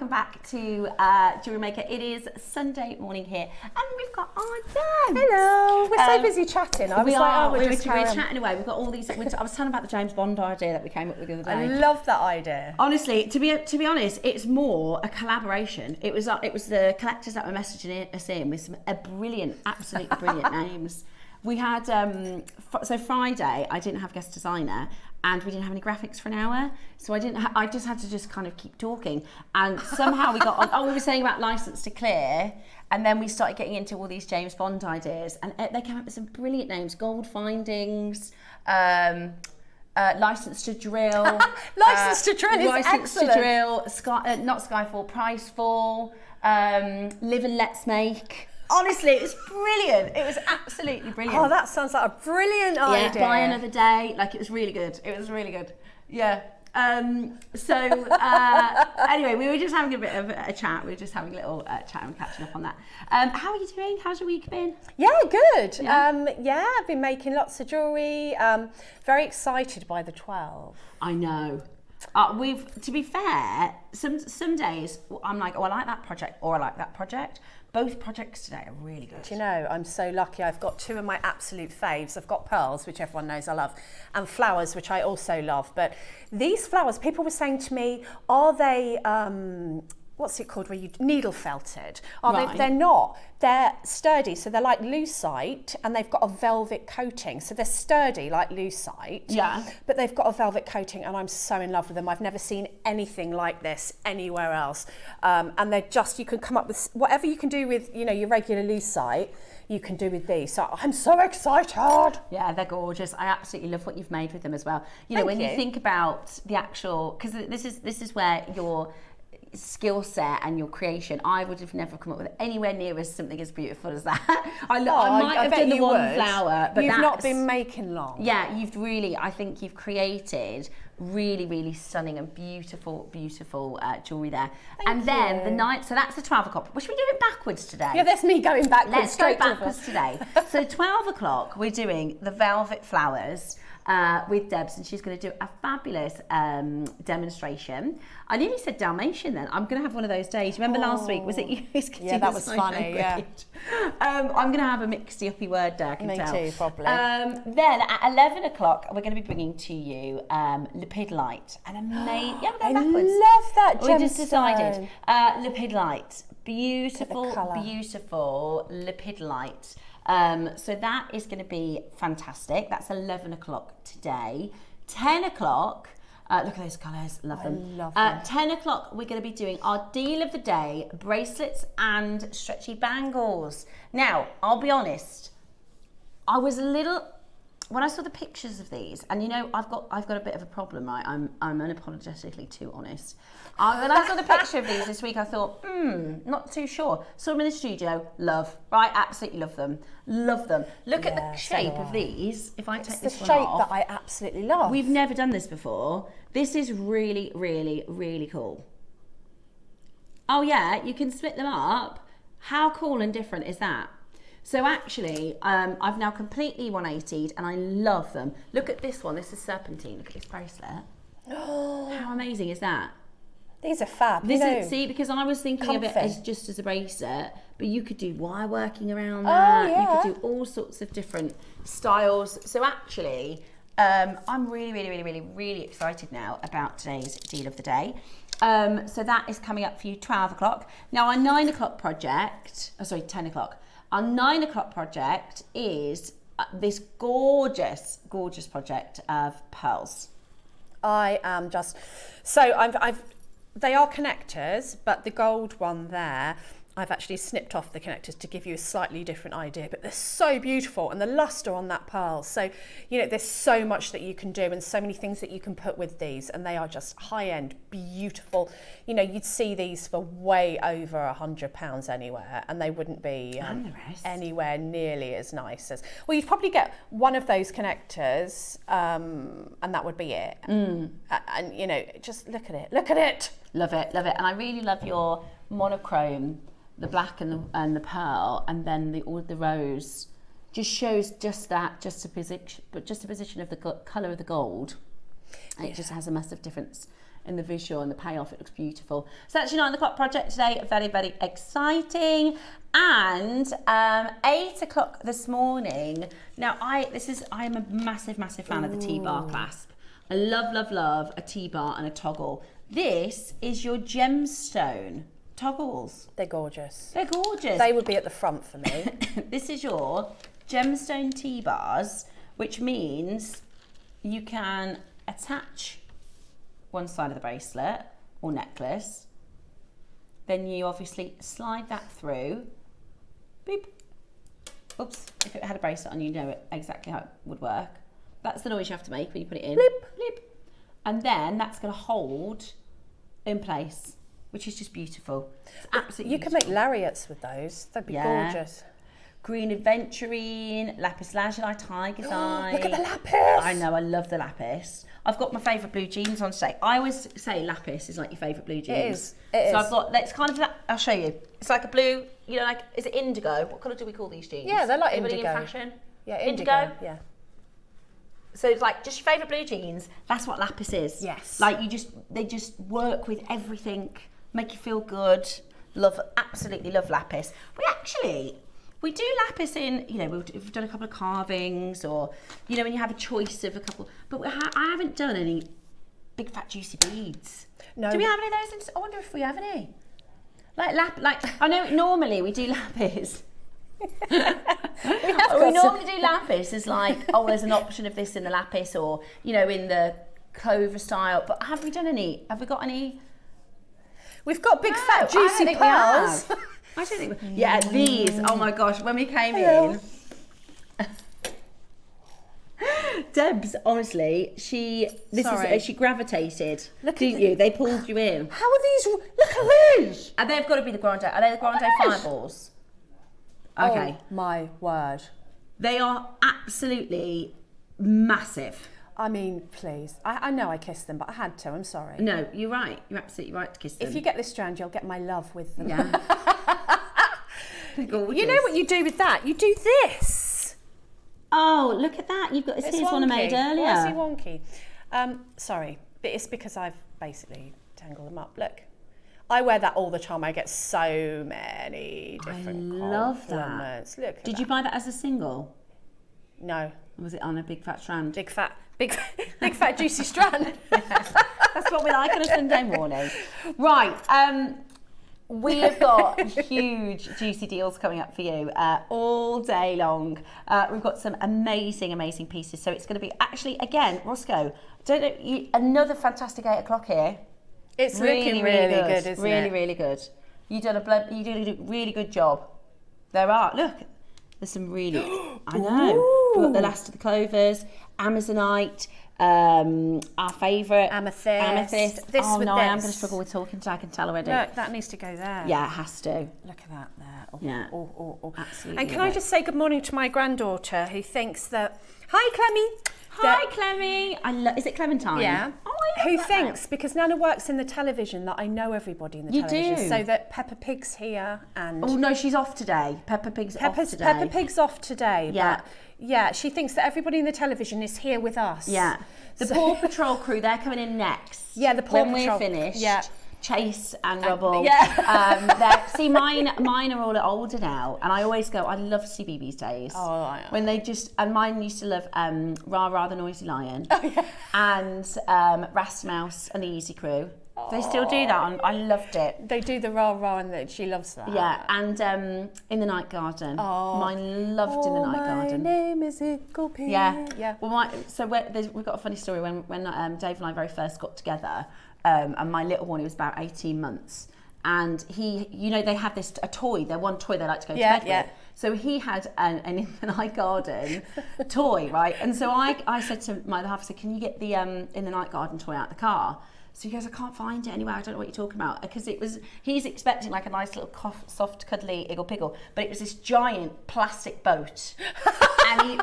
welcome back to Jewellery Maker. It is Sunday morning here, and we've got our Deb. Hello. We're so busy chatting. We were chatting away. We've got all these. I was telling about the James Bond idea that we came up with the other day. I love that idea. Honestly, to be honest, it's more a collaboration. It was the collectors that were messaging us in with some absolutely brilliant names. We had so Friday I didn't have guest designer. And we didn't have any graphics for an hour, so I just had to just kind of keep talking. And somehow we got on. We were saying about license to clear, and then we started getting into all these James Bond ideas, and they came up with some brilliant names: Gold Findings, License to Drill, License to Drill is License excellent. to Drill, not Skyfall, Pricefall, Live and Let's Make. Honestly, it was brilliant. It was absolutely brilliant. Oh, that sounds like a brilliant idea. Buy Another Day. Like, it was really good. It was really good. Yeah. Anyway, we were just having a bit of a chat. We were just having a little chat and catching up on that. How are you doing? How's your week been? Yeah, good. Yeah? I've been making lots of jewellery. Very excited by the 12. I know. To be fair, some days I'm like, oh, I like that project, or I like that project. Both projects today are really good. Do you know, I'm so lucky. I've got two of my absolute faves. I've got pearls, which everyone knows I love, and flowers, which I also love. But these flowers, people were saying to me, are they, what's it called, where you needle felted? Right. They're not. They're sturdy, so they're like lucite, and they've got a velvet coating. So they're sturdy like lucite, Yeah. but they've got a velvet coating, and I'm so in love with them. I've never seen anything like this anywhere else. And they're just, you can come up with whatever you can do with, your regular lucite, you can do with these. So I'm so excited. Yeah, they're gorgeous. I absolutely love what you've made with them as well. Thank When you. you think about the actual, because this is where your skill set and your creation, I would have never come up with anywhere near as something as beautiful as that. I might have done the one flower, but you've not been making long. Yeah, I think you've created really, really stunning and beautiful jewellery there. Thank then you. the night, so that's the 12 o'clock. We should we do it backwards today? Yeah, that's me going backwards. Let's go straight to the backwards today. So 12 o'clock, we're doing the velvet flowers with Debs, and she's going to do a fabulous demonstration. I nearly said Dalmatian then. I'm going to have one of those days. Remember last week, was it you? Yeah, that was funny, yeah. I'm going to have a mixed-uppy word there, I can tell. Me too, probably. Then at 11 o'clock, we're going to be bringing to you Lepidolite. An amazing... Yeah, we're going backwards. I love that gemstone. We just decided. Lepidolite. Beautiful Lepidolite. So that is going to be fantastic. That's 11 o'clock today. 10 o'clock, look at those colours, love them. I love them. 10 o'clock, we're going to be doing our deal of the day, bracelets and stretchy bangles. Now, I'll be honest, I was a little, when I saw the pictures of these, and I've got a bit of a problem, right? I'm unapologetically too honest. When I saw the picture of these this week, I thought, not too sure. Saw them in the studio, love, right? Absolutely love them. Look at the shape of these. If I take this one off. It's the shape that I absolutely love. We've never done this before. This is really, really, really cool. Oh yeah, you can split them up. How cool and different is that? So actually, I've now completely 180'd, and I love them. Look at this one. This is serpentine. Look at this bracelet. How amazing is that? These are fab. See, because I was thinking of it as just as a bracelet, but you could do wire working around Oh, that. yeah. You could do all sorts of different styles. So actually, I'm really, really, really, really, really excited now about today's deal of the day. So that is coming up for you 12 o'clock. Now our 9 o'clock project, 10 o'clock. Our 9 o'clock project is this gorgeous, gorgeous project of pearls. I am just they are connectors, but the gold one there, I've actually snipped off the connectors to give you a slightly different idea, but they're so beautiful, and the luster on that pearl. So, there's so much that you can do and so many things that you can put with these, and they are just high-end, beautiful. You'd see these for way over £100 anywhere, and they wouldn't be anywhere nearly as nice as, well, you'd probably get one of those connectors, and that would be it. And just look at it. Love it. And I really love your monochrome, the black and the pearl, and then the rose. Just shows just a position of the colour of the gold. And it just has a massive difference in the visual and the payoff. It looks beautiful. So that's your 9 o'clock project today. Very, very exciting. And 8 o'clock this morning. Now, I am a massive, massive fan of the T-bar clasp. I love, love, love a T-bar and a toggle. This is your gemstone toggles. They're gorgeous. They're gorgeous. They would be at the front for me. This is your gemstone T-bars, which means you can attach one side of the bracelet or necklace. Then you obviously slide that through. Beep. Oops, if it had a bracelet on, you know exactly how it would work. That's the noise you have to make when you put it in. Blip. Blip. And then that's going to hold in place, which is just beautiful. It's absolutely You can make lariats with those. They'd be gorgeous. Green aventurine, lapis lazuli, tiger's eye. Look at the lapis. I know, I love the lapis. I've got my favourite blue jeans on today. I always say lapis is like your favourite blue jeans. It is. It is. So I've got, let's kind of, I'll show you. It's like a blue, you know, like, is it indigo? What colour do we call these jeans? Yeah, they're like Anybody indigo. in fashion? Yeah, Indigo? Yeah. So it's like just your favourite blue jeans. That's what lapis is. Yes. Like they just work with everything, make you feel good. Absolutely love lapis. We do lapis in, you know, we've done a couple of carvings, or, you know, when you have a choice of a couple, but I haven't done any big fat juicy beads. No. Do we have any of those? I wonder if we have any. Like I know normally we do lapis. we normally do lapis as like, oh, there's an option of this in the lapis, or, you know, in the clover style. But have we got any? We've got big fat juicy pearls. I don't think yeah, these, oh my gosh, when we came in, Debs, honestly, she gravitated, didn't you? They pulled you in. How are these? Look at these. And they've got to be the Grande. Are they the Grande fireballs? Okay. Oh my word. They are absolutely massive. I mean, please. I know I kissed them, but I had to. I'm sorry. No, you're right. You're absolutely right to kiss them. If you get this strand, you'll get my love with them. Yeah. You know what you do with that? You do this. Oh, look at that. You've got this. Here's one I made earlier. Why is he wonky? Sorry, but it's because I've basically tangled them up. Look. I wear that all the time. I get so many different compliments. Look at Did you buy that as a single? No. Or was it on a big fat strand? Big fat juicy strand. That's what we like on a Sunday morning. Right. We have got huge juicy deals coming up for you all day long. We've got some amazing, amazing pieces. So it's going to be actually, again, Roscoe, another fantastic 8 o'clock here. It's looking really good, isn't it? Really, really good. You did a really good job. There's some really, I know. We've got the last of the clovers, Amazonite, our favourite amethyst. This I'm going to this. struggle with talking, so I can tell already. Look, that needs to go there. Yeah, it has to. Look at that there. Oh, Yeah. Oh. Absolutely. And can I just say good morning to my granddaughter, who thinks that, hi Clemmy. Hi, Clemmy. Is it Clementine? Yeah. Oh, I Who love thinks, because Nana works in the television, that I know everybody in the television. do. So that Peppa Pig's here and... Oh, no, she's off today. Peppa Pig's off today. Peppa Pig's off today. Yeah. But yeah, she thinks that everybody in the television is here with us. Yeah. The Paw Patrol crew, they're coming in next. Yeah, the Paw When Patrol. we're finished. Yeah. Chase and Rubble. Yeah. See, mine are all older now, and I always go, I love to see BB's days. Oh, I know. When they just, and mine used to love Rah Rah the Noisy Lion. Oh, yeah. And Rast Mouse and the Easy Crew. They still do that. I loved it. They do the rah-rah and she loves that. Yeah, and In the Night Garden. Oh. Mine loved In the Night Garden. My name is Ickleby. Yeah. Well, we've got a funny story when Dave and I very first got together, and my little one, he was about 18 months, and he, you know, they have a toy, their one toy they like to go to bed with. So he had an In the Night Garden toy, right? And so I said to my other half, I said, can you get the In the Night Garden toy out of the car? So he goes, I can't find it anywhere. I don't know what you're talking about. Because he's expecting like a nice little soft, cuddly Iggle Piggle. But it was this giant plastic boat.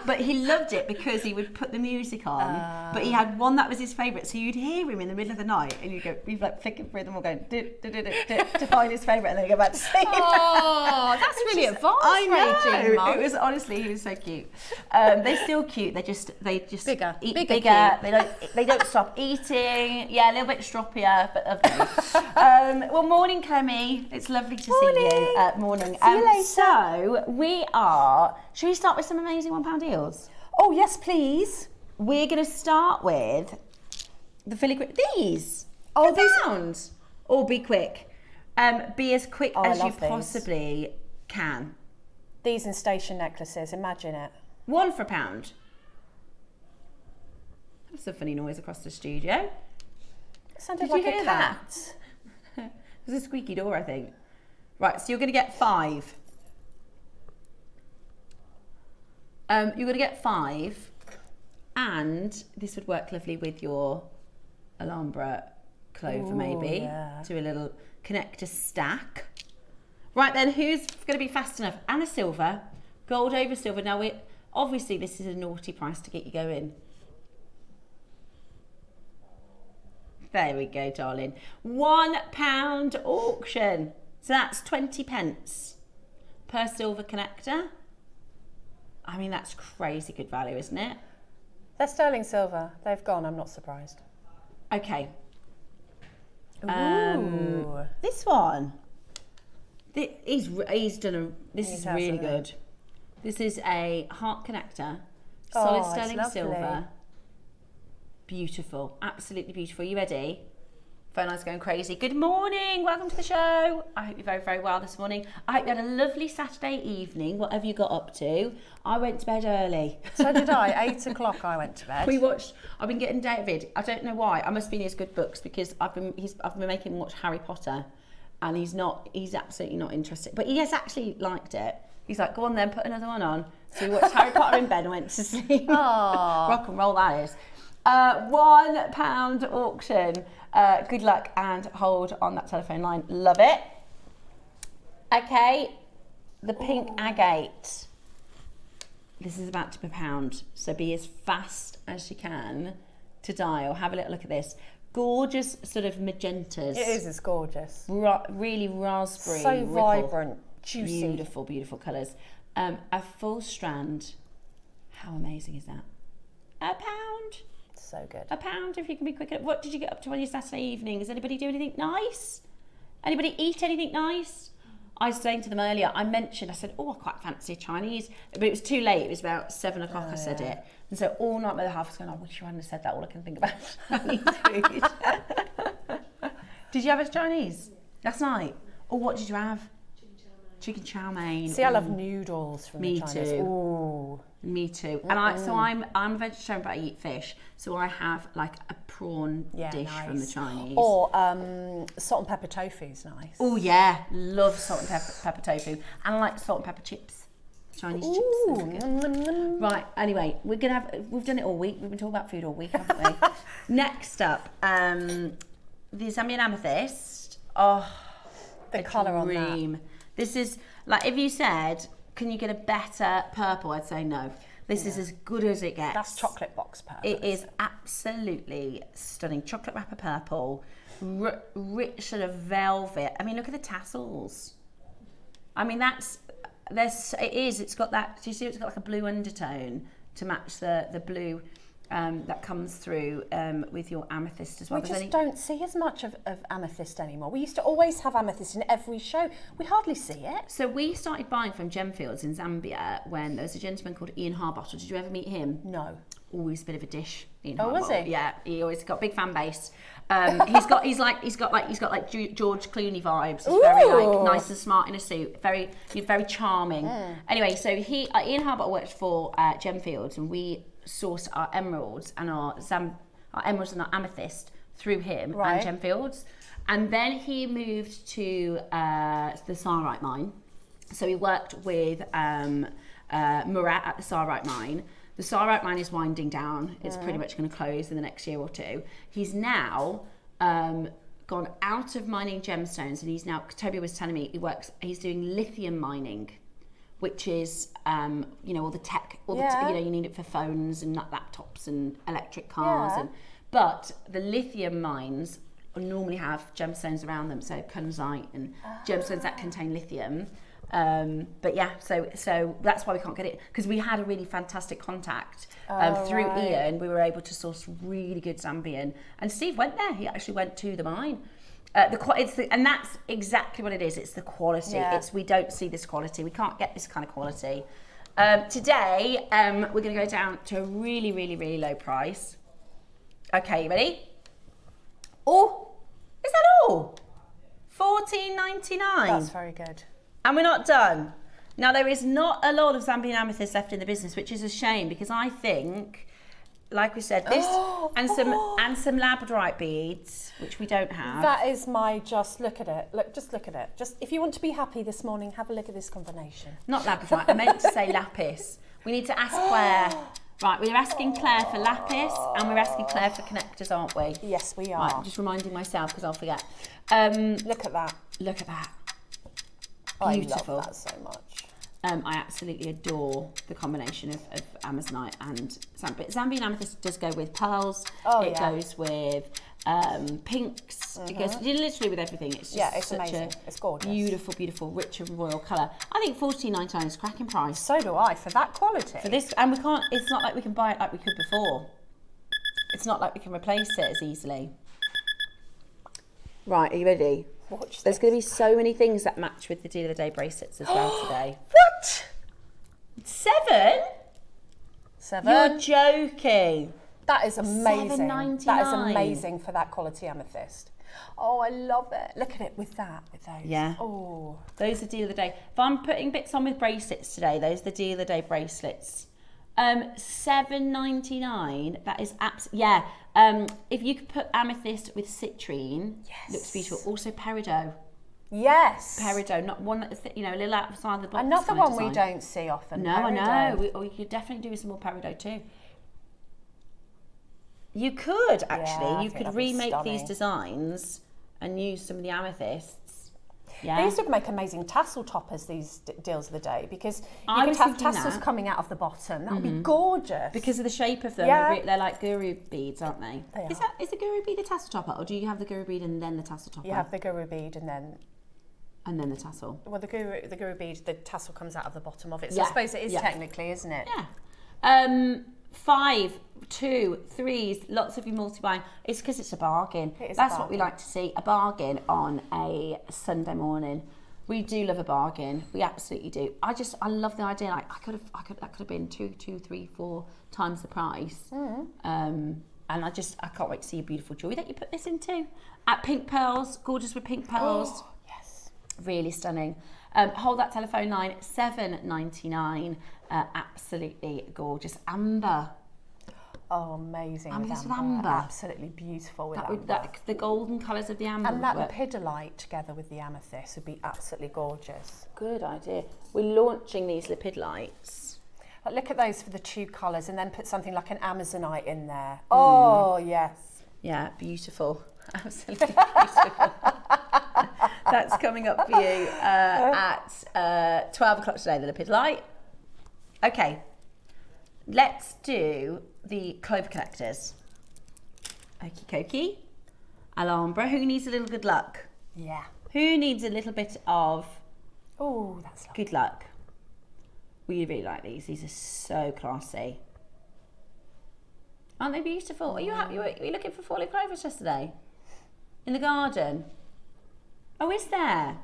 But he loved it because he would put the music on. But he had one that was his favourite. So you'd hear him in the middle of the night and you'd like flicking through them all going, to find his favourite and then go back to sleep. Oh, that's really advanced. I know. It was honestly, he was so cute. They're still cute. They just eat bigger. They don't stop eating. Yeah, a little bit stroppier, but lovely. Well, morning, Clemmy. It's lovely to see you. Morning. See you later. So should we start with some amazing £1 deals? Oh yes, please. We're going to start with the filigree. These. Oh, £1. Or be quick. Be as quick as you possibly can. These in station necklaces. Imagine it. One for £1. That's a funny noise across the studio. It sounded like a cat. It was a squeaky door, I think. Right, so you're going to get 5. You're going to get 5, and this would work lovely with your Alhambra clover, maybe. Yeah. Do a little connector stack. Right then, who's going to be fast enough? And a silver, gold over silver. Now, obviously, this is a naughty price to get you going. There we go, darling. £1 auction. So that's 20p per silver connector. I mean, that's crazy good value, isn't it? They're sterling silver. They've gone. I'm not surprised. Okay. Ooh. This one. He's done a. This is really good. This is a heart connector, solid sterling silver. Beautiful, absolutely beautiful. You ready? Phone line's going crazy. Good morning, welcome to the show. I hope you're very, very well this morning. I hope you had a lovely Saturday evening, whatever you got up to. I went to bed early. So did I, 8 o'clock I went to bed. I've been getting David, I don't know why, I must be in his good books because I've been making him watch Harry Potter and he's absolutely not interested. But he has actually liked it. He's like, go on then, put another one on. So he watched Harry Potter in bed and went to sleep. Rock and roll that is. £1 auction. Good luck and hold on that telephone line. Love it. Okay, the pink agate. This is about to be £1, so be as fast as you can to dial. Have a little look at this. Gorgeous sort of magentas. It is, it's gorgeous. Really raspberry. So ripple. vibrant, juicy. Beautiful, beautiful colours. A full strand. How amazing is that? £1. So good. £1 if you can be quick. What did you get up to on your Saturday evening? Does anybody do anything nice? Anybody eat anything nice? I was saying to them earlier, I said, I quite fancy Chinese. But it was too late. It was about 7 o'clock I said it. And so all night my other half was going, I wish you hadn't said that. All I can think about is Chinese food. Did you have a Chinese last night? Or what did you have? Chicken chow mein. See, I love noodles from the Chinese. Me too. Ooh. Me too. And I'm a vegetarian, but I eat fish. So I have like a prawn dish from the Chinese. Or salt and pepper tofu is nice. Oh yeah, love salt and pepper tofu. And I like salt and pepper chips. Chinese chips. Right, anyway, we've done it all week. We've been talking about food all week, haven't we? Next up, the Zambian amethyst. Oh, the colour on that. This is, like, if you said, can you get a better purple? I'd say no. This is as good as it gets. That's chocolate box purple. It is absolutely stunning. Chocolate wrapper purple, rich sort of velvet. I mean, look at the tassels. I mean, it's got that, do you see it's got like a blue undertone to match the blue that comes through with your amethyst as well. We just don't see as much of amethyst anymore. We used to always have amethyst in every show. We hardly see it. So we started buying from Gemfields in Zambia when there was a gentleman called Ian Harbottle. Did you ever meet him? No. Always a bit of a dish. Ian Harbottle. Was he? Yeah, he always got a big fan base. He's got like George Clooney vibes. He's very like nice and smart in a suit. Very charming. Anyway, so Ian Harbottle worked for Gemfields, and we source our emeralds and our amethyst through him and Gemfields. And then he moved to the Sarite mine. So he worked with Murat at the Sarite mine. The Sarite mine is winding down. It's pretty much going to close in the next year or two. He's now gone out of mining gemstones, and he's now, Toby was telling me he's doing lithium mining, which is, you know, all the tech, you know, you need it for phones and laptops and electric cars. But the lithium mines normally have gemstones around them, so kunzite and gemstones that contain lithium. But yeah, so that's why we can't get it, because we had a really fantastic contact through Ian. We were able to source really good Zambian, and Steve went there. He actually went to the mine. And that's exactly what it is. It's the quality. We don't see this quality. We can't get this kind of quality. Today, we're going to go down to a really, really, really low price. Okay, you ready? Oh, is that all? $14.99. That's very good. And we're not done. Now, there is not a lot of Zambian amethyst left in the business, which is a shame, because I think, like we said, this and some labradorite beads, which we don't have. That is my, just look at it. Just look at it. Just, if you want to be happy this morning, have a look at this combination. Not labradorite. I meant to say lapis. We need to ask Claire. Right, we're asking Claire for lapis, and we're asking Claire for connectors, aren't we? Yes, we are. Right, I'm just reminding myself, because I'll forget. Look at that. Look at that. Beautiful. I love that so much. I absolutely adore the combination of Amazonite and Zambian amethyst. Does go with pearls. It goes with pinks. It goes literally with everything. It's just it's such amazing. It's gorgeous. Beautiful, beautiful, rich and royal colour. I think $14.99 is a cracking price. So do I, for that quality. For this, and we can't. It's not like we can buy it like we could before. It's not like we can replace it as easily. Right, are you ready? Watch There's going to be so many things that match with the Deal of the Day bracelets as well today. What? 7? 7? You're joking. That is amazing. $7.99. That is amazing for that quality amethyst. Oh, I love it. Look at it with that, with those. Yeah. Oh. Those are Deal of the Day. If I'm putting bits on with bracelets today, those are the Deal of the Day bracelets. $7.99. That is if you could put amethyst with citrine, looks beautiful. Also peridot. Yes. Peridot, not one that's a little outside the box. Another one we don't see often. No, peridot. I know. We could definitely do with some more peridot too. You could actually. You could remake these designs and use some of the amethysts. Yeah. These would make amazing tassel toppers, these deals of the day, because you could have tassels coming out of the bottom. That would be gorgeous. Because of the shape of them. Yeah. They're like guru beads, aren't they? They are. Is the guru bead a tassel topper, or do you have the guru bead and then the tassel topper? You have the guru bead and then the tassel. Well, the guru bead, the tassel comes out of the bottom of it. So I suppose it is technically, isn't it? Yeah. 5, 2, 3s, lots of you multi-buying. It's because it's a bargain. That's what we like to see, a bargain on a Sunday morning. We do love a bargain. We absolutely do. I love the idea. Like that could have been 2, 3, 4 times the price. And I can't wait to see a beautiful jewelry that you put this into. At pink pearls, gorgeous with pink pearls. Oh, yes. Really stunning. Hold that telephone line, $7.99. Absolutely gorgeous. Amber. Oh, amazing. Amethyst with amber. Absolutely beautiful with amber. The golden colours of the amber. And that lepidolite together with the amethyst would be absolutely gorgeous. Good idea. We're launching these lepidolites. But look at those for the 2 colours, and then put something like an Amazonite in there. Oh, yes. Yeah, beautiful. Absolutely beautiful. That's coming up for you at 12 o'clock today, the lepidolite. Okay, let's do the clover connectors. Okie dokie. Alhambra, who needs a little good luck? Yeah. Who needs a little bit of that's lovely. good luck? We really like these. These are so classy. Aren't they beautiful? Are you happy? Were you looking for 4-leaf clovers yesterday? In the garden? Oh, is there?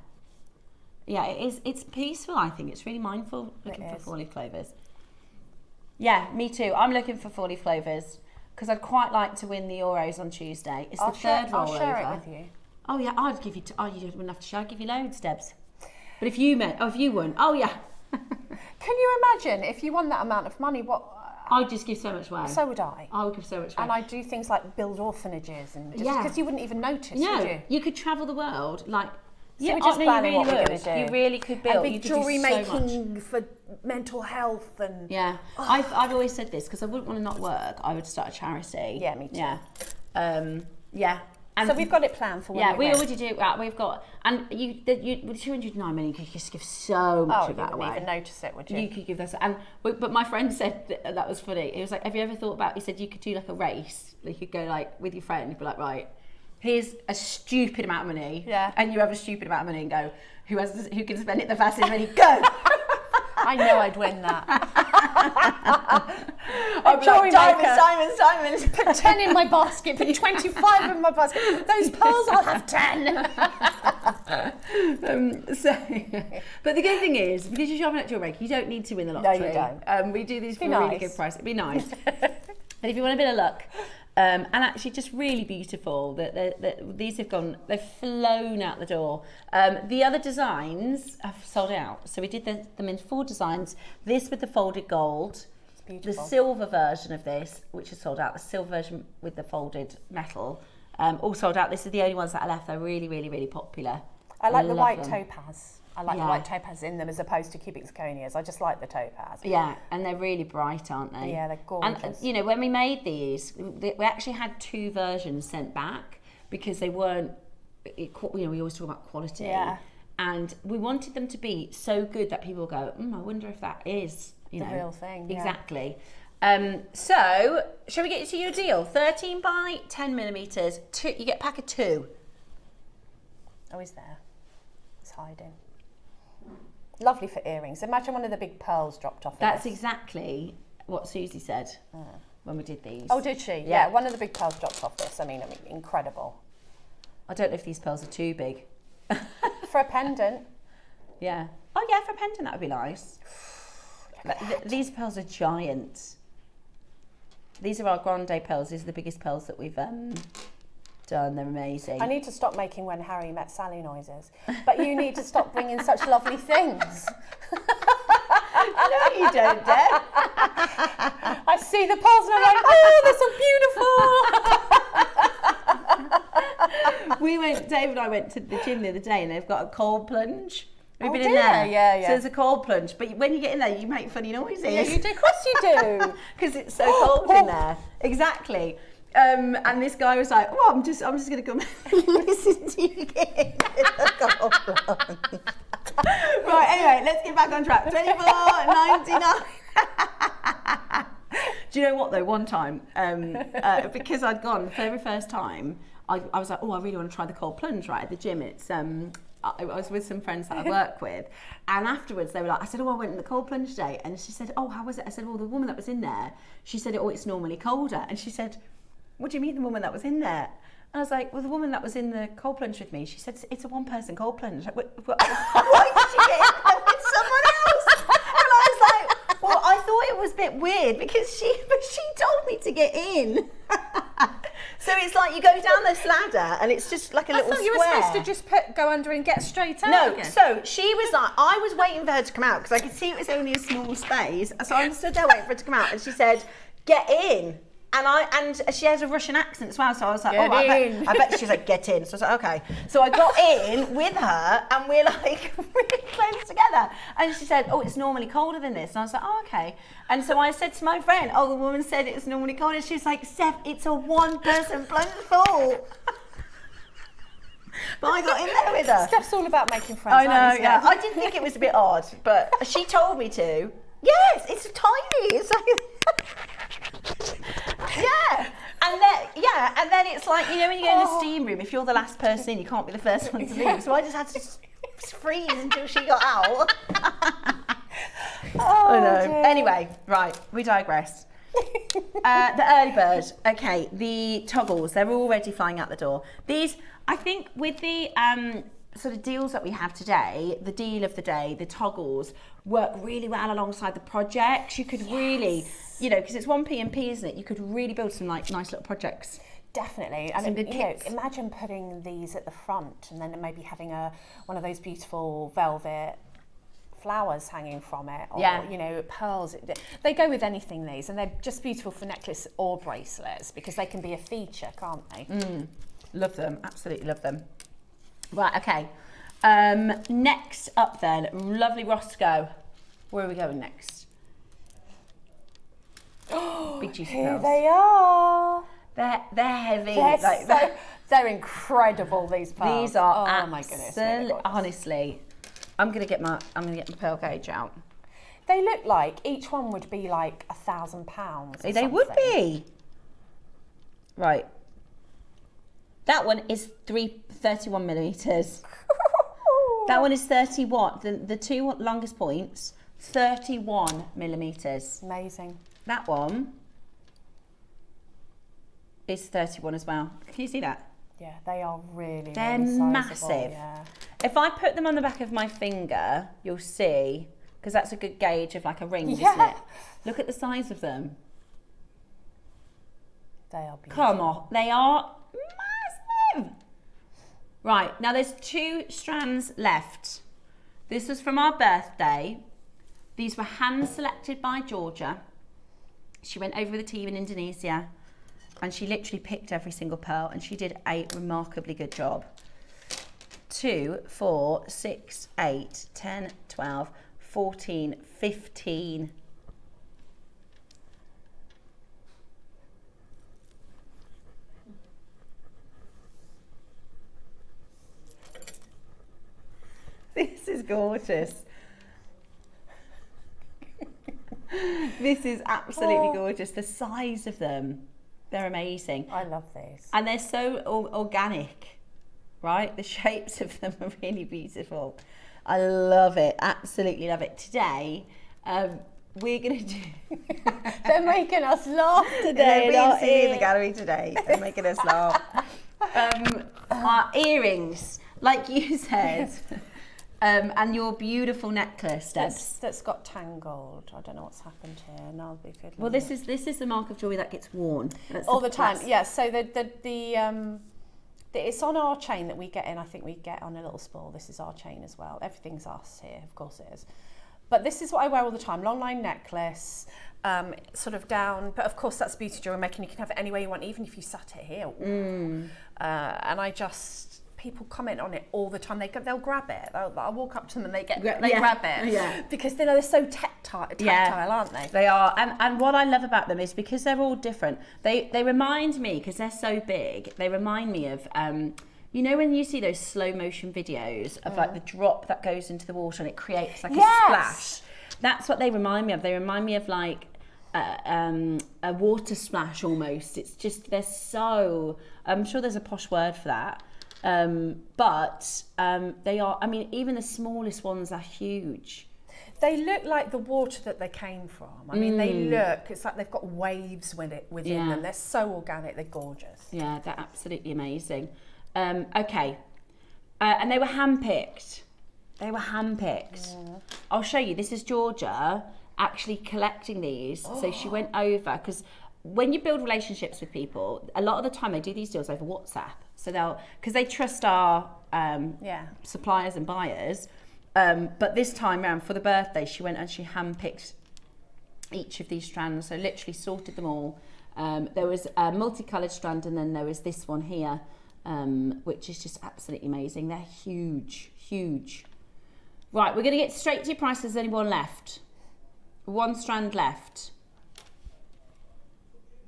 Yeah, it is. It's peaceful, I think. It's really mindful looking for 4-leaf clovers. Yeah, me too. I'm looking for 4-leaf clovers because I'd quite like to win the Euros on Tuesday. It's the third rollover. I'll share it with you. Oh yeah, I'd give you. You wouldn't have to share. I'd give you loads, Debs. But if you won, oh yeah. Can you imagine if you won that amount of money? What? I'd just give so much away. So would I. I would give so much away. And I do things like build orphanages and because you wouldn't even notice, would you? You could travel the world like. So we're just planning what we're going to do. You really could build. And big jewellery making for mental health and. Yeah, I've always said this because I wouldn't want to not work. I would start a charity. Yeah, me too. Yeah, And so we've got it planned for when yeah, we win. already do. We've got, and with 209 million, you could just give so much of that you away. wouldn't even notice it, would you? You could give this, but my friend said that was funny. He was like, "Have you ever thought about?" He said you could do like a race. You could go like with your friend, you'd be like, "Right, here's a stupid amount of money," and you have a stupid amount of money, and go, who can spend it the fastest? Money, go. I know I'd win that. Diamonds. Put 10 in my basket, put 25 in my basket. Those pearls, I'll have 10. But the good thing is, because you're shopping at JewelleryMaker, you don't need to win the lottery. No, you don't. We do these for a really good price. It'd be nice. But if you want a bit of luck, and actually just really beautiful, these they've flown out the door. The other designs have sold out. So we did them in 4 designs. This with the folded gold, the silver version of this, which is sold out, the silver version with the folded metal, all sold out. This is the only ones that are left. They're really, really, really popular. I like the white topaz. I like the white topaz in them as opposed to cubic zirconias. I just like the topaz. Yeah, and they're really bright, aren't they? Yeah, they're gorgeous. And when we made these, we actually had 2 versions sent back because they weren't. We always talk about quality. Yeah. And we wanted them to be so good that people go, I wonder if that is the real thing. Exactly. So, shall we get to your deal? 13 by 10 millimeters. You get a pack of 2. Oh, he's there. He's hiding. Lovely for earrings. Imagine one of the big pearls dropped off. That's exactly what Susie said when we did these. Oh, did she? Yeah, one of the big pearls dropped off this. I mean, incredible. I don't know if these pearls are too big. For a pendant. Yeah. Oh, yeah, for a pendant, that would be nice. These pearls are giant. These are our grande pearls. These are the biggest pearls that we've done. They're amazing. I need to stop making When Harry Met Sally noises. But you need to stop bringing such lovely things. No, you don't, Deb. I see the pearls and I'm like, oh, they're so beautiful. Dave and I went to the gym the other day and they've got a cold plunge. Have you been in dear. there? Yeah. So there's a cold plunge, but when you get in there, you make funny noises. Yeah, you do. Of course you do. Because it's so cold in there. Exactly. And this guy was like, "Oh, I'm just going to come and listen to you get in the cold plunge." Right. Anyway, let's get back on track. $24.99. Do you know what though? One time, because I'd gone for the very first time, I was like, "Oh, I really want to try the cold plunge." Right at the gym, it's I was with some friends that I work with, and afterwards they were like, I said, "Oh, I went in the cold plunge today," and she said, "Oh, how was it?" I said, "Well, the woman that was in there, she said, oh, it's normally colder," and she said, "What do you mean the woman that was in there?" And I was like, "Well, the woman that was in the cold plunge with me, she said it's a 1-person cold plunge." Why did she get in there with someone else? And I was like, "Well, I thought it was a bit weird because she told me to get in." So it's like you go down this ladder and it's just like a little square. I thought you were supposed to just go under and get straight out. No, so she was like, I was waiting for her to come out because I could see it was only a small space. So I stood there waiting for her to come out and she said, "Get in." And she has a Russian accent as well, so I was like, I bet she's like, "Get in." So I was like, okay. So I got in with her and we're like really close together. And she said, "Oh, it's normally colder than this." And I was like, "Oh, okay." And so I said to my friend, "Oh, the woman said it was normally colder." She was like, "Steph, it's a 1-person plunge pool." But I got in there with her. Steph's all about making friends. I know, yeah. I did think it was a bit odd, but she told me to. Yes, it's tiny. It's like... Yeah, and then it's like, you know, when you go in the steam room, if you're the last person in, you can't be the first one to leave. So I just had to freeze until she got out. I know. Dear. Anyway, right, we digress. The early bird. Okay, the toggles, they're already flying out the door. These, I think, with the sort of deals that we have today, the deal of the day, the toggles work really well alongside the projects. You could really, you know, because it's 1p and p, isn't it? You could really build some like nice little projects. Definitely, and imagine putting these at the front, and then maybe having one of those beautiful velvet flowers hanging from it, or you know, pearls. They go with anything, these, and they're just beautiful for necklace or bracelets because they can be a feature, can't they? Love them, absolutely love them. Right, okay. Next up then, lovely Roscoe. Where are we going next? Big juicy Here pearls. they are. They're heavy. They're incredible, these pearls. These are my goodness. honestly, I'm gonna get my pearl gauge out. They look like each one would be like £1,000. They would be. Right. That one is 31 millimeters. That one is 31. The two longest points, 31 millimeters. Amazing. That one is 31 as well. Can you see that? Yeah, they are really, They're really sizable, massive. Yeah. If I put them on the back of my finger, you'll see, because that's a good gauge of like a ring, isn't it? Look at the size of them. They are beautiful. Come on, they are massive. Right, now there's 2 strands left. This was from our birthday. These were hand selected by Georgia. She went over with the team in Indonesia and she literally picked every single pearl and she did a remarkably good job. 2, 4, 6, 8, 10, 12, 14, 15. This is gorgeous. This is absolutely gorgeous. The size of them, they're amazing. I love these. And they're so organic, right? The shapes of them are really beautiful. I love it, absolutely love it. Today, we're going to do... They're making us laugh today. In the gallery today. They're making us laugh. Our earrings, like you said... and your beautiful necklace, Debs. That's got tangled. I don't know what's happened here. No, I'll be fiddling. Well, this is the mark of jewellery that gets worn. All the time. Yeah. So it's on our chain that we get in. I think we get on a little spool. This is our chain as well. Everything's us here. Of course it is. But this is what I wear all the time. Long line necklace, sort of down. But of course that's beauty jewelry making. You can have it any way you want, even if you sat it here. And I just... People comment on it all the time. They'll grab it. I'll walk up to them and they grab it. Yeah. Because they're so tactile, aren't they? They are. And what I love about them is because they're all different. They remind me, because they're so big, they remind me of, you know when you see those slow motion videos of like the drop that goes into the water and it creates like a splash. That's what they remind me of. They remind me of like a water splash almost. It's just, they're so, I'm sure there's a posh word for that. But they are, I mean, even the smallest ones are huge. They look like the water that they came from. I mean, it's like they've got waves within them. They're so organic, they're gorgeous. Yeah, they're absolutely amazing. Okay. And they were handpicked. I'll show you. This is Georgia actually collecting these. So she went over, because when you build relationships with people, a lot of the time they do these deals over WhatsApp. So because they trust our suppliers and buyers. But this time around for the birthday, she went and she handpicked each of these strands. So literally sorted them all. There was a multicoloured strand and then there was this one here, which is just absolutely amazing. They're huge, huge. Right, we're going to get straight to your prices. There's only one left. One strand left.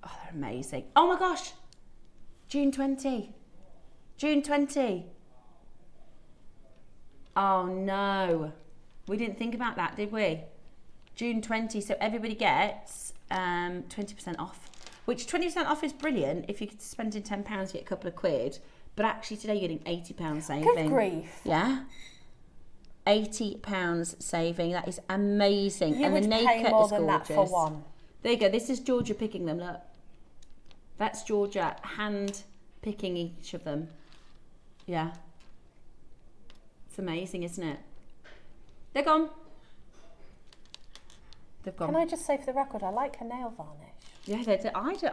Oh, they're amazing. Oh my gosh. June 20. Oh no. We didn't think about that, did we? June 20. So everybody gets 20% off. Which 20% off is brilliant. If you're spending £10, you get a couple of quid. But actually today you're getting £80 saving. Good grief. Yeah. £80 saving. That is amazing. You and would the pay naked more is than gorgeous. that for one. There you go. This is Georgia picking them. Look. That's Georgia hand picking each of them. Yeah. It's amazing, isn't it? They're gone. They've gone. Can I just say for the record, I like her nail varnish. Yeah,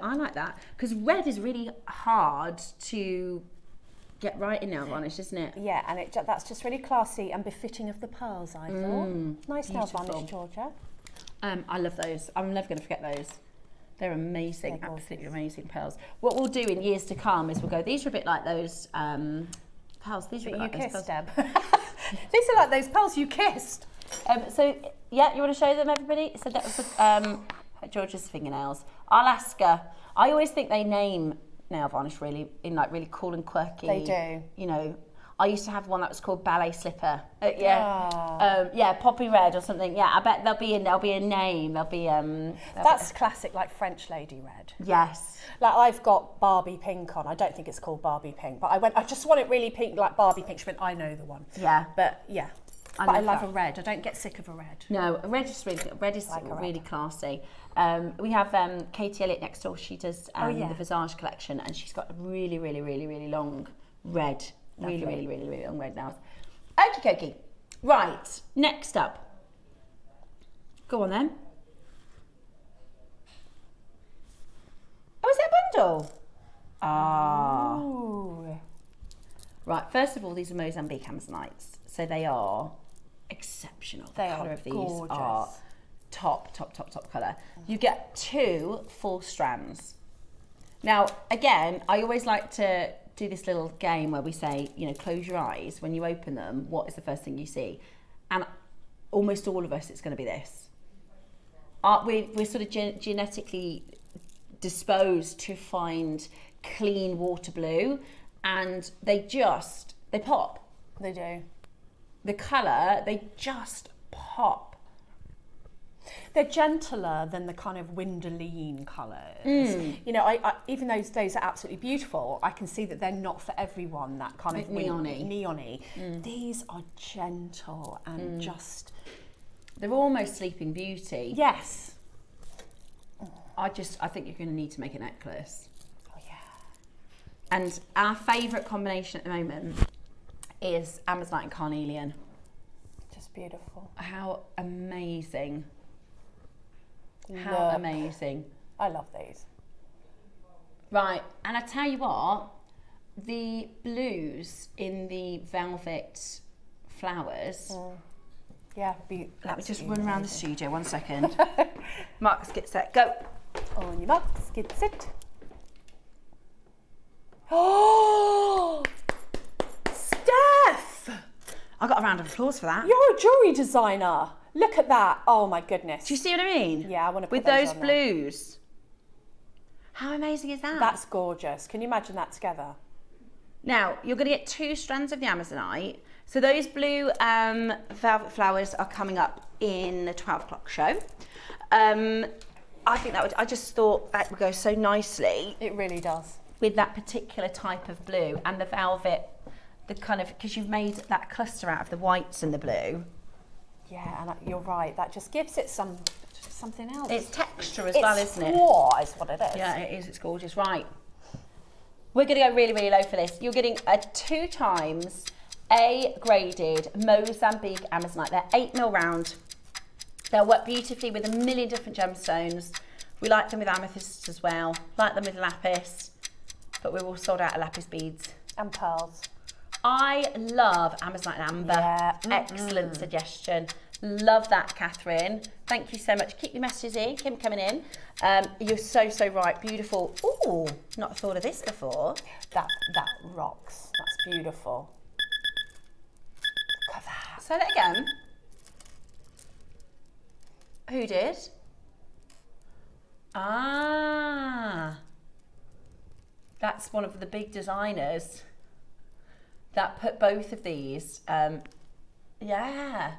I like that. Because red is really hard to get right in nail varnish, isn't it? Yeah, and that's just really classy and befitting of the pearls, I thought. Nice nail varnish, Georgia. I love those. I'm never going to forget those. They're amazing, absolutely amazing pearls. What we'll do in years to come is we'll go, these are a bit like those pearls. These are a bit like those pearls. Deb. These are like those pearls you kissed. So, yeah, you want to show them, everybody? So that was Georgia's fingernails. I'll ask her. I always think they name nail varnish really in like really cool and quirky. They do. You know, I used to have one that was called Ballet Slipper. Yeah, poppy red or something. Yeah, I bet there'll be a name. That's classic, like French lady red. Yes. Like I've got Barbie pink on. I don't think it's called Barbie pink, but I just want it really pink, like Barbie pink. She went, I know the one. Yeah. But yeah. I love a red. I don't get sick of a red. No, a red is really classy. We have Katie Elliott next door. She does the Visage collection, and she's got a really, really, really, really long red. Really, really, really, really long red nails. Okie dokie. Right, next up. Go on then. Oh, is that a bundle? Ah. Ooh. Right, first of all, these are Mozambique Amazonites. So they are exceptional. The colour of these are top colour. You get 2 full strands. Now, again, I always like to do this little game where we say, you know, close your eyes. When you open them, what is the first thing you see? And almost all of us, it's going to be this. We're sort of genetically disposed to find clean water blue, and they pop. They do. The colour, they just pop. They're gentler than the kind of Windoline colours. You know, I even though those are absolutely beautiful, I can see that they're not for everyone, that kind of neon-y. These are gentle and just... They're almost Sleeping Beauty. Yes. I think you're going to need to make a necklace. Oh, yeah. And our favourite combination at the moment is Amazonite and Carnelian. Just beautiful. How amazing. Amazing. I love these. Right, and I tell you what, the blues in the velvet flowers. Yeah, let me just run around the studio 1 second. Marcus, get set, go. On your marks, get set. Oh, Steph! I got a round of applause for that. You're a jewellery designer. Look at that. Oh my goodness. Do you see what I mean? Yeah, I want to put with those blues. How amazing is that? That's gorgeous. Can you imagine that together? Now, you're going to get 2 strands of the Amazonite. So those blue velvet flowers are coming up in the 12 o'clock show. I just thought that would go so nicely. It really does. With that particular type of blue and the velvet, the kind of, because you've made that cluster out of the whites and the blue. Yeah, and you're right. That just gives it something else. It's texture as well, isn't it? It's what it is. Yeah, it is. It's gorgeous. Right. We're going to go really, really low for this. You're getting a 2 times A graded Mozambique Amazonite. They're 8mm round. They'll work beautifully with a million different gemstones. We like them with amethyst as well. Like them with lapis. But we're all sold out of lapis beads. And pearls. I love Amazonite and amber. Yeah. Excellent suggestion. Love that, Catherine. Thank you so much. Keep your messages in. Keep them coming in. You're so right. Beautiful. Ooh, not thought of this before. That rocks. That's beautiful. Look at that. Say that again. Who did? Ah. That's one of the big designers that put both of these. Yeah.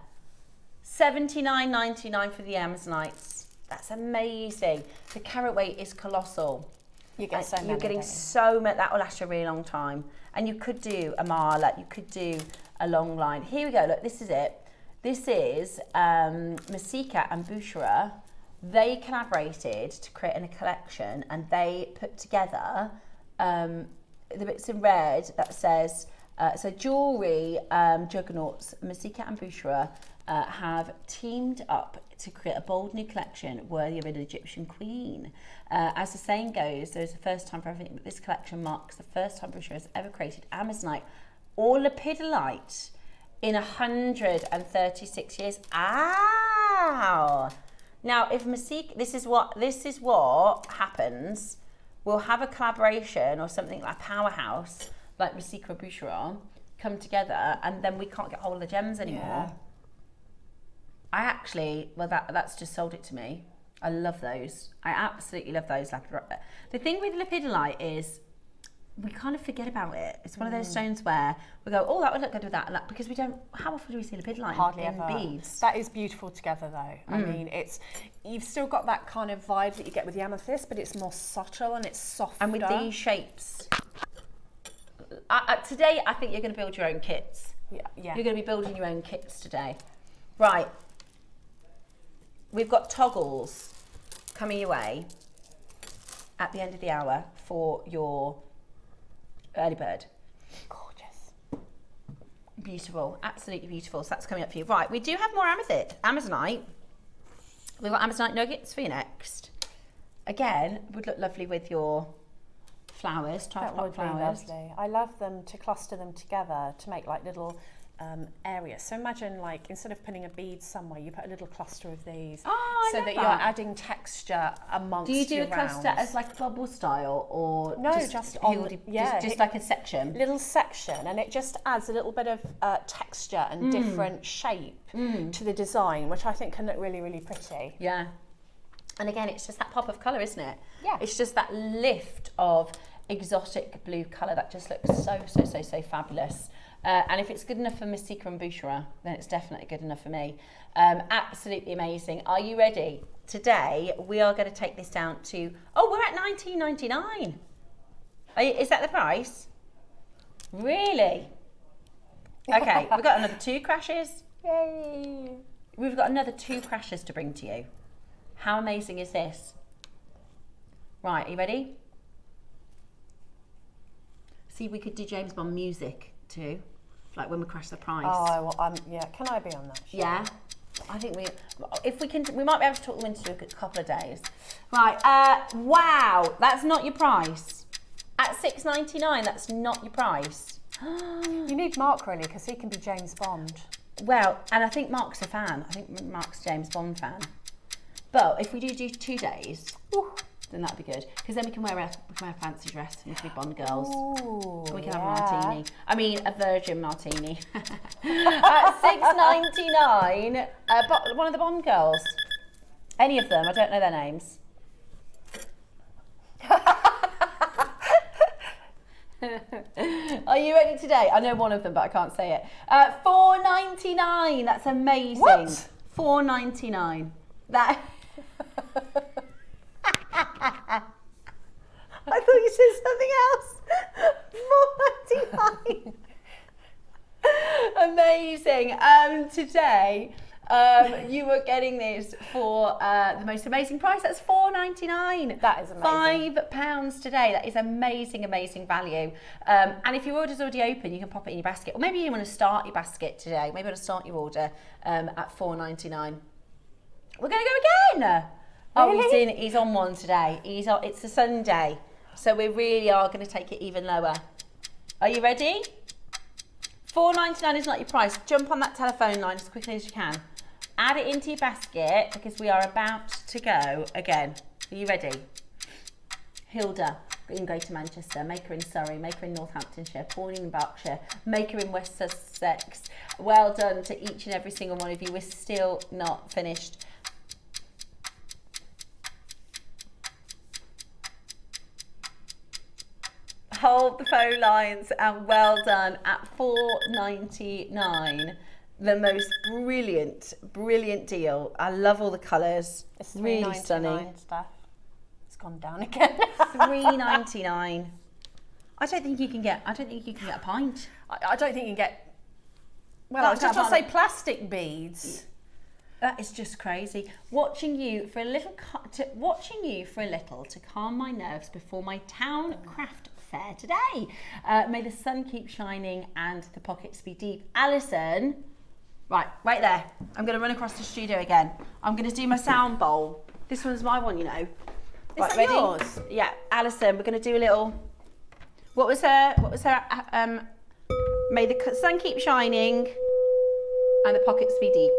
$79.99 for the Amazonites. That's amazing. The carat weight is colossal. You get so many. You're getting so much. That will last you a really long time. And you could do a mala. You could do a long line. Here we go. Look, this is it. This is Masika and Bouchera. They collaborated to create a collection, and they put together the bits in red that says, so jewellery juggernauts, Masika and Bouchera, have teamed up to create a bold new collection worthy of an Egyptian queen. As the saying goes, there's a first time for everything, but this collection marks the first time Bouchera has ever created Amazonite or lepidolite in 136 years. Ow! Now, if Masika, this is what happens. We'll have a collaboration or something like a powerhouse, like Masika or Bouchera, come together, and then we can't get hold of the gems anymore. Yeah. That's just sold it to me. I love those. I absolutely love those. The thing with lepidolite is we kind of forget about it. It's one of those stones where we go, oh, that would look good with that, and that, because we don't. How often do we see lepidolite Hardly in ever. beads? That is beautiful together, though. I mean, you've still got that kind of vibe that you get with the amethyst, but it's more subtle and it's softer. And with these shapes, today I think you're going to build your own kits. Yeah. You're going to be building your own kits today. Right. We've got toggles coming your way at the end of the hour for your early bird. Gorgeous. Beautiful, absolutely beautiful. So that's coming up for you. Right, we do have more Amazonite. We've got Amazonite nuggets for you next. Again, would look lovely with your flowers, tripod flowers. Be lovely. I love them to cluster them together to make like little areas. So imagine, like, instead of putting a bead somewhere, you put a little cluster of these, so that you're adding texture amongst. Do you do your a cluster rounds. as like bubble style, or no, just on just like a section? Little section, and it just adds a little bit of texture and different shape to the design, which I think can look really, really pretty. Yeah. And again, it's just that pop of colour, isn't it? Yeah. It's just that lift of exotic blue colour that just looks so fabulous. And if it's good enough for Miss Seeker and Boucherer, then it's definitely good enough for me. Absolutely amazing. Are you ready? Today, we are going to take this down to, we're at $19.99. Is that the price? Really? Okay, we've got another 2 crashes. Yay! We've got another 2 crashes to bring to you. How amazing is this? Right, are you ready? See, we could do James Bond music too, like when we crash the price. Oh, well, yeah. Can I be on that? Sure. Yeah. I think we might be able to talk them into a couple of days. Right. Wow, that's not your price. At $6.99, that's not your price. You need Mark, really, because he can be James Bond. Well, and I think Mark's a fan. I think Mark's a James Bond fan. But if we do 2 days, then that'd be good, because then we can wear a fancy dress and we can be Bond girls. Ooh, and we can have a martini. I mean, a virgin martini. At $6.99, one of the Bond girls. Any of them, I don't know their names. Are you ready today? I know one of them, but I can't say it. $4.99. That's amazing. What? $4.99. That. I thought you said something else. $4.99. Amazing. Today, you were getting this for the most amazing price. That's $4.99. That is amazing. £5 today. That is amazing, amazing value. And if your order's already open, you can pop it in your basket. Or maybe you want to start your basket today. Maybe you want to start your order at $4.99. We're going to go again. Really? Oh, he's on one today. It's a Sunday, so we really are going to take it even lower. Are you ready? $4.99 is not your price. Jump on that telephone line as quickly as you can. Add it into your basket, because we are about to go again. Are you ready? Hilda in Greater Manchester, Maker in Surrey, Maker in Northamptonshire, Pauline in Berkshire, Maker in West Sussex. Well done to each and every single one of you. We're still not finished. Hold the phone lines, and well done at $4.99. The most brilliant deal. I love all the colours. It's really stunning. Stuff. It's gone down again. $3.99. I don't think you can get a pint. I don't think you can get. Well, I was just going to say plastic beads. That is just crazy. Watching you for a little to calm my nerves before my town craft fair today. May the sun keep shining and the pockets be deep. Alison, right there. I'm going to run across the studio again. I'm going to do my sound bowl. This one's my one, you know. Is that yours? Yeah, Alison. We're going to do a little. What was her? May the sun keep shining and the pockets be deep.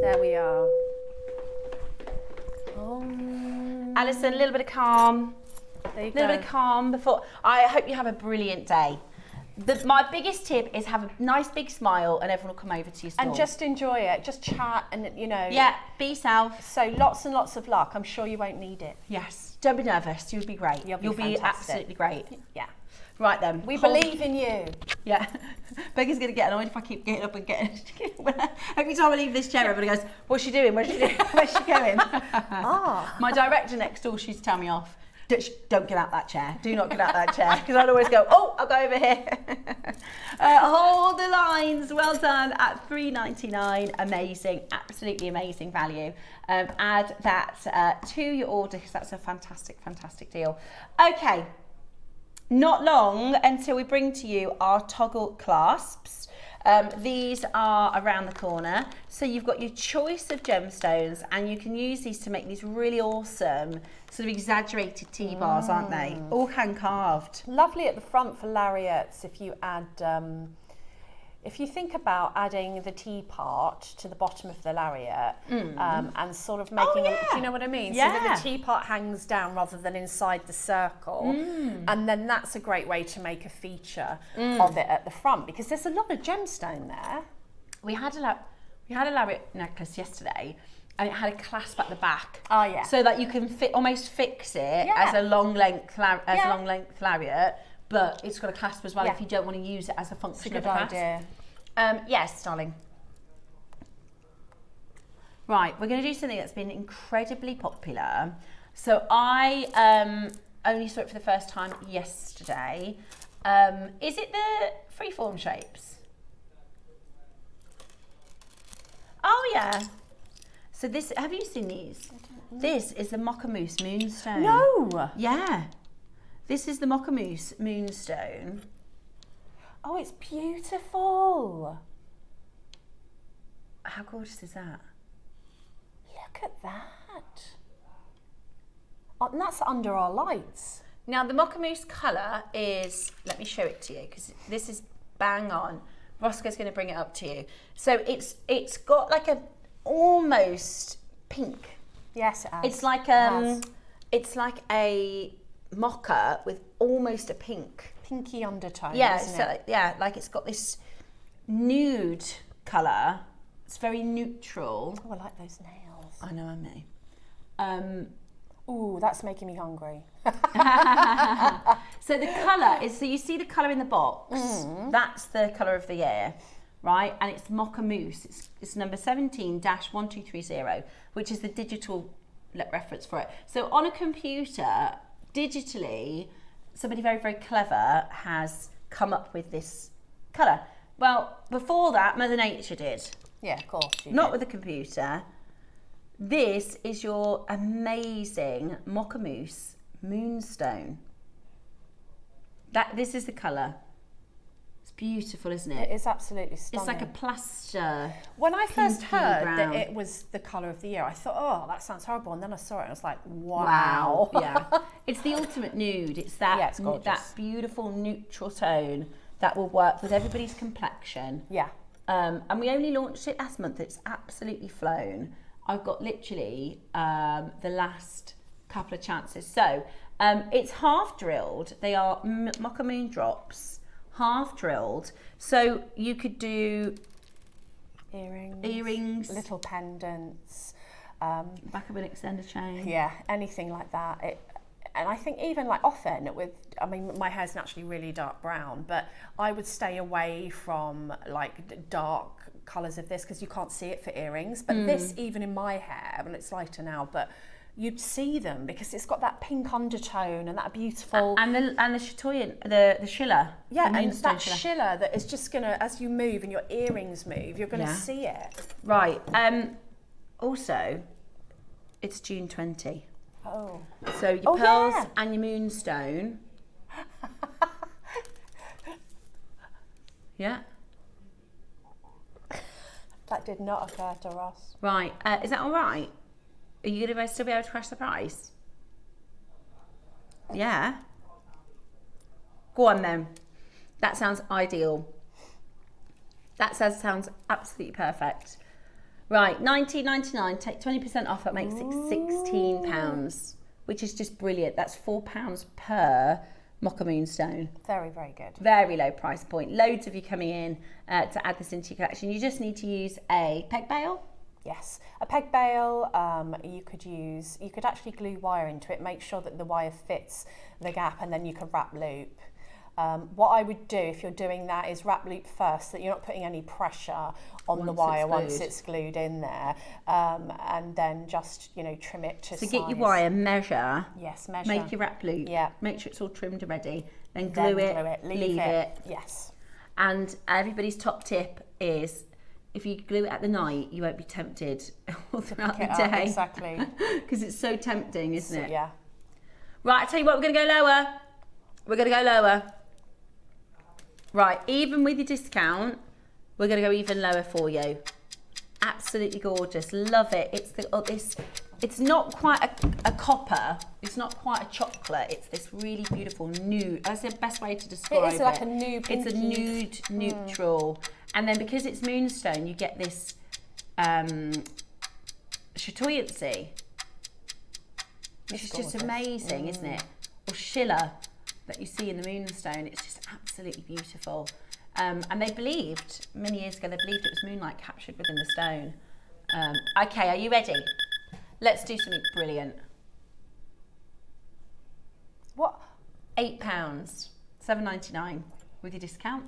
There we are. Alison, a little bit of calm. There you A little bit of calm before. I hope you have a brilliant day. My biggest tip is have a nice big smile and everyone will come over to your store. And just enjoy it, just chat and, you know. Yeah, be yourself. So lots and lots of luck. I'm sure you won't need it. Yes, don't be nervous, you'll be great. You'll be absolutely great. Yeah. Right then. We believe in you. Yeah. Becca's going to get annoyed if I keep getting up and getting... Every time I leave this chair, everybody goes, what's she doing? Where's she doing? Where's she going? My director next door, she used to tell me off. Don't get out that chair. Do not get out that chair. Because I'd always go, oh, I'll go over here. Hold the lines. Well done at $3.99. Amazing. Absolutely amazing value. Add that to your order because that's a fantastic, fantastic deal. Okay. Not long until we bring to you our toggle clasps. These are around the corner. So you've got your choice of gemstones and you can use these to make these really awesome sort of exaggerated T-bars, aren't they? All hand carved. Lovely at the front for lariats if you add, if you think about adding the T part to the bottom of the lariat and sort of making do you know what I mean? Yeah. So that the T part hangs down rather than inside the circle. And then that's a great way to make a feature of it at the front because there's a lot of gemstone there. We had a lariat necklace yesterday and it had a clasp at the back. Oh yeah. So that you can almost fix it as a long length lariat, but it's got a clasp as well if you don't want to use it as a function of a clasp. Idea. Yes, darling. Right, we're going to do something that's been incredibly popular. So I only saw it for the first time yesterday. Is it the freeform shapes? Oh yeah. So this, have you seen these? This is the Moccamoose Moonstone. No. Yeah. This is the Moccamoose Moonstone. Oh, it's beautiful. How gorgeous is that? Look at that. Oh, and that's under our lights. Now the Moccamoose colour is, let me show it to you because this is bang on. Roscoe's going to bring it up to you. So it's got like a almost pink. Yes, it has. It's like a mocha with almost a pink. Pinky undertone, Yeah, isn't so it? yeah, like it's got this nude colour. It's very neutral. Oh, I like those nails. I know, I may. Ooh, that's making me hungry. So the colour is, so you see the colour in the box, that's the colour of the year, right? And it's Moccamoose, it's number 17-1230, which is the digital reference for it. So on a computer, digitally, somebody very, very clever has come up with this colour. Well, before that, Mother Nature did. Yeah, of course. Not with a computer. This is your amazing Moccamoose Moonstone. This is the colour. It's beautiful, isn't it? It is absolutely stunning. It's like a plaster. When I first pinky heard brown. that it was the colour of the year, I thought, oh, that sounds horrible. And then I saw it and I was like, wow. Yeah. It's the ultimate nude. It's that, it's gorgeous. that beautiful neutral tone that will work with everybody's complexion. Yeah. And we only launched it last month. It's absolutely flown. I've got literally the last couple of chances. So it's half drilled. They are Moccamoon drops, half drilled. So you could do earrings, little pendants, back of an extender chain. yeah, anything like that. And I think even like often I mean, my hair's naturally really dark brown, but I would stay away from like dark colours of this because you can't see it for earrings. But this, even in my hair, and it's lighter now, but you'd see them because it's got that pink undertone and that beautiful and the chatoyant, the schiller. Yeah, the and Moonstone that schiller that is just gonna, as you move and your earrings move, you're gonna see it. Right. Also, it's June 20. Oh. So your pearls and your moonstone. Yeah. That did not occur to Ross. Right. Is that all right? Are you going to still be able to crash the price? Yeah. Go on then. That sounds ideal. That sounds absolutely perfect. Right, $19.99, take 20% off, that makes it £16, which is just brilliant. That's £4 per Mocha Moonstone. Very, very good. Very low price point. Loads of you coming in to add this into your collection. You just need to use a peg bail. Yes, a peg bail. You could actually glue wire into it. Make sure that the wire fits the gap, and then you could wrap loop. What I would do if you're doing that is wrap loop first, so that you're not putting any pressure on the wire once it's glued in there, and then just trim it to size. Get your wire, measure. Yes, measure. Make your wrap loop. Yeah. Make sure it's all trimmed and ready. Then glue it. Leave it. Yes. And everybody's top tip is, if you glue it at the night, you won't be tempted all throughout the day. Exactly. Because it's so tempting, isn't it? Yeah. Right, I tell you what, we're going to go lower. We're going to go lower. Right, even with your discount, we're going to go even lower for you. Absolutely gorgeous. Love it. It's not quite a copper. It's not quite a chocolate. It's this really beautiful nude. That's the best way to describe it. It is like a nude. It's a nude neutral. And then because it's moonstone, you get this chatoyancy, which is just amazing, isn't it? Or shiller that you see in the moonstone. It's just absolutely beautiful. And they believed, many years ago, it was moonlight captured within the stone. Okay, are you ready? Let's do something brilliant. What? £8, $7.99 with your discount.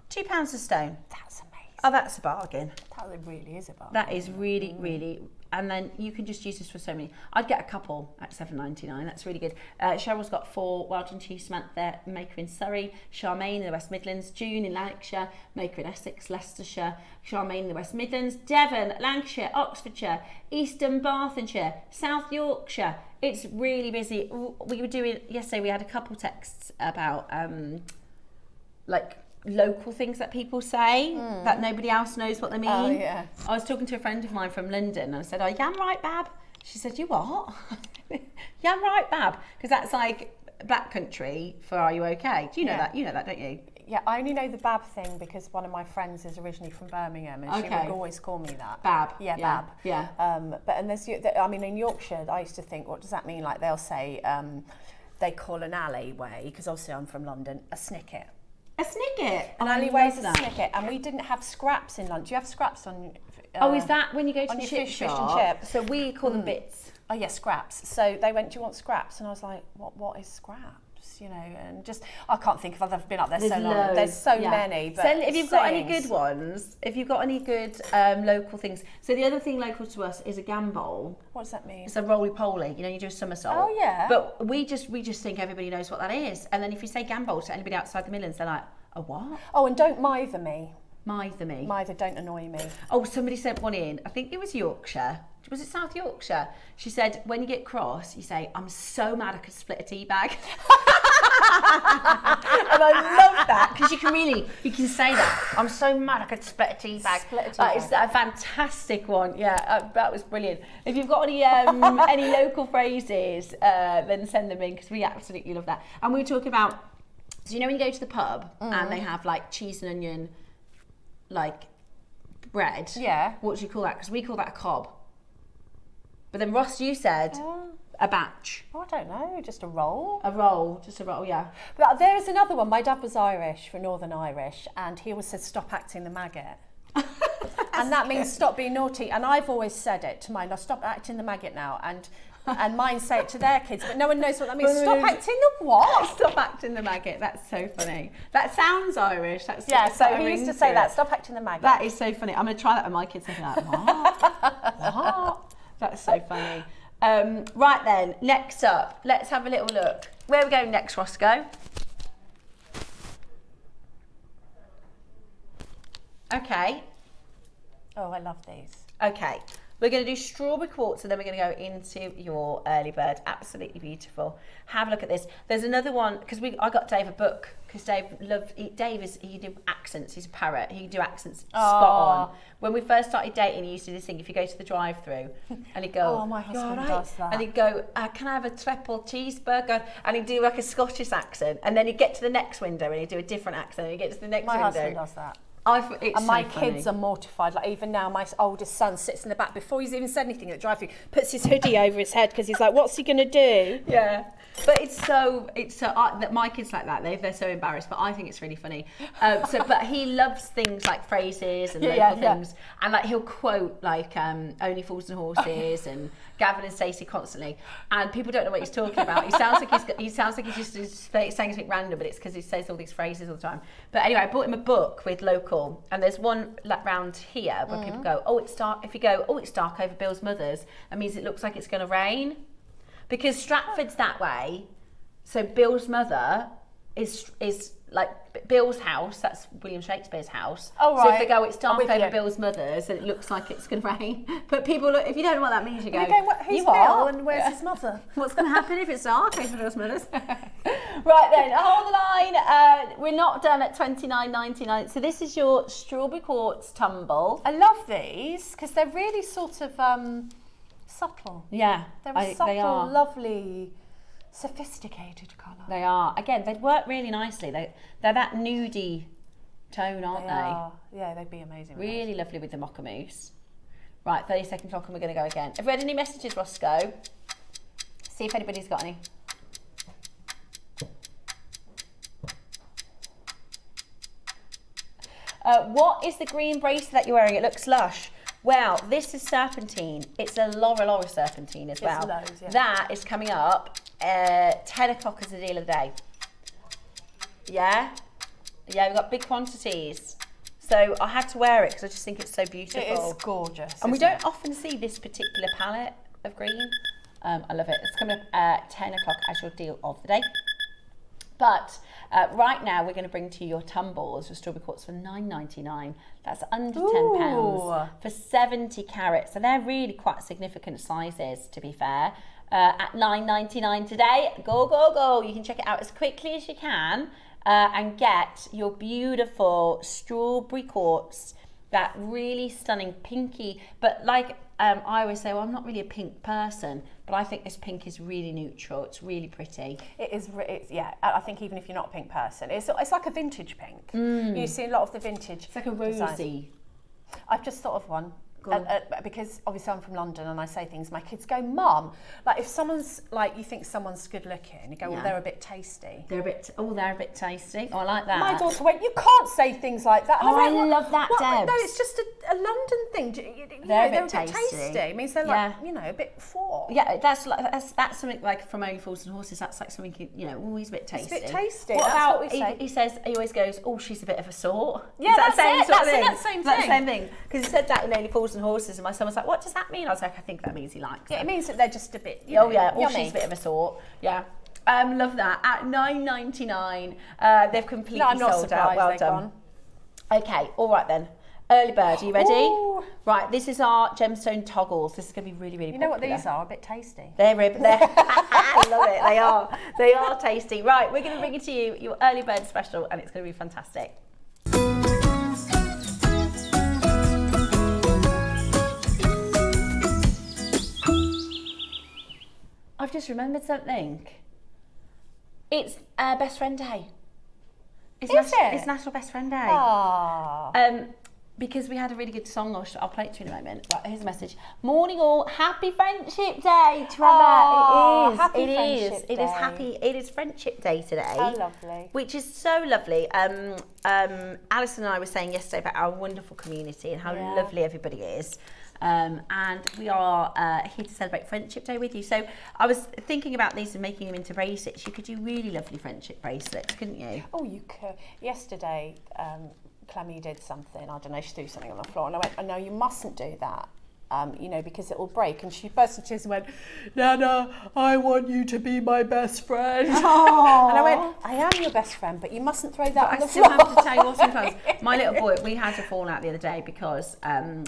£2 a stone. That's amazing. Oh, that's a bargain. That really is a bargain. That is really, really, and then you can just use this for so many. I'd get a couple at $7.99. That's really good. Cheryl's got 4, Weldon Cheese, Samantha, Maker in Surrey, Charmaine in the West Midlands, June in Lanarkshire, Maker in Essex, Leicestershire, Charmaine in the West Midlands, Devon, Lancashire, Oxfordshire, Eastern Bartonshire, South Yorkshire. It's really busy. We were doing, yesterday we had a couple texts about like local things that people say that nobody else knows what they mean. Oh, yeah. I was talking to a friend of mine from London and I said, "Oh, yeah, I'm right, Bab." She said, "You what?" "Yeah, I'm right, Bab," because that's like black country for "Are you okay?" Do you know that? You know that, don't you? Yeah, I only know the Bab thing because one of my friends is originally from Birmingham, and she would always call me that. Bab. Yeah, yeah. Bab. Yeah. And there's, I mean, in Yorkshire, I used to think, what does that mean? Like they'll say, they call an alleyway, because obviously I'm from London, a snicket. A snicket. An alleyway is a snicket, and we didn't have scraps in London. Do you have scraps on? Is that when you go to the chip fish shop? and chip? So we call them bits. Oh yeah, scraps. So they went, "Do you want scraps?" And I was like, "What is scraps?" You know, and just I can't think if I've ever been up there so long. Loads. There's so many. But so if you've got any good ones, if you've got any good local things. So the other thing local to us is a gambol. What does that mean? It's a roly-poly. You know, you do a somersault. Oh yeah. But we just think everybody knows what that is. And then if you say gambol to anybody outside the Midlands, they're like, "A what?" Oh, and don't mither me. Mither me. Mither, don't annoy me. Oh, somebody sent one in. I think it was Yorkshire. Was it South Yorkshire? She said, when you get cross, you say, "I'm so mad I could split a tea bag." And I love that because you can say that. "I'm so mad I could split a tea bag." It's a fantastic one. Yeah, that was brilliant. If you've got any any local phrases, then send them in because we absolutely love that. And we were talking about, so you know when you go to the pub and they have like cheese and onion, like bread. Yeah. What do you call that? Because we call that a cob. But then Ross, you said a batch. Oh, I don't know, just a roll. A roll, just a roll, yeah. But there is another one. My dad was Irish, for Northern Irish, and he always said, "Stop acting the maggot." And that means stop being naughty. And I've always said it to mine, "Now stop acting the maggot now." And mine say it to their kids, but no one knows what that means. Stop acting the what? Stop acting the maggot. That's so funny. That sounds Irish. That's so he used to say that. Stop acting the maggot. That is so funny. I'm going to try that with my kids. They'll be like, "What? What?" That's so funny. Right then, next up, let's have a little look. Where are we going next, Roscoe? Okay. Oh, I love these. Okay. We're going to do strawberry quartz and then we're going to go into your early bird. Absolutely beautiful. Have a look at this. There's another one, because I got Dave a book, because he do accents. He's a parrot. He can do accents spot on. When we first started dating, he used to do this thing, if you go to the drive-through and he'd go, "Oh, my husband does that." And he'd go, "Can I have a triple cheeseburger?" And he'd do like a Scottish accent. And then he'd get to the next window and he'd do a different accent. And he'd get to the next window. My husband does that. And my kids are mortified. Like even now, my oldest son sits in the back before he's even said anything at the drive-through, puts his hoodie over his head because he's like, "What's he going to do?" Yeah, but it's so that my kids like that. They're so embarrassed, but I think it's really funny. But he loves things like phrases and local things, and like he'll quote like "Only Fools and Horses" and Gavin and Stacey constantly, and people don't know what he's talking about. He sounds like he's just saying something random, but it's because he says all these phrases all the time. But anyway, I bought him a book with local, and there's one like round here where people go, "Oh, it's dark." If you go, "Oh, it's dark over Bill's mother's," that means it looks like it's going to rain, because Stratford's that way. So Bill's mother is like Bill's house. That's William Shakespeare's house. Oh, right. So if they go, "It's dark over Bill's mother's," and it looks like it's going to rain. But people look, if you don't know what that means, you go, "Who's Bill and where's his mother?" What's going to happen if it's dark over Bill's mother's? Right then, hold the line. We're not done at $29.99. So this is your strawberry quartz tumble. I love these because they're really sort of subtle. Yeah, they're a subtle, they are. Lovely, sophisticated colour. They are. Again, they'd work really nicely. They're that nudie tone, aren't they? Yeah, they'd be amazing. Really lovely with the mocha mousse. Right, 30-second clock and we're going to go again. Have you had any messages, Roscoe? See if anybody's got any. What is the green bracelet that you're wearing? It looks lush. Well, this is serpentine. It's a Laura serpentine as well. It's loads, yeah. That is coming up 10 o'clock as a deal of the day. Yeah? Yeah, we've got big quantities. So I had to wear it because I just think it's so beautiful. It is gorgeous. And we don't often see this particular palette of green. I love it. It's coming up at 10 o'clock as your deal of the day. But right now we're going to bring to you your tumbles, your strawberry quartz for $9.99. That's under £10 for 70 carats. So they're really quite significant sizes, to be fair. At $9.99 today. Go, go, go. You can check it out as quickly as you can and get your beautiful strawberry quartz, that really stunning pinky, but like I always say, well, I'm not really a pink person, but I think this pink is really neutral. It's really pretty. It is, yeah. I think even if you're not a pink person, it's like a vintage pink. You see a lot of the vintage. It's like a rosy. Designs. I've just thought of one. Because obviously I'm from London and I say things, my kids go, "Mum," like if someone's like, you think someone's good looking, you go, "Well, they're a bit tasty." They're a bit tasty. Oh, I like that. My daughter went, "You can't say things like that." And I love that, Debs. No, it's just a London thing. They're a bit tasty. It means they're like, a bit four. Yeah, that's something like from Only Fools and Horses. That's like something, always a bit tasty. It's a bit tasty. What that's about, what we say. He says, he always goes, "Oh, she's a bit of a sort." Yeah, that's it. That's the same thing. Because he said that in Only Fools and Horses, and my son was like, "What does that mean?" I was like, "I think that means he likes it." It means that they're just a bit, or she's a bit of a sort. Yeah. Love that. At $9.99, they've completely sold out. Well done. Okay, all right then. Early bird, are you ready? Ooh. Right, this is our gemstone toggles. This is going to be really, really popular. You know what these are? A bit tasty. They're I love it. They are tasty. Right, we're going to bring it to you, your early bird special, and it's going to be fantastic. I've just remembered something. It's Best Friend Day. It's National Best Friend Day. Aww. Because we had a really good song. I'll play it to you in a moment. Right, here's a message. Morning all. Happy Friendship Day, Trevor. It is Friendship Day today. Oh, lovely. Which is so lovely. Alison and I were saying yesterday about our wonderful community and how lovely everybody is. And we are here to celebrate Friendship Day with you. So I was thinking about these and making them into bracelets. You could do really lovely friendship bracelets, couldn't you? Oh, you could. Yesterday, Clemmy did something. I don't know, she threw something on the floor. And I went, "Oh, no, you mustn't do that. Because it will break." And she burst into tears and went, "Nana, I want you to be my best friend." Aww. And I went, "I am your best friend, but you mustn't throw that on the floor." I still have to tell you sometimes. My little boy, we had a fallout the other day because mine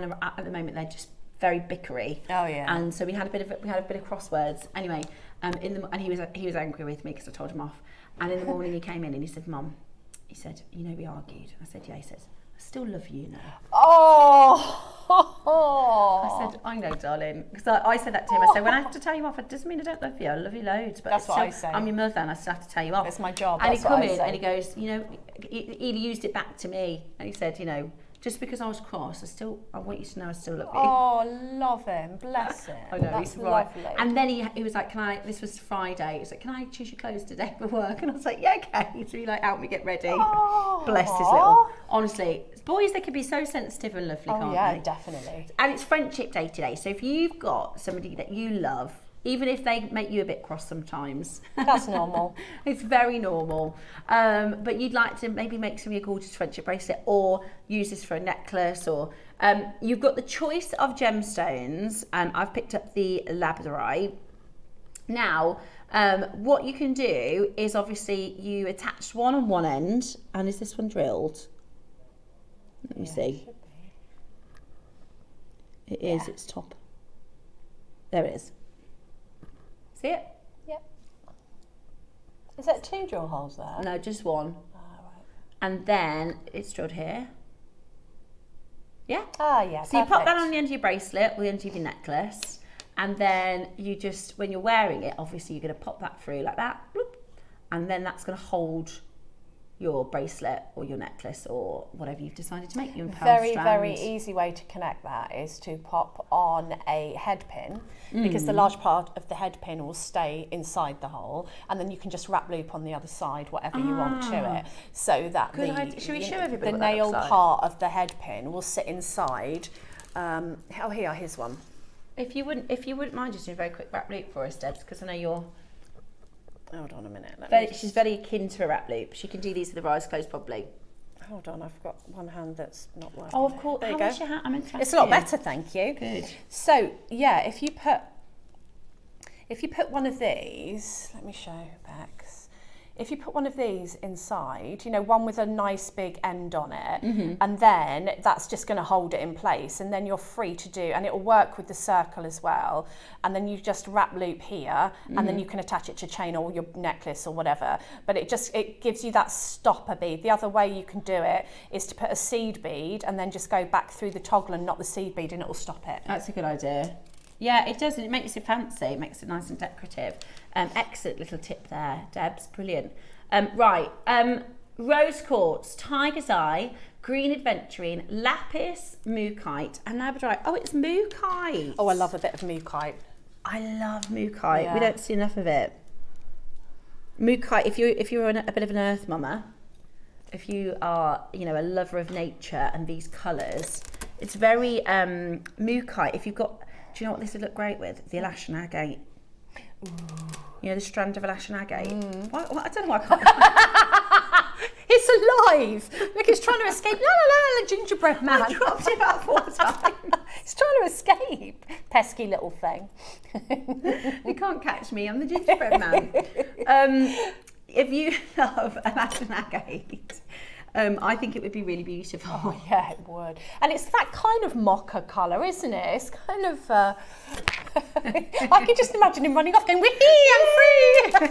are, at the moment, they're just very bickery. Oh yeah. And so we had a bit of crosswords. Anyway, and he was angry with me because I told him off. And in the morning he came in and he said, "Mum," he said, "we argued." I said, "Yeah." He says, "I still love you now." Oh. I said, I know, darling. Because I said that to him. I said, when I have to tell you off, it doesn't mean I don't love you. I love you loads. But that's what I say. I'm your mother and I still have to tell you off. It's my job. And he come in and he goes, you know, he used it back to me. And he said, you know, just because I was cross, I want you to know I still love you. Oh, love him. Bless him. I know, that's he's right. lovely. And then he was like, this was Friday. He was like, can I choose your clothes today for work? And I was like, yeah, okay. So he like helped me get ready. Oh, bless his little, honestly, boys, they can be so sensitive and lovely, can't yeah, they? definitely. And it's Friendship Day today. So if you've got somebody that you love, even if they make you a bit cross sometimes. That's normal. It's very normal. But you'd like to maybe make some of your gorgeous friendship bracelet or use this for a necklace or you've got the choice of gemstones and I've picked up the labradorite. Now, what you can do is obviously you attach one on one end and is this one drilled? Let me see. It is, it's top. There it is. See it? Yep. Is that 2 drill holes there? No, just one. Oh, right. And then it's drilled here. Yeah? Ah, yeah, So you pop that on the end of your bracelet or the end of your necklace. And then you just, when you're wearing it, obviously you're going to pop that through like that. Bloop, and then that's going to hold your bracelet or your necklace or whatever you've decided to make. Very easy way to connect that is to pop on a head pin because the large part of the head pin will stay inside the hole and then you can just wrap loop on the other side whatever you want to it so that Should we show everybody the what that nail looks like? part of the head pin will sit inside. Here's one. If you wouldn't mind just doing a very quick wrap loop for us, Debs, because I know you're Hold on a minute. she's very akin to a wrap loop. She can do these with her eyes closed probably. Hold on, I've got one hand that's not working. Oh, of course. There you How go. is your hat? I meant to ask It's a lot you. better, thank you. Good. So yeah, if you put one of these, let me show back. If you put one of these inside, you know, one with a nice big end on it, and then that's just going to hold it in place, and then you're free to do, and it will work with the circle as well. And then you just wrap loop here, and then you can attach it to chain or your necklace or whatever. But it gives you that stopper bead. The other way you can do it is to put a seed bead and then just go back through the toggle and knot the seed bead, and it will stop it. That's a good idea. Yeah, it does, and it makes it fancy. It makes it nice and decorative. Excellent little tip there, Debs. Brilliant. Rose quartz, tiger's eye, green adventurine, lapis, mookaite, and labradorite. Oh, it's mookaite. Oh, I love a bit of mookaite. I love mookaite. Yeah. We don't see enough of it. Mookaite. If you're a bit of an earth mama, if you are, you know, a lover of nature and these colours, it's very mookaite. If you've got, do you know what this would look great with? The elashan agate. Ooh. You know, the strand of elashan agate. I don't know why I can't. It's alive. Look, it's trying to escape. La la la, gingerbread man. I dropped it about 4 times. It's trying to escape. Pesky little thing. You can't catch me. I'm the gingerbread man. If you love elashan agate, I think it would be really beautiful. Oh, yeah, it would. And it's that kind of mocha colour, isn't it? It's kind of... I can just imagine him running off going, wee, I'm free!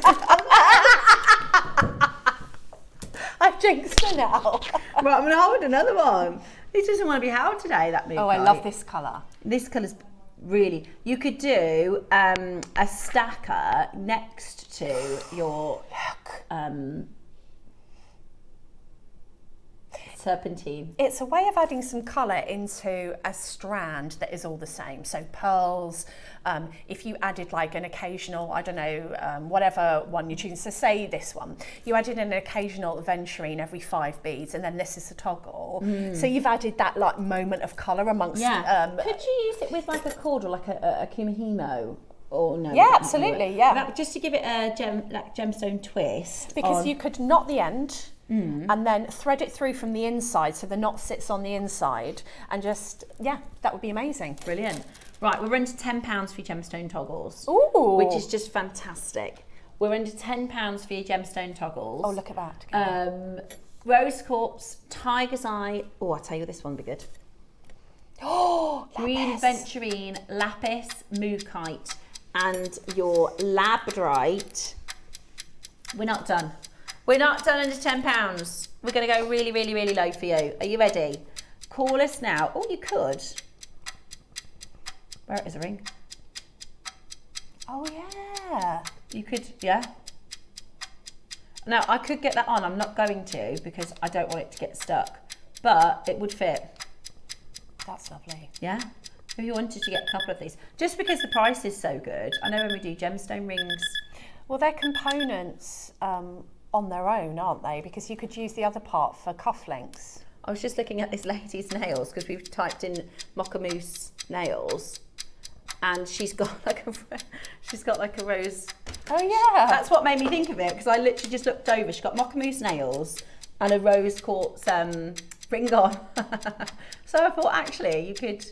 I've jinxed her now. Right, I'm going to hold another one. He doesn't want to be held today, that mookaite. Oh, I love this colour. This colour's really... You could do a stacker next to your... serpentine. It's a way of adding some colour into a strand that is all the same. So pearls, if you added like an occasional, I don't know, whatever one you choose. So say this one, you added an occasional aventurine every 5 beads and then this is a toggle. So you've added that like moment of colour amongst... Could you use it with like a cord or like a kumihimo? Or no? Yeah, absolutely, yeah. Just to give it a gemstone twist. Because you could knot the end and then thread it through from the inside so the knot sits on the inside and just, yeah, that would be amazing. Brilliant. Right, we're into £10 for your gemstone toggles. Ooh. Which is just fantastic. We're into £10 for your gemstone toggles. Oh, look at that. Rose quartz, tiger's eye. Oh, I'll tell you, this one will be good. Oh, Green aventurine, lapis, mookaite, and your labradorite. We're not done. We're not done under £10. We're going to go really, really, really low for you. Are you ready? Call us now. Oh, you could. Wear it as a ring. Oh yeah. You could, yeah. Now, I could get that on. I'm not going to because I don't want it to get stuck, but it would fit. That's lovely. Yeah. If you wanted to get a couple of these, just because the price is so good. I know when we do gemstone rings. Well, they're components on their own, aren't they? Because you could use the other part for cufflinks. I was just looking at this lady's nails because we've typed in Mocha Mousse nails, and she's got like a rose. Oh yeah. That's what made me think of it, because I literally just looked over. She's got Mocha Mousse nails and a rose quartz ring on. So I thought actually you could,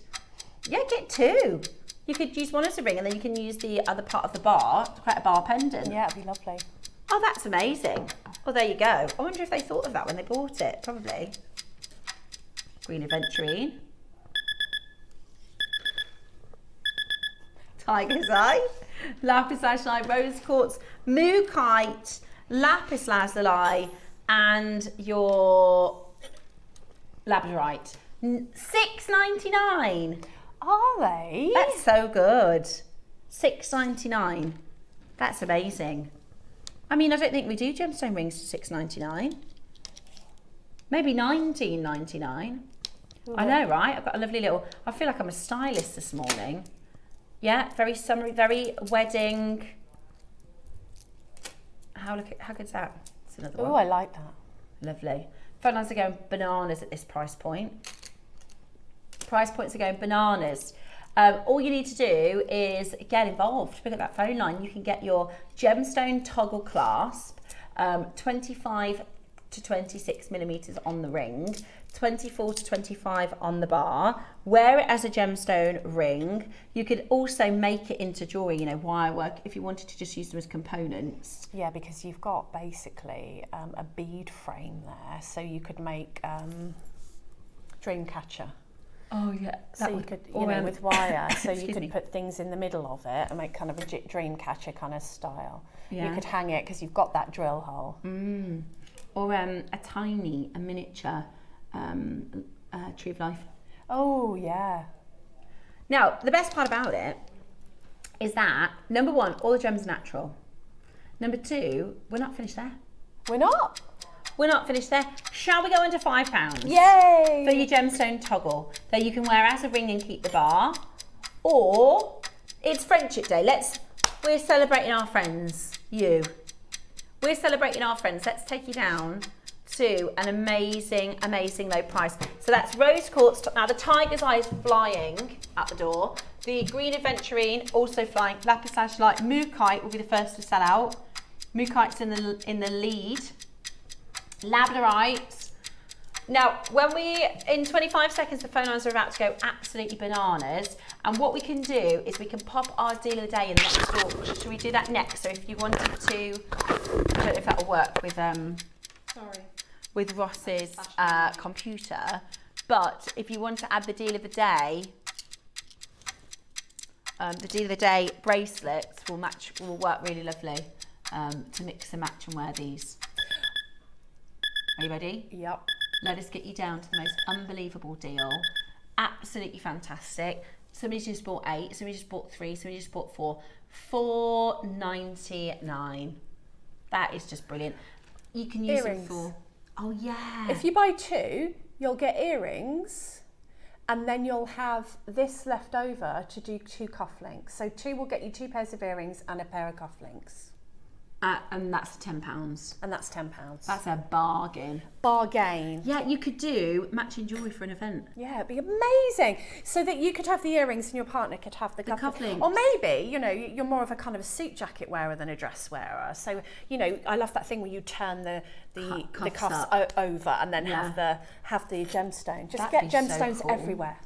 get two. You could use one as a ring, and then you can use the other part of the bar to create a bar pendant. Yeah, it'd be lovely. Oh, that's amazing. Well, there you go. I wonder if they thought of that when they bought it. Probably. Green Aventurine. Tiger's Eye. Lapis Lazuli, Rose Quartz, Mookaite, Lapis Lazuli, and your Labradorite. $6.99. Are they? That's so good. $6.99. That's amazing. I mean, I don't think we do gemstone rings for $6.99. Maybe $19.99. I know, right? I've got a lovely little. I feel like I'm a stylist this morning. Yeah, very summery, very wedding. How good's that? It's another one. Oh, I like that. Lovely. Phone lines are going bananas at this price point. Price points are going bananas. All you need to do is get involved. Pick up that phone line. You can get your Gemstone Toggle Clasp, 25 to 26 millimeters on the ring, 24 to 25 on the bar. Wear it as a gemstone ring. You could also make it into jewellery, wire work, if you wanted to just use them as components. Yeah, because you've got basically a bead frame there, so you could make dream catcher. Oh yeah, so you could, with wire, so you could put things in the middle of it and make kind of a dream catcher kind of style. Yeah. You could hang it because you've got that drill hole. Or a miniature Tree of Life. Oh yeah. Now the best part about it is that number one, all the gems are natural. Number two, we're not finished there. We're not. We're not finished there. Shall we go under £5? Yay! For your gemstone toggle that you can wear as a ring and keep the bar, or it's Friendship Day. We're celebrating our friends. We're celebrating our friends. Let's take you down to an amazing, amazing low price. So that's Rose Quartz. Now the Tiger's Eye is flying at the door. The Green Aventurine also flying. Lapis Lazuli, Mookaite will be the first to sell out. Mookite's in the lead. Labradorite. Now, in 25 seconds, the phone lines are about to go absolutely bananas. And what we can do is we can pop our deal of the day in the next door. Should we do that next? So if you wanted to, I don't know if that will work with Ross's computer, but if you want to add the deal of the day, bracelets will work really lovely to mix and match and wear these. Are you ready? Yep. Let us get you down to the most unbelievable deal. Absolutely fantastic. Somebody just bought 8, somebody just bought 3, somebody just bought 4. $4.99. That is just brilliant. You can use Earrings. them for. Oh yeah. If you buy 2, you'll get earrings, and then you'll have this left over to do 2 cufflinks. So 2 will get you 2 pairs of earrings and a pair of cufflinks. And that's £10. And that's £10. That's a bargain. Bargain. Yeah, you could do matching jewellery for an event. Yeah, it'd be amazing. So that you could have the earrings and your partner could have the cufflinks. Or maybe, you're more of a kind of a suit jacket wearer than a dress wearer. So, I love that thing where you turn the cuffs over and then have the gemstone. Just get gemstones so cool. Everywhere.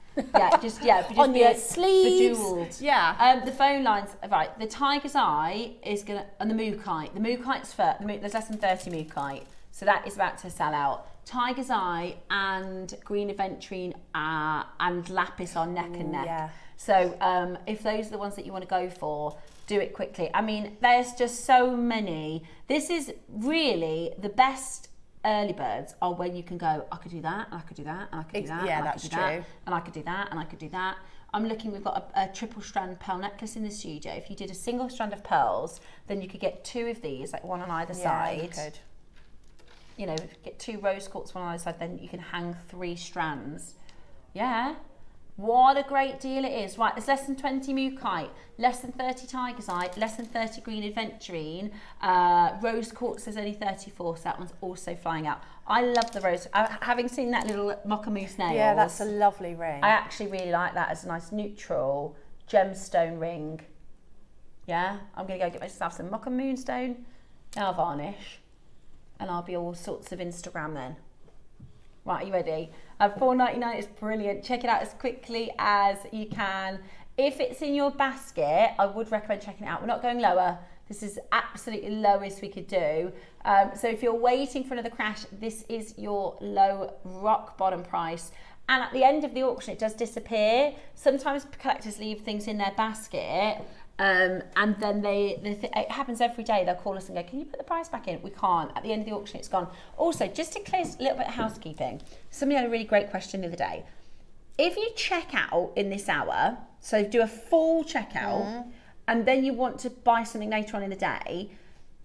Just on your sleeves. Bejeweled. Yeah. The phone lines, right, the Tiger's Eye is going to, and the Mookaite. The Mookite's first, there's less than 30 Mookaite, so that is about to sell out. Tiger's Eye and Green Aventurine and Lapis are neck and neck. Yeah. So if those are the ones that you want to go for, do it quickly. I mean, there's just so many. This is really the best. Early birds are when you can go, I could do that, and I could do that, and I could do that. Yeah, and that's I could do true. That, and I could do that, and I could do that. I'm looking, we've got a triple strand pearl necklace in the studio. If you did a single strand of pearls, then you could get 2 of these, like one on either side. You could. You know, get 2 rose quartz one on either side, then you can hang 3 strands. Yeah. What a great deal it is. Right, it's less than 20 Mukite, less than 30 Tiger's Eye, less than 30 Green Adventurine. Rose quartz is only 34, so that one's also flying out. I love the rose. Having seen that little mocha mousse nails. Yeah, that's a lovely ring. I actually really like that as a nice neutral gemstone ring. Yeah, I'm going to go get myself some mocha moonstone nail varnish, and I'll be all sorts of Instagram then. Right, are you ready? $4.99 is brilliant. Check it out as quickly as you can. If it's in your basket, I would recommend checking it out. We're not going lower. This is absolutely lowest we could do. So if you're waiting for another crash, this is your low rock bottom price. And at the end of the auction, it does disappear. Sometimes collectors leave things in their basket. And then it happens every day. They'll call us and go, can you put the price back in? We can't. At the end of the auction, it's gone. Also, just to clear a little bit of housekeeping, somebody had a really great question the other day. If you check out in this hour, so do a full checkout, and then you want to buy something later on in the day,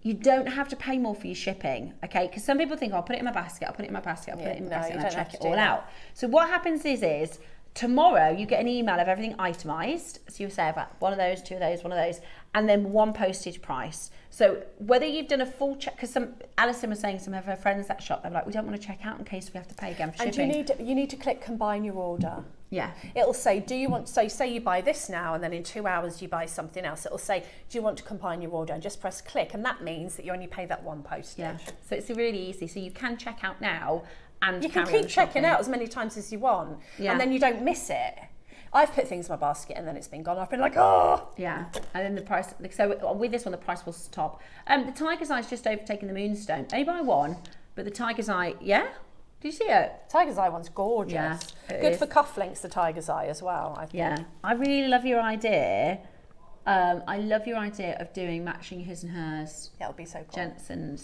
you don't have to pay more for your shipping, okay? Because some people think, oh, I'll put it in my basket, I'll put it in my basket, I'll put it in my basket, and I'll check it all out. So what happens is tomorrow you get an email of everything itemized. So you say about 1 of those, 2 of those, 1 of those, and then 1 postage price. So whether you've done a full check, because Alison was saying some of her friends that shop, they're like, we don't want to check out in case we have to pay again for shipping. And you need to click combine your order. Yeah. It'll say, do you want, so say you buy this now and then in 2 hours you buy something else. It'll say, do you want to combine your order? And just press click. And that means that you only pay that 1 postage. Yeah. So it's really easy. So you can check out now and you can keep checking out as many times as you want. Yeah. And then you don't miss it. I've put things in my basket and then it's been gone. I've been like, oh. Yeah, and then the price, so with this one, the price will stop. The Tiger's Eye's just overtaken the Moonstone. Only by 1, but the Tiger's Eye, yeah? Do you see it? Tiger's Eye one's gorgeous. Yeah, good for cufflinks, the Tiger's Eye as well, I think. Yeah, I really love your idea. I love your idea of doing matching his and hers. That would be so cool. Gents and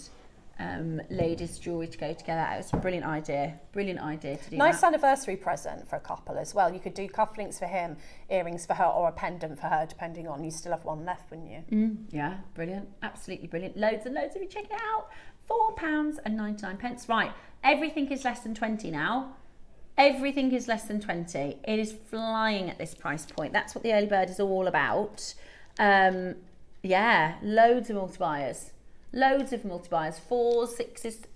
ladies' jewellery to go together. It was a brilliant idea. Brilliant idea to do nice that. Anniversary present for a couple as well. You could do cufflinks for him, earrings for her, or a pendant for her, depending on. You still have 1 left, wouldn't you? Yeah, brilliant. Absolutely brilliant. Loads and loads of you. Check it out. £4.99. Right, everything is less than 20 now. Everything is less than 20. It is flying at this price point. That's what the early bird is all about. Yeah, loads of multipliers. Loads of multipliers, 4s, 6s,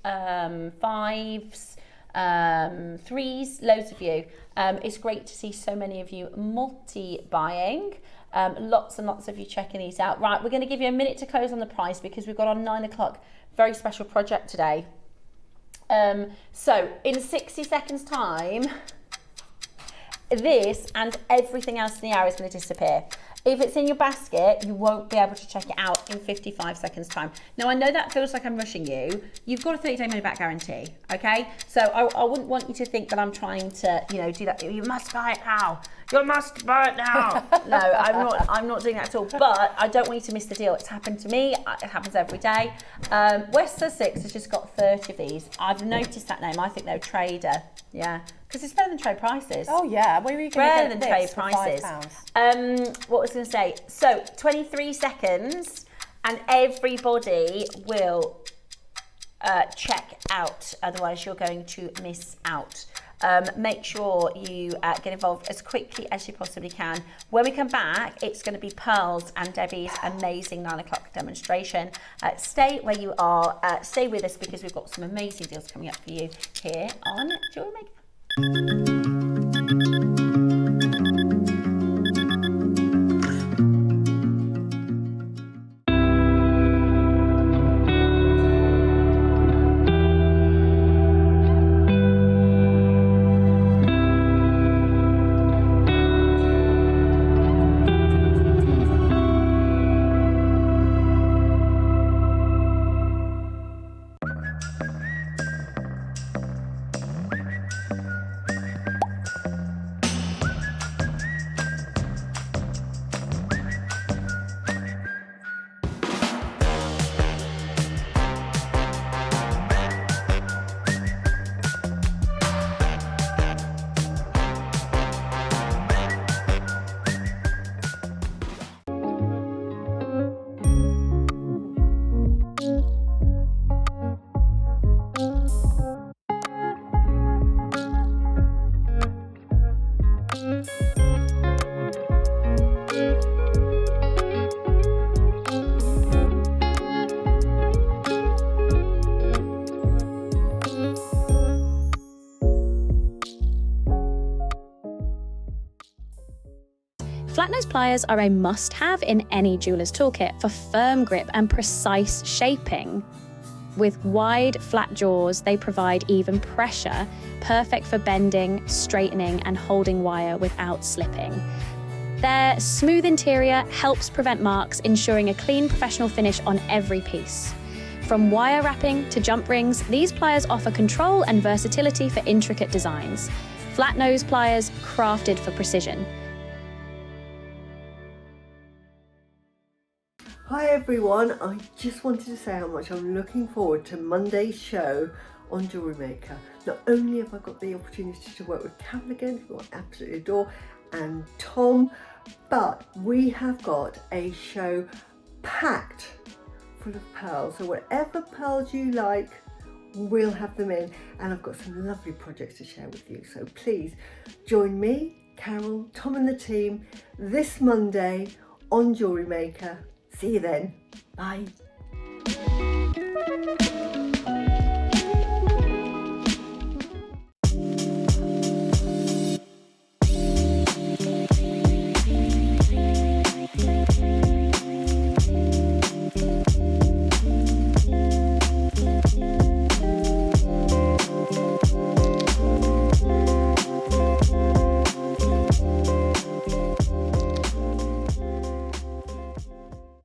5s, 3s, loads of you. It's great to see so many of you multi-buying. Lots and lots of you checking these out. Right, we're going to give you a minute to close on the price because we've got our 9 o'clock very special project today. So in 60 seconds time, this and everything else in the hour is going to disappear. If it's in your basket, you won't be able to check it out in 55 seconds time. Now, I know that feels like I'm rushing you. You've got a 30-day money-back guarantee, okay? So I wouldn't want you to think that I'm trying to, do that. You must buy it now. You must buy it now. No, I'm not doing that at all. But I don't want you to miss the deal. It's happened to me. It happens every day. West Sussex has just got 30 of these. I've noticed that name. I think they're a trader. Yeah. Because it's better than trade prices. Oh yeah, where are you going to get this for £5? What was I going to say? So 23 seconds, and everybody will check out. Otherwise, you're going to miss out. Make sure you get involved as quickly as you possibly can. When we come back, it's going to be Pearls and Debbie's amazing 9 o'clock demonstration. Stay where you are. Stay with us because we've got some amazing deals coming up for you here on JewelleryMaker. Flat nose pliers are a must-have in any jeweller's toolkit for firm grip and precise shaping. With wide, flat jaws, they provide even pressure, perfect for bending, straightening, and holding wire without slipping. Their smooth interior helps prevent marks, ensuring a clean, professional finish on every piece. From wire wrapping to jump rings, these pliers offer control and versatility for intricate designs. Flat nose pliers crafted for precision. Hi everyone, I just wanted to say how much I'm looking forward to Monday's show on JewelleryMaker. Not only have I got the opportunity to work with Carol again, who I absolutely adore, and Tom, but we have got a show packed full of pearls. So whatever pearls you like, we'll have them in, and I've got some lovely projects to share with you. So please join me, Carol, Tom and the team this Monday on JewelleryMaker. See you then. Bye.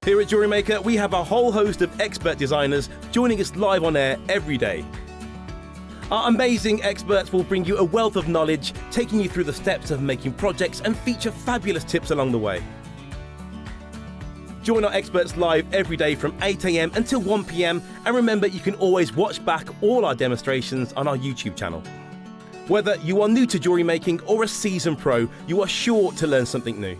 Here at JewelleryMaker, we have a whole host of expert designers joining us live on air every day. Our amazing experts will bring you a wealth of knowledge, taking you through the steps of making projects and feature fabulous tips along the way. Join our experts live every day from 8 a.m. until 1 p.m. and remember, you can always watch back all our demonstrations on our YouTube channel. Whether you are new to jewellery making or a seasoned pro, you are sure to learn something new.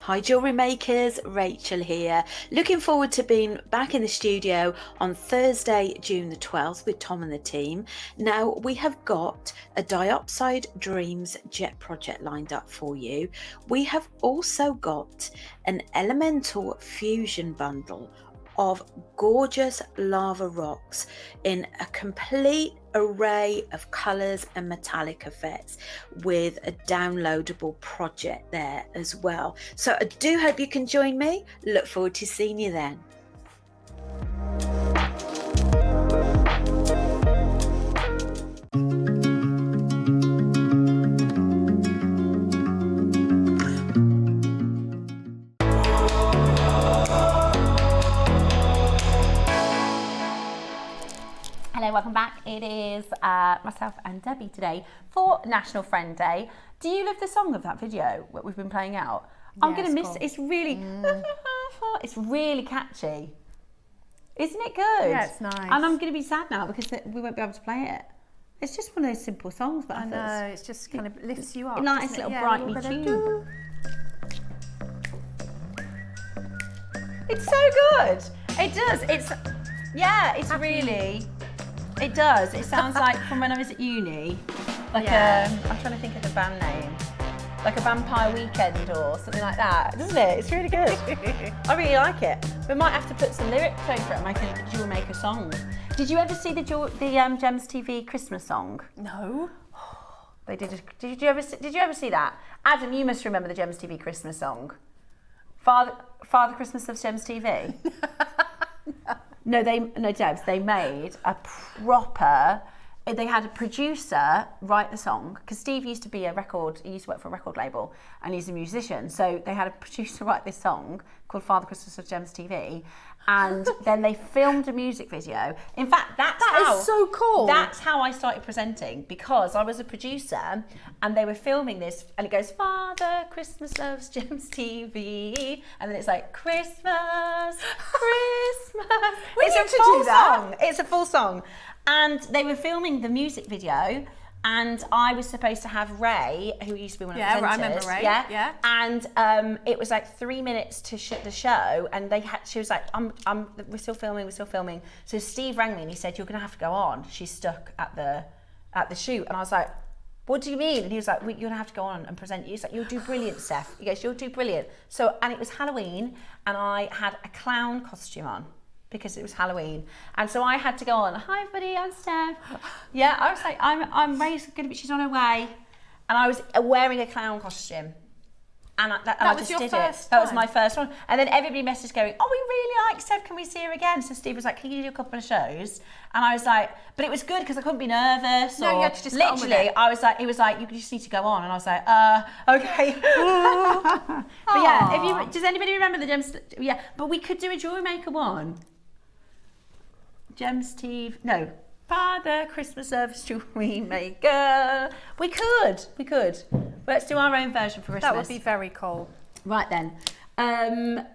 Hi jewellery makers, Rachel here. Looking forward to being back in the studio on Thursday, June the 12th with Tom and the team. Now we have got a Diopside Dreams jet project lined up for you. We have also got an Elemental Fusion bundle of gorgeous lava rocks in a complete array of colours and metallic effects with a downloadable project there as well. So I do hope you can join me. Look forward to seeing you then. Hello, welcome back. It is myself and Debbie today for National Friend Day. Do you love the song of that video that we've been playing out? I'm going to miss it. It's really, it's really catchy. Isn't it good? Yeah, it's nice. And I'm going to be sad now because we won't be able to play it. It's just one of those simple songs, but I know, it's just kind of lifts you up. Nice little brightly tune. It's so good. It does. It's really. It does. It sounds like from when I was at uni, like I'm trying to think of the band name, like a Vampire Weekend or something like that, doesn't it? It's really good. I really like it. We might have to put some lyrics over it and make a JewelleryMaker song. Did you ever see the Gems TV Christmas song? No. They did. Did you ever see that? Adam, you must remember the Gems TV Christmas song. Father Christmas of Gems TV. No, Debs, they made a proper, they had a producer write the song, because Steve used to be he used to work for a record label, and he's a musician, so they had a producer write this song called Father Christmas of Gems TV, and then they filmed a music video. In fact, that is so cool. That's how I started presenting, because I was a producer, and they were filming this, and it goes, Father Christmas loves Gems TV, and then it's like, Christmas. It's a full song. It's a full song. And they were filming the music video, and I was supposed to have Ray, who used to be one of the presenters. Yeah, I remember Ray. Yeah. And it was like 3 minutes to shoot the show, and she was like, we're still filming. So Steve rang me and he said, you're gonna have to go on. She's stuck at the shoot. And I was like, what do you mean? And he was like, you're gonna have to go on and present. He's like, you'll do brilliant, Steph. He goes, you'll do brilliant. So, and it was Halloween, and I had a clown costume on, because it was Halloween, and so I had to go on. Hi, everybody, I'm Steph. Yeah, I was like, I'm Ray's gonna be. She's on her way, and I was wearing a clown costume. And I That was just your did first it. That was time? my first one. And then everybody messaged going, oh, we really like Steph, can we see her again? So Steve was like, can you do a couple of shows? And I was like, but it was good because I couldn't be nervous. No, or you had to just get on with literally, it. I was like, he was like, you just need to go on. And I was like, okay. But yeah, does anybody remember the Gems? Yeah, but we could do a Jewelry Maker one. Steve, no. Father Christmas Service Jewelry Maker. We could. Let's do our own version for Christmas. That would be very cool. Right then.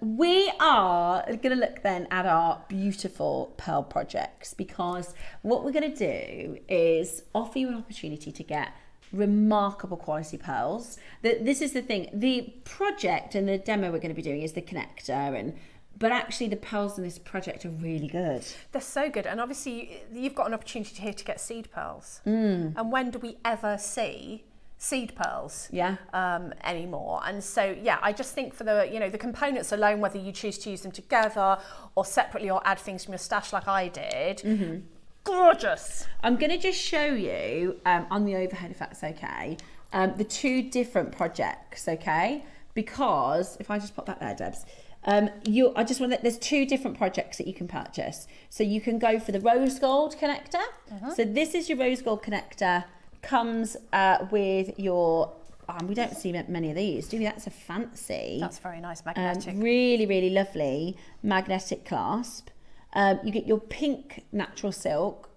We are going to look then at our beautiful pearl projects, because what we're going to do is offer you an opportunity to get remarkable quality pearls. This is the thing. The project and the demo we're going to be doing is the connector, but actually the pearls in this project are really good. They're so good. And obviously you've got an opportunity here to get seed pearls. And when do we ever see seed pearls anymore? And so, yeah, I just think for the components alone, whether you choose to use them together or separately or add things from your stash like I did, gorgeous. I'm going to just show you on the overhead, if that's okay, the two different projects, okay? Because if I just pop that there, Debs, I just want there's two different projects that you can purchase. So you can go for the rose gold connector. So this is your rose gold connector, comes with your, we don't see many of these, do we? That's a fancy. That's very nice, magnetic. Really, really lovely magnetic clasp. You get your pink natural silk,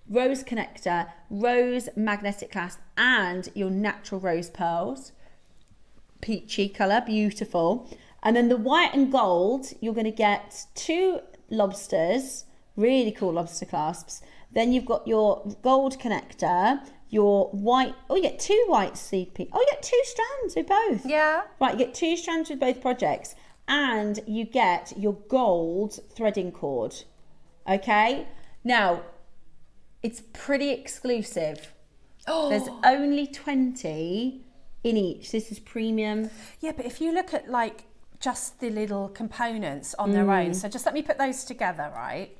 rose connector, rose magnetic clasp, and your natural rose pearls. Peachy colour, beautiful. And then the white and gold, you're going to get 2 lobsters, really cool lobster clasps. Then you've got your gold connector, your white, you get 2 white seed pink. You get 2 strands with both. Yeah. Right, you get 2 strands with both projects, and you get your gold threading cord. Okay? Now, it's pretty exclusive. There's only 20 in each. This is premium. Yeah, but if you look at like just the little components on their own, so just let me put those together, right?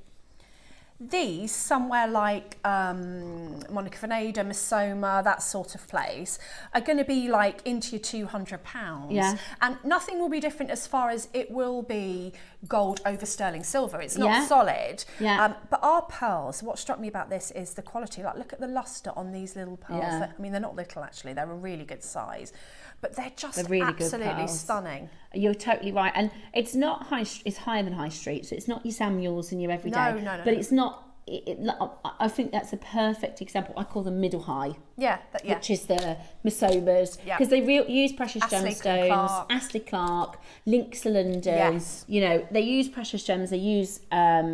These, somewhere like Monica Veneda, Missoma, that sort of place, are going to be like into your £200. Yeah. And nothing will be different as far as it will be gold over sterling silver. It's not solid. Yeah. But our pearls, what struck me about this is the quality. Like, look at the luster on these little pearls. Yeah. I mean, they're not little actually. They're a really good size. But they're just really good absolutely pearls. stunning. You're totally right, and it's not it's higher than high street, so it's not your Samuels and your everyday. No. But it's not. I think that's a perfect example. I call them middle high. Yeah. Which is the Missomas, because they use precious gemstones. Astley Clark, Links London. Yes. You know, they use precious gems. They use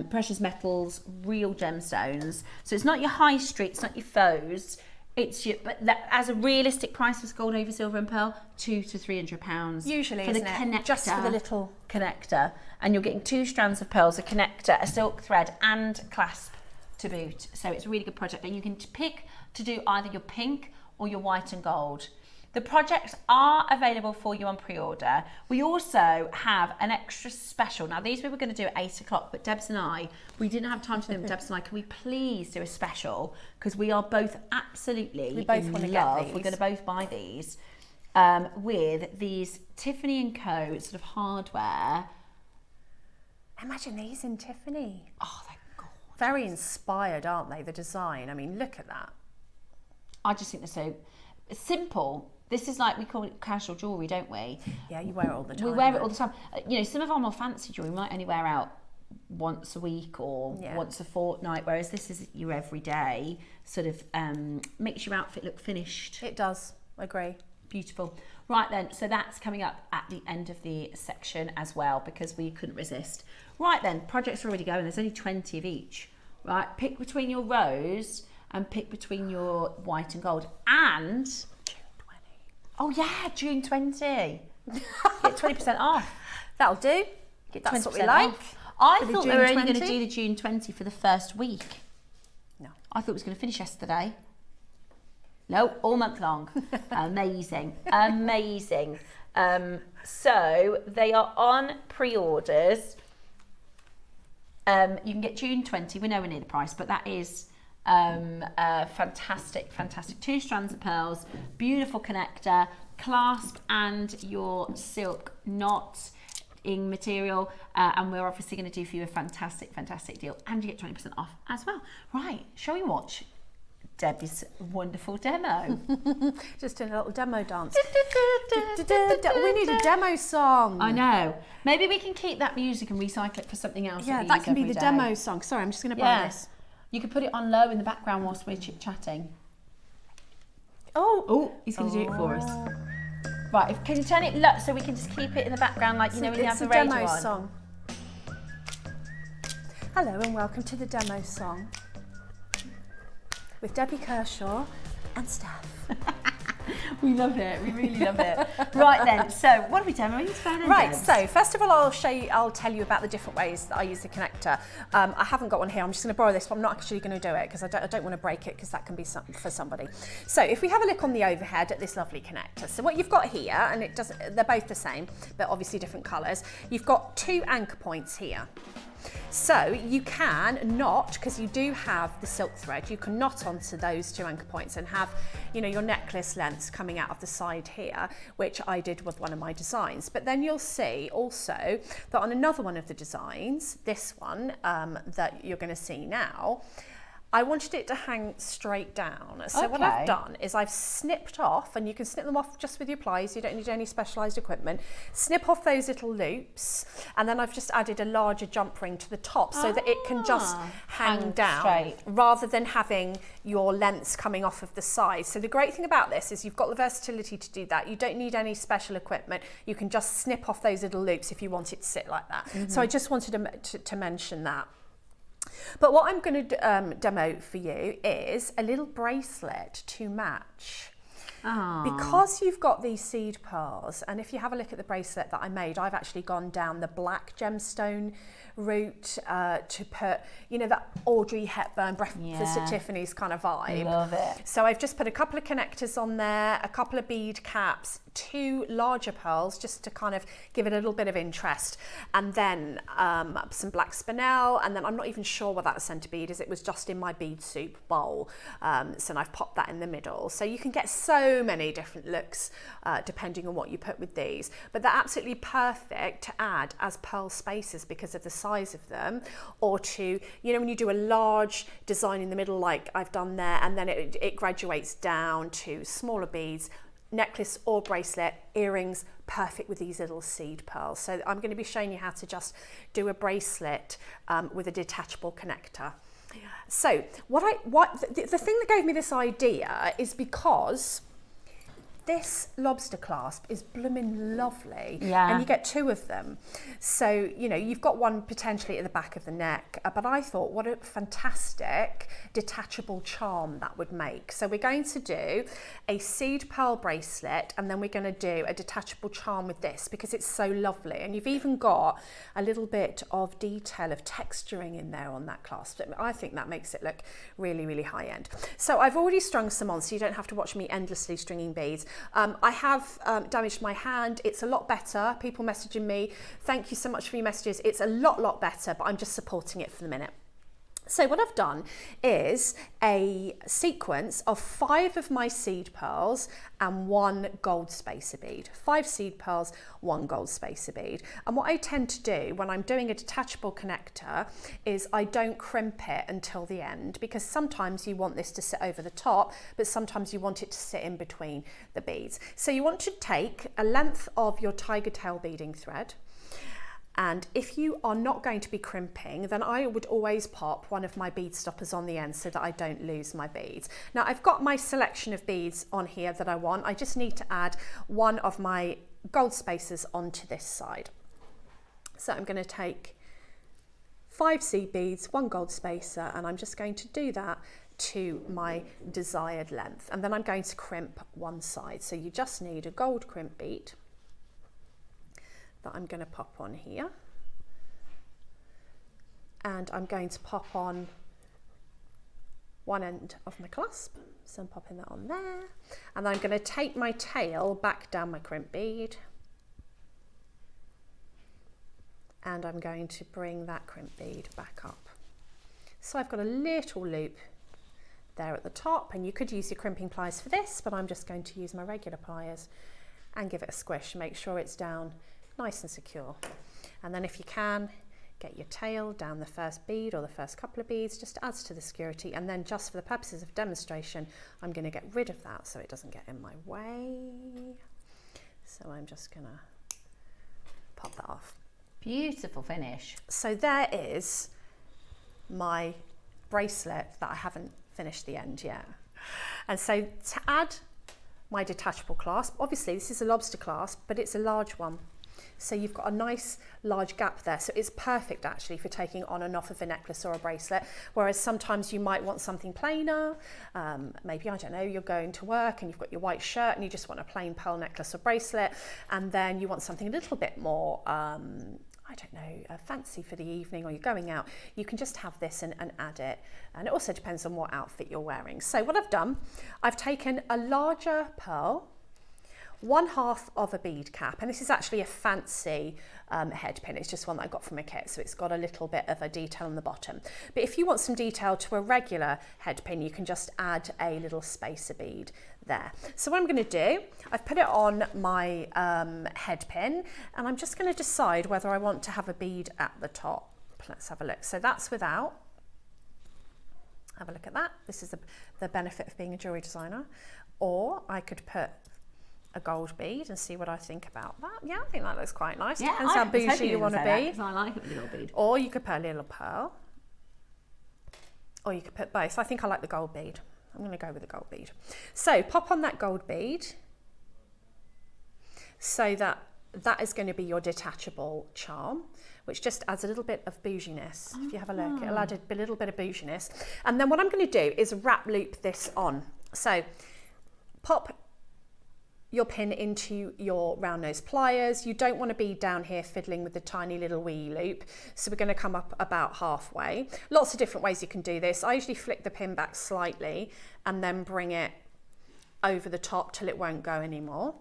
precious metals, real gemstones. So it's not your high street. It's not your faux. But as a realistic price for gold over silver and pearl, £200 to £300 usually, for isn't the it? connector, Just for the little connector, and you're getting 2 strands of pearls, a connector, a silk thread, and clasp to boot. So it's a really good project, and you can pick to do either your pink or your white and gold. The projects are available for you on pre-order. We also have an extra special. Now, these we were going to do at 8 o'clock, but Debs and I, we didn't have time to do them. Debs and I, can we please do a special? Because we are both absolutely We both in want to love. get these. We're going to both buy these with these Tiffany & Co. sort of hardware. Imagine these in Tiffany. Oh, they're gorgeous. Very inspired, aren't they? The design. I mean, look at that. I just think they're so simple. This is like, we call it casual jewellery, don't we? Yeah, you wear it all the time. We wear it all the time. You know, some of our more fancy jewellery we might only wear out once a week or once a fortnight, whereas this is your everyday, sort of makes your outfit look finished. It does, agree. Beautiful. Right then, so that's coming up at the end of the section as well, because we couldn't resist. Right then, projects are already going. There's only 20 of each. Right, pick between your rose and pick between your white and gold. And oh yeah, June 20. Get 20% off. That'll do. That's what we like. Off. I For thought the we were June only going to 20? do the June 20 for the first week. No. I thought it was going to finish yesterday. No, all month long. Amazing. Amazing. So they are on pre-orders. You can get June 20. We know we're near the price, but that is Fantastic 2 strands of pearls, beautiful connector, clasp, and your silk knot in material, and we're obviously going to do for you a fantastic deal, and you get 20% off as well. Right, shall we watch Debbie's wonderful demo? Just doing a little demo dance. We need a demo song. I know. Maybe we can keep that music and recycle it for something else. Yeah, that can be the demo song. Sorry, I'm just going to borrow this. You could put it on low in the background whilst we're chit-chatting. Oh, he's going to do it for us. Right, can you turn it low so we can just keep it in the background like, you know, when you have the radio on? It's a demo song. Hello and welcome to the demo song with Debbie Kershaw and Steph. We love it, we really love it. Right then, so what are we demoing today? Right, so first of all I'll tell you about the different ways that I use the connector. I haven't got one here, I'm just going to borrow this, but I'm not actually going to do it because I don't want to break it because that can be for somebody. So if we have a look on the overhead at this lovely connector, so what you've got here, and they're both the same, but obviously different colours, you've got 2 anchor points here. So you can knot, because you do have the silk thread, you can knot onto those 2 anchor points and have, you know, your necklace lengths coming out of the side here, which I did with one of my designs. But then you'll see also that on another one of the designs, this one that you're going to see now, I wanted it to hang straight down. So what I've done is I've snipped off, and you can snip them off just with your pliers, you don't need any specialised equipment. Snip off those little loops, and then I've just added a larger jump ring to the top so that it can just hang down straight, rather than having your lengths coming off of the sides. So the great thing about this is you've got the versatility to do that. You don't need any special equipment. You can just snip off those little loops if you want it to sit like that. So I just wanted to mention that. But what I'm going to demo for you is a little bracelet to match. Because you've got these seed pearls, and if you have a look at the bracelet that I made, I've actually gone down the black gemstone route to put, you know, that Audrey Hepburn Breakfast at Tiffany's kind of vibe. Love it. So I've just put a couple of connectors on there, a couple of bead caps, 2 larger pearls just to kind of give it a little bit of interest, and then some black spinel, and then I'm not even sure what that centre bead is. It was just in my bead soup bowl, so I've popped that in the middle. So you can get so many different looks depending on what you put with these, but they're absolutely perfect to add as pearl spacers because of the size of them, or to, you know, when you do a large design in the middle like I've done there, and then it graduates down to smaller beads, necklace or bracelet, earrings, perfect with these little seed pearls. So I'm going to be showing you how to just do a bracelet with a detachable connector. So the thing that gave me this idea is because this lobster clasp is blooming lovely, and you get 2 of them. So, you know, you've got one potentially at the back of the neck, but I thought what a fantastic detachable charm that would make. So we're going to do a seed pearl bracelet, and then we're going to do a detachable charm with this because it's so lovely. And you've even got a little bit of detail of texturing in there on that clasp. I think that makes it look really, really high end. So I've already strung some on, so you don't have to watch me endlessly stringing beads. I have damaged my hand. It's a lot better. People messaging me, thank you so much for your messages. It's a lot better, but I'm just supporting it for the minute. So what I've done is a sequence of 5 of my seed pearls and 1 gold spacer bead. 5 seed pearls, 1 gold spacer bead. And what I tend to do when I'm doing a detachable connector is I don't crimp it until the end, because sometimes you want this to sit over the top, but sometimes you want it to sit in between the beads. So you want to take a length of your tiger tail beading thread, and if you are not going to be crimping, then I would always pop one of my bead stoppers on the end so that I don't lose my beads. Now I've got my selection of beads on here that I want. I just need to add 1 of my gold spacers onto this side. So I'm going to take 5 seed beads, 1 gold spacer, and I'm just going to do that to my desired length. And then I'm going to crimp one side. So you just need a gold crimp bead that I'm going to pop on here, and I'm going to pop on one end of my clasp, so I'm popping that on there, and then I'm going to take my tail back down my crimp bead, and I'm going to bring that crimp bead back up. So I've got a little loop there at the top, and you could use your crimping pliers for this, but I'm just going to use my regular pliers and give it a squish, make sure it's down nice and secure. And then if you can, get your tail down the first bead or the first couple of beads, just adds to the security. And then just for the purposes of demonstration, I'm going to get rid of that so it doesn't get in my way. So I'm just going to pop that off. Beautiful finish. So there is my bracelet that I haven't finished the end yet. And so to add my detachable clasp, obviously this is a lobster clasp, but it's a large one. So you've got a nice large gap there. So it's perfect actually for taking on and off of a necklace or a bracelet. Whereas sometimes you might want something plainer. Maybe, I don't know, you're going to work and you've got your white shirt and you just want a plain pearl necklace or bracelet. And then you want something a little bit more, I don't know, fancy for the evening, or you're going out. You can just have this and add it. And it also depends on what outfit you're wearing. So what I've done, I've taken a larger pearl, 1/2 of a bead cap, and this is actually a fancy head pin. It's just one that I got from a kit, so it's got a little bit of a detail on the bottom. But if you want some detail to a regular head pin, you can just add a little spacer bead there. So what I'm going to do, I've put it on my head pin, and I'm just going to decide whether I want to have a bead at the top. Let's have a look. So that's without. Have a look at that. This is the benefit of being a jewellery designer. Or I could put a gold bead and see what I think about that. Yeah, I think that looks quite nice. Yeah, depends how bougie you want to be. I like it with a gold bead. Or you could put a little pearl. Or you could put both. I think I like the gold bead. I'm going to go with the gold bead. So pop on that gold bead. So that is going to be your detachable charm, which just adds a little bit of bouginess. If you have a look, it'll add a little bit of bouginess. And then what I'm going to do is wrap loop this on. So pop your pin into your round nose pliers. You don't want to be down here fiddling with the tiny little wee loop. So we're going to come up about halfway. Lots of different ways you can do this. I usually flick the pin back slightly and then bring it over the top till it won't go anymore,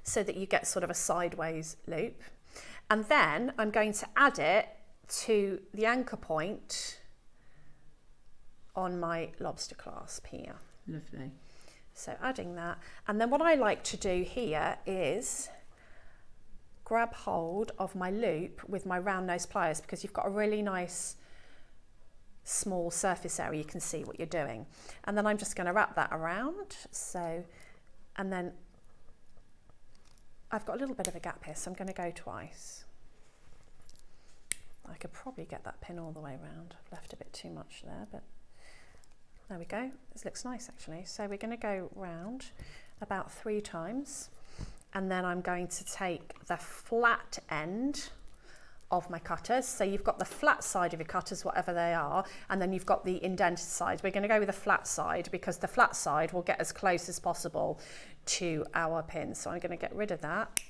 so that you get sort of a sideways loop. And then I'm going to add it to the anchor point on my lobster clasp here. Lovely. So adding that, and then what I like to do here is grab hold of my loop with my round nose pliers, because you've got a really nice small surface area, you can see what you're doing. And then I'm just going to wrap that around. So, and then I've got a little bit of a gap here, so I'm going to go twice. I could probably get that pin all the way around. I've left a bit too much there, but there we go. This looks nice actually. So we're going to go round about 3 times, and then I'm going to take the flat end of my cutters. So you've got the flat side of your cutters, whatever they are, and then you've got the indented side. We're going to go with the flat side because the flat side will get as close as possible to our pin. So I'm going to get rid of that.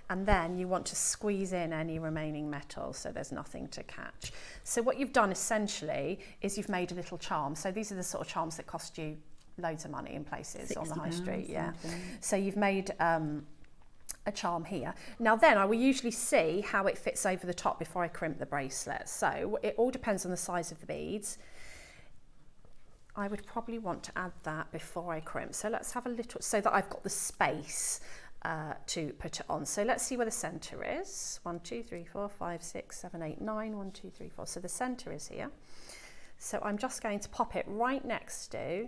And then you want to squeeze in any remaining metal so there's nothing to catch. So what you've done essentially is you've made a little charm. So these are the sort of charms that cost you loads of money in places on the high street. Yeah. So you've made a charm here. Now then I will usually see how it fits over the top before I crimp the bracelet. So it all depends on the size of the beads. I would probably want to add that before I crimp. So let's have a little, so that I've got the space to put it on. So let's see where the center is. 1, 2, 3, 4, 5, 6, 7, 8, 9. 1, 2, 3, 4. So the center is here. So I'm just going to pop it right next to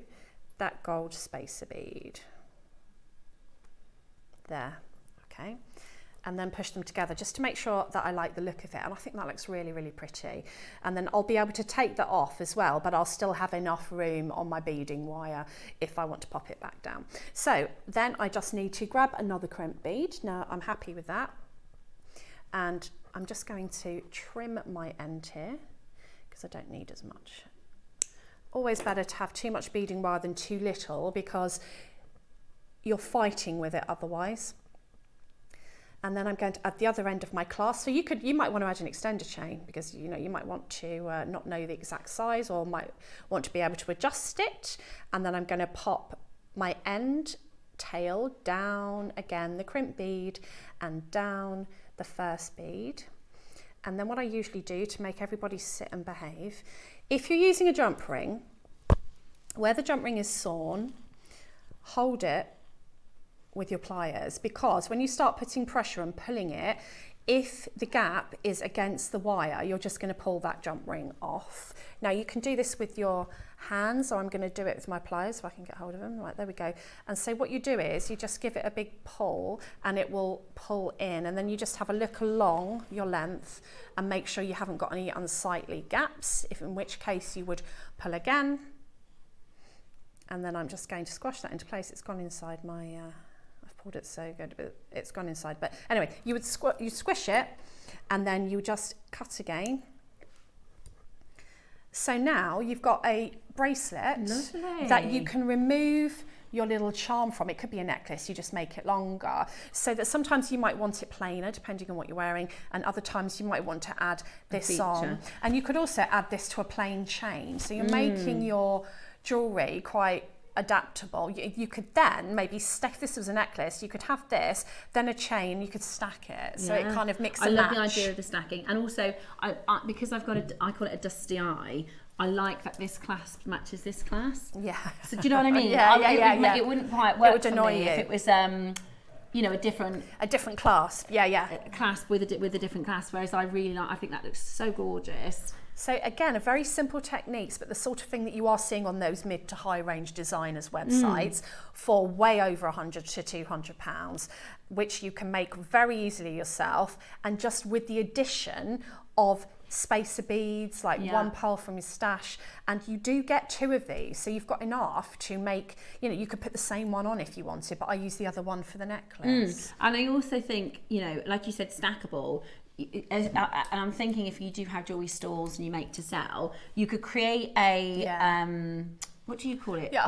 that gold spacer bead. There, okay. And then push them together just to make sure that I like the look of it. And I think that looks really, really pretty. And then I'll be able to take that off as well, but I'll still have enough room on my beading wire if I want to pop it back down. So then I just need to grab another crimp bead. Now I'm happy with that. And I'm just going to trim my end here because I don't need as much. Always better to have too much beading wire than too little, because you're fighting with it otherwise. And then I'm going to add the other end of my clasp. So you might want to add an extender chain, because you might want to not know the exact size, or might want to be able to adjust it. And then I'm going to pop my end tail down again, the crimp bead, and down the first bead. And then what I usually do to make everybody sit and behave, if you're using a jump ring, where the jump ring is sewn, hold it with your pliers, because when you start putting pressure and pulling it, if the gap is against the wire, you're just going to pull that jump ring off. Now you can do this with your hands, or I'm going to do it with my pliers if I can get hold of them. Right, there we go. And so what you do is you just give it a big pull and it will pull in, and then you just have a look along your length and make sure you haven't got any unsightly gaps, in which case you would pull again. And then I'm just going to squash that into place. It's gone inside my... pulled it so good, but it's gone inside. But anyway, you squish it and then you just cut again. So now you've got a bracelet that you can remove your little charm from. It could be a necklace, you just make it longer. So that sometimes you might want it plainer depending on what you're wearing, and other times you might want to add this on. And you could also add this to a plain chain. So you're making your jewellery quite adaptable. You could then maybe stack, if this was a necklace, you could have this, then a chain, you could stack it. So it kind of mix and match. I love the idea of the stacking. And also, because I've got I call it a dusty eye, I like that this clasp matches this clasp. Yeah. So do you know what I mean? Yeah. It wouldn't quite work. It would annoy you if it was, you know, a different clasp. Yeah. Clasp with a different clasp. Whereas I think that looks so gorgeous. So again, a very simple techniques, but the sort of thing that you are seeing on those mid to high range designers websites for way over £100 to £200, which you can make very easily yourself, and just with the addition of spacer beads, like one pearl from your stash, and you do get 2 of these, so you've got enough to make, you know, you could put the same one on if you wanted, but I use the other one for the necklace. And I also think, you know, like you said, stackable. And I'm thinking, if you do have jewelry stores and you make to sell, you could create a what do you call it? Yeah,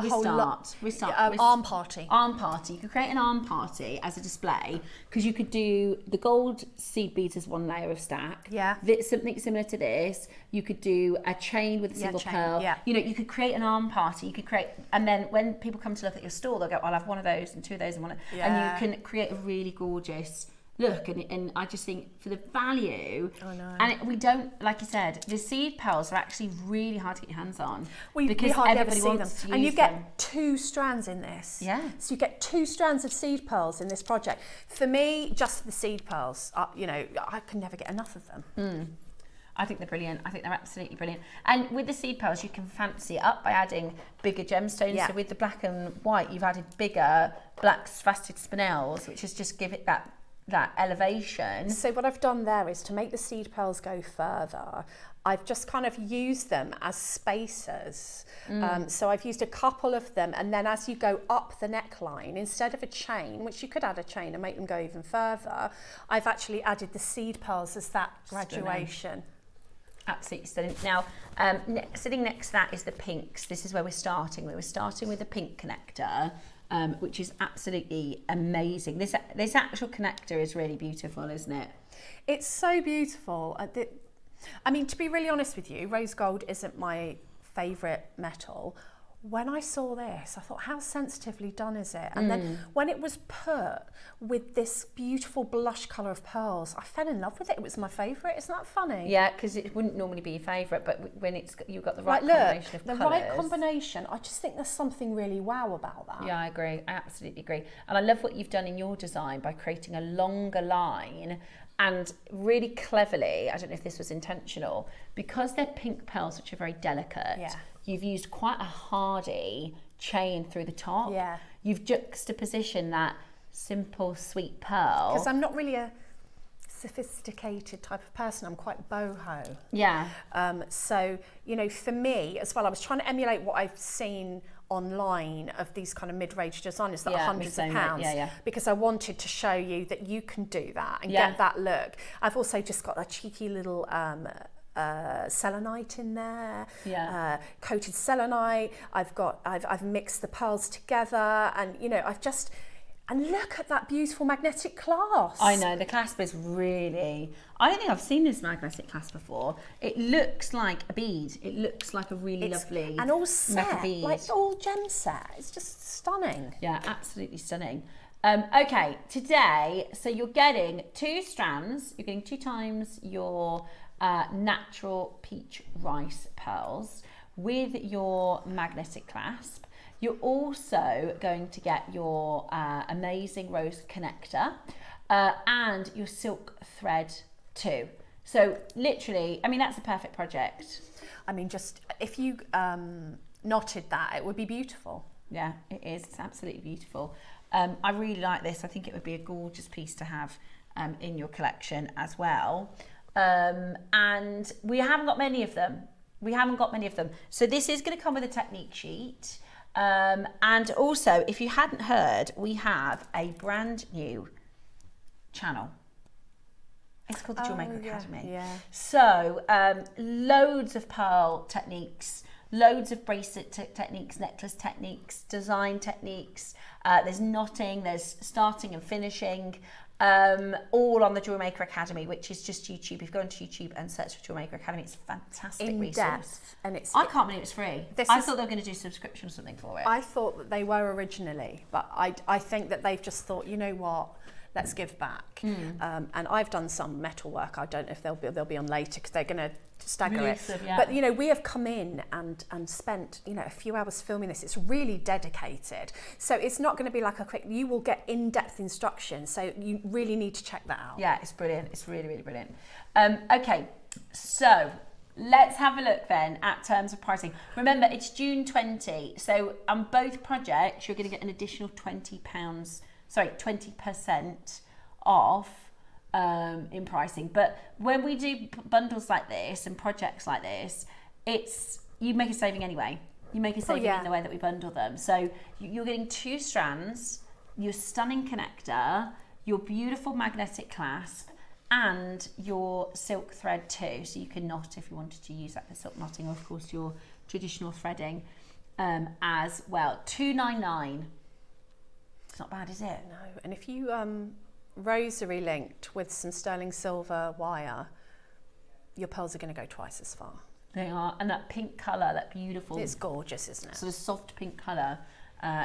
arm party. Arm party. You could create an arm party as a display, because you could do the gold seed beads as one layer of stack. Yeah. Something similar to this. You could do a chain with a single pearl. Yeah. You know, you could create an arm party. You could create, and then when people come to look at your store, they'll go, I'll have one of those and 2 of those and one. And you can create a really gorgeous look, and I just think for the value, and we don't, like you said, the seed pearls are actually really hard to get your hands on, because hardly everybody ever see wants them. to And use you get them. 2 strands in this. Yeah. So you get 2 strands of seed pearls in this project. For me, just the seed pearls, you know, I can never get enough of them. I think they're brilliant. I think they're absolutely brilliant. And with the seed pearls, you can fancy it up by adding bigger gemstones. Yeah. So with the black and white, you've added bigger black faceted spinels, which is just give it that elevation. So what I've done there is to make the seed pearls go further, I've just kind of used them as spacers. So I've used a couple of them, and then as you go up the neckline, instead of a chain, which you could add a chain and make them go even further, I've actually added the seed pearls as that graduation. Absolutely stunning. Now, sitting next to that is the pinks. This is where we're starting. We were starting with the pink connector, which is absolutely amazing. This actual connector is really beautiful, isn't it? It's so beautiful. I mean, to be really honest with you, rose gold isn't my favourite metal. When I saw this, I thought, how sensitively done is it? And then when it was put with this beautiful blush colour of pearls, I fell in love with it. It was my favourite. Isn't that funny? Yeah, because it wouldn't normally be your favourite, but when you've got the right Like, combination of the colours. right combination, I just think there's something really wow about that. Yeah, I agree. I absolutely agree. And I love what you've done in your design by creating a longer line, and really cleverly, I don't know if this was intentional, because they're pink pearls, which are very delicate. Yeah. You've used quite a hardy chain through the top. Yeah. You've juxtapositioned that simple, sweet pearl. Because I'm not really a sophisticated type of person. I'm quite boho. Yeah. So, you know, for me as well, I was trying to emulate what I've seen online of these kind of mid-range designers that are hundreds of pounds, because I wanted to show you that you can do that and get that look. I've also just got a cheeky little selenite in there, coated selenite. I've mixed the pearls together, and you know, and look at that beautiful magnetic clasp. I know, the clasp is really, I don't think I've seen this magnetic clasp before. It looks like a bead. It looks like a really lovely and all set, bead. like all gem set. It's just stunning. Yeah, absolutely stunning. Okay, today, so you're getting 2 strands. You're getting 2 times your natural peach rice pearls, with your magnetic clasp. You're also going to get your amazing rose connector and your silk thread too. So literally, I mean, that's a perfect project. I mean, just if you knotted that, it would be beautiful. Yeah, it is. It's absolutely beautiful. I really like this. I think it would be a gorgeous piece to have in your collection as well. And we haven't got many of them. So this is going to come with a technique sheet. And also, if you hadn't heard, we have a brand new channel. It's called the JewelleryMaker Academy. Yeah. So loads of pearl techniques, loads of bracelet techniques, necklace techniques, design techniques. There's knotting, there's starting and finishing, all on the JewelleryMaker Academy, which is just YouTube. If you go onto YouTube and search for JewelleryMaker Academy, it's a fantastic resource. Depth, and I can't believe it's free. I thought they were going to do a subscription or something for it. I thought that they were originally, but I think that they've just thought, you know what, let's give back. And I've done some metal work. I don't know if they'll be on later because they're going to stagger it. Yeah. But, you know, we have come in and spent, you know, a few hours filming this. It's really dedicated. So it's not going to be like a quick, you will get in-depth instruction. So you really need to check that out. Yeah, it's brilliant. It's really, really brilliant. Okay, so let's have a look then at terms of pricing. Remember, it's June 20. So on both projects, you're going to get an additional £20 off in pricing. But when we do bundles like this and projects like this, you make a saving anyway. You make a saving in the way that we bundle them. So you're getting 2 strands, your stunning connector, your beautiful magnetic clasp, and your silk thread too. So you can knot if you wanted to use that for silk knotting, or of course your traditional threading as well. $299. It's not bad, is it? No, and if you rosary linked with some sterling silver wire, your pearls are going to go twice as far. They are, and that pink colour, that beautiful, it's gorgeous, isn't it? sort of soft pink colour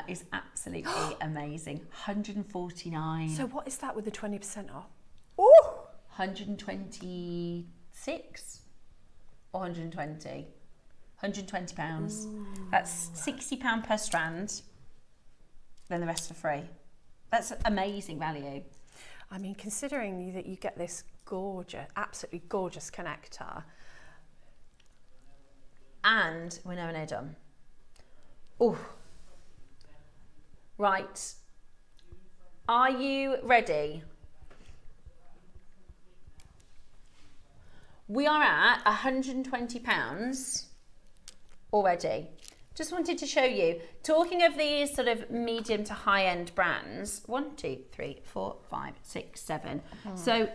is absolutely amazing. £149. So what is that with the 20% off? Ooh! 126 or 120? £120. Ooh. That's £60 per strand. Then the rest for free. That's amazing value. I mean, considering that you get this gorgeous, absolutely gorgeous connector. And we're nowhere near done. Oh. Right. Are you ready? We are at £120 already. Just wanted to show you, talking of these sort of medium to high-end brands, 1, 2, 3, 4, 5, 6, 7. So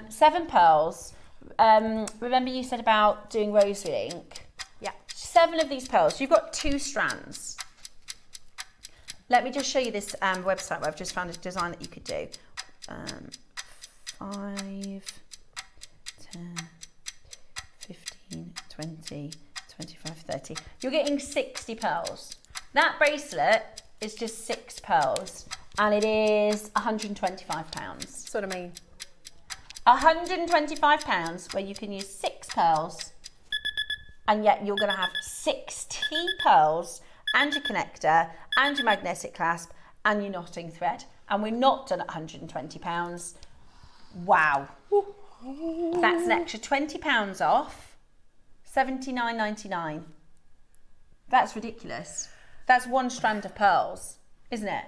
7 pearls. Remember you said about doing rosary link? Yeah. 7 of these pearls. You've got 2 strands. Let me just show you this website where I've just found a design that you could do. 5, 10, 15, 20, 25, 30. You're getting 60 pearls. That bracelet is just 6 pearls and it is £125. That's what I mean. £125 where you can use 6 pearls and yet you're going to have 60 pearls and your connector and your magnetic clasp and your knotting thread. And we're not done at £120. Wow. That's an extra £20 off. $79.99. That's ridiculous. That's 1 strand of pearls, isn't it?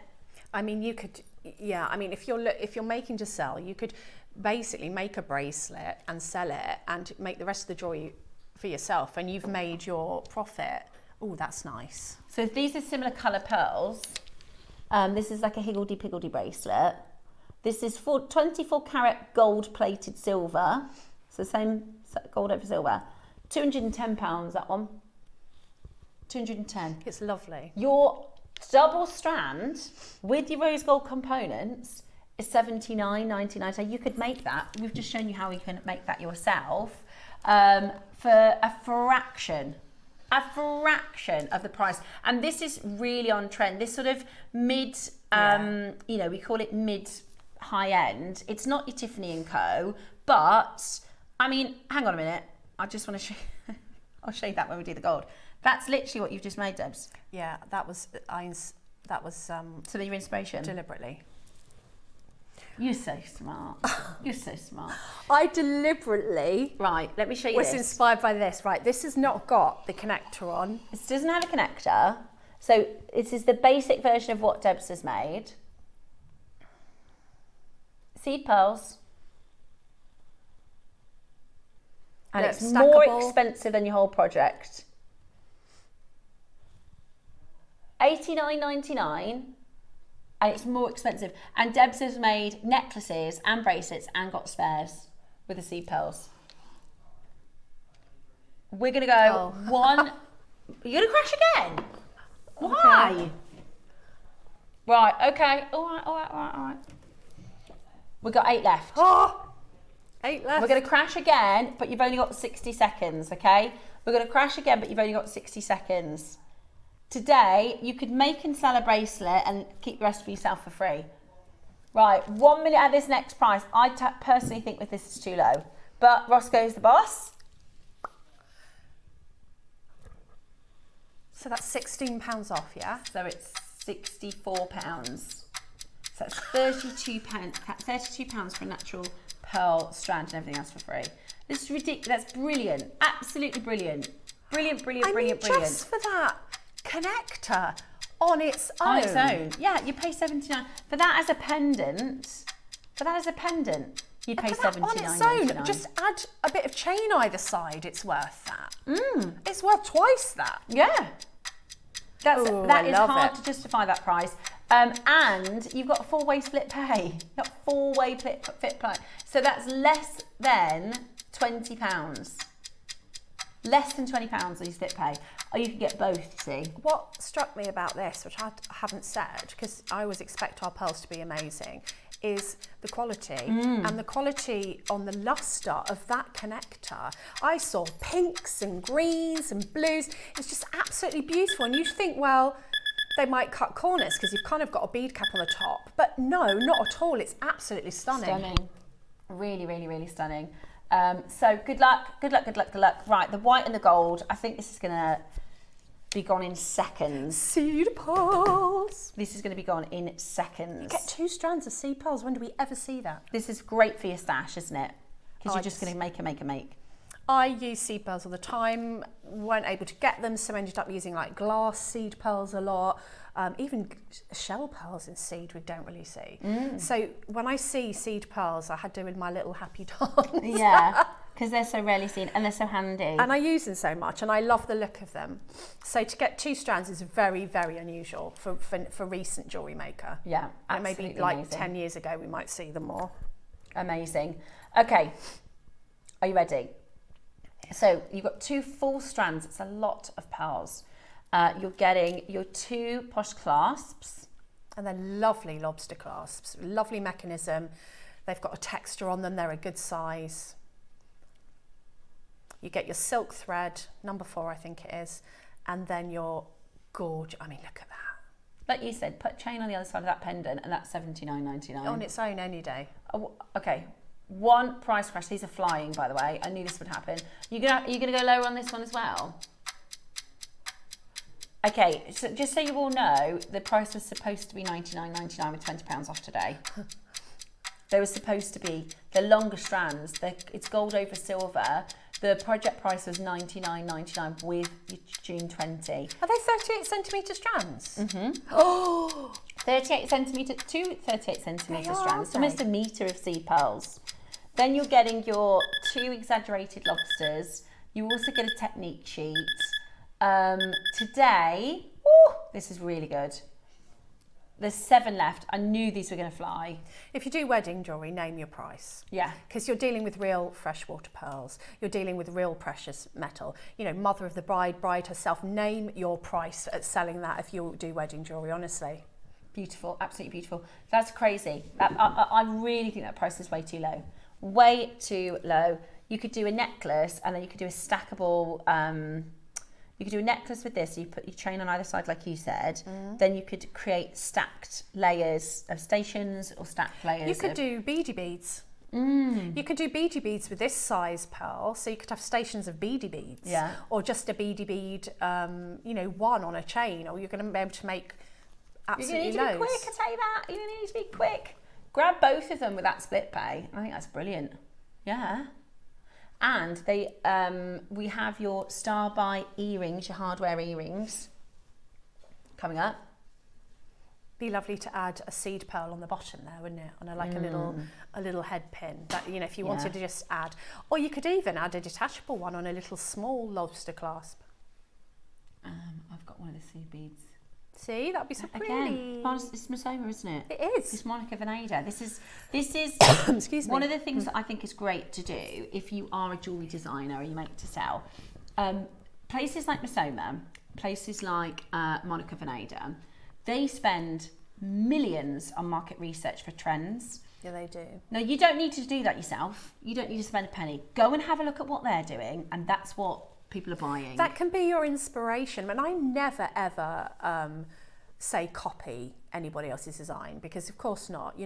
I mean, you could, yeah. I mean, if you're making to sell, you could basically make a bracelet and sell it, and make the rest of the jewelry for yourself, and you've made your profit. Oh, that's nice. So these are similar colour pearls. This is like a higgledy-piggledy bracelet. This is 24 carat gold-plated silver. So same gold over silver. £210, that one. 210. It's lovely. Your double strand with your rose gold components is $79.99. So you could make that. We've just shown you how you can make that yourself for a fraction of the price. And this is really on trend. This sort of mid, you know, we call it mid high end. It's not your Tiffany & Co. But, I mean, hang on a minute. I just want to show you, I'll show you that when we do the gold. That's literally what you've just made, Debs. Yeah, that was So your inspiration. deliberately. You're so smart. You're so smart. I deliberately Right, let me show you was this. inspired by this. Right, this has not got the connector on. This doesn't have a connector. So this is the basic version of what Debs has made. Seed pearls. And Look, it's more stackable. expensive than your whole project. $89.99, and it's more expensive. And Debs has made necklaces and bracelets and got spares with the seed pearls. We're gonna go one. You're gonna crash again. Why? Okay. Right. Okay. All right. We've got 8 left. Oh, 8 left. We're going to crash again, but you've only got 60 seconds, okay? We're going to crash again, but you've only got 60 seconds. Today, you could make and sell a bracelet and keep the rest for yourself for free. Right, 1 minute at this next price. I personally think that this is too low. But Roscoe's the boss. So that's £16 off, yeah? So it's £64. So it's £32 for a natural pearl strand and everything else for free. This is ridiculous. That's brilliant. Absolutely brilliant. Brilliant. Just for that connector on its own. On its own. Yeah, you pay $79. For that as a pendant, you'd pay $79.99. On its own, just add a bit of chain either side, it's worth that. It's worth twice that. Yeah. That is love hard it. to justify that price. And you've got 4-way split pay. You've got 4-way fit pay. So that's less than £20. Less than £20 on your split pay. Or you can get both, you see. What struck me about this, which I haven't said, because I always expect our pearls to be amazing, is the quality. And the quality on the luster of that connector. I saw pinks and greens and blues. It's just absolutely beautiful. And you think, well, they might cut corners because you've kind of got a bead cap on the top. But no, not at all. It's absolutely stunning. Stunning. Really stunning. So good luck. Right, the white and the gold. I think this is going to be gone in seconds. Seed pearls. This is going to be gone in seconds. You get 2 strands of seed pearls. When do we ever see that? This is great for your stash, isn't it? Because Oh, you're just going to make. I use seed pearls all the time, weren't able to get them, so ended up using like glass seed pearls a lot. Even shell pearls in seed we don't really see. So when I see seed pearls, I had to do with my little happy dance. Yeah, because they're so rarely seen and they're so handy. And I use them so much and I love the look of them. So to get 2 strands is very, very unusual for recent jewellery maker. Yeah, And absolutely maybe like amazing. 10 years ago we might see them more. Amazing. Okay, are you ready? So you've got 2 full strands. It's a lot of pearls. You're getting your 2 posh clasps. And they're lovely lobster clasps, lovely mechanism. They've got a texture on them, they're a good size. You get your silk thread, number 4 I think it is, and then your gorge. I mean, look at that. Like you said, put chain on the other side of that pendant and that's $79.99. On its own any day. Oh, okay. 1 price crash. These are flying, by the way. I knew this would happen. Are you gonna go lower on this one as well? Okay, so just so you all know, the price was supposed to be $99.99 with £20 off today. There was supposed to be the longer strands. It's gold over silver. The project price was $99.99 with your June 20. Are they 38 centimetre strands? Oh, 38 centimetre, 2 38 centimetre They are, strands, aren't they? almost a metre of seed pearls. Then you're getting your 2 exaggerated lobsters. You also get a technique sheet. Today, this is really good. There's 7 left. I knew these were going to fly. If you do wedding jewellery, name your price. Yeah. Because you're dealing with real freshwater pearls. You're dealing with real precious metal. You know, mother of the bride herself, name your price at selling that if you do wedding jewellery, honestly. Beautiful, absolutely beautiful. That's crazy. I really think that price is way too low. Way too low. You could do a necklace and then you could do a stackable... you could do a necklace with this, so you put your chain on either side like you said, then you could create stacked layers of stations or stacked layers You could do beady beads. You could do beady beads with this size pearl, so you could have stations of beady beads, or just a beady bead, one on a chain, or you're going to be able to make absolutely loads. You're going to need to be quick, I tell you that. You're going to need to be quick. Grab both of them with that split pay. I think that's brilliant. Yeah. And they, we have your Star By earrings, your hardware earrings, coming up. Be lovely to add a seed pearl on the bottom there, wouldn't it? On a little head pin. That, if you wanted to just add, or you could even add a detachable one on a little small lobster clasp. I've got one of the seed beads. See, that'd be so pretty. Again, it's Masoma, isn't it? It is. It's Monica Veneda. This is excuse me. One of the things that I think is great to do if you are a jewellery designer and you make to sell. Places like Masoma, places like Monica Veneda, they spend millions on market research for trends. Yeah, they do. No, you don't need to do that yourself. You don't need to spend a penny. Go and have a look at what they're doing, and that's what people are buying. That can be your inspiration. And I never ever say copy anybody else's design, because of course not,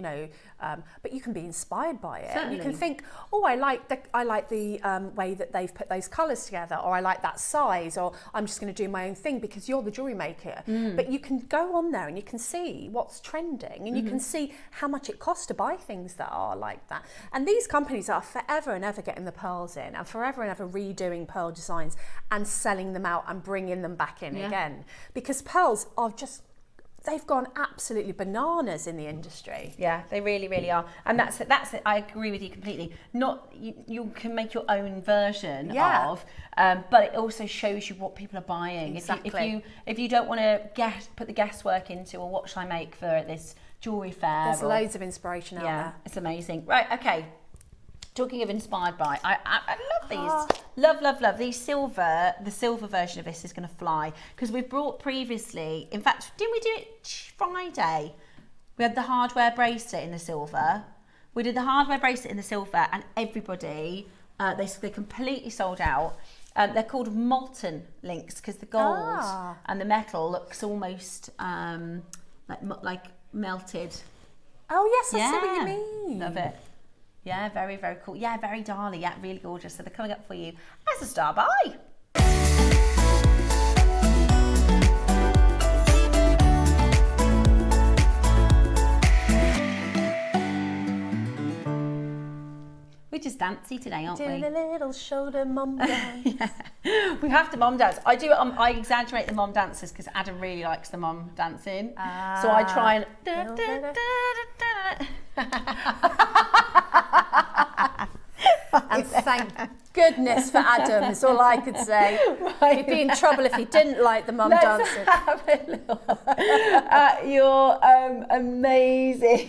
but you can be inspired by it. Certainly. You can think, oh, I like the way that they've put those colours together, or I like that size, or I'm just going to do my own thing because you're the jewellery maker. But you can go on there and you can see what's trending, and you can see how much it costs to buy things that are like that. And these companies are forever and ever getting the pearls in, and forever and ever redoing pearl designs and selling them out and bringing them back in again, because pearls are just, they've gone absolutely bananas in the industry. Yeah, they really, really are. And that's it. I agree with you completely. You can make your own version of, but it also shows you what people are buying. Exactly. If you don't want to put the guesswork into, or what shall I make for this jewellery fair? There's loads of inspiration out there. It's amazing. Right, okay. Talking of inspired by, I love these. Love. The silver version of this is going to fly, because we've brought previously, in fact, didn't we do it Friday? We had the hardware bracelet in the silver. We did the hardware bracelet in the silver, and everybody, they completely sold out. They're called molten links, because the gold and the metal looks almost like melted. Oh yes, I see what you mean. Love it. Yeah, very, very cool. Yeah, very darling. Yeah, really gorgeous. So they're coming up for you as a Star By. We're just dancey today, aren't we? Doing a little shoulder mom dance. Yeah. We have to mom dance. I do. I exaggerate the mom dances because Adam really likes the mom dancing. So I try and. And thank goodness for Adam, is all I could say. Right. He'd be in trouble if he didn't like the mum dancing. Have a look at your amazing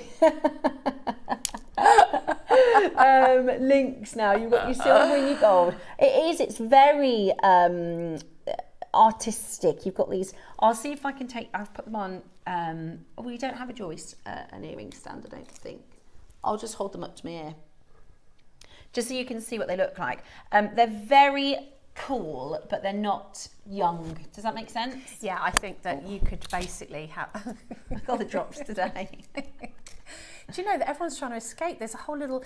links now. You've got your silver and your gold. It's very artistic. You've got these. I'll see if I can I'll put them on. We don't have a jewellery an earring stand, I don't think. I'll just hold them up to my ear, just so you can see what they look like. They're very cool, but they're not young. Does that make sense? Yeah, I think that you could basically have... I've got the drops today. Do you know that everyone's trying to escape? There's a whole little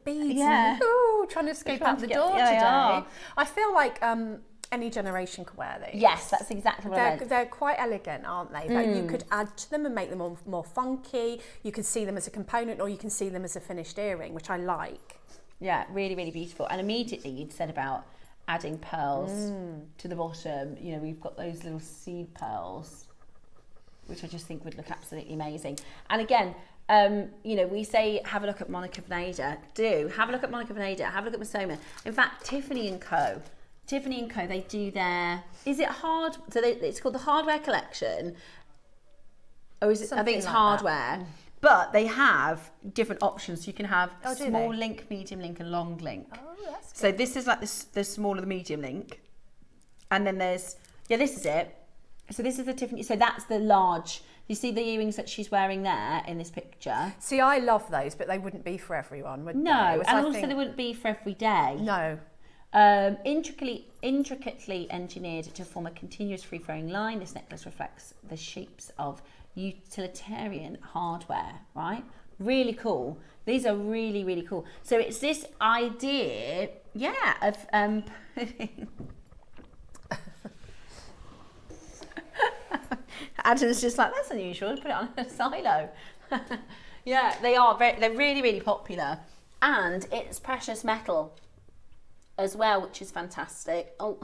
beads trying to escape out the door today. I feel like any generation could wear these. Yes, that's exactly what I meant. They're quite elegant, aren't they? But you could add to them and make them more funky. You could see them as a component, or you can see them as a finished earring, which I like. Yeah, really, really beautiful. And immediately you'd said about adding pearls to the bottom. You know, we've got those little seed pearls, which I just think would look absolutely amazing. And again, you know, we say have a look at Monica Veneda. Have a look at Monica Veneda. Have a look at Masoma. In fact, Tiffany & Co. They do their. Is it hard? So it's called the Hardware Collection. Or is it? Something I think it's like hardware. That. But they have different options. You can have do small they? link, medium link, and long link. Oh, that's good. So this is like the smaller, the medium link, and then there's this is it. So this is the Tiffany. So that's the large. You see the earrings that she's wearing there in this picture. See, I love those, but they wouldn't be for everyone, would they? No, and also they wouldn't be for every day. No. Intricately engineered to form a continuous free-flowing line, this necklace reflects the shapes of utilitarian hardware, right? Really cool. These are really, really cool. So it's this idea, of putting... Adam's just like, that's unusual, put it on a silo. Yeah, they're really, really popular. And it's precious metal as well, which is fantastic. Oh.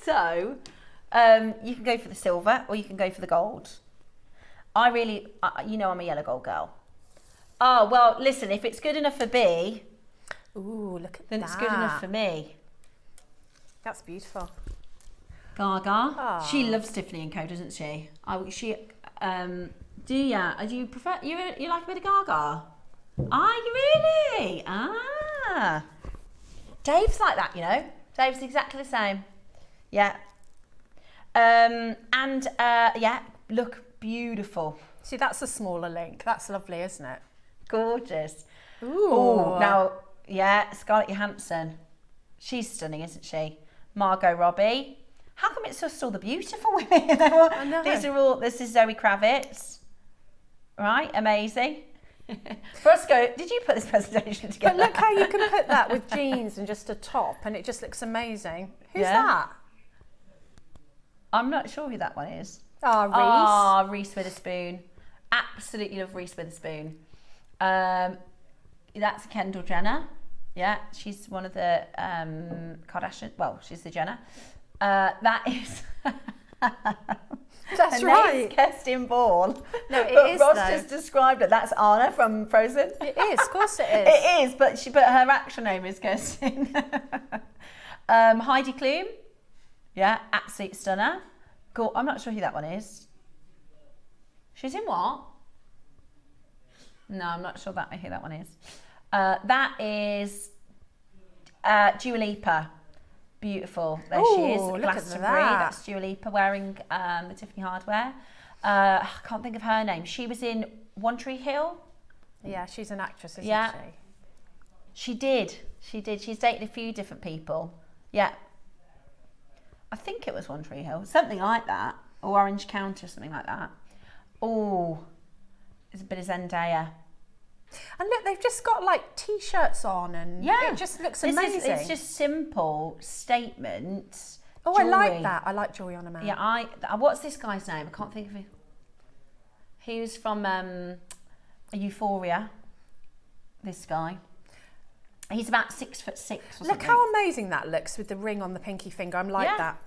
So, you can go for the silver or you can go for the gold. I'm a yellow gold girl. Oh, well, listen, if it's good enough for B, Ooh, look at then that. it's good enough for me. That's beautiful. Gaga. Oh. She loves Tiffany & Co, doesn't she? Do you prefer, you like a bit of Gaga? Are you really? Ah. Dave's like that, you know. Dave's exactly the same. Yeah. Look beautiful. See, that's a smaller link. That's lovely, isn't it? Gorgeous. Ooh. Now, Scarlett Johansson. She's stunning, isn't she? Margot Robbie. How come it's just all the beautiful women? I know. This is Zoe Kravitz. Right, amazing. Frosco, did you put this presentation together? But look how you can put that with jeans and just a top and it just looks amazing. Who's Yeah. that? I'm not sure who that one is. Oh, Reese. Reese Witherspoon. Absolutely love Reese Witherspoon. That's Kendall Jenner. Yeah, she's one of the Kardashian. Well, she's the Jenner. That is. That's her right. name's Kirsten Ball. No, it but is, Ross though. just described it. That's Anna from Frozen. It is, of course it is. It is, but her actual name is Kirsten. Heidi Klum. Yeah, absolute stunner. Cool. I'm not sure who that one is. She's in what? No, I'm not sure who that one is. That is JewelleryMaker. Beautiful. There she is. Ooh, look at Glastonbury. that. That's JewelleryMaker wearing the Tiffany hardware. I can't think of her name. She was in One Tree Hill. Yeah, she's an actress, isn't Yeah. she? She did. She's dated a few different people. Yeah. I think it was One Tree Hill. Something like that. Or Orange County or something like that. Oh, there's a bit of Zendaya. And look, they've just got like t-shirts on and it just looks amazing. It's just simple statements. Oh, I like jewellery. that. I like jewellery on a man. Yeah, what's this guy's name? I can't think of it. He was from Euphoria. This guy. He's about 6'6" or something. Look how amazing that looks with the ring on the pinky finger. I'm like that.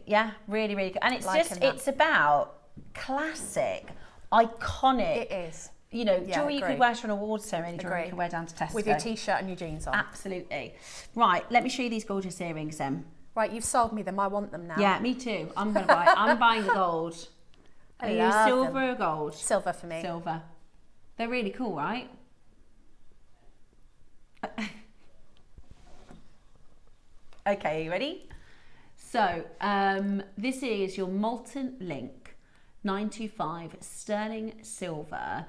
Yeah, really, really good. And it's Liking that. it's about classic, iconic. It is. You know, Yeah, jewellery you agree. could wear to an awards ceremony, jewellery you Agree. could wear down to Tesco. With your t-shirt and your jeans on. Absolutely. Right, let me show you these gorgeous earrings then. Right, you've sold me them. I want them now. Yeah, me too. I'm buying the gold. I Are you love silver them. or gold? Silver for me. Silver. They're really cool, right? Okay, are you ready? So, this is your Molten Link 925 sterling silver.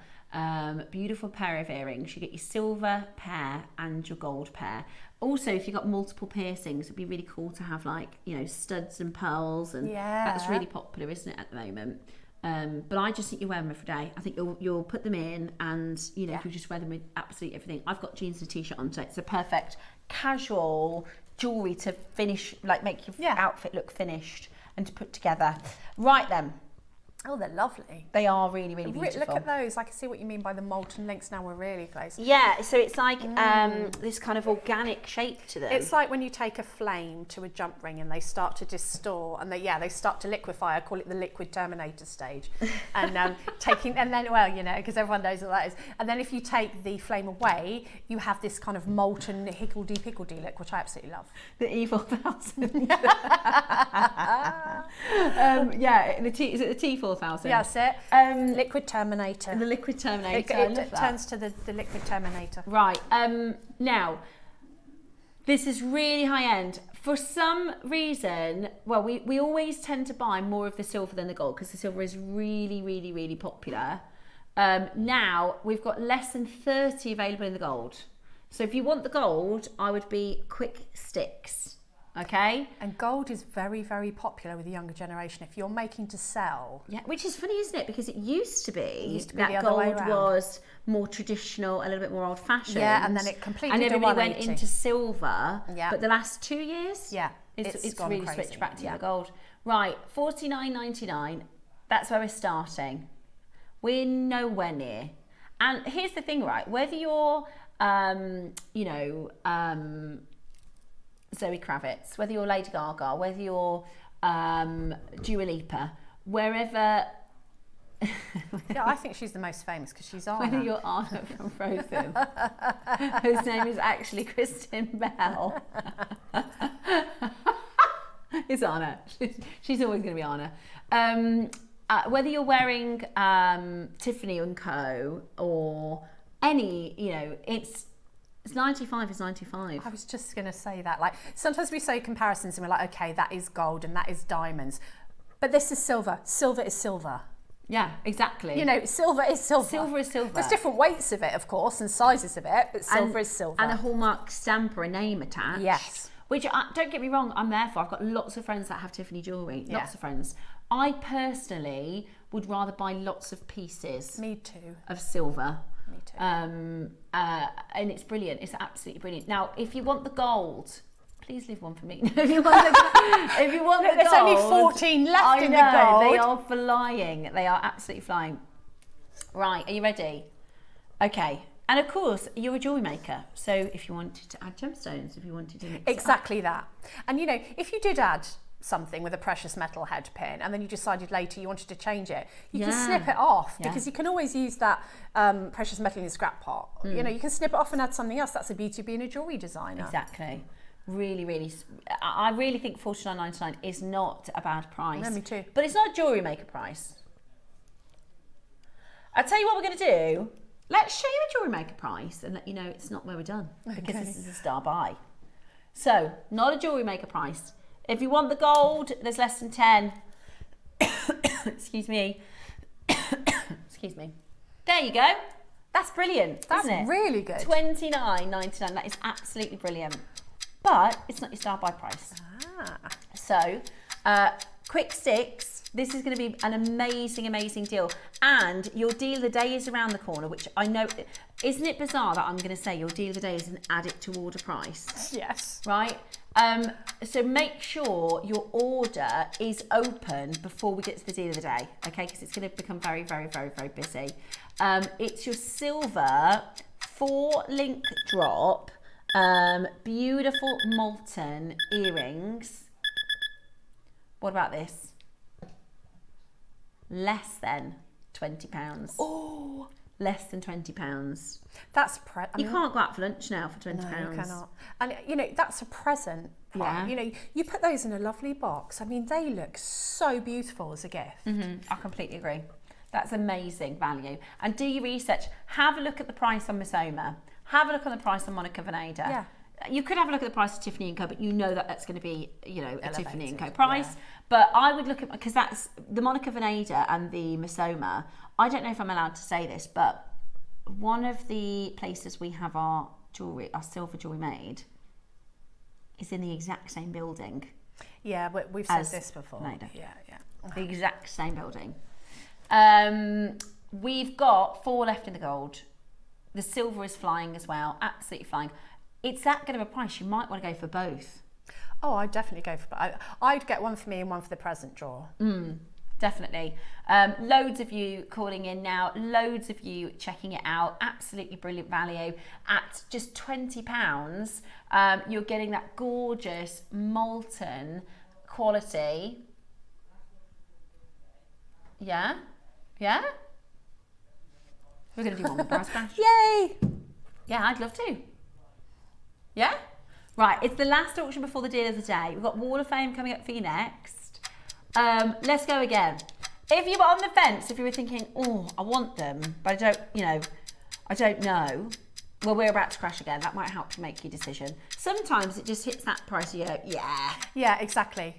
Beautiful pair of earrings. You get your silver pair and your gold pair. Also, if you've got multiple piercings, it'd be really cool to have studs and pearls, and that's really popular, isn't it, at the moment? But I just think you wear them every day. I think you'll put them in, and you just wear them with absolutely everything. I've got jeans and a t-shirt on, so it's a perfect casual jewellery to finish, make your outfit look finished and to put together. Right then. Oh, they're lovely. They are really, really beautiful. Look at those. I can see what you mean by the molten links now. We're really close. Yeah, so it's like this kind of organic shape to them. It's like when you take a flame to a jump ring and they start to distort and they start to liquefy. I call it the liquid terminator stage. And because everyone knows what that is. And then if you take the flame away, you have this kind of molten higgledy-pickledy look, which I absolutely love. The evil thousand. Is it the T4000? Yeah, that's it. Liquid terminator. The liquid terminator. It turns to the liquid terminator. Right. Now, this is really high end. For some reason, we always tend to buy more of the silver than the gold because the silver is really, really, really popular. Now, we've got less than 30 available in the gold. So if you want the gold, I would be quick sticks. Okay. And gold is very, very popular with the younger generation if you're making to sell. Yeah, which is funny, isn't it? Because it used to be the that other way gold around. was more traditional, a little bit more old-fashioned. Yeah, and then it completely and did a everybody went 180. into silver. Yeah. But the last 2 years, it's gone really crazy. switched back to Yeah. the gold. Right, $49.99. That's where we're starting. We're nowhere near. And here's the thing, right? Whether you're, Zoe Kravitz, whether you're Lady Gaga, whether you're Dua, wherever. Yeah, I think she's the most famous because she's Anna. Whether you're Anna from Frozen, whose name is actually Kristen Bell. It's Anna. She's always going to be Anna. Whether you're wearing Tiffany & Co. or any, it's 95 is 95. I was just going to say that. Like, sometimes we say comparisons and we're like, okay, that is gold and that is diamonds. But this is silver. Silver is silver. Yeah, exactly. Silver is silver. Silver is silver. There's different weights of it, of course, and sizes of it, but silver is silver. And a hallmark stamp or a name attached. Yes. Which, don't get me wrong, I'm there for. I've got lots of friends that have Tiffany jewellery. Yeah. Lots of friends. I personally would rather buy lots of pieces. Me too. Of silver. Me too. And it's brilliant. It's absolutely brilliant. Now, if you want the gold, please leave one for me. If you want the There's gold, only 14 left in the know, gold. They are flying. They are absolutely flying. Right, are you ready? Okay. And of course, you're a jewellery maker. So if you wanted to add gemstones, if you wanted to mix Exactly that. And if you did add something with a precious metal head pin and then you decided later you wanted to change it, you can snip it off because you can always use that precious metal in your scrap pot. You can snip it off and add something else. That's the beauty of being a jewellery designer. Exactly. Really, really, I really think $49.99 is not a bad price. No, me too. But it's not a jewellery maker price. I'll tell you what we're going to do. Let's show you a jewellery maker price and let you know it's not where we're done because this is a star buy. So, not a jewellery maker price. If you want the gold, there's less than 10. Excuse me. Excuse me. There you go. That's brilliant, That's isn't it? really good. $29.99. That is absolutely brilliant. But it's not your star buy price. So, quick sticks. This is going to be an amazing, amazing deal. And your deal of the day is around the corner, which I know, isn't it bizarre that I'm going to say your deal of the day is an add it to order price? Yes. Right? So make sure your order is open before we get to the deal of the day, okay? Because it's going to become very, very, very, very busy. It's your silver 4-link drop, beautiful molten earrings. What about this? Less than £20. Oh, less than £20. That's you can't go out for lunch now for £20. No, you cannot. And that's a present. Yeah. You put those in a lovely box. I mean, they look so beautiful as a gift. I completely agree. That's amazing value. And do your research. Have a look at the price on Miss Oma. Have a look on the price on Monica Veneda. Yeah. You could have a look at the price of Tiffany & Co, but you know that that's going to be, a Tiffany & Co price. Yeah. But I would look at, because that's the Monica Veneda and the Miss Oma. I don't know if I'm allowed to say this, but one of the places we have our jewellery, our silver jewellery made, is in the exact same building. Yeah, we've said this before. Veneda. Yeah. The exact same building. We've got 4 left in the gold. The silver is flying as well, absolutely flying. It's that good of a price, you might want to go for both. Oh, I'd definitely go for both. I'd get one for me and one for the present drawer. Definitely. Loads of you calling in now, loads of you checking it out. Absolutely brilliant value. At just £20, you're getting that gorgeous molten quality. Yeah? We're going to do one more price crash. Yay! Yeah, I'd love to. Yeah? Right, it's the last auction before the deal of the day. We've got Wall of Fame coming up for you next. Let's go again. If you were on the fence, if you were thinking, oh, I want them, but I don't know, well, we're about to crash again. That might help you make your decision. Sometimes it just hits that price and you go, yeah. Yeah, exactly.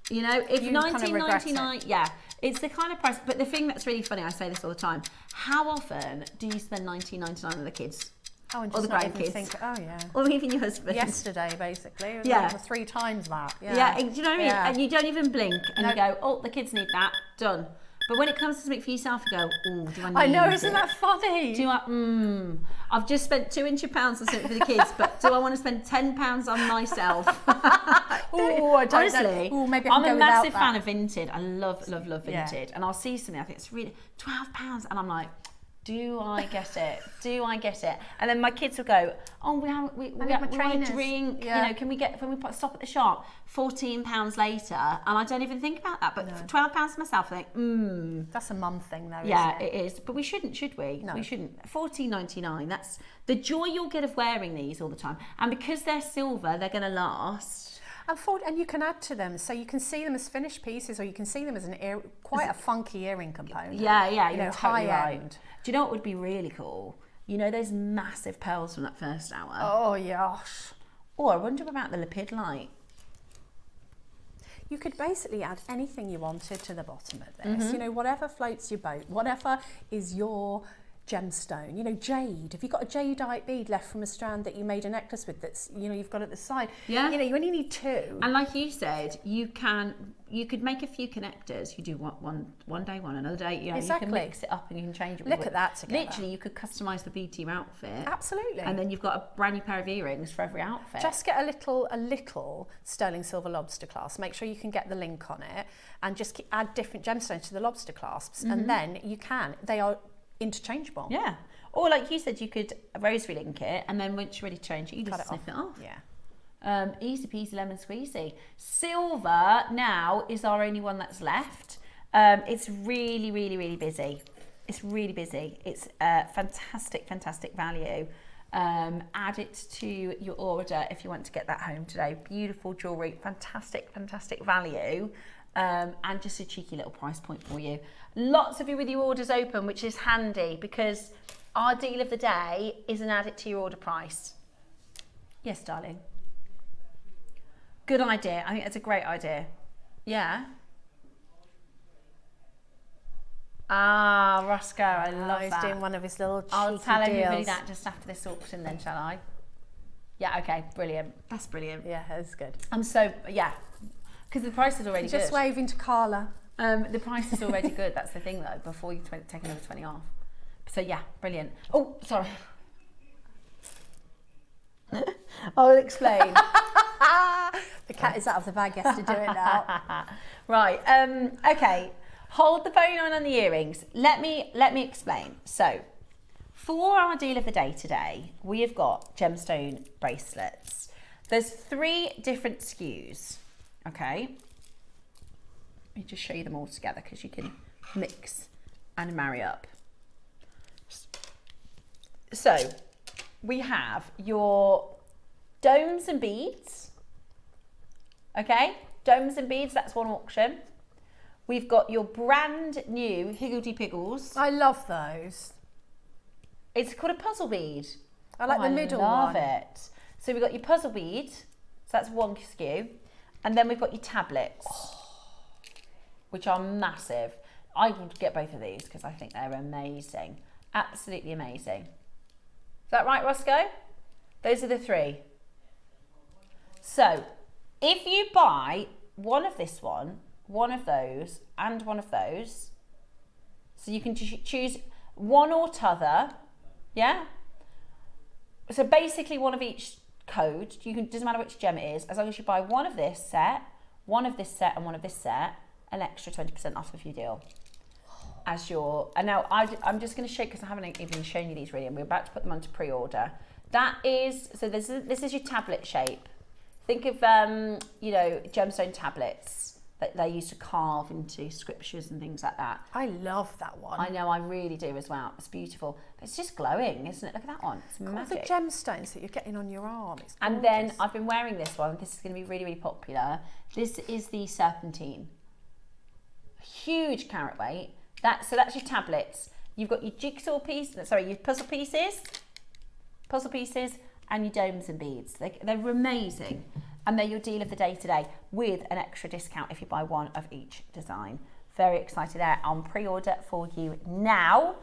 If You kind of regret $19.99, yeah, it's the kind of price. But the thing that's really funny, I say this all the time, how often do you spend $19.99 on the kids? Oh, and or just the not even grandkids. think, oh yeah. Or even your husband. Yesterday, basically. It was Yeah. like 3 times that. Yeah, do you know what I mean? Yeah. And you don't even blink and you No. go, oh, the kids need that, done. But when it comes to something for yourself, you go, oh, do I need I know, it? isn't that funny? Do I, I've just spent £200 on something for the kids, but do I want to spend £10 on myself? Oh, I don't Honestly, know. Ooh, maybe I can I'm go a without massive that. fan of Vinted. I love Yeah. Vinted. And I'll see something, I think it's really £12. And I'm like, do I get it? Do I get it? And then my kids will go, oh, we need my want a trainers. drink. Yeah. You know, can we stop at the shop? £14 later, and I don't even think about that. But for £12 myself, I think, That's a mum thing, though. yeah, isn't it? it is. But we shouldn't, should we? No. We shouldn't. $14.99. That's the joy you'll get of wearing these all the time. And because they're silver, they're going to last. And you can add to them, so you can see them as finished pieces, or you can see them as quite a funky earring component. Yeah, you you're know, totally high right. end. Do you know what would be really cool? You know those massive pearls from that first hour? Oh gosh. Oh, I wonder about the lapid light. You could basically add anything you wanted to the bottom of this. Mm-hmm. You know, whatever floats your boat, whatever is your gemstone. You know, jade. Have you got a jadeite bead left from a strand that you made a necklace with that's, you know, you've got at the side? Yeah. You know, you only need 2. And like you said, you could make a few connectors. You do one day, one another day. You know, Exactly. You can mix it up and you can change it. Look at that together. Literally, you could customise the bead to your outfit. Absolutely. And then you've got a brand new pair of earrings for every outfit. Just get a little sterling silver lobster clasp. Make sure you can get the link on it, and just add different gemstones to the lobster clasps, and then they are interchangeable. Yeah. Or like you said, you could rosary link it, and then once you're ready to change it, you Cut just snip it off. Yeah. Easy peasy lemon squeezy. Silver now is our only one that's left. It's really, really, really busy. It's really busy. It's fantastic, fantastic value. Add it to your order if you want to get that home today. Beautiful jewellery, fantastic, fantastic value. And just a cheeky little price point for you. Lots of you with your orders open, which is handy because our deal of the day is an add it to your order price. Yes, darling. Good idea. I think that's a great idea. Yeah. Ah, Roscoe, I love He's that. doing one of his little cheeky I'll tell everybody deals. that just after this auction then, shall I? Yeah, okay, brilliant. That's brilliant. Yeah, that's good. I'm so, yeah, because the price is already Just good. waving to Carla. The price is already good. That's the thing, though. Before you take another 20 off. So yeah, brilliant. Oh, sorry. I'll explain. The cat is out of the bag. He has to do it now. Right. Okay. Hold the phone on the earrings. Let me explain. So, for our deal of the day today, we have got gemstone bracelets. There's 3 different SKUs. Okay. Let me just show you them all together because you can mix and marry up. So, we have your domes and beads. Okay, domes and beads, that's one auction. We've got your brand new Higgledy Piggles. I love those. It's called a puzzle bead. I like the middle one. I love it. So we've got your puzzle bead, so that's one SKU. And then we've got your tablets, which are massive. I would get both of these because I think they're amazing. Absolutely amazing. Is that right, Roscoe? Those are the 3. So, if you buy one of this one, one of those, and one of those, so you can choose one or t'other, yeah? So basically one of each code, doesn't matter which gem it is, as long as you buy one of this set, one of this set, and one of this set, an extra 20% off of your deal. And now I'm just going to show you, because I haven't even shown you these really, and we're about to put them onto pre-order. That is, so this is your tablet shape. Think of, you know, gemstone tablets that they used to carve into scriptures and things like that. I love that one. I know, I really do as well. It's beautiful. It's just glowing, isn't it? Look at that one. It's All the magic. gemstones that you're getting on your arm. It's And then gorgeous. I've been wearing this one. This is going to be really, really popular. This is the serpentine. Huge carat weight. So that's your tablets. You've got your jigsaw piece, your puzzle pieces, and your domes and beads. They're amazing. And they're your deal of the day today with an extra discount if you buy one of each design. Very excited there. On pre-order for you now.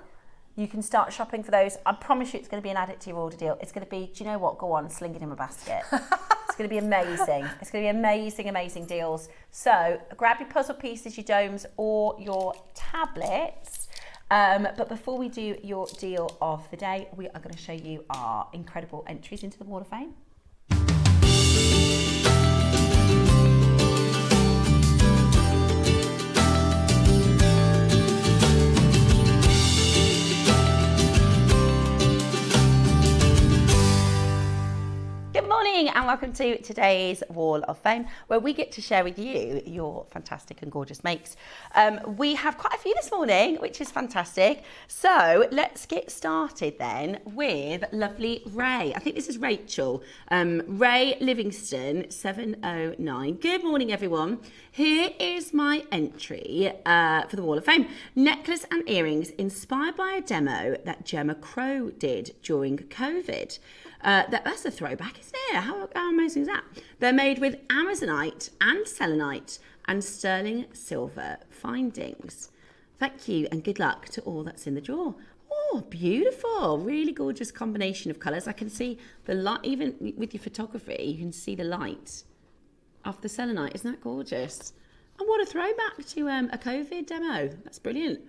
You can start shopping for those. I promise you it's going to be an add it to your order deal. It's going to be, do you know what? Go on, sling it in my basket. It's going to be amazing. It's going to be amazing, amazing deals. So grab your puzzle pieces, your domes, or your tablets. But before we do your deal of the day, we are going to show you our incredible entries into the Wall of Fame. Good morning and welcome to today's Wall of Fame, where we get to share with you your fantastic and gorgeous makes. We have quite a few this morning, which is fantastic. So let's get started then with lovely Ray. I think this is Rachel. Ray Livingston 709. Good morning, everyone. Here is my entry for the Wall of Fame. Necklace and earrings inspired by a demo that Gemma Crow did during COVID. That's a throwback, isn't it? How amazing is that? They're made with Amazonite and selenite and sterling silver findings. Thank you and good luck to all that's in the drawer. Oh, beautiful. Really gorgeous combination of colours. I can see the light, even with your photography, you can see the light of the selenite. Isn't that gorgeous? And what a throwback to a COVID demo. That's brilliant.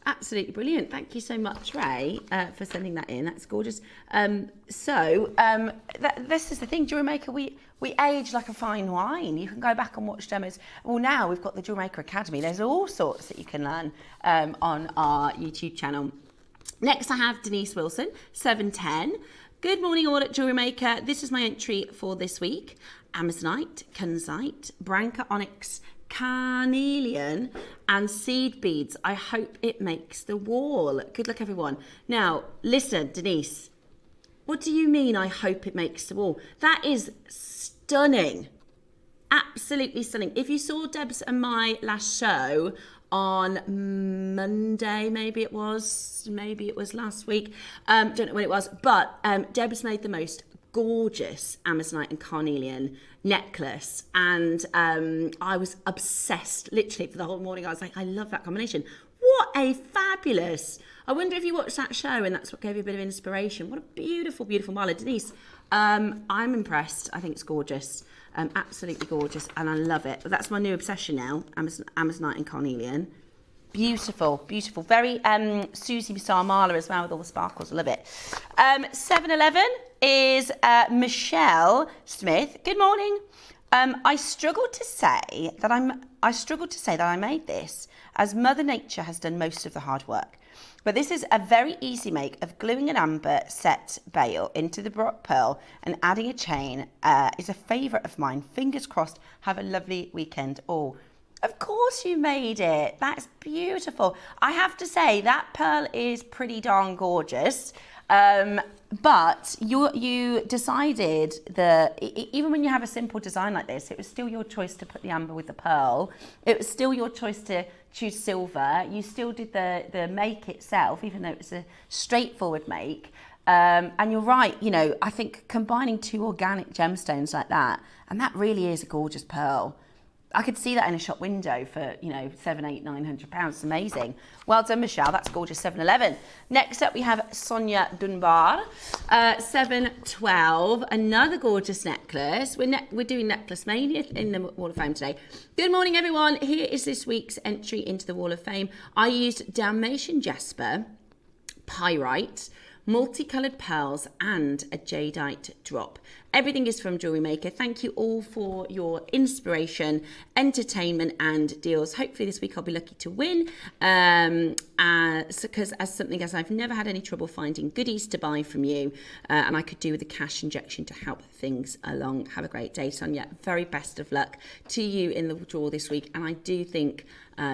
Absolutely brilliant. Thank you so much, Ray, for sending that in. That's gorgeous. This is the thing, JewelleryMaker, we age like a fine wine. You can go back and watch demos. Well, now we've got the JewelleryMaker Academy. There's all sorts that you can learn on our YouTube channel. Next, I have Denise Wilson, 710. Good morning, all at JewelleryMaker. This is my entry for this week. Amazonite, Kunzite, Branca Onyx, carnelian and seed beads. I hope it makes the wall. Good luck, everyone. Now, listen, Denise, what do you mean I hope it makes the wall? That is stunning. Absolutely stunning. If you saw Deb's and my last show on Monday, maybe it was last week, don't know when it was, but Deb's made the most gorgeous Amazonite and carnelian necklace, and I was obsessed literally for the whole morning. I was like, I love that combination. What a fabulous, I wonder if you watched that show and that's what gave you a bit of inspiration. What a beautiful, beautiful mala. Denise, I'm impressed. I think it's gorgeous, absolutely gorgeous, and I love it. That's my new obsession now, Amazonite and carnelian. Beautiful, beautiful. Very Susie Bissar Mala as well with all the sparkles. I love it. 711 is Michelle Smith. Good morning. I struggle to say that I made this, as Mother Nature has done most of the hard work. But this is a very easy make of gluing an amber set bail into the Baroque pearl and adding a chain. Is a favourite of mine. Fingers crossed. Have a lovely weekend all. Of course you made it. That's beautiful. I have to say that pearl is pretty darn gorgeous. But you decided that even when you have a simple design like this, it was still your choice to put the amber with the pearl. It was still your choice to choose silver. You still did the make itself, even though it was a straightforward make. And you're right, you know, I think combining two organic gemstones like that, and that really is a gorgeous pearl. I could see that in a shop window for, you know, £700, £800. It's amazing. Well done, Michelle. That's gorgeous. 711. Next up, we have Sonia Dunbar, 712. Another gorgeous necklace. We're doing Necklace Mania in the Wall of Fame today. Good morning, everyone. Here is this week's entry into the Wall of Fame. I used Dalmatian Jasper, Pyrite, multicoloured pearls and a jadeite drop. Everything is from JewelleryMaker. Thank you all for your inspiration, entertainment and deals. Hopefully this week I'll be lucky to win, because as I've never had any trouble finding goodies to buy from you, and I could do with a cash injection to help things along. Have a great day, Sonia. Very best of luck to you in the draw this week, and I do think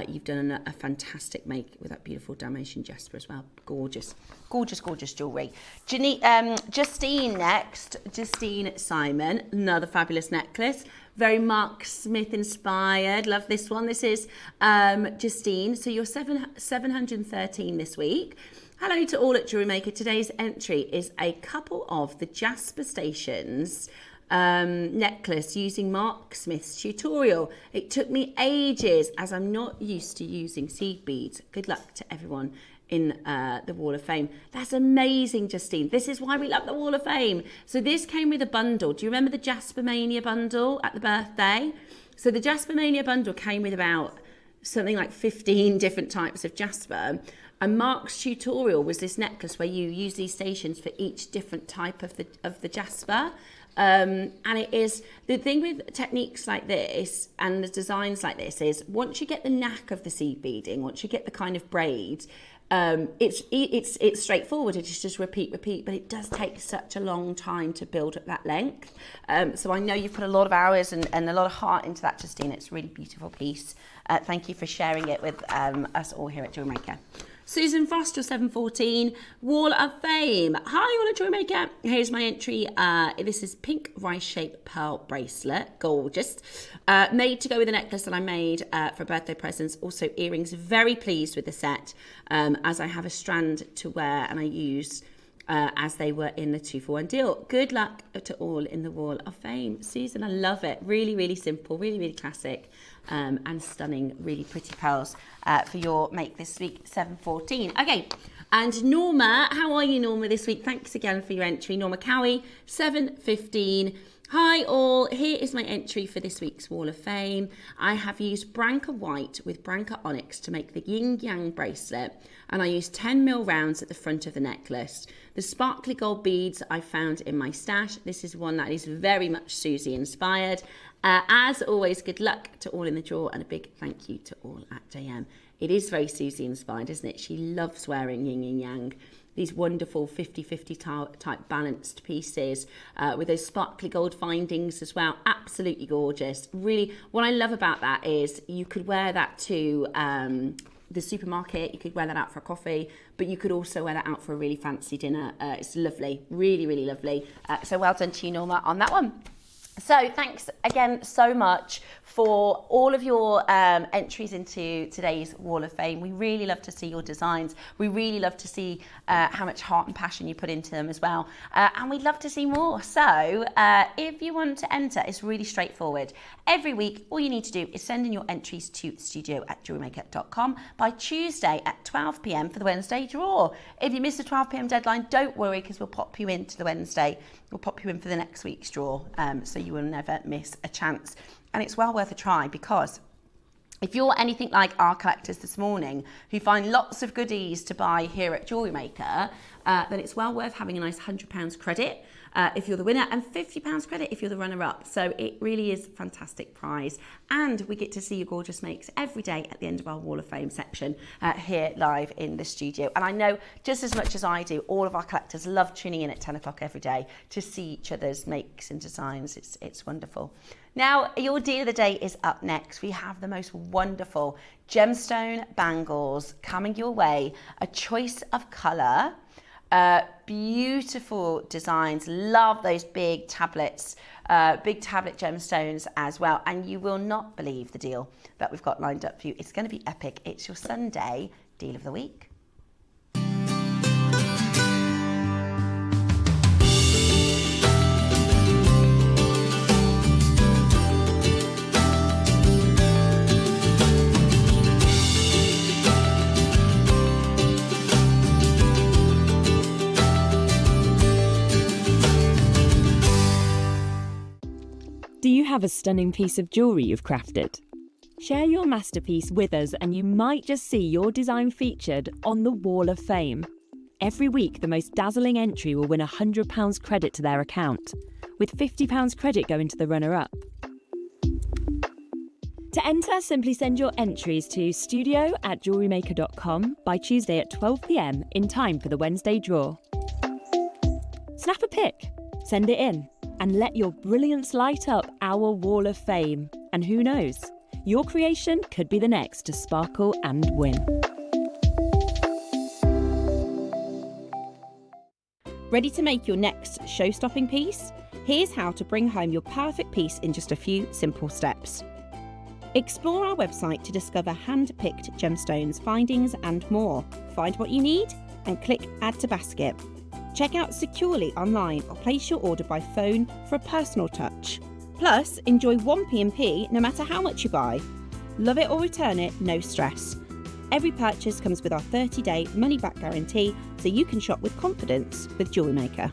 you've done a fantastic make with that beautiful Dalmatian Jasper as well. Gorgeous, gorgeous, gorgeous jewellery. Justine next. Justine Simon, another fabulous necklace. Very Mark Smith inspired. Love this one. This is Justine. So you're 713 this week. Hello to all at JewelleryMaker. Today's entry is a couple of the Jasper Stations necklace using Mark Smith's tutorial. It took me ages as I'm not used to using seed beads. Good luck to everyone in the Wall of Fame. That's amazing, Justine. This is why we love the Wall of Fame. So this came with a bundle. Do you remember the Jasper Mania bundle at the birthday? So the Jasper Mania bundle came with about something like 15 different types of jasper. And Mark's tutorial was this necklace where you use these stations for each different type of the jasper. And it is, the thing with techniques like this and the designs like this is once you get the knack of the seed beading, once you get the kind of braid, it's straightforward. It's just repeat, but it does take such a long time to build up that length. So I know you've put a lot of hours and a lot of heart into that, Justine. It's a really beautiful piece. Thank you for sharing it with us all here at JewelleryMaker. Susan Foster, 714, Wall of Fame. Hi, Wall of JewelleryMaker. Here's my entry. This is pink rice-shaped pearl bracelet. Gorgeous. Made to go with a necklace that I made for birthday presents. Also earrings. Very pleased with the set as I have a strand to wear and I use as they were in the 2-for-1 deal. Good luck to all in the Wall of Fame. Susan, I love it. Really, really simple. Really, really classic. And stunning, really pretty pearls for your make this week, 714. Okay, and Norma, how are you, Norma, this week? Thanks again for your entry. Norma Cowie, 715. Hi all, here is my entry for this week's Wall of Fame. I have used Branca White with Branca Onyx to make the Yin Yang bracelet, and I used 10mm rounds at the front of the necklace. The sparkly gold beads I found in my stash. This is one that is very much Susie inspired. As always, good luck to all in the draw and a big thank you to all at JM. It is very Susie inspired, isn't it? She loves wearing yin and yang. These wonderful 50-50 type balanced pieces with those sparkly gold findings as well. Absolutely gorgeous. Really, what I love about that is you could wear that to the supermarket, you could wear that out for a coffee, but you could also wear that out for a really fancy dinner. It's lovely, really, really lovely. So well done to you, Norma, on that one. So thanks again so much for all of your entries into today's Wall of Fame. We really love to see your designs. We really love to see how much heart and passion you put into them as well. And we'd love to see more. So if you want to enter, it's really straightforward. Every week, all you need to do is send in your entries to studio@jewellerymaker.com by Tuesday at 12 p.m. for the Wednesday draw. If you miss the 12 p.m. deadline, don't worry, because we'll pop you into the Wednesday. We'll pop you in for the next week's draw, so you will never miss a chance. And it's well worth a try, because if you're anything like our collectors this morning who find lots of goodies to buy here at JewelleryMaker, then it's well worth having a nice £100 credit if you're the winner and £50 credit if you're the runner-up. So it really is a fantastic prize. And we get to see your gorgeous makes every day at the end of our Wall of Fame section here live in the studio. And I know just as much as I do, all of our collectors love tuning in at 10 o'clock every day to see each other's makes and designs. It's wonderful. Now, your deal of the day is up next. We have the most wonderful gemstone bangles coming your way. A choice of colour, beautiful designs. Love those big tablets, big tablet gemstones as well. And you will not believe the deal that we've got lined up for you. It's going to be epic. It's your Sunday deal of the week. Do you have a stunning piece of jewellery you've crafted? Share your masterpiece with us and you might just see your design featured on the Wall of Fame. Every week, the most dazzling entry will win £100 credit to their account, with £50 credit going to the runner-up. To enter, simply send your entries to studio@jewellerymaker.com by Tuesday at 12 p.m. in time for the Wednesday draw. Snap a pic, send it in, and let your brilliance light up our Wall of Fame. And who knows, your creation could be the next to sparkle and win. Ready to make your next show-stopping piece? Here's how to bring home your perfect piece in just a few simple steps. Explore our website to discover hand-picked gemstones, findings and more. Find what you need and click Add to Basket. Check out securely online or place your order by phone for a personal touch. Plus, enjoy 1p&P no matter how much you buy. Love it or return it, no stress. Every purchase comes with our 30-day money-back guarantee, so you can shop with confidence with JewelleryMaker.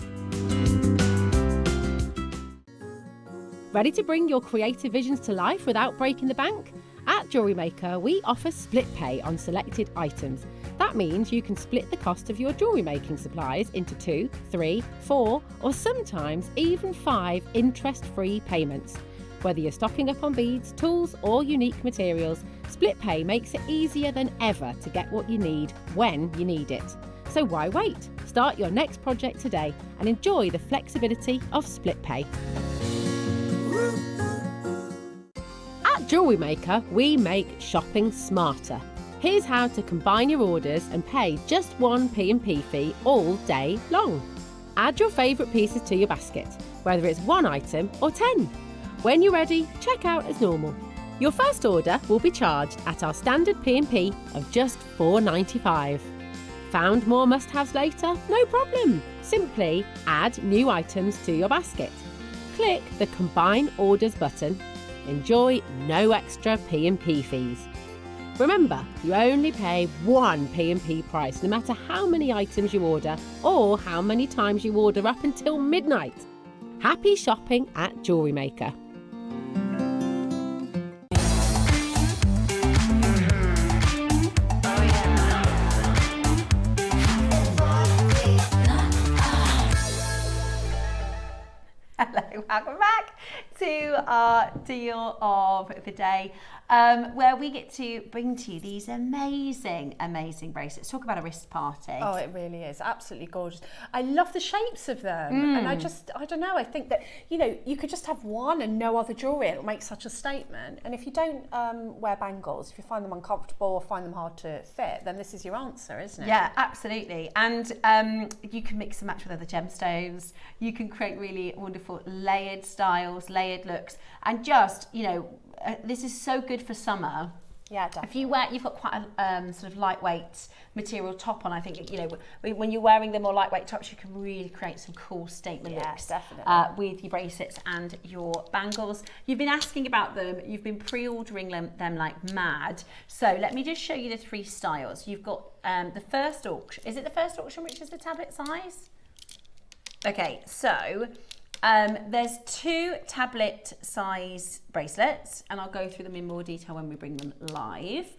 Ready to bring your creative visions to life without breaking the bank? At JewelleryMaker, we offer split pay on selected items. That means you can split the cost of your jewellery making supplies into 2, 3, 4, or sometimes even 5 interest-free payments. Whether you're stocking up on beads, tools, or unique materials, split pay makes it easier than ever to get what you need when you need it. So why wait? Start your next project today and enjoy the flexibility of split pay. At JewelleryMaker, we make shopping smarter. Here's how to combine your orders and pay just one P&P fee all day long. Add your favourite pieces to your basket, whether it's 1 item or 10. When you're ready, check out as normal. Your first order will be charged at our standard P&P of just $4.95. Found more must-haves later? No problem. Simply add new items to your basket. Click the Combine Orders button. Enjoy no extra P&P fees. Remember, you only pay one P&P price no matter how many items you order or how many times you order up until midnight. Happy shopping at JewelleryMaker. Hello, welcome back to our deal of the day, where we get to bring to you these amazing bracelets. Talk about a wrist party. Oh, it really is absolutely gorgeous. I love the shapes of them, and I don't know, I think that, you know, you could just have one and no other jewellery. It'll make such a statement. And if you don't wear bangles, if you find them uncomfortable or find them hard to fit, then this is your answer, isn't it? Yeah, absolutely. And you can mix and match with other gemstones. You can create really wonderful layered styles, layered looks, and just, you know, this is so good for summer. Yeah, definitely. If you wear, you've got quite a sort of lightweight material top on. I think, you know, when you're wearing the more lightweight tops, you can really create some cool statement looks. Definitely. With your bracelets and your bangles. You've been asking about them. You've been pre-ordering them like mad. So let me just show you the 3 styles. You've got the first auction. Is it the first auction, which is the tablet size? Okay, so there's 2 tablet size bracelets, and I'll go through them in more detail when we bring them live.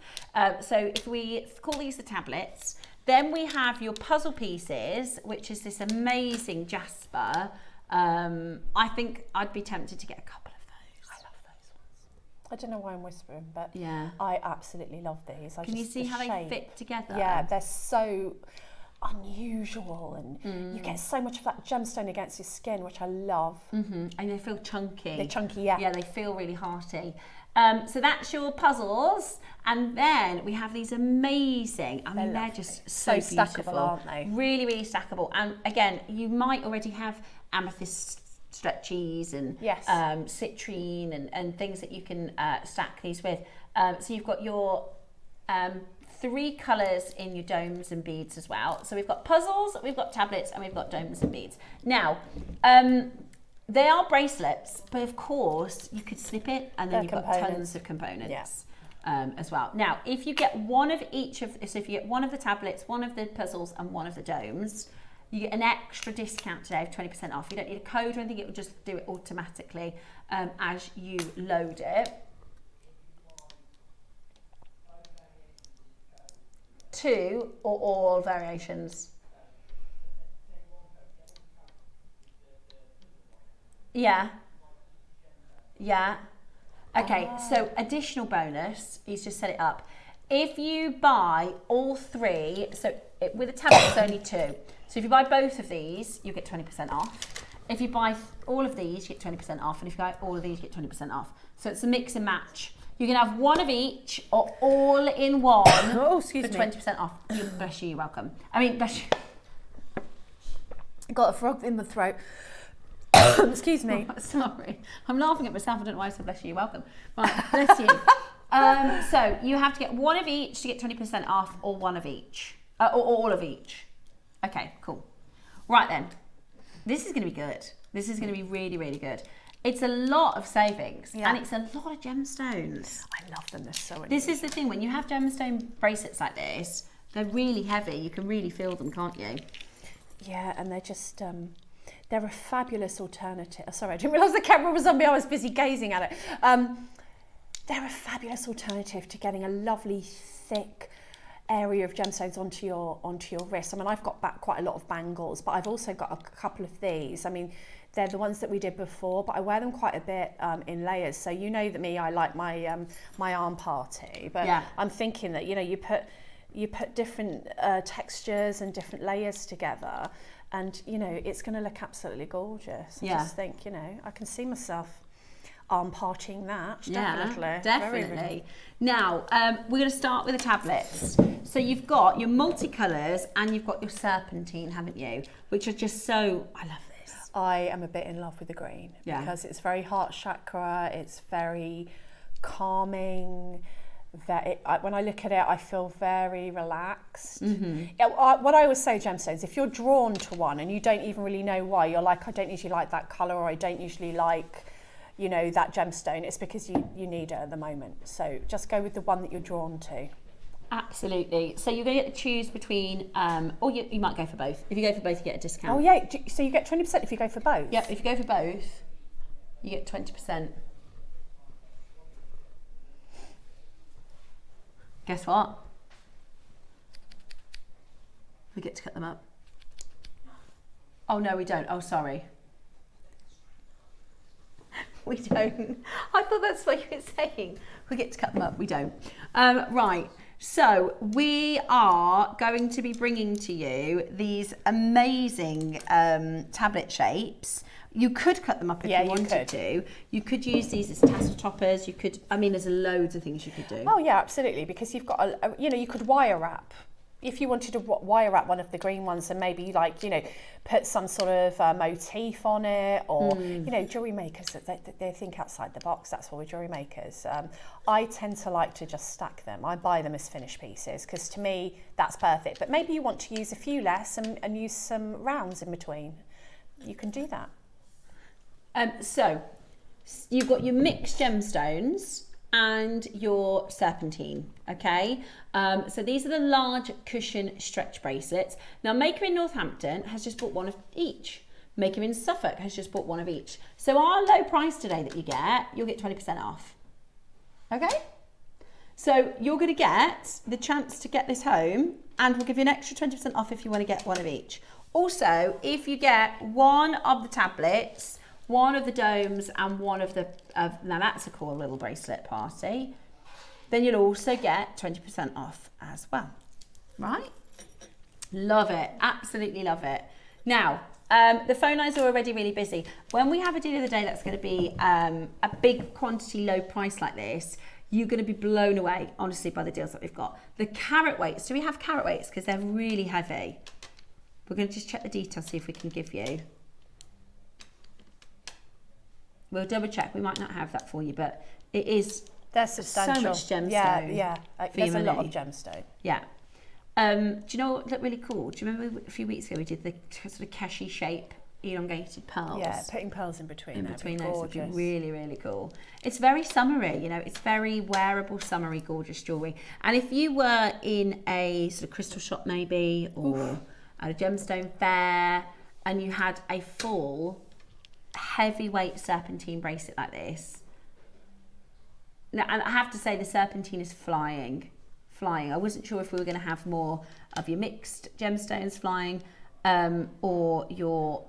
So if we call these the tablets, then we have your puzzle pieces, which is this amazing jasper. I think I'd be tempted to get a couple of those. I love those ones. I don't know why I'm whispering, but yeah, I absolutely love these. Can you see how they fit together? Yeah, they're so unusual, and you get so much of that gemstone against your skin, which I love. And they feel chunky. They're chunky, yeah. Yeah, they feel really hearty. So that's your puzzles, and then we have these amazing, I mean, they're just so beautiful, stackable, aren't they? Really, really stackable. And again, you might already have amethyst stretchies and citrine and things that you can stack these with. So you've got your 3 colours in your domes and beads as well. So we've got puzzles, we've got tablets, and we've got domes and beads. Now, they are bracelets, but of course you could snip it, and then you've got tons of components as well. Now, if you get one of each of, so if you get one of the tablets, one of the puzzles, and one of the domes, you get an extra discount today of 20% off. You don't need a code or anything, it will just do it automatically as you load it. 2 or all variations? Yeah. Okay, so additional bonus, he's just set it up. If you buy all 3, so with a tablet it's only 2. So if you buy both of these, you get 20% off. If you buy all of these, you get 20% off. And if you buy all of these, you get 20% off. So it's a mix and match. You can have one of each or all in one for 20% off. Bless you, you're welcome. I mean, bless you. Got a frog in the throat. Excuse me. Sorry. I'm laughing at myself. I don't know why I said bless you, you're welcome. Right, bless you. So you have to get one of each to get 20% off, or one of each. Or all of each. Okay, cool. Right then. This is going to be good. This is going to be really, really good. It's a lot of savings, Yeah. and it's a lot of gemstones. I love them. They're so unusual. This is the thing, when you have gemstone bracelets like this, they're really heavy. You can really feel them, can't you? Yeah, and they're just, they're a fabulous alternative. Sorry, I didn't realise the camera was on me. I was busy gazing at it. They're a fabulous alternative to getting a lovely, thick area of gemstones onto your wrist. I mean, I've got back quite a lot of bangles, but I've also got a couple of these. I mean, they're the ones that we did before, but I wear them quite a bit in layers. So you know that me, I like my my arm party, but Yeah. I'm thinking that, you know, you put different textures and different layers together, and you know it's going to look absolutely gorgeous. I just think, you know, I can see myself arm partying that. Definitely. Now we're going to start with the tablets. So you've got your multicolours and you've got your serpentine, haven't you? Which are just so, I love this. I am a bit in love with the green because it's very heart chakra. It's very calming. When I look at it, I feel very relaxed. What I always say, gemstones, if you're drawn to one and you don't even really know why, you're like, I don't usually like that colour, or I don't usually like, you know, that gemstone, it's because you need it at the moment. So just go with the one that you're drawn to. Absolutely. So you're going to get to choose between, or you might go for both. If you go for both, you get a discount. Oh yeah, so you get 20% if you go for both? Yep, if you go for both, you get 20%. Guess what? We get to cut them up. Oh no, we don't. Oh, sorry. We don't. I thought that's what you were saying. We get to cut them up. We don't. Right. So we are going to be bringing to you these amazing tablet shapes. You could cut them up if you wanted to. You could use these as tassel toppers. You could, I mean, there's loads of things you could do. Oh yeah, absolutely. Because you've got you know, you could wire wrap. If you wanted to wire wrap one of the green ones and maybe, like, you know, put some sort of motif on it, or, you know, jewellery makers, they think outside the box. That's why we're jewellery makers. I tend to like to just stack them. I buy them as finished pieces because to me, that's perfect. But maybe you want to use a few less and use some rounds in between. You can do that. So you've got your mixed gemstones and your serpentine, okay? So these are the large cushion stretch bracelets. Now, Maker in Northampton has just bought one of each. Maker in Suffolk has just bought one of each. So our low price today that you'll get 20% off, okay? So you're gonna get the chance to get this home, and we'll give you an extra 20% off if you wanna get one of each. Also, if you get one of the tablets, one of the domes, and one of the, now that's a cool little bracelet party, then you'll also get 20% off as well, right? Love it, absolutely love it. Now, the phone lines are already really busy. When we have a deal of the day that's gonna be a big quantity, low price like this, you're gonna be blown away, honestly, by the deals that we've got. The carat weights, do we have carat weights? Because they're really heavy. We're gonna just check the details, see if we can give you. We'll double check. We might not have that for you, but it is. They're substantial. So much gemstone. Yeah. There's a lot of gemstone. Yeah. Do you know what looked really cool? Do you remember a few weeks ago we did the sort of Keshi shape elongated pearls? Yeah, putting pearls in between. In between those would be really, really cool. It's very summery, you know. It's very wearable, summery, gorgeous jewellery. And if you were in a sort of crystal shop maybe, or at a gemstone fair, and you had a full heavyweight serpentine bracelet like this. Now, and I have to say the serpentine is flying. I wasn't sure if we were going to have more of your mixed gemstones flying or your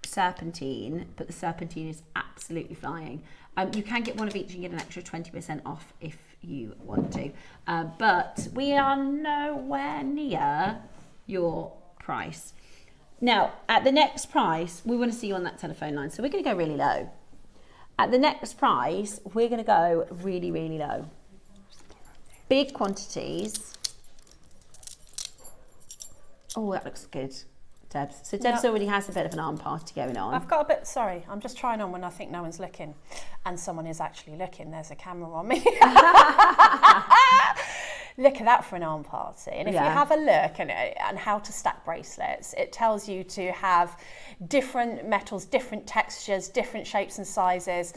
serpentine, but the serpentine is absolutely flying. You can get one of each and get an extra 20% off if you want to, but we are nowhere near your price. Now, at the next price, we want to see you on that telephone line, so we're going to go really low. At the next price, we're going to go really, really low. Big quantities. Oh, that looks good, Debs. So Debs already has a bit of an arm party going on. I've got a bit, sorry, I'm just trying on when I think no one's looking, and someone is actually looking. There's a camera on me. look at that for an arm party. And if you Yeah. have a look at how to stack bracelets, it tells you to have different metals, different textures, different shapes and sizes.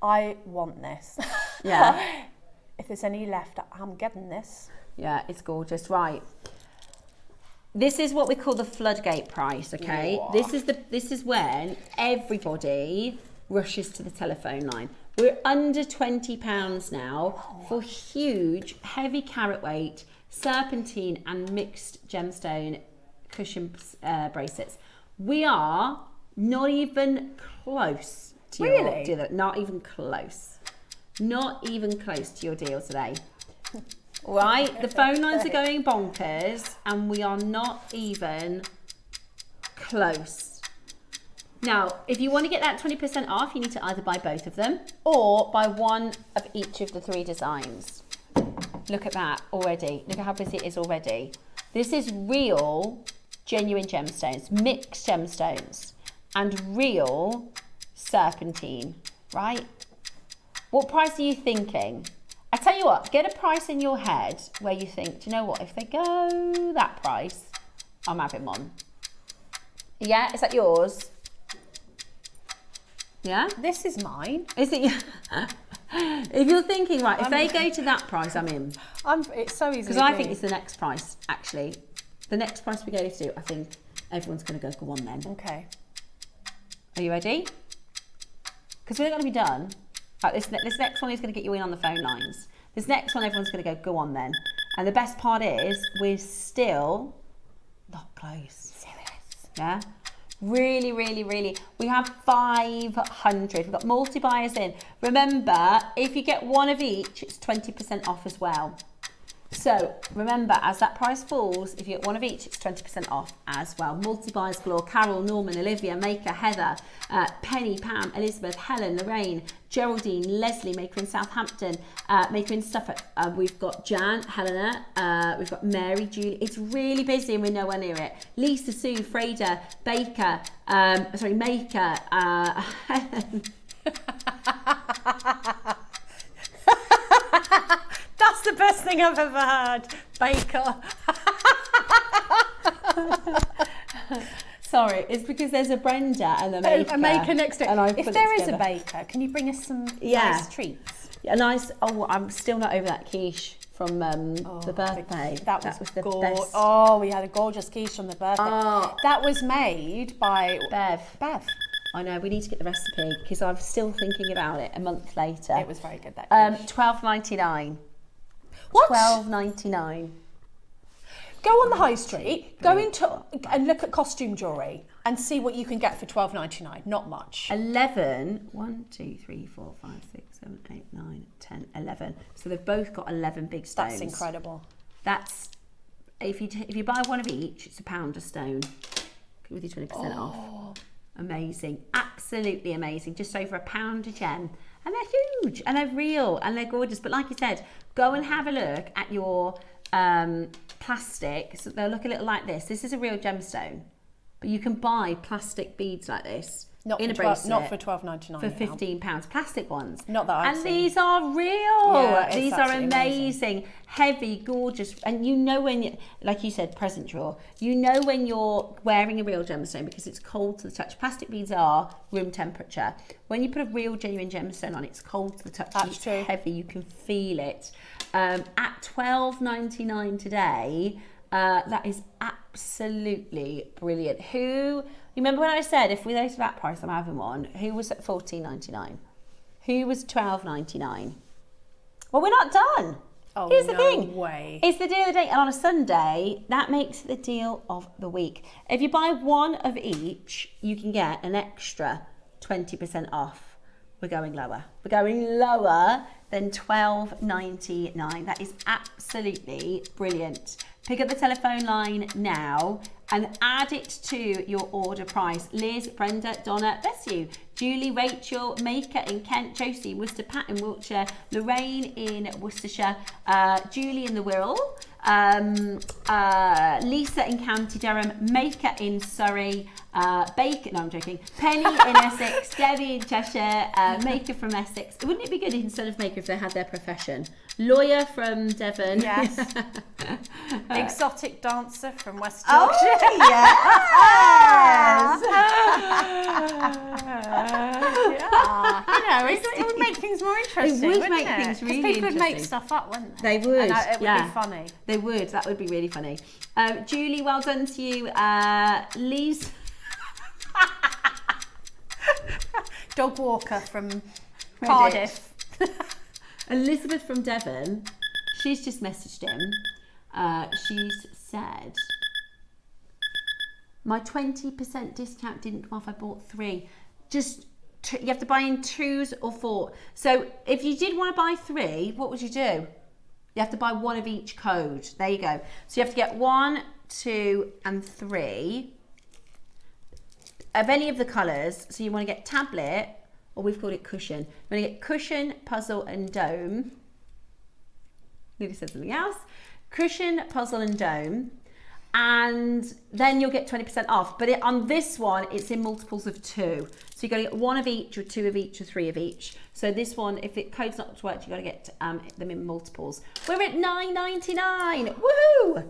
I want this. Yeah. If there's any left, I'm getting this. Yeah, it's gorgeous. Right. This is what we call the floodgate price, okay? Wow. This is when everybody rushes to the telephone line. We're under £20 now for huge, heavy carat weight, serpentine and mixed gemstone cushion bracelets. We are not even close to Really? your deal. Not even close. Not even close to your deal today. Right, the phone lines are going bonkers and we are not even close. Now, if you want to get that 20% off, you need to either buy both of them or buy one of each of the 3 designs. Look at that already. Look at how busy it is already. This is real, genuine gemstones, mixed gemstones and real serpentine, right? What price are you thinking? I tell you what, get a price in your head where you think, do you know what, if they go that price, I'm having one. Yeah, is that yours? Yeah? This is mine. Is it? If you're thinking, right, if they go to that price, I'm in. It's so easy. Because I think it's the next price, actually. The next price we go to, I think everyone's going to go on then. Okay. Are you ready? Because we're not going to be done. Right, this next one is going to get you in on the phone lines. This next one, everyone's going to go on then. And the best part is, we're still not close. Serious. Yeah? Really, really, really. We have 500. We've got multi-buyers in. Remember, if you get one of each, it's 20% off as well. So remember, as that price falls, if you get one of each, it's 20% off as well. Multi-buyers galore. Carol, Norman, Olivia, Maker, Heather, Penny, Pam, Elizabeth, Helen, Lorraine, Geraldine, Leslie, Maker in Southampton, Maker in Suffolk. We've got Jan, Helena, we've got Mary, Julie. It's really busy and we're nowhere near it. Lisa, Sue, Freda, Baker, Maker, Helen. That's the best thing I've ever heard. Baker. Sorry, it's because there's a Brenda and a Maker. A Maker next to it. And I If put there it is a together. baker, can you bring us some Yeah. nice treats? A nice, I'm still not over that quiche from the birthday. That was the best. Oh, we had a gorgeous quiche from the birthday. Oh. That was made by Bev. Bev. I know, we need to get the recipe because I'm still thinking about it a month later. It was very good, that quiche. $12.99. What? $12.99. Go on the high street, go into and look at costume jewellery and see what you can get for $12.99. Not much. 11. 1, 2, 3, 4, 5, 6, 7, 8, 9, 10, 11. So they've both got 11 big stones. That's incredible. That's, if you buy one of each, it's £1 a stone with your 20% off. Amazing, absolutely amazing. Just over £1 a gem. And they're huge and they're real and they're gorgeous. But like you said, go and have a look at your plastic. So they'll look a little like this. This is a real gemstone, but you can buy plastic beads like this in a bracelet. Not for $12.99. For £15, plastic ones. Not that I've And seen. these are real. Yeah, it's These are absolutely amazing, heavy, gorgeous. And you know when, like you said, present drawer, you know when you're wearing a real gemstone because it's cold to the touch. Plastic beads are room temperature. When you put a real genuine gemstone on, it's cold to the touch. That's it's true. heavy, you can feel it. At $12.99 today, that is absolutely brilliant. You remember when I said if we go to that price, I'm having one? Who was at $14.99? Who was $12.99? Well, we're not done. Oh, Here's the no thing. way. It's the deal of the day, and on a Sunday, that makes it the deal of the week. If you buy one of each, you can get an extra 20% off. We're going lower. We're going lower than $12.99. That is absolutely brilliant. Pick up the telephone line now and add it to your order price. Liz, Brenda, Donna, bless you. Julie, Rachel, Maker in Kent, Josie in Worcester, Pat in Wiltshire, Lorraine in Worcestershire, Julie in the Wirral, Lisa in County Durham, Maker in Surrey, Bacon, no I'm joking, Penny in Essex, Debbie in Cheshire, Maker from Essex. Wouldn't it be good instead of Maker if they had their profession? Lawyer from Devon. Yes. Exotic dancer from West Yorkshire. Oh, yes! Yeah. It would make things more interesting. It would make things really interesting. People would make interesting. stuff up, wouldn't they? They would. And it would be funny. They would. That would be really funny. Julie, well done to you. Lee's dog walker from Cardiff. Elizabeth from Devon, she's just messaged him. She's said, my 20% discount didn't come off, I bought 3. Just, you have to buy in 2s or 4. So if you did want to buy 3, what would you do? You have to buy 1 of each code. There you go. So you have to get 1, 2 and 3 of any of the colours. So you want to get tablet, or we've called it cushion. You want to get cushion, puzzle and dome. Nearly said something else. Cushion, puzzle and dome. And then you'll get 20% off. But on this one, it's in multiples of 2. So you've got to get 1 of each, or 2 of each, or 3 of each. So this one, if it code's not worked, you've got to get them in multiples. We're at $9.99. Woohoo!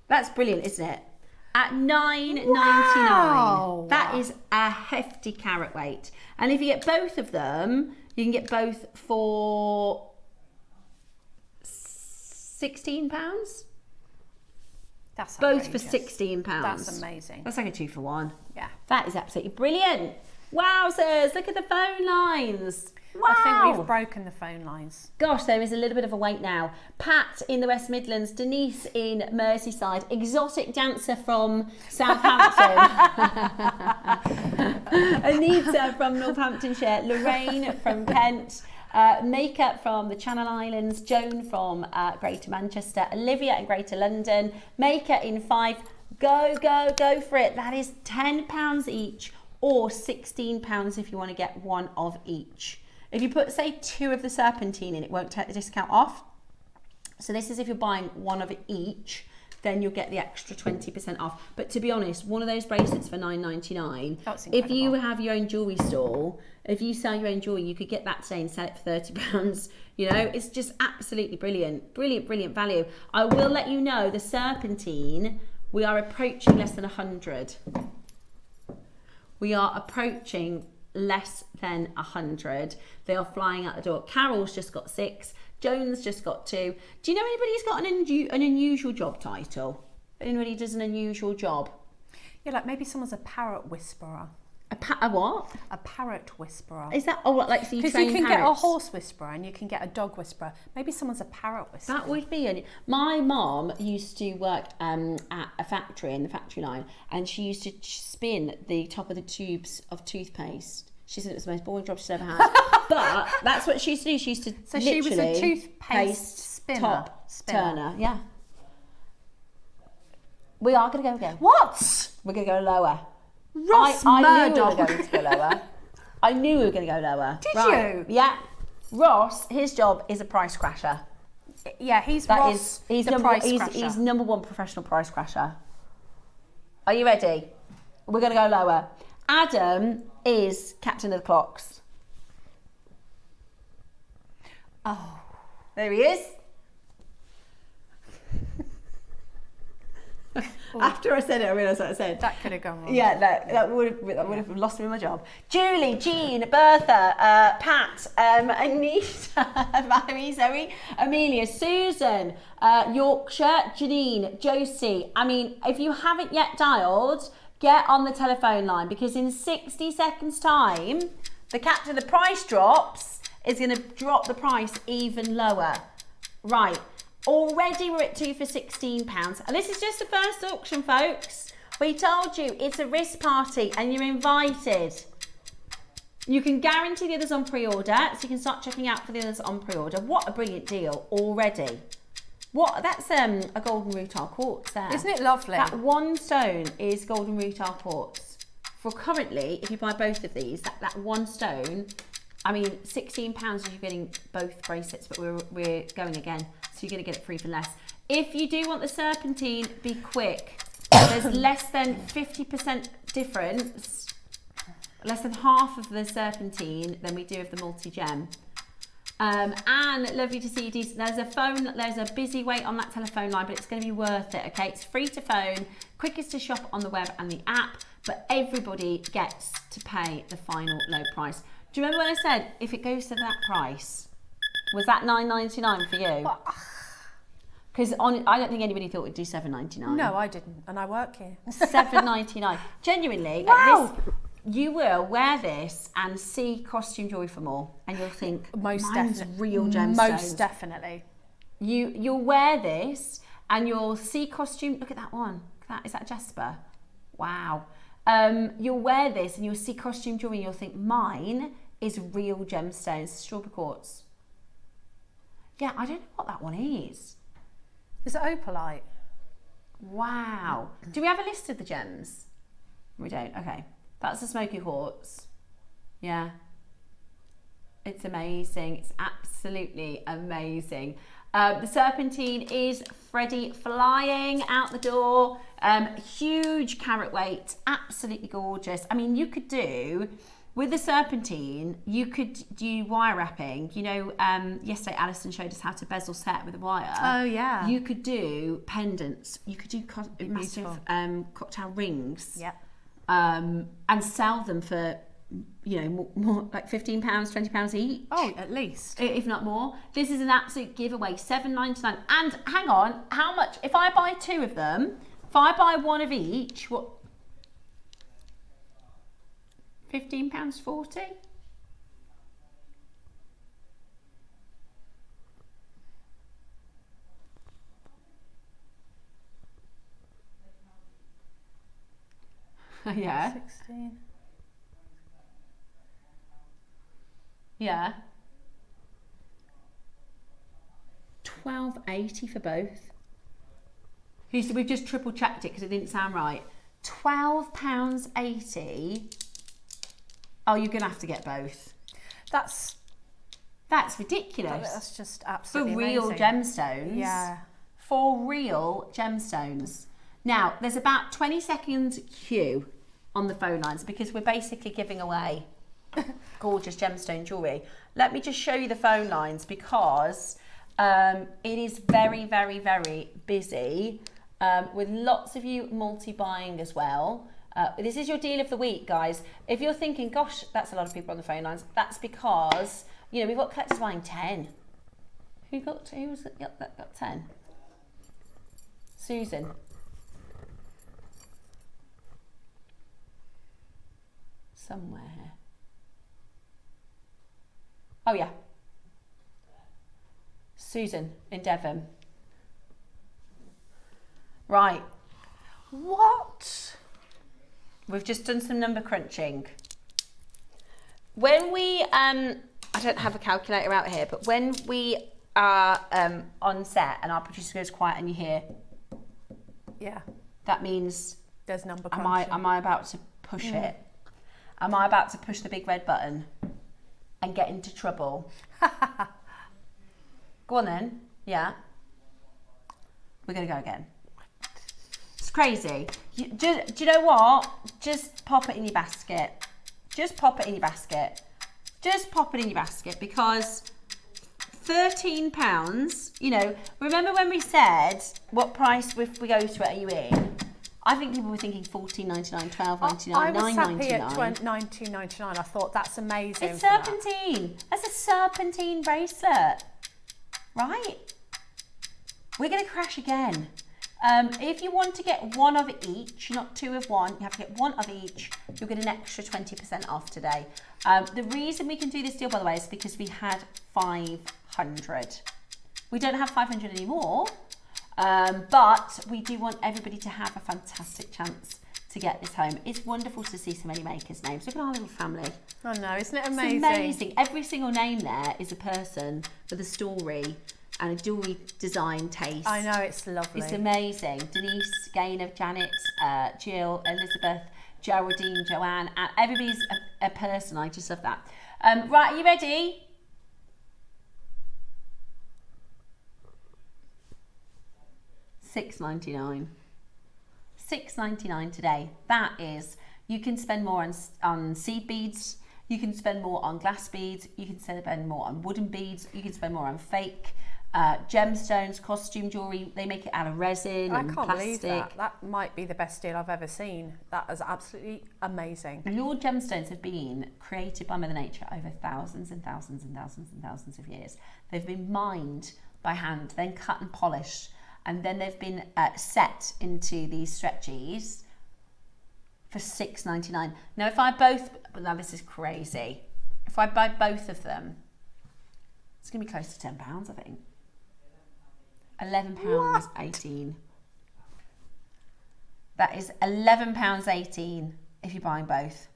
That's brilliant, isn't it? At $9.99. Wow. That is a hefty carat weight. And if you get both of them, you can get both for £16. That's both for outrageous. £16. That's amazing. That's like a 2 for 1. Yeah. That is absolutely brilliant. Wowzers, look at the phone lines. Wow. I think we've broken the phone lines. Gosh, there is a little bit of a wait now. Pat in the West Midlands, Denise in Merseyside, exotic dancer from Southampton, Anita from Northamptonshire, Lorraine from Kent, Makeup from the Channel Islands, Joan from Greater Manchester, Olivia in Greater London, Maker in 5. Go, go, go for it. That is £10 each, or £16 if you want to get 1 of each. If you put, say, 2 of the serpentine in, it won't take the discount off. So this is if you're buying 1 of each, then you'll get the extra 20% off. But to be honest, one of those bracelets for $9.99, if you have your own jewellery store, if you sell your own jewellery, you could get that today and sell it for £30. You know, it's just absolutely brilliant. Brilliant, brilliant value. I will let you know, the serpentine, we are approaching less than 100. We are approaching less than 100. They are flying out the door. Carol's just got 6. Joan's just got 2. Do you know anybody who's got an unusual job title? Anybody who does an unusual job? Yeah, like maybe someone's a parrot whisperer. A what? A parrot whisperer. Is that, oh, what, like, so you train Because you can get a parrots? horse whisperer and you can get a dog whisperer. Maybe someone's a parrot whisperer. That would be my mom used to work at a factory, in the factory line, and she used to spin the top of the tubes of toothpaste. She said it was the most boring job she's ever had. But that's what she used to do. She used to So she was a toothpaste spinner. Top turner, yeah. We are going to go again. What? We're going to go lower. Ross I knew we were Murdoch. going to go lower. I knew we were going to go lower. Did you? Yeah. Ross, his job is a price crasher. Yeah, he's That Ross, is, the price crasher. He's number 1 professional price crasher. Are you ready? We're going to go lower. Adam is captain of the clocks. Oh. There he is. After I said it, I realised what I said. That could have gone wrong. Yeah, that would have lost me my job. Julie, Jean, Bertha, Pat, Anita, Valerie, Zoe, Amelia, Susan, Yorkshire, Janine, Josie. I mean, if you haven't yet dialed, get on the telephone line, because in 60 seconds time, the captain, the price drops, is going to drop the price even lower. Right. Already we're at 2 for £16, and this is just the first auction, folks. We told you it's a wrist party and you're invited. You can guarantee the others on pre-order, so you can start checking out for the others on pre-order. What a brilliant deal already. What, that's a golden rutile quartz there. Isn't it lovely? That one stone is golden rutile quartz. For currently, if you buy both of these, that one stone, I mean, £16 if you're getting both bracelets, but we're going again. So you're going to get it free for less. If you do want the serpentine, be quick. There's less than 50% difference, less than half of the serpentine than we do of the multi-gem. And lovely to see you. There's a busy wait on that telephone line, but it's going to be worth it, okay? It's free to phone, quickest to shop on the web and the app, but everybody gets to pay the final low price. Do you remember when I said, if it goes to that price, was that $9.99 for you? Because I don't think anybody thought we'd do $7.99. No, I didn't, and I work here. $7.99. Genuinely, wow. You will wear this and see costume jewellery for more, and you'll think, mine's real gemstones. Most definitely. You'll wear this and you'll see costume. Look at that one. Look at that. Is that Jesper? Wow. You'll wear this and you'll see costume jewellery and you'll think, mine is real gemstones, strawberry quartz. Yeah, I don't know what that one is. Is it opalite? Wow. Do we have a list of the gems? We don't. Okay. That's the smoky quartz. Yeah. It's amazing. It's absolutely amazing. The serpentine is Freddie flying out the door. Huge carat weight. Absolutely gorgeous. I mean, you could do, with the serpentine, you could do wire wrapping. You know, yesterday Alison showed us how to bezel set with a wire. Oh, yeah. You could do pendants. You could do massive cocktail rings. Yep. And sell them for, you know, more like £15, £20 each. Oh, at least. If not more. This is an absolute giveaway, $7.99. And hang on, how much? If I buy two of them, if I buy one of each, what? £15.40? Yeah. 16. Yeah. $12.80 for both. We've just triple checked it because it didn't sound right. £12.80. Oh, you're gonna have to get both. That's ridiculous. That's just absolutely for real amazing. Gemstones. Yeah. For real gemstones. Now, there's about 20 seconds queue on the phone lines because we're basically giving away gorgeous gemstone jewellery. Let me just show you the phone lines because it is very, very, very busy with lots of you multi-buying as well. This is your deal of the week, guys. If you're thinking, gosh, that's a lot of people on the phone lines, that's because, you know, we've got collectors buying 10. Who got 10? Susan. Somewhere. Oh yeah. Susan in Devon. Right. What? We've just done some number crunching. When we, I don't have a calculator out here, but when we are on set and our producer goes quiet and you hear, yeah, that means there's number crunching. Am I about to push it? Am I about to push the big red button and get into trouble? Go on then. Yeah. We're going to go again. It's crazy. Do you know what? Just pop it in your basket. Just pop it in your basket. Just pop it in your basket because £13, you know, remember when we said what price if we go to it are you in? I think people were thinking $14.99, $12.99, I was $9.99. happy at $19.99. I thought that's amazing. It's serpentine. That's a serpentine bracelet, right? We're going to crash again. If you want to get one of each, not two of one, you have to get one of each. You'll get an extra 20% off today. The reason we can do this deal, by the way, is because we had 500. We don't have 500 anymore. But we do want everybody to have a fantastic chance to get this home. It's wonderful to see so many makers' names. Look at our little family. I know, isn't it amazing? It's amazing. Every single name there is a person with a story and a jewellery design taste. I know, it's lovely. It's amazing. Denise, Gaynor, Janet, Jill, Elizabeth, Geraldine, Joanne, and everybody's a person. I just love that. Right, are you ready? $6.99. $6.99 today. That is, you can spend more on seed beads, you can spend more on glass beads, you can spend more on wooden beads, you can spend more on fake gemstones, costume jewellery. They make it out of resin and plastic. I can't believe that. That might be the best deal I've ever seen. That is absolutely amazing. And your gemstones have been created by Mother Nature over thousands and thousands and thousands and thousands of years. They've been mined by hand, then cut and polished, and then they've been set into these stretchies for $6.99. Now, if I now this is crazy. If I buy both of them, it's going to be close to £10, I think. £11.18. That is £11.18 if you're buying both.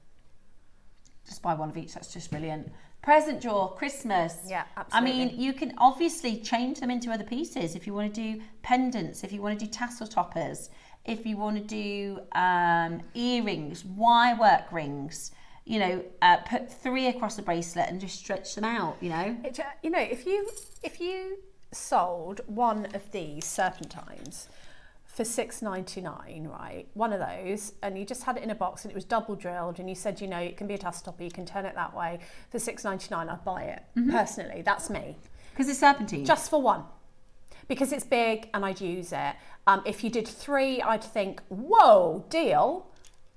Just buy one of each. That's just brilliant. Present drawer, Christmas. Yeah, absolutely. I mean, you can obviously change them into other pieces if you want to do pendants, if you want to do tassel toppers, if you want to do earrings, wire work rings. You know, put 3 across the bracelet and just stretch them out. You know. You know, if you sold one of these serpentines for $6.99, right? One of those, and you just had it in a box and it was double drilled, and you said, you know, it can be a tassel topper, you can turn it that way. For $6.99, I'd buy it. Personally, that's me. Because it's serpentine. Just for one, because it's big and I'd use it. If you did 3, I'd think, whoa, deal.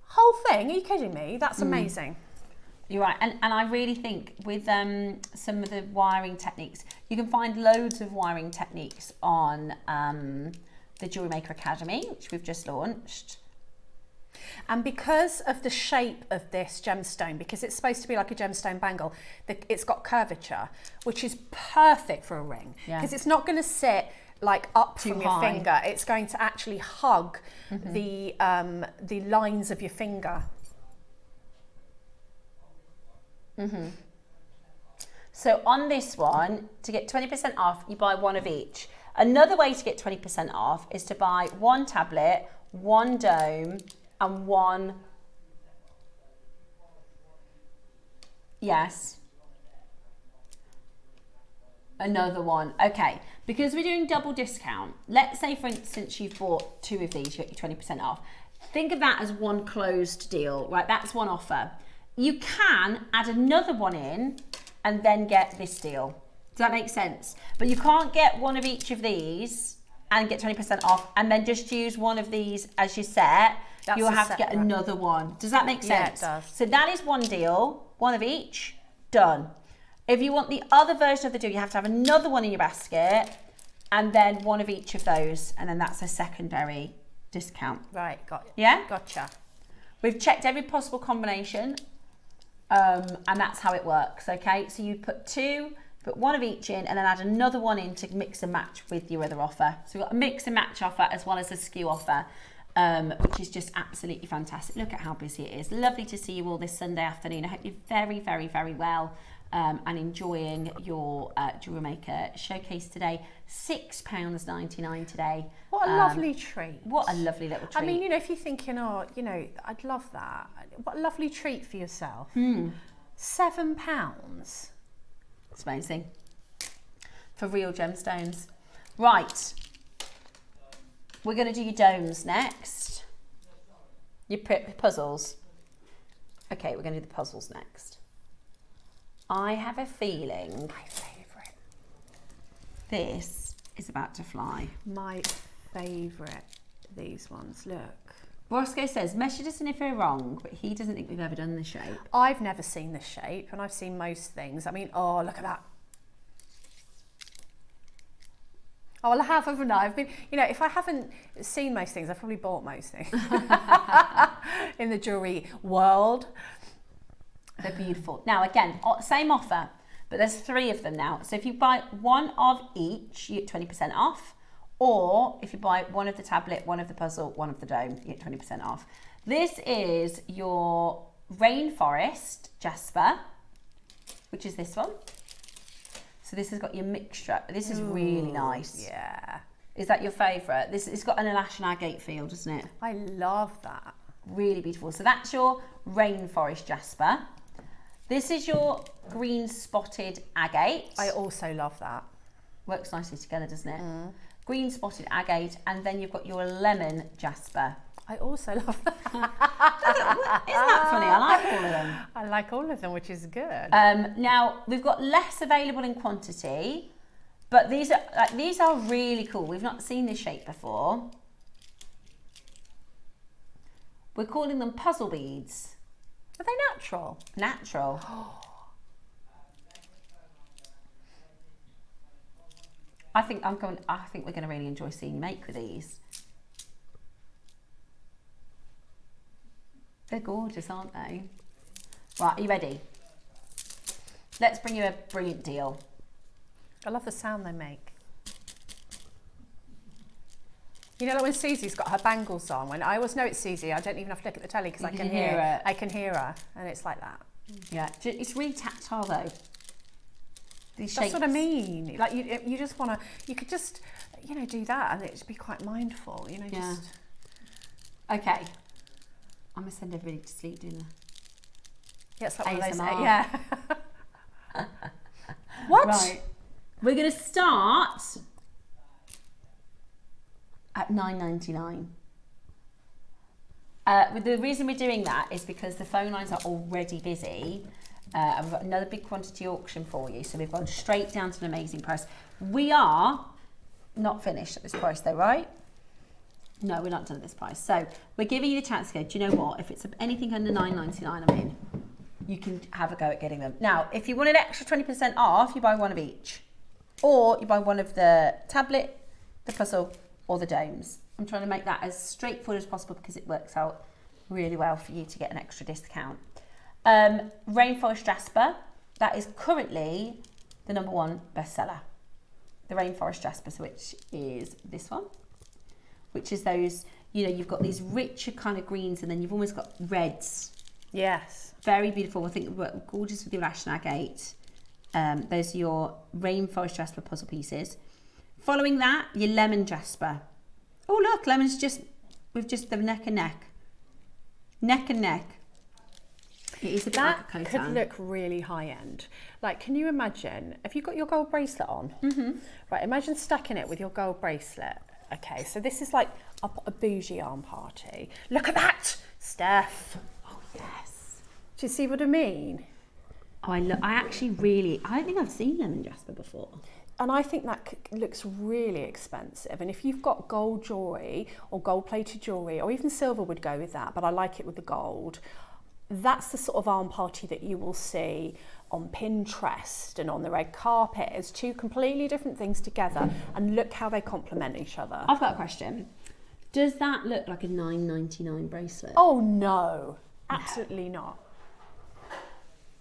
Whole thing? Are you kidding me? That's amazing. You're right, and I really think with some of the wiring techniques, you can find loads of wiring techniques on the Jewellery Maker Academy, which we've just launched. And because of the shape of this gemstone, because it's supposed to be like a gemstone bangle, it's got curvature, which is perfect for a ring. Because it's not going to sit like up from your finger. It's going to actually hug the lines of your finger. So on this one, to get 20% off, you buy one of each. Another way to get 20% off is to buy one tablet, one dome, and one... Yes. Another one. Okay, because we're doing double discount. Let's say, for instance, you've bought 2 of these, you get your 20% off. Think of that as one closed deal, right? That's one offer. You can add another one in and then get this deal. Does that make sense? But you can't get one of each of these and get 20% off and then just use one of these as your set. You'll have to get another one. Does that make sense? Yeah, it does. So that is one deal, one of each, done. If you want the other version of the deal, you have to have another one in your basket and then one of each of those, and then that's a secondary discount. Right, got it. Yeah? Gotcha. We've checked every possible combination. And that's how it works, okay? So you put 2, put one of each in, and then add another one in to mix and match with your other offer. So we've got a mix and match offer as well as a SKU offer, which is just absolutely fantastic. Look at how busy it is. Lovely to see you all this Sunday afternoon. I hope you're very, very, very well and enjoying your Jewellery Maker showcase today. £6.99 today. What a lovely treat. What a lovely little treat. I mean, you know, if you're thinking, oh, you know, I'd love that. What a lovely treat for yourself. £7. It's amazing. For real gemstones. Right. We're going to do your domes next. Your puzzles. Okay, we're going to do the puzzles next. I have a feeling my favourite. This is about to fly. My favourite, these ones, look. Roscoe says, measured us if we're wrong, but he doesn't think we've ever done this shape. I've never seen this shape, and I've seen most things. I mean, oh, look at that. Oh, well, I have, haven't I? I've been, you know, if I haven't seen most things, I've probably bought most things in the jewellery world. They're beautiful. Now, again, same offer, but there's 3 of them now. So if you buy one of each, you get 20% off. Or if you buy one of the tablet, one of the puzzle, one of the dome, you get 20% off. This is your Rainforest Jasper, which is this one. So this has got your mixture. This is really nice. Yeah. Is that your favourite? It's got an Alash and agate feel, doesn't it? I love that. Really beautiful. So that's your Rainforest Jasper. This is your green spotted agate. I also love that. Works nicely together, doesn't it? Green spotted agate, and then you've got your lemon jasper. I also love that. Isn't that funny? I like all of them. I like all of them, which is good. Now, we've got less available in quantity, but these are really cool. We've not seen this shape before. We're calling them puzzle beads. Are they natural? Natural. I think we're going to really enjoy seeing you make with these. They're gorgeous, aren't they? Right, are you ready? Let's bring you a brilliant deal. I love the sound they make. You know, like when Susie's got her bangles on, when I always know it's Susie, I don't even have to look at the telly because I can hear it. I can hear her, and it's like that. Yeah, it's really tactile though. These That's shapes. what I mean. Like you just want to, you could just, you know, do that and it'd be quite mindful, you know, just. Okay. I'm going to send everybody to sleep doing that. Yeah, it's like one of those, ASMR. yeah. What? Right. We're going to start at $9.99. The reason we're doing that is because the phone lines are already busy. And we've got another big quantity auction for you. So we've gone straight down to an amazing price. We are not finished at this price though, right? No, we're not done at this price. So we're giving you the chance to go, do you know what? If it's anything under $9.99, I'm in. You can have a go at getting them. Now, if you want an extra 20% off, you buy one of each. Or you buy one of the tablet, the puzzle, or the domes. I'm trying to make that as straightforward as possible because it works out really well for you to get an extra discount. Rainforest Jasper, that is currently the #1 bestseller. The Rainforest Jasper, which is this one, which is those, you know, you've got these richer kind of greens and then you've almost got reds. Yes. Very beautiful. I think it worked gorgeous with your Ashton agate. Those are your Rainforest Jasper puzzle pieces. Following that, your Lemon Jasper. Oh look, lemons with just the neck and neck. Neck and neck. It is a bit like a That coat could on. look really high end. Like, can you imagine, have you got your gold bracelet on? Mm-hmm. Right, imagine stacking it with your gold bracelet. Okay, so this is like a bougie arm party. Look at that, Steph. Oh yes. Do you see what I mean? Oh, I don't think I've seen Lemon Jasper before. And I think that looks really expensive. And if you've got gold jewellery or gold-plated jewellery, or even silver would go with that, but I like it with the gold, that's the sort of arm party that you will see on Pinterest and on the red carpet. It's two completely different things together, and look how they complement each other. I've got a question. Does that look like a $9.99 bracelet? Oh no, absolutely not.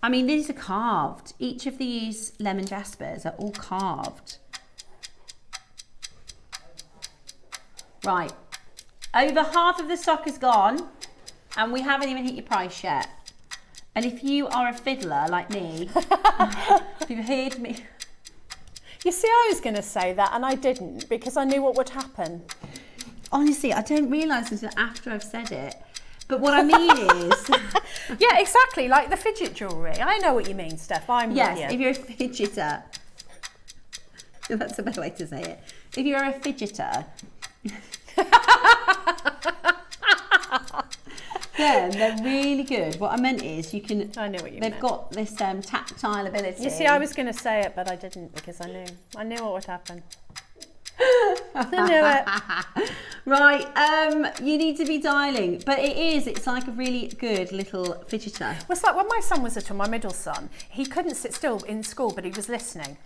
I mean, these are carved. Each of these Lemon Jaspers are all carved. Right. Over half of the stock is gone, and we haven't even hit your price yet. And if you are a fiddler like me, if you've heard me... You see, I was going to say that, and I didn't, because I knew what would happen. Honestly, I don't realise until after I've said it. But what I mean is... Yeah, exactly, like the fidget jewellery. I know what you mean, Steph, I'm yes, with you. if you're a fidgeter... That's a better way to say it. If you're a fidgeter... then they're really good. What I meant is you can... I know what you They've meant. got this tactile ability. You see, I was going to say it, but I didn't, because I knew what would happen. I knew it. Right, you need to be dialing. But it's like a really good little fidgeter. Well, it's like when my son was little, my middle son, he couldn't sit still in school, but he was listening.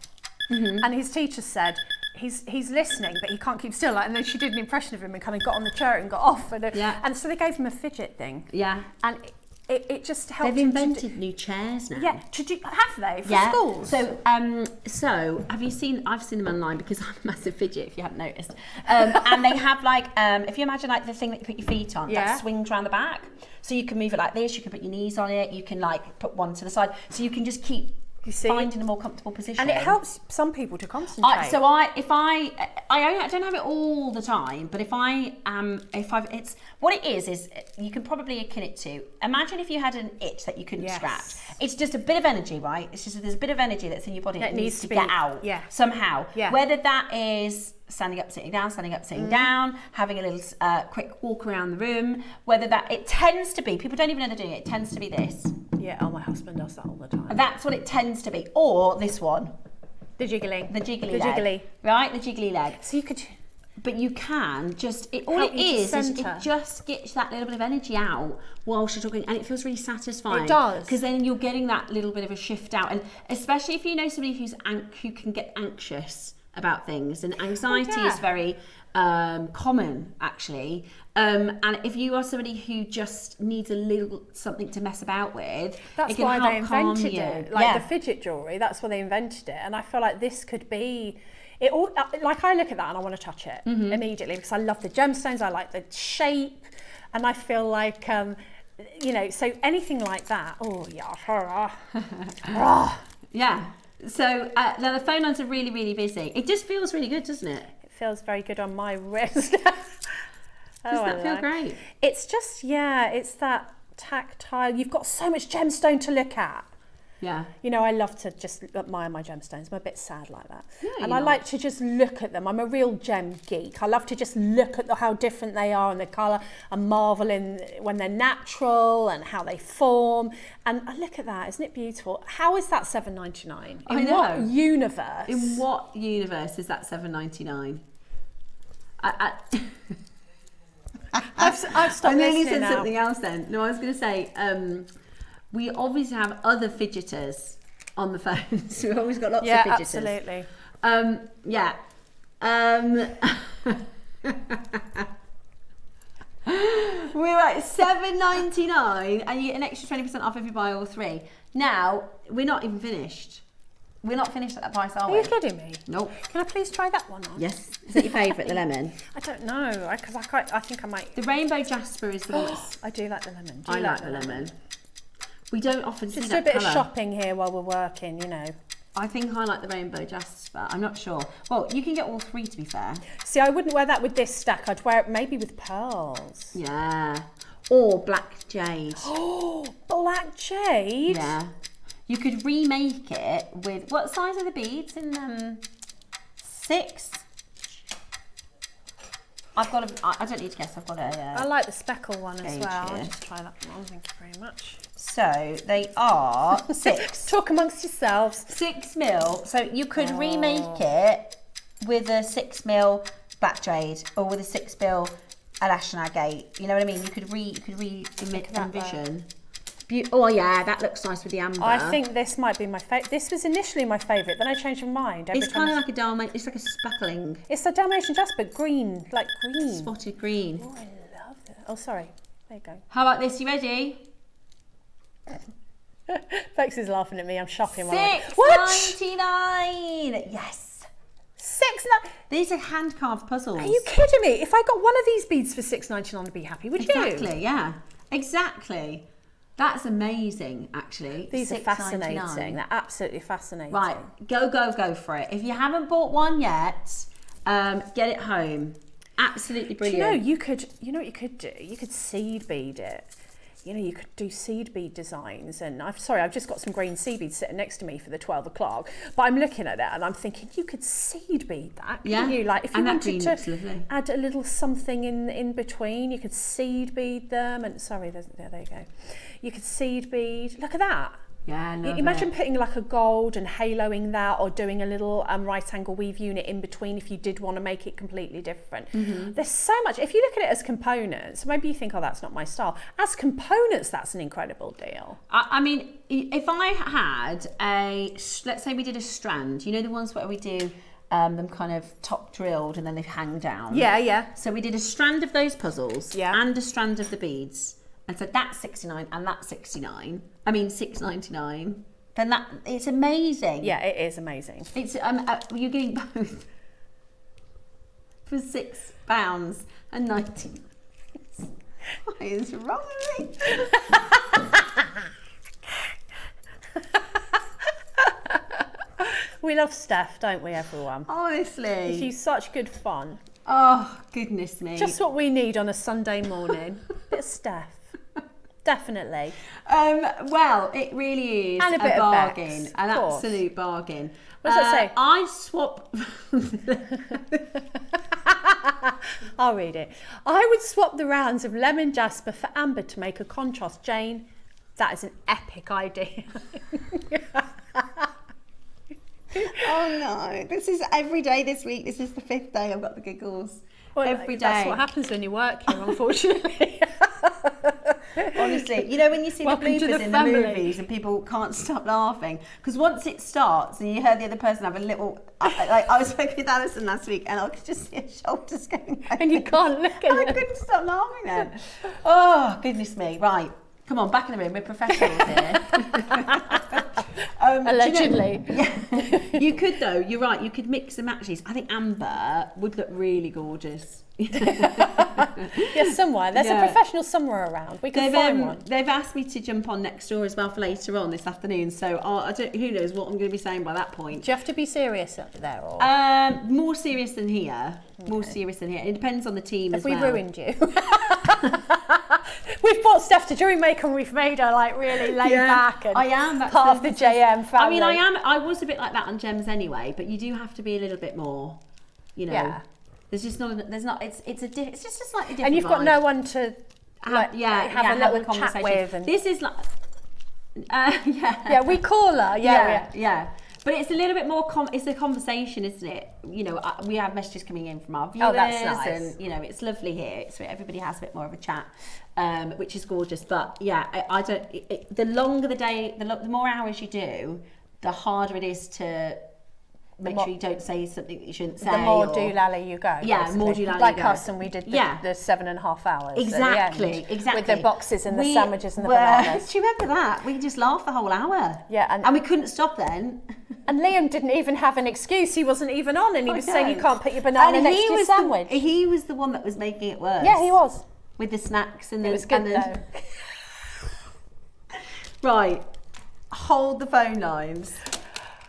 Mm-hmm. And his teacher said, he's listening, but he can't keep still. And then she did an impression of him and kind of got on the chair and got off. And so they gave him a fidget thing. Yeah. And it just helped. They've invented new chairs now. Yeah, have they for schools? So have you seen? I've seen them online because I'm a massive fidget. If you haven't noticed, and they have like if you imagine like the thing that you put your feet on, that swings around the back, so you can move it like this. You can put your knees on it. You can like put one to the side, so you can just keep finding a more comfortable position. And it helps some people to concentrate. I don't have it all the time, but it's what it is you can probably akin it to. Imagine if you had an itch that you couldn't scratch. It's just a bit of energy, right? It's just there's a bit of energy that's in your body that needs to get out somehow. Yeah. Whether that is standing up, sitting down, standing up, sitting down, having a little quick walk around the room. Whether that, it tends to be, people don't even know they're doing it, it tends to be this. Yeah, oh, my husband does that all the time. That's what it tends to be. Or this one. The jiggly. The jiggly The leg. jiggly. Right, the jiggly leg. So you could... But you can just, all Help it you to is centre. it just gets that little bit of energy out whilst you're talking, and it feels really satisfying. It does. Because then you're getting that little bit of a shift out, and especially if you know somebody who can get anxious about things, and anxiety is very common, actually. And if you are somebody who just needs a little something to mess about with, that's it can why help they calm invented you. it. Like the fidget jewellery, that's why they invented it. And I feel like this could be... It all, like I look at that and I want to touch it immediately because I love the gemstones, I like the shape, and I feel like, you know, so anything like that, oh yeah. Yeah. So now the phone lines are really, really busy. It just feels really good, doesn't it? It feels very good on my wrist. Does that feel great? It's just, yeah, it's that tactile. You've got so much gemstone to look at. Yeah. You know, I love to just admire my gemstones. I'm a bit sad like that. No, and you're I like not. to just look at them. I'm a real gem geek. I love to just look at how different they are and the colour and marvel in when they're natural and how they form. And I look at that, isn't it beautiful? How is that $7.99? I In know. what universe? In what universe is that $7.99? I've stopped I nearly listening said now. something else then. No, I was going to say, we obviously have other fidgeters on the phones. We've always got lots of fidgeters. Absolutely. Yeah. We're at $7.99 and you get an extra 20% off if you buy all three. Now, we're not even finished. We're not finished at that price, are we? Are you kidding me? Nope. Can I please try that one on? Yes. Is that your favourite, the lemon? I don't know, because I think I might... The rainbow jasper is the one that's... I do like the lemon. Do I you like the lemon. We don't often see Just do a that bit colour. of shopping here while we're working, you know. I think I like the rainbow jasper. I'm not sure. Well, you can get all three, to be fair. See, I wouldn't wear that with this stack. I'd wear it maybe with pearls. Yeah. Or black jade. Oh, black jade? Yeah. You could remake it with... What size are the beads in 6? I've got a... I don't need to guess. I've got a... I like the speckle one as gauge well. here. I'll just try that one. Thank you very much. So they are 6. Talk amongst yourselves. 6 mil. So you could remake it with a 6 mil black jade or with a 6 mil Alash agate. You know what I mean? You could envision. Oh yeah, that looks nice with the amber. I think this might be my favourite. This was initially my favourite, then I changed my mind. It's kind of like a Dalmatian. It's like a speckling. It's the Dalmatian jasper, green, like green. Spotted green. Oh, I love it. Oh, sorry. There you go. How about this? You ready? Bex is laughing at me. I'm shopping. $6.99. Yes. $6.99. These are hand carved puzzles. Are you kidding me? If I got one of these beads for $6.99, I'd be happy. Would you? Exactly. Yeah. Exactly. That's amazing, actually. These are fascinating. $6.99. They're absolutely fascinating. Right, go for it. If you haven't bought one yet, get it home. Absolutely brilliant. Do you know what you could do? You could seed bead it. You know, you could do seed bead designs, and I've just got some green seed beads sitting next to me for the 12 o'clock, but I'm looking at it and I'm thinking you could seed bead that, couldn't you? Like if you wanted to add a little something in between, you could seed bead them, and sorry, there you go. You could seed bead, look at that. Yeah, imagine putting like a gold and haloing that, or doing a little right angle weave unit in between if you did want to make it completely different. There's so much. If you look at it as components, maybe you think, oh, that's not my style. As components, that's an incredible deal. I mean, if I had let's say we did a strand, you know the ones where we do them kind of top drilled and then they hang down. Yeah. So we did a strand of those puzzles Yeah. and a strand of the beads. And so that's 69 and that's 69. I mean $6.99. Then it's amazing. Yeah, it is amazing. It's you're getting both for £6.90. What is wrong with me? We love Steph, don't we, everyone? Honestly. She's such good fun. Oh, goodness me. Just what we need on a Sunday morning. Bit of Steph. definitely. Well, it really is And a bit of bargain, Bex, an of course. absolute bargain. What does that say? I swap. I'll read it. I would swap the rounds of lemon jasper for amber to make a contrast. Jane, that is an epic idea. Oh no, this is every day this week. This is the 5th day I've got the giggles. Well, every day. That's what happens when you work here, unfortunately. Honestly, you know when you see Welcome the to bloopers the in family. the movies and people can't stop laughing because once it starts and you heard the other person have a little, like I was working with Alison last week and I could just see her shoulders going over. And you can't look at I them. couldn't stop laughing then. Oh goodness me! Right, come on, back in the room. We're professionals here. Allegedly. Do you know, yeah, you could though. You're right. You could mix and match these. I think amber would look really gorgeous. Yes, somewhere. There's a professional somewhere around. We can find one. They've asked me to jump on next door as well for later on this afternoon. So I don't. Who knows what I'm going to be saying by that point. Do you have to be serious up there, or More serious than here. Okay. More serious than here. It depends on the team as well. Have we ruined you? We've brought Steph to JewelleryMaker and we've made her like really laid back and I am part of the JM family. I mean, I was a bit like that on Gems anyway, but you do have to be a little bit more, you know. Yeah. There's just not. It's just a slightly different. And you've got vibe. no one to have a little chat conversation with. And this is like, yeah, we call her. Yeah. But it's a little bit more. It's a conversation, isn't it? You know, we have messages coming in from our viewers, that's nice. and you know, it's lovely here. It's everybody has a bit more of a chat, which is gorgeous. But yeah, I don't. The longer the day, the more hours you do, the harder it is to make sure you don't say something that you shouldn't say. The more doolally you go. Yeah, basically. more doolally like you go. us, and we did the 7.5 hours. Exactly, at the end, exactly. With the boxes and the sandwiches and the bananas. Do you remember that? We just laughed the whole hour. Yeah, and we couldn't stop then. And Liam didn't even have an excuse. He wasn't even on, and he was saying you can't put your banana next to your sandwich. He was the one that was making it worse. Yeah, he was. With the snacks and it was good though. Right, hold the phone lines.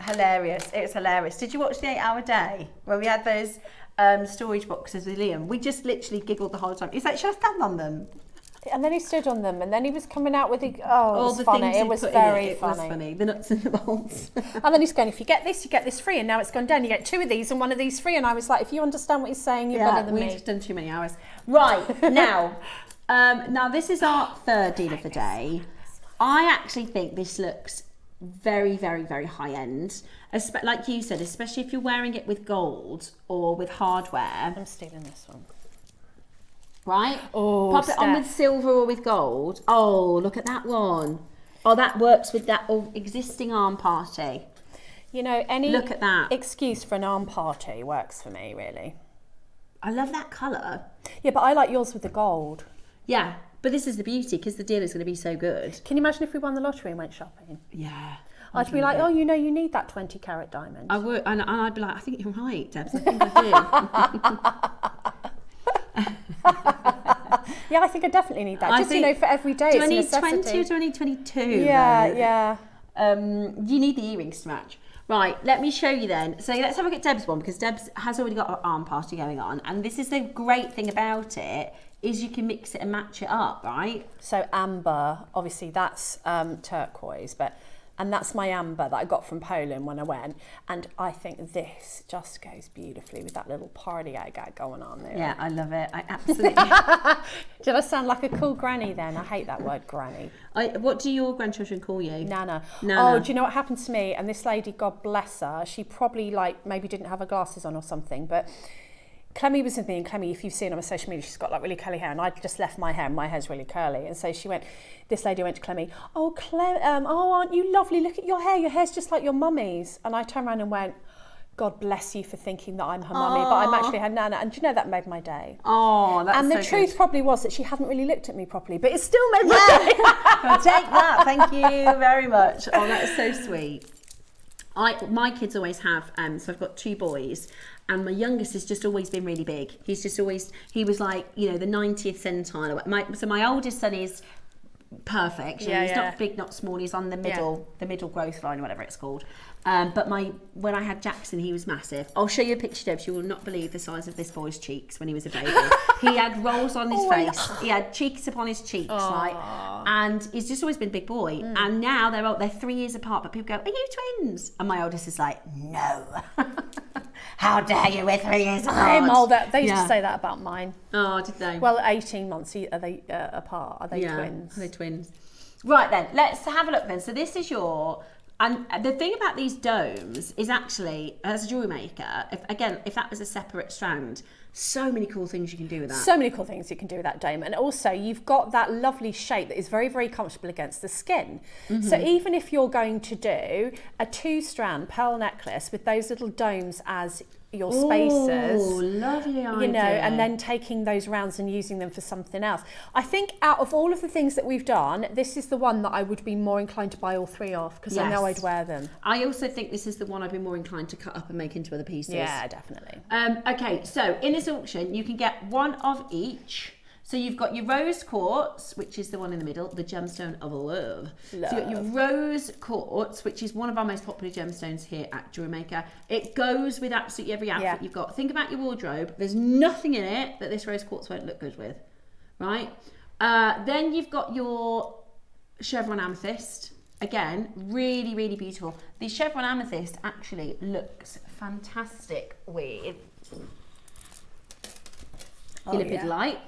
Hilarious. It's hilarious. Did you watch the 8-hour day when we had those storage boxes with Liam? We just literally giggled the whole time. He's like, should I stand on them? And then he stood on them, and then he was coming out with all the funny. things It was put very in it. funny. It was funny. The nuts and the bolts. And then he's going, if you get this free, and now it's gone down. You get 2 of these and 1 of these free. And I was like, if you understand what he's saying, you're better than me. We've just done too many hours. Right, now, now this is our 3rd deal of the day. I actually think this looks very, very, very high end. Like you said, especially if you're wearing it with gold or with hardware. I'm stealing this one. Right? Oh, pop it on with silver or with gold. Oh, look at that one. Oh, that works with that existing arm party. You know, any look at that excuse for an arm party works for me, really. I love that colour. Yeah, but I like yours with the gold. Yeah, but this is the beauty because the deal is going to be so good. Can you imagine if we won the lottery and went shopping? Yeah. I'd be like, oh, you know, you need that 20 carat diamond. I would, and I'd be like, I think you're right, Debs. I think I do. Yeah, I think I definitely need that. Just, you know, for every day. Do I need 20 or do I need 22? Yeah. You need the earrings to match. Right, let me show you then. So let's have a look at Deb's one because Deb's has already got her arm party going on. And this is the great thing about it is you can mix it and match it up, right? So amber, obviously that's turquoise, and that's my amber that I got from Poland when I went. And I think this just goes beautifully with that little party I got going on there. Yeah, I love it. I absolutely... Did I sound like a cool granny then? I hate that word, granny. What do your grandchildren call you? Nana. Nana. Oh, do you know what happened to me? And this lady, God bless her, she probably maybe didn't have her glasses on or something, but Clemmy was with me, and Clemmy, if you've seen her on social media, she's got like really curly hair, and I just left my hair, and my hair's really curly. And so this lady went to Clemmy, oh, aren't you lovely? Look at your hair's just like your mummy's. And I turned around and went, God bless you for thinking that I'm her mummy, but I'm actually her Nana. And do you know, that made my day. Oh, that's And the so truth good. probably was that she hadn't really looked at me properly, but it still made my day. I'll take that, thank you very much. Oh, that is so sweet. My kids always have, so I've got 2 boys, and my youngest has just always been really big. He was like, you know, the 90th centile. So my oldest son is perfect. He's not big, not small. He's on the middle growth line, whatever it's called. But when I had Jackson, he was massive. I'll show you a picture, Debs. You will not believe the size of this boy's cheeks when he was a baby. He had rolls on his face. He had cheeks upon his cheeks, like And he's just always been a big boy. And now they're 3 years apart, but people go, are you twins? And my oldest is like, no. How dare you, we're 3 years apart. They used to say that about mine. Oh, did they? Well, 18 months are they apart? Are they twins? Are they twins? Right then, let's have a look then. So this is and the thing about these domes is actually, as a jewellery maker, if that was a separate strand, so many cool things you can do with that. So many cool things you can do with that dome. And also you've got that lovely shape that is very, very comfortable against the skin. So even if you're going to do a 2-strand pearl necklace with those little domes as your spacers, lovely idea. you know, and then taking those rounds and using them for something else. I think out of all of the things that we've done, this is the one that I would be more inclined to buy all 3 of, because I know I'd wear them. I also think this is the one I'd be more inclined to cut up and make into other pieces. Yeah, definitely. Okay, so in this auction, you can get one of each. So you've got your rose quartz, which is the one in the middle, the gemstone of love. So you've got your rose quartz, which is one of our most popular gemstones here at JewelleryMaker. It goes with absolutely every outfit you've got. Think about your wardrobe. There's nothing in it that this rose quartz won't look good with, right? Then you've got your chevron amethyst. Again, really, really beautiful. The chevron amethyst actually looks fantastic with your lipid light.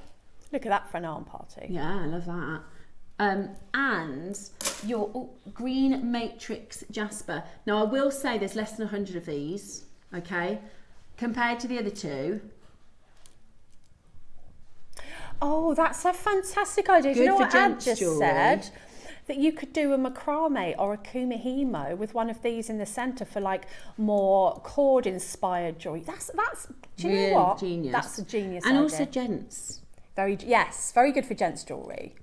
Look at that for an arm party. Yeah, I love that. And your green matrix jasper. Now, I will say there's less than 100 of these, okay? Compared to the other two. Oh, that's a fantastic idea. Do you know what Ad just said? That you could do a macrame or a kumihimo with one of these in the centre for like more cord inspired jewellery. That's do you know what? Genius. That's a genius and idea. Also gents. Very good for gents jewellery.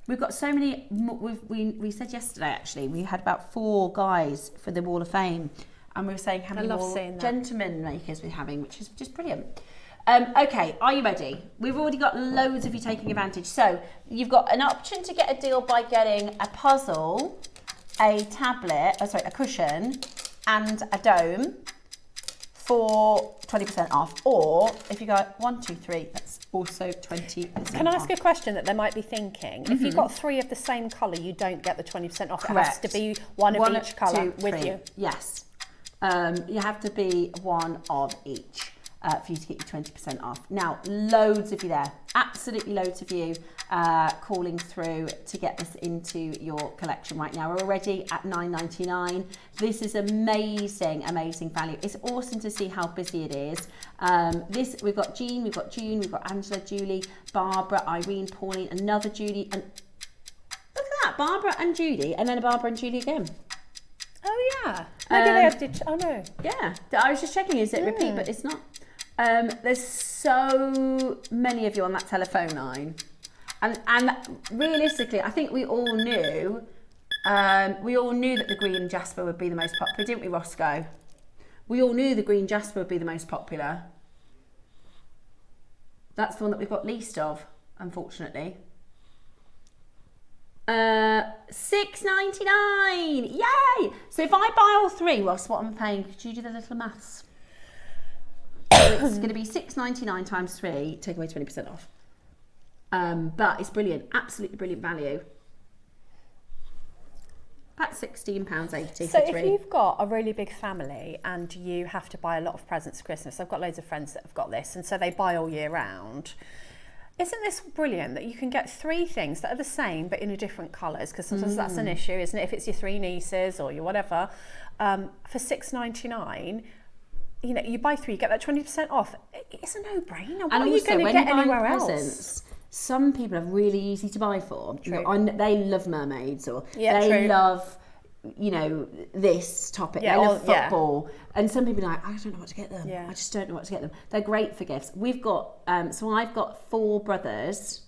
We've got so many. We said yesterday actually we had about 4 guys for the Wall of Fame, and we were saying how many more gentlemen makers we're having, which is just brilliant. Okay, are you ready? We've already got loads of you taking advantage. So you've got an option to get a deal by getting a puzzle, a tablet, a cushion, and a dome for 20% off. Or if you go 1, 2, 3, that's also 20%. Can I ask a question that they might be one? If you've got 3 of the same colour, you don't get the 20% off. Correct. It has to be one of each colour with you. Yes. You have to be one of each. For you to get your 20% off. Now, loads of you there, absolutely loads of you calling through to get this into your collection right now. We're already at $9.99. This is amazing, amazing value. It's awesome to see how busy it is. We've got Jean, we've got June, we've got Angela, Julie, Barbara, Irene, Pauline, another Julie, and look at that, Barbara and Judy, and then a Barbara and Julie again. Oh yeah, maybe they did. Oh no. Yeah, I was just checking. Is it repeat? But it's not. There's so many of you on that telephone line, and realistically, I think we all knew that the green jasper would be the most popular, didn't we, Roscoe? We all knew the green jasper would be the most popular. That's the one that we've got least of, unfortunately. $6.99, yay! So if I buy all 3, Ross, what I'm paying? Could you do the little maths? It's going to be $6.99 times 3, take away 20% off. But it's brilliant, absolutely brilliant value. About £16.80 So for 3. if you've got a really big family and you have to buy a lot of presents for Christmas, I've got loads of friends that have got this, and so they buy all year round. Isn't this brilliant that you can get 3 things that are the same but in a different colours? Because sometimes that's an issue, isn't it? If it's your 3 nieces or your whatever, for $6.99. You know, you buy 3, you get that 20% off. It's a no-brainer. What are you going to get anywhere else? Some people are really easy to buy for. True. They love mermaids, or true. love, you know, this topic. Yeah, they love football. Yeah. And some people are like, I don't know what to get them. Yeah. I just don't know what to get them. They're great for gifts. We've got, so I've got 4 brothers.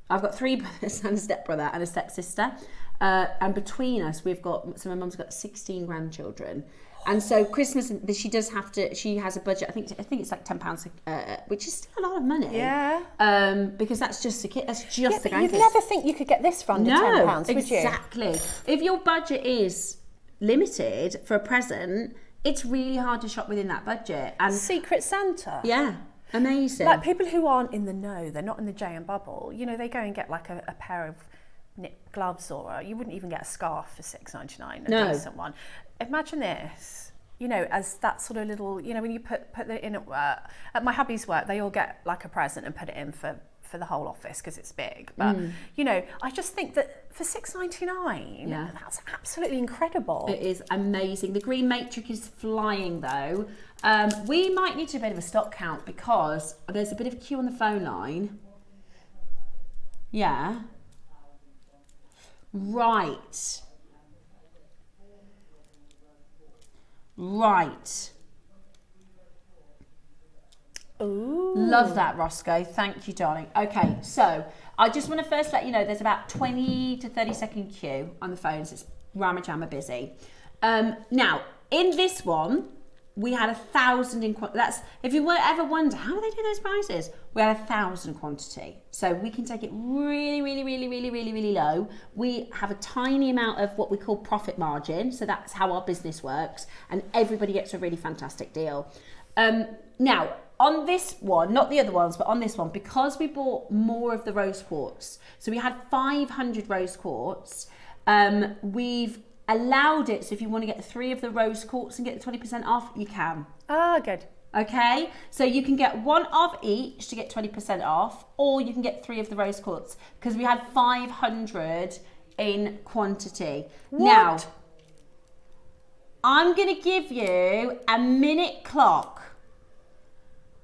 I've got 3 brothers and a stepbrother and a stepsister. And between us, we've got, so my mum's got 16 grandchildren. And so Christmas, she does have to. She has a budget. I think it's like £10, which is still a lot of money. Yeah. Because that's just a kid. That's just the grandkids. You'd never think you could get this for under £10, would you? Exactly. If your budget is limited for a present, it's really hard to shop within that budget. And Secret Santa. Yeah. Amazing. Like people who aren't in the know, they're not in the J and bubble. You know, they go and get like a pair of knit gloves, or you wouldn't even get a scarf for $6.99, a No. decent one. Imagine this, you know, as that sort of little, you know, when you put it in at my hubby's work, they all get like a present and put it in for the whole office because it's big. But you know, I just think that for $6.99, that's absolutely incredible. It is amazing. The green matrix is flying though. We might need to do a bit of a stock count because there's a bit of a queue on the phone line. Yeah. Right. Ooh. Love that, Roscoe. Thank you, darling. Okay, so I just want to first let you know there's about 20 to 30 second queue on the phones. It's ramma jamma busy. Now, in this one, we had 1,000 in quantity. That's, if you ever wonder, how do they do those prices? We had 1,000 quantity. So we can take it really, really, really, really, really, really low. We have a tiny amount of what we call profit margin. So that's how our business works. And everybody gets a really fantastic deal. Now, on this one, not the other ones, but on this one, because we bought more of the rose quartz, so we had 500 rose quartz, we've allowed it, so if you want to get 3 of the rose quartz and get the 20% off, you can. Ah, good. Okay, so you can get 1 of each to get 20% off, or you can get 3 of the rose quartz, because we had 500 in quantity. What? Now, I'm going to give you a minute clock.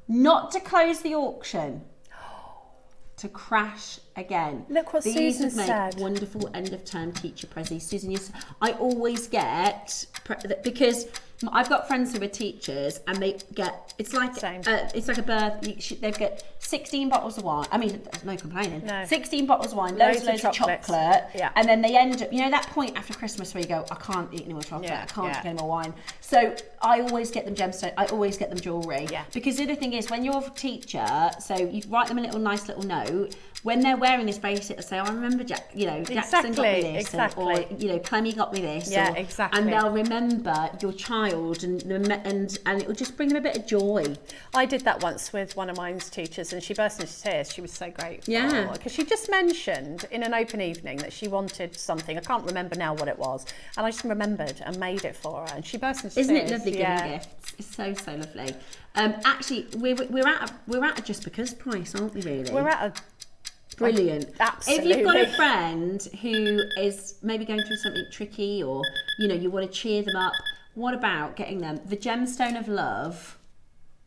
Not to close the auction, to crash again. Look what These Susan would make said. wonderful end of term teacher prezzies. Susan, I always get, because I've got friends who are teachers and they get, it's like a birth, they've got 16 bottles of wine. I mean, there's no complaining. No. 16 bottles of wine, loads of chocolates. chocolate. Yeah. And then they end up, you know that point after Christmas where you go, I can't eat any more chocolate, I can't drink any more wine. So I always get them gemstone, I always get them jewellery. Yeah. Because the other thing is, when you're a teacher, so you write them a nice little note, when they're wearing this bracelet, they'll say, oh, I remember Jackson got me this, or Clemmy got me this. Yeah, exactly. And they'll remember your child, and it will just bring them a bit of joy. I did that once with one of mine's teachers, and she burst into tears. She was so grateful. Yeah. Because she just mentioned in an open evening that she wanted something. I can't remember now what it was, and I just remembered and made it for her, and she burst into tears. Isn't it lovely giving gifts? It's so lovely. Actually, we're at a just because price, aren't we? Really, we're at a brilliant. Absolutely. If you've got a friend who is maybe going through something tricky, or you want to cheer them up, what about getting them the Gemstone of Love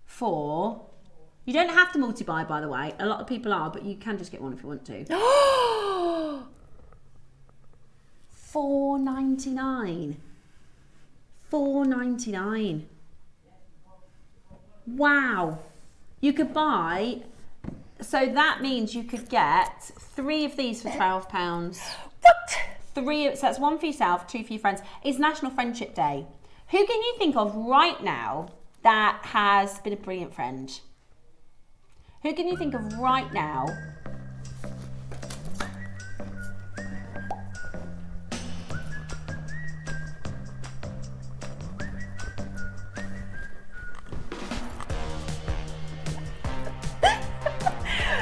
for? You don't have to multi-buy, by the way. A lot of people are, but you can just get one if you want to. $4.99. $4.99. Wow. You could buy. So that means you could get 3 of these for £12. What? 3, so that's 1 for yourself, 2 for your friends. It's National Friendship Day. Who can you think of right now that has been a brilliant friend? Who can you think of right now?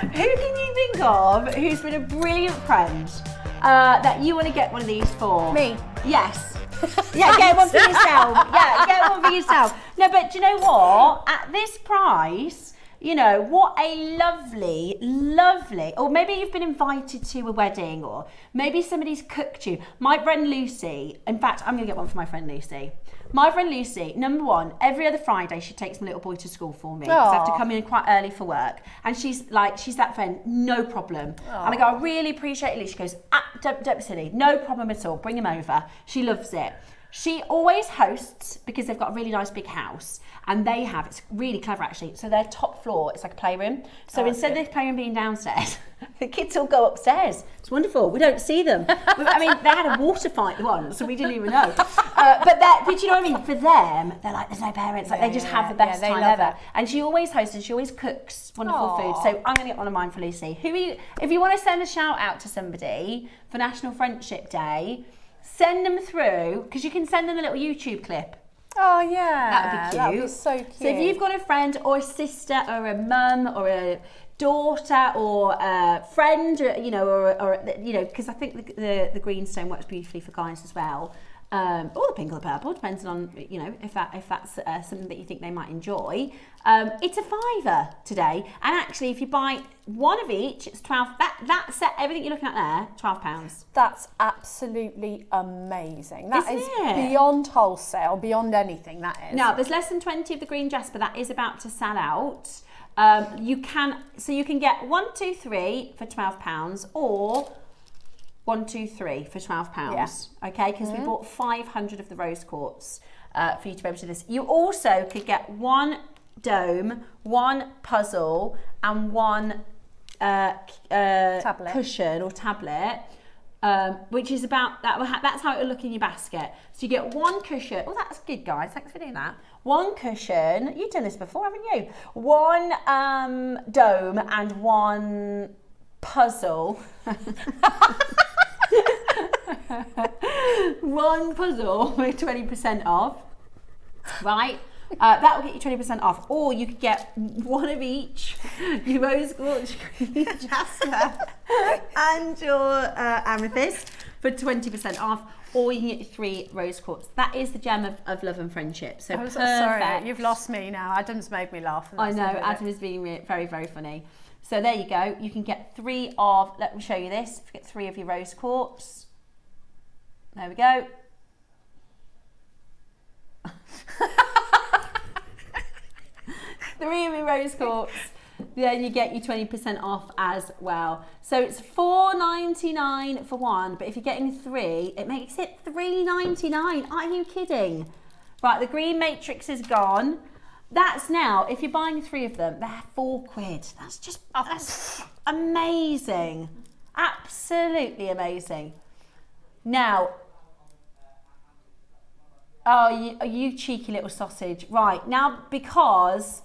Who can you think of who's been a brilliant friend that you want to get one of these for? Me. Yes. Yeah, get one for yourself. Yeah, get one for yourself. No, but do you know what? At this price, what a lovely, or maybe you've been invited to a wedding, or maybe somebody's cooked you. My friend Lucy, in fact, I'm going to get one for my friend Lucy. My friend Lucy, number one, every other Friday she takes my little boy to school for me because I have to come in quite early for work. And she's that friend, no problem. And I go, I really appreciate it. She goes, don't be silly, no problem at all, bring him over. She loves it. She always hosts, because they've got a really nice big house, and it's really clever actually, so their top floor, it's like a playroom. So instead of the playroom being downstairs, the kids all go upstairs. It's wonderful, we don't see them. I mean, they had a water fight once, so we didn't even know. But you know what I mean, for them, they're like, there's no parents, they just have the best time ever. It. And she always hosts, and she always cooks wonderful food. So I'm gonna get one of mine for Lucy. If you want to send a shout out to somebody for National Friendship Day, send them through, because you can send them a little YouTube clip. Oh yeah, That would be cute. That would be so cute. So if you've got a friend or a sister or a mum or a daughter or a friend, or, you know, or you know, because I think the greenstone works beautifully for guys as well, or the pink or the purple, depending on, you know, if that's something that you think they might enjoy. It's a £5 today, and actually, if you buy one of each, it's 12. That set, everything you're looking at there, £12. That's absolutely amazing. That Isn't is it? beyond wholesale, beyond anything. That is. Now, there's less than 20 of the green Jasper that is about to sell out. You can get 1, 2, 3 for £12, or 1, 2, 3 for £12. Yeah. Okay, because we bought 500 of the rose quartz for you to be able to do this. You also could get 1 dome, 1 puzzle, and 1 cushion or tablet. Which is about that's how it'll look in your basket. So you get 1 cushion. Oh, that's good, guys. Thanks for doing that. 1 cushion. You've done this before, haven't you? 1 dome and 1 puzzle. 1 puzzle with 20% off. Right. That will get you 20% off, or you could get 1 of each, your rose quartz, green jasper, and your amethyst for 20% off, or you can get 3 rose quartz. That is the gem of love and friendship. So I'm perfect. sorry, you've lost me now. Adam's made me laugh. I know, Adam is being very, very funny. So there you go. You can get 3 of. Let me show you this. If you get 3 of your rose quartz. There we go. 3 of your rose quartz, then you get your 20% off as well. So it's $4.99 for 1, but if you're getting 3, it makes it $3.99. Are you kidding? Right, the green matrix is gone. That's now, if you're buying 3 of them, they're £4. That's amazing. Absolutely amazing. Now, oh, you cheeky little sausage. Right, now because...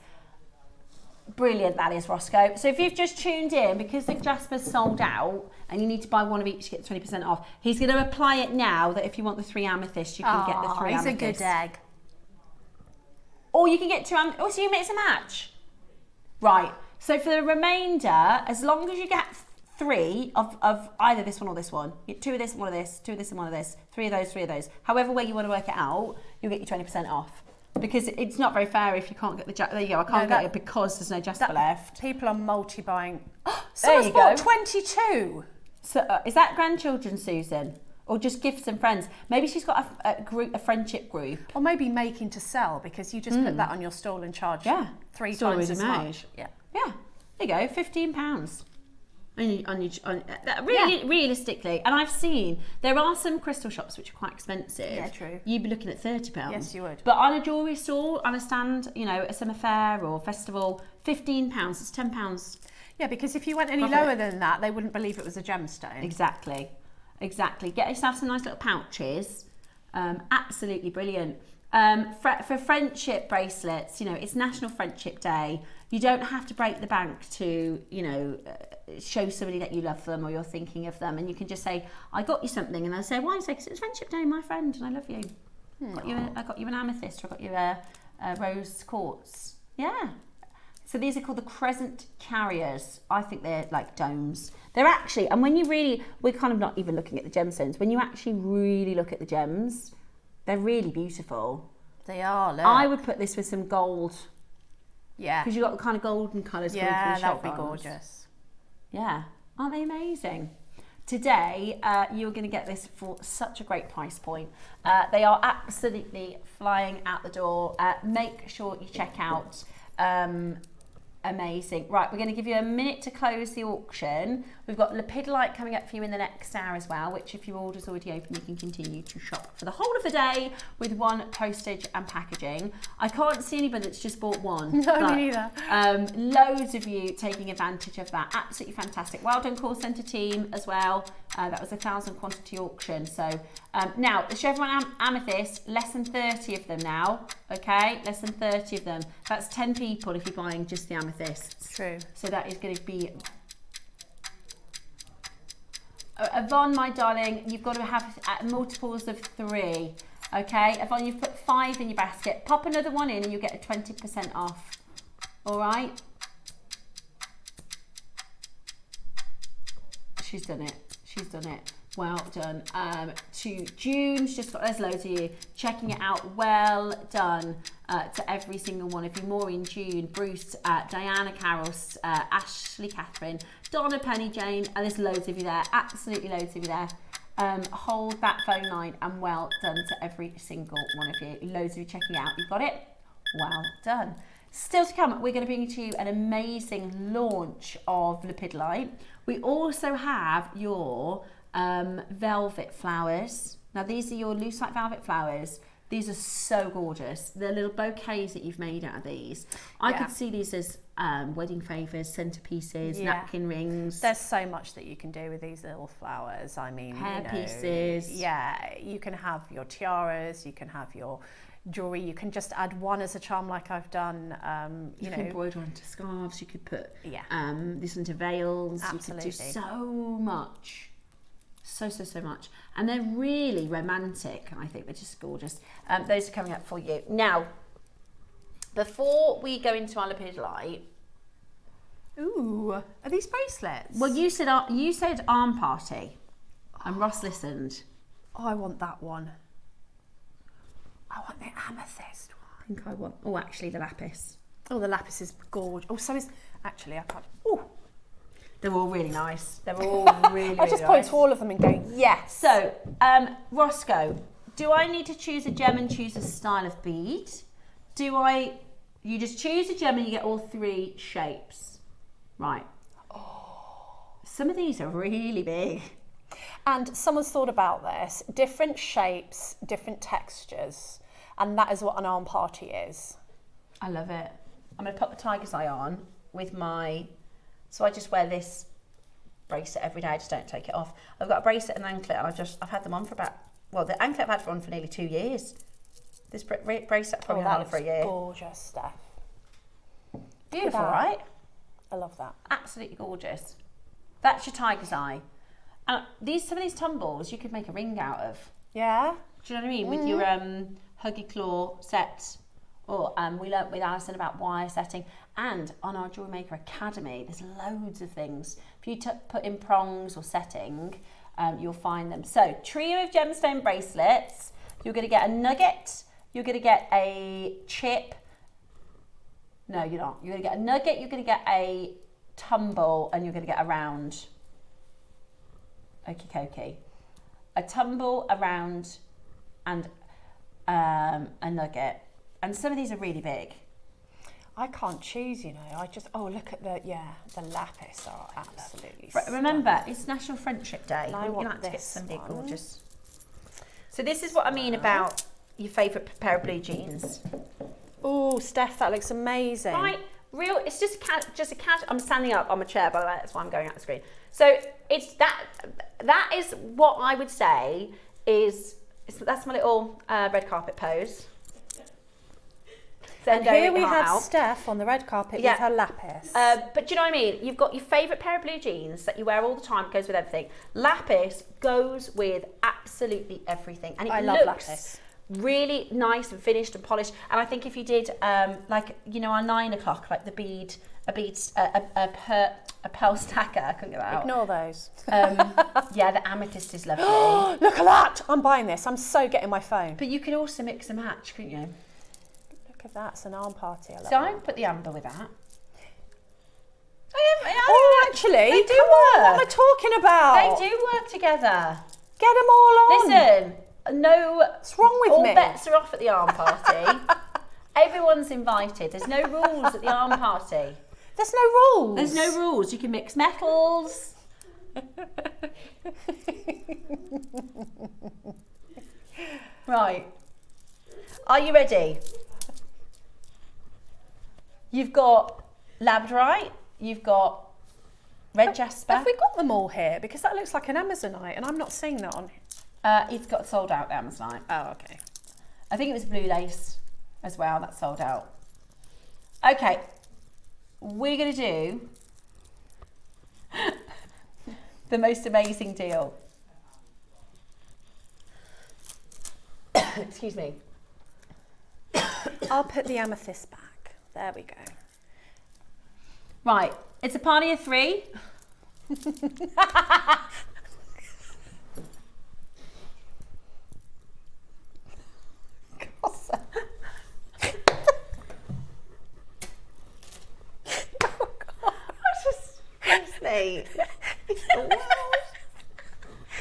Brilliant, that is, Roscoe. So if you've just tuned in, because the Jasper's sold out and you need to buy 1 of each to get 20% off, he's going to apply it now that if you want the 3 amethysts, you can get the 3 amethysts. He's a good egg. Or you can get 2 amethysts. Oh, so you mix a match. Right. So for the remainder, as long as you get 3 of either this one or this one, you get 2 of this and 1 of this, 2 of this and 1 of this, 3 of those, 3 of those. However way you want to work it out, you'll get your 20% off. Because it's not very fair if you can't get the Jasper. There you go, I can't get it because there's no Jasper left. People are multi-buying. Someone's bought 22. So is that grandchildren, Susan? Or just gifts and friends? Maybe she's got a friendship group. Or maybe making to sell, because you just put that on your stall and charge 3 times as much. Yeah. Yeah. There you go, £15. Realistically, and I've seen there are some crystal shops which are quite expensive. Yeah, true. You'd be looking at £30. Yes, you would. But on a jewellery store, on a stand, you know, a summer fair or festival, £15. It's £10. Yeah, because if you went any lower than that, they wouldn't believe it was a gemstone. Exactly. Get yourself some nice little pouches. Absolutely brilliant. For friendship bracelets, you know, it's National Friendship Day. You don't have to break the bank to, you know, show somebody that you love them or you're thinking of them, and you can just say, I got you something, and they'll say, why? Because it's Friendship Day, my friend, and I love you. I got you an amethyst, or I got you a rose quartz. Yeah. So these are called the crescent carriers. I think they're like domes. They're actually, and when you really, we're kind of not even looking at the gemstones, when you actually really look at the gems, they're really beautiful. They are, look. I would put this with some gold. Yeah. Because you've got the kind of golden colours coming through the that would be chevrons. gorgeous. Yeah. Aren't they amazing? Today, you're going to get this for such a great price point. They are absolutely flying out the door. Make sure you check out. Amazing. Right, we're going to give you a minute to close the auction. We've got Lepidolite coming up for you in the next hour as well, which if your order's already open, you can continue to shop for the whole of the day with 1 postage and packaging. I can't see anybody that's just bought 1. No, me neither. Loads of you taking advantage of that. Absolutely fantastic. Well done, call centre team as well. That was a 1,000 quantity auction. So now the chevron amethyst, less than 30 of them now. Okay, less than 30 of them. That's 10 people if you're buying just the amethysts. True. So that is going to be. Yvonne, my darling, you've got to have multiples of 3. Okay, Yvonne, you've put 5 in your basket. Pop another one in and you'll get a 20% off. All right? She's done it. She's done it. Well done. To June's just got, there's loads of you checking it out. Well done to every single one of you. Maureen, June, Bruce, Diana, Carol, Ashley, Catherine, Donna, Penny, Jane, and there's loads of you there. Absolutely loads of you there. Hold that phone line, and well done to every single one of you. Loads of you checking it out. You've got it? Well done. Still to come, we're going to bring to you an amazing launch of Lepidolite. We also have your velvet flowers. Now these are your lucite velvet flowers. These are so gorgeous. They're little bouquets that you've made out of these. I could see these as wedding favours, centerpieces, napkin rings. There's so much that you can do with these little flowers. I mean, hair pieces. Yeah, you can have your tiaras, you can have your jewellery, you can just add one as a charm like I've done. You can know, embroider onto scarves, you could put this into veils. Absolutely. You could do so much. So much. And they're really romantic. I think they're just gorgeous. Those are coming up for you. Now, before we go into our Lepidolite. Ooh, are these bracelets? Well, you said arm party. And Ross listened. Oh, I want that one. I want the amethyst one. I think I want, oh, actually the lapis. Oh, the lapis is gorgeous. Oh, so is, actually, I can't. Oh. They're all really nice. They're all really, I just point to all of them and go, yes. So, Roscoe, do I need to choose a gem and choose a style of bead? You just choose a gem and you get all 3 shapes. Right. Oh. Some of these are really big. And someone's thought about this. Different shapes, different textures. And that is what an arm party is. I love it. I'm going to put the tiger's eye on with my... So I just wear this bracelet every day. I just don't take it off. I've got a bracelet and anklet, and I've had them on for about, well, the anklet I've had for nearly 2 years. This bracelet probably had for a year. Gorgeous stuff. Beautiful, right? I love that. Absolutely gorgeous. That's your tiger's eye. And some of these tumbles you could make a ring out of. Yeah. Do you know what I mean? With your Huggy Claw set. Or we learnt with Alison about wire setting, and on our Jewellery Maker Academy there's loads of things. If you put in prongs or setting, you'll find them. So, trio of gemstone bracelets. You're going to get a nugget, you're going to get a chip. No, you're not. You're going to get a nugget, you're going to get a tumble, and you're going to get a round. Okie dokie. A tumble, a round, and a nugget. And some of these are really big. I can't choose, you know. Oh, look at the lapis are absolutely Remember, it's National Friendship Day. And I want like to get this somebody one. gorgeous. So this is what I mean about your favourite pair of blue jeans. Oh, Steph, that looks amazing. Right, it's just a casual, I'm standing up on my chair, by the way, that's why I'm going out the screen. So it's that is what I would say that's my little red carpet pose. And here we have Steph on the red carpet with her lapis. But do you know what I mean? You've got your favourite pair of blue jeans that you wear all the time, goes with everything. Lapis goes with absolutely everything. And it looks lapis. Really nice and finished and polished. And I think if you did, like, you know, our 9 o'clock, like a pearl stacker, I couldn't get that out. Ignore those. Yeah, the amethyst is lovely. Look at that! I'm buying this. I'm so getting my phone. But you could also mix and match, couldn't you? Look at that. It's an arm party. I love So that. I put the amber with that. Actually, they do what work. am I talking about? They do work together. Get them all on. Listen, what's wrong with all me? All bets are off at the arm party. Everyone's invited. There's no rules at the arm party. There's no rules. There's no rules. You can mix metals. Right. Are you ready? You've got labradorite. You've got red jasper. Have we got them all here? Because that looks like an Amazonite, and I'm not seeing that on here. It's got sold out, the Amazonite. Oh, okay. I think it was blue lace as well. That's sold out. Okay. We're going to do the most amazing deal. Excuse me. I'll put the amethyst back. There we go. Right, it's a party of 3.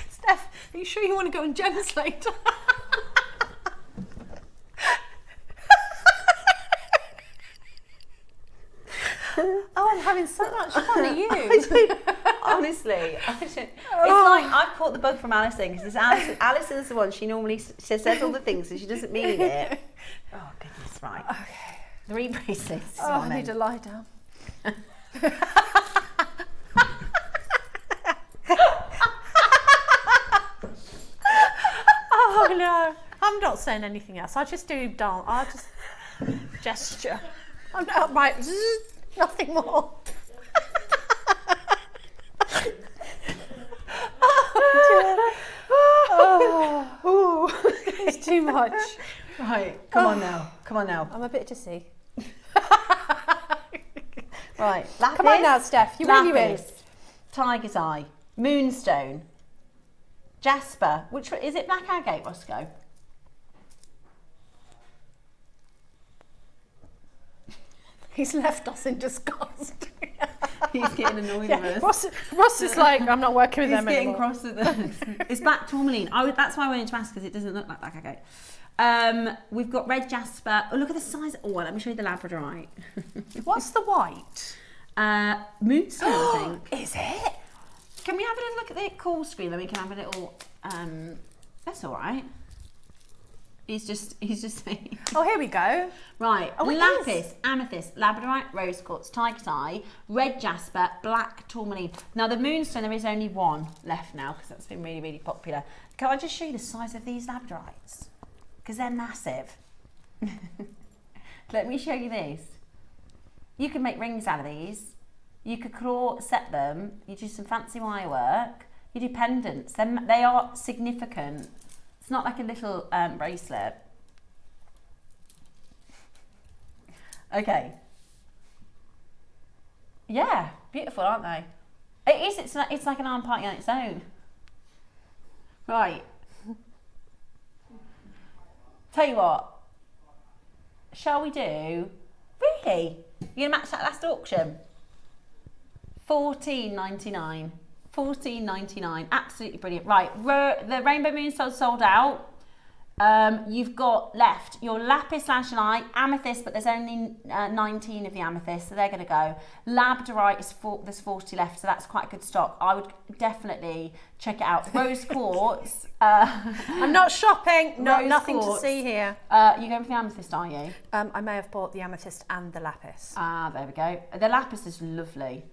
Steph, are you sure you want to go on Gem's later? Oh, I'm having so much fun. Are you? Honestly, it's like I've caught the bug from Alison because Alison's the one. She normally says all the things and she doesn't mean it. Oh goodness, right. Okay. 3 bracelets. Oh, I need to lie down. Oh no, I'm not saying anything else. I just do dance. I just gesture. I'm not right. Nothing more. Oh, it's too much. Right, come on now. Come on now. I'm a bit dizzy. Right, lapis. Come on now, Steph. You really win. Lapis, tiger's eye, moonstone, jasper. Which is it? Black agate, Roscoe. He's left us in disgust. He's getting annoyed with us. Ross is like, I'm not working with He's them getting anymore. cross with us. It's black tourmaline. That's why I wanted to ask, because it doesn't look like black agate. We've got red jasper. Oh, look at the size. Oh, let me show you the labradorite. What's the white? Moonstone, I think. Is it? Can we have a little look at the call screen? Then we can have a little. That's all right. He's just saying. Oh, here we go. Right, Oh, it lapis, is. amethyst, labradorite, rose quartz, tiger's eye, red jasper, black tourmaline. Now the moonstone, there is only 1 left now because that's been really, really popular. Can I just show you the size of these labradorites? Because they're massive. Let me show you this. You can make rings out of these. You could claw set them. You do some fancy wire work. You do pendants. They are significant. It's not like a little bracelet. Okay. Yeah, beautiful, aren't they? It is. It's like an arm party on its own. Right. Tell you what. Shall we do? Really? You're gonna match that last auction? $14.99. $14.99. Absolutely brilliant. Right, the Rainbow Moonstone sold out. You've got left your lapis lazuli, amethyst, but there's only 19 of the amethyst, so they're going to go. Labradorite is there's 40 left, so that's quite a good stock. I would definitely check it out. Rose quartz. I'm not shopping. No, nothing quartz. to see here. You're going for the amethyst, are you? I may have bought the amethyst and the lapis. Ah, there we go. The lapis is lovely.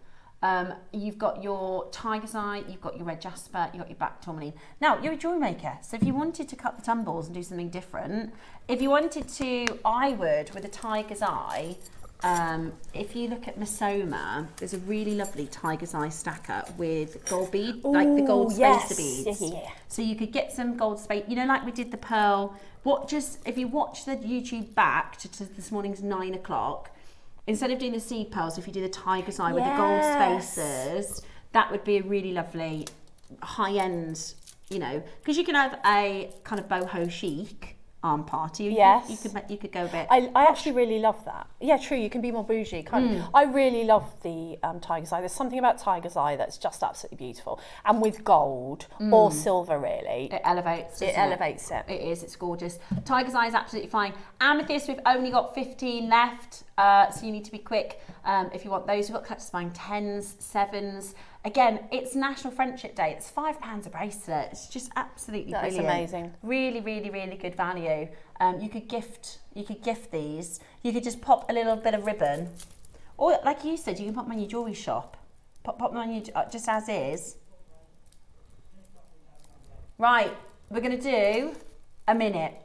You've got your tiger's eye, you've got your red jasper, you've got your black tourmaline. Now, you're a jewellery maker, so if you wanted to cut the tumbles and do something different, if you wanted to, I would, with a tiger's eye, if you look at Masoma, there's a really lovely tiger's eye stacker with gold bead, like the gold spacer beads. Yeah. So you could get some gold space, you know, like we did the pearl. If you watch the YouTube back to this morning's 9 o'clock, instead of doing the seed pearls, if you do the tiger's eye with the gold spacers, that would be a really lovely high-end, you know, because you can have a kind of boho chic arm party. Yes. You could go a bit. I actually really love that. Yeah, true. You can be more bougie. Kind of. I really love the tiger's eye. There's something about tiger's eye that's just absolutely beautiful, and with gold or silver, really, it elevates. It elevates it. It is. It's gorgeous. Tiger's eye is absolutely fine. Amethyst, we've only got 15 left, so you need to be quick if you want those. We've got collectors buying 10s, 7s. Again, it's National Friendship Day. It's £5 a bracelet. It's just absolutely brilliant. That's amazing. Really, really, really good value. You could gift these. You could just pop a little bit of ribbon, or like you said, you can pop them on your jewellery shop. Pop them on your just as is. Right, we're gonna do a minute.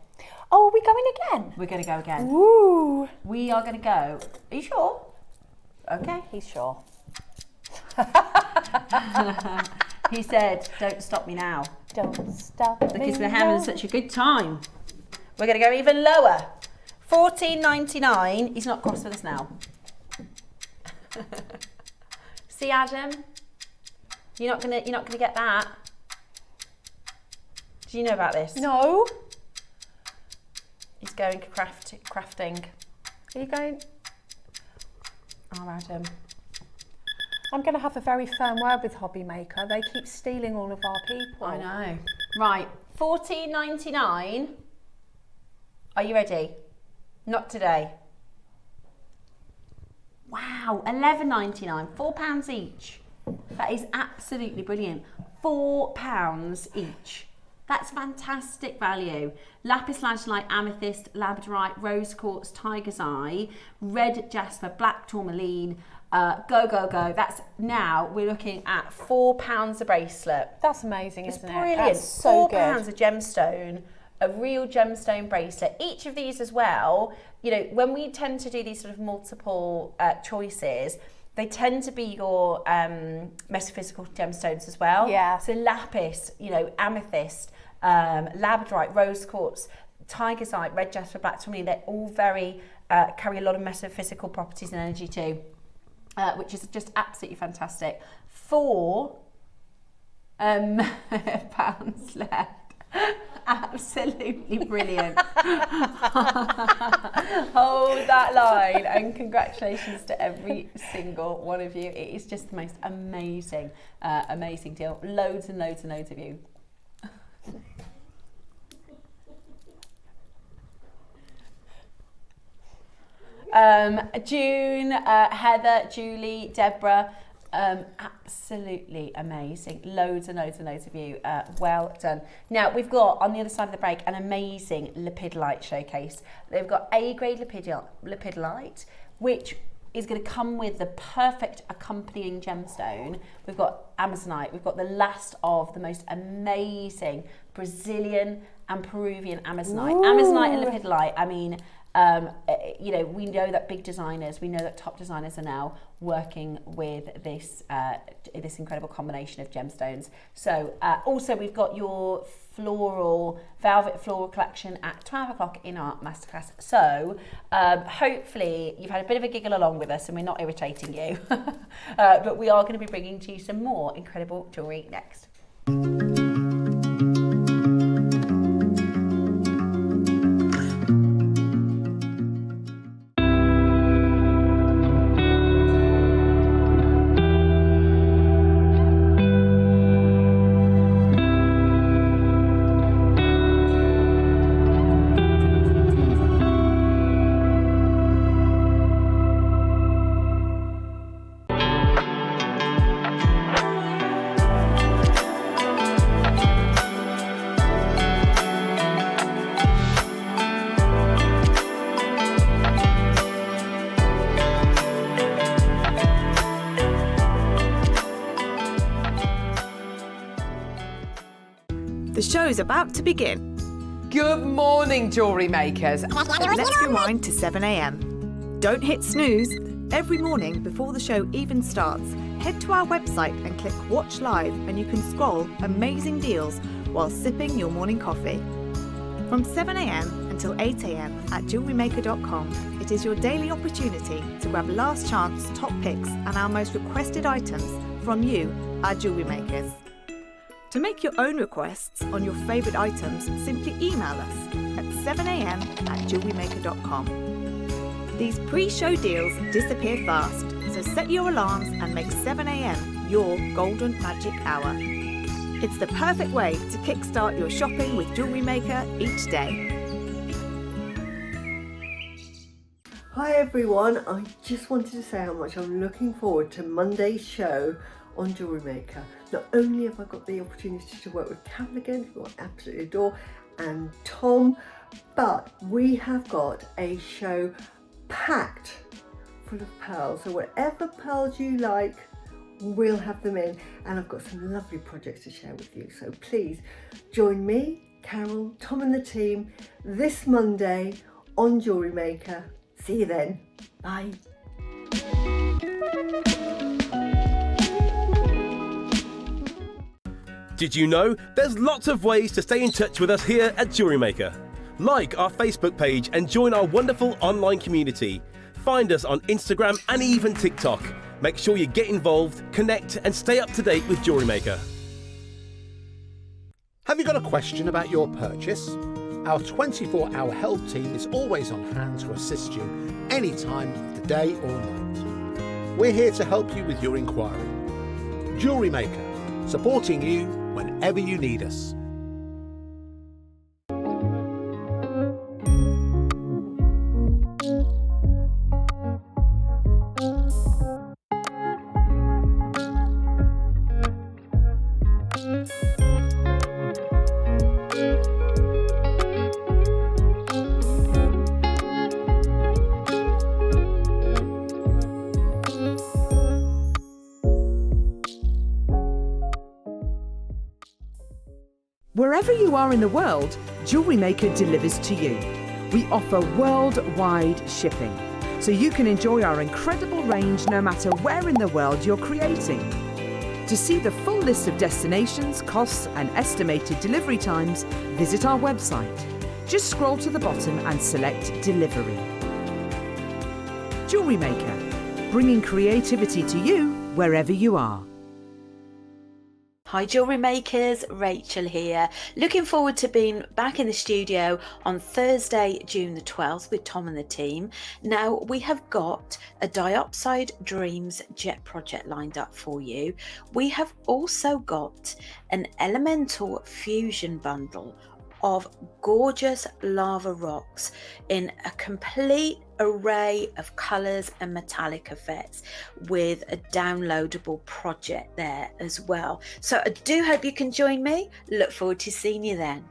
Oh, are we going again? We're gonna go again. Woo! We are gonna go. Are you sure? Okay. He's sure. He said, "Don't stop me now." Don't stop me Because we're having such a good time. We're going to go even lower. $14.99. He's not cross with us now. See, Adam, you're not gonna get that. Do you know about this? No. He's going crafting. Are you going? Oh, Adam. I'm going to have a very firm word with Hobby Maker. They keep stealing all of our people. I know. Right, $14.99. Are you ready? Not today. Wow, $11.99, £4 each. That is absolutely brilliant. £4 each. That's fantastic value. Lapis lazuli, amethyst, labradorite, rose quartz, tiger's eye, red jasper, black tourmaline. Go, go, go. That's now we're looking at £4 a bracelet. That's amazing, It's isn't it? brilliant. That's so £4 good. a gemstone, a real gemstone bracelet. Each of these as well, you know, when we tend to do these sort of multiple choices, they tend to be your metaphysical gemstones as well. Yeah. So lapis, you know, amethyst, labradorite, rose quartz, tiger's eye, red jasper, black tourmaline, they're all very, carry a lot of metaphysical properties and energy too, which is just absolutely fantastic. £4 left. Absolutely brilliant. Hold that line, and congratulations to every single one of you. It is just the most amazing, amazing deal. Loads and loads and loads of you. June, Heather, Julie, Deborah, absolutely amazing. Loads and loads and loads of you. Well done. Now we've got on the other side of the break an amazing lepidolite showcase. They've got A-grade lepidolite, which is going to come with the perfect accompanying gemstone. We've got Amazonite. We've got the last of the most amazing Brazilian and Peruvian Amazonite. Ooh. Amazonite and lepidolite. I mean, you know, we know that big designers, we know that top designers are now working with this this incredible combination of gemstones. So also we've got your velvet floral collection at 12 o'clock in our masterclass. So hopefully you've had a bit of a giggle along with us and we're not irritating you. But we are going to be bringing to you some more incredible jewellery next. The show's about to begin. Good morning, jewellery makers. Let's rewind to 7 a.m. Don't hit snooze. Every morning before the show even starts, head to our website and click Watch Live and you can scroll amazing deals while sipping your morning coffee. From 7 a.m. until 8 a.m. at jewellerymaker.com, it is your daily opportunity to grab last chance top picks and our most requested items from you, our jewellery makers. To make your own requests on your favourite items, simply email us at 7 a.m. at jewellerymaker.com. These pre-show deals disappear fast, so set your alarms and make 7 a.m. your golden magic hour. It's the perfect way to kickstart your shopping with Jewellery Maker each day. Hi everyone, I just wanted to say how much I'm looking forward to Monday's show on Jewellery Maker. Not only have I got the opportunity to work with Carol again, who I absolutely adore, and Tom, but we have got a show packed full of pearls. So whatever pearls you like, we'll have them in, and I've got some lovely projects to share with you. So please join me, Carol, Tom and the team this Monday on Jewellery Maker. See you then. Bye. Did you know there's lots of ways to stay in touch with us here at Jewellery Maker? Like our Facebook page and join our wonderful online community. Find us on Instagram and even TikTok. Make sure you get involved, connect and stay up to date with JewelleryMaker. Have you got a question about your purchase? Our 24-hour help team is always on hand to assist you any time of the day or night. We're here to help you with your inquiry. JewelleryMaker, supporting you whenever you need us. Wherever you are in the world, JewelleryMaker delivers to you. We offer worldwide shipping, so you can enjoy our incredible range no matter where in the world you're creating. To see the full list of destinations, costs and estimated delivery times, visit our website. Just scroll to the bottom and select Delivery. JewelleryMaker, bringing creativity to you wherever you are. Hi Jewellery Makers, Rachel here. Looking forward to being back in the studio on Thursday, June the 12th with Tom and the team. Now we have got a Diopside Dreams Jet project lined up for you. We have also got an Elemental Fusion bundle of gorgeous lava rocks in a complete array of colours and metallic effects with a downloadable project there as well. So I do hope you can join me. Look forward to seeing you then.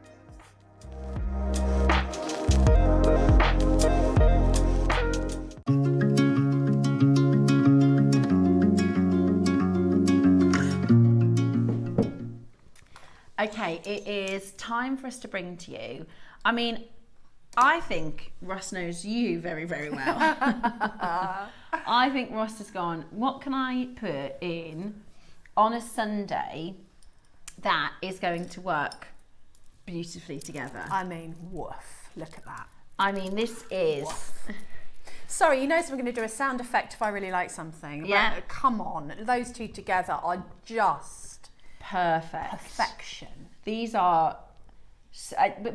Okay, it is time for us to bring to you. I mean, I think Ross knows you very, very well. I think Ross has gone, what can I put in on a Sunday that is going to work beautifully together? I mean, woof, look at that. I mean, this is... Sorry, you know, so we're going to do a sound effect if I really like something. Yeah. Like, come on, those two together are just... perfect. Perfection. These are... but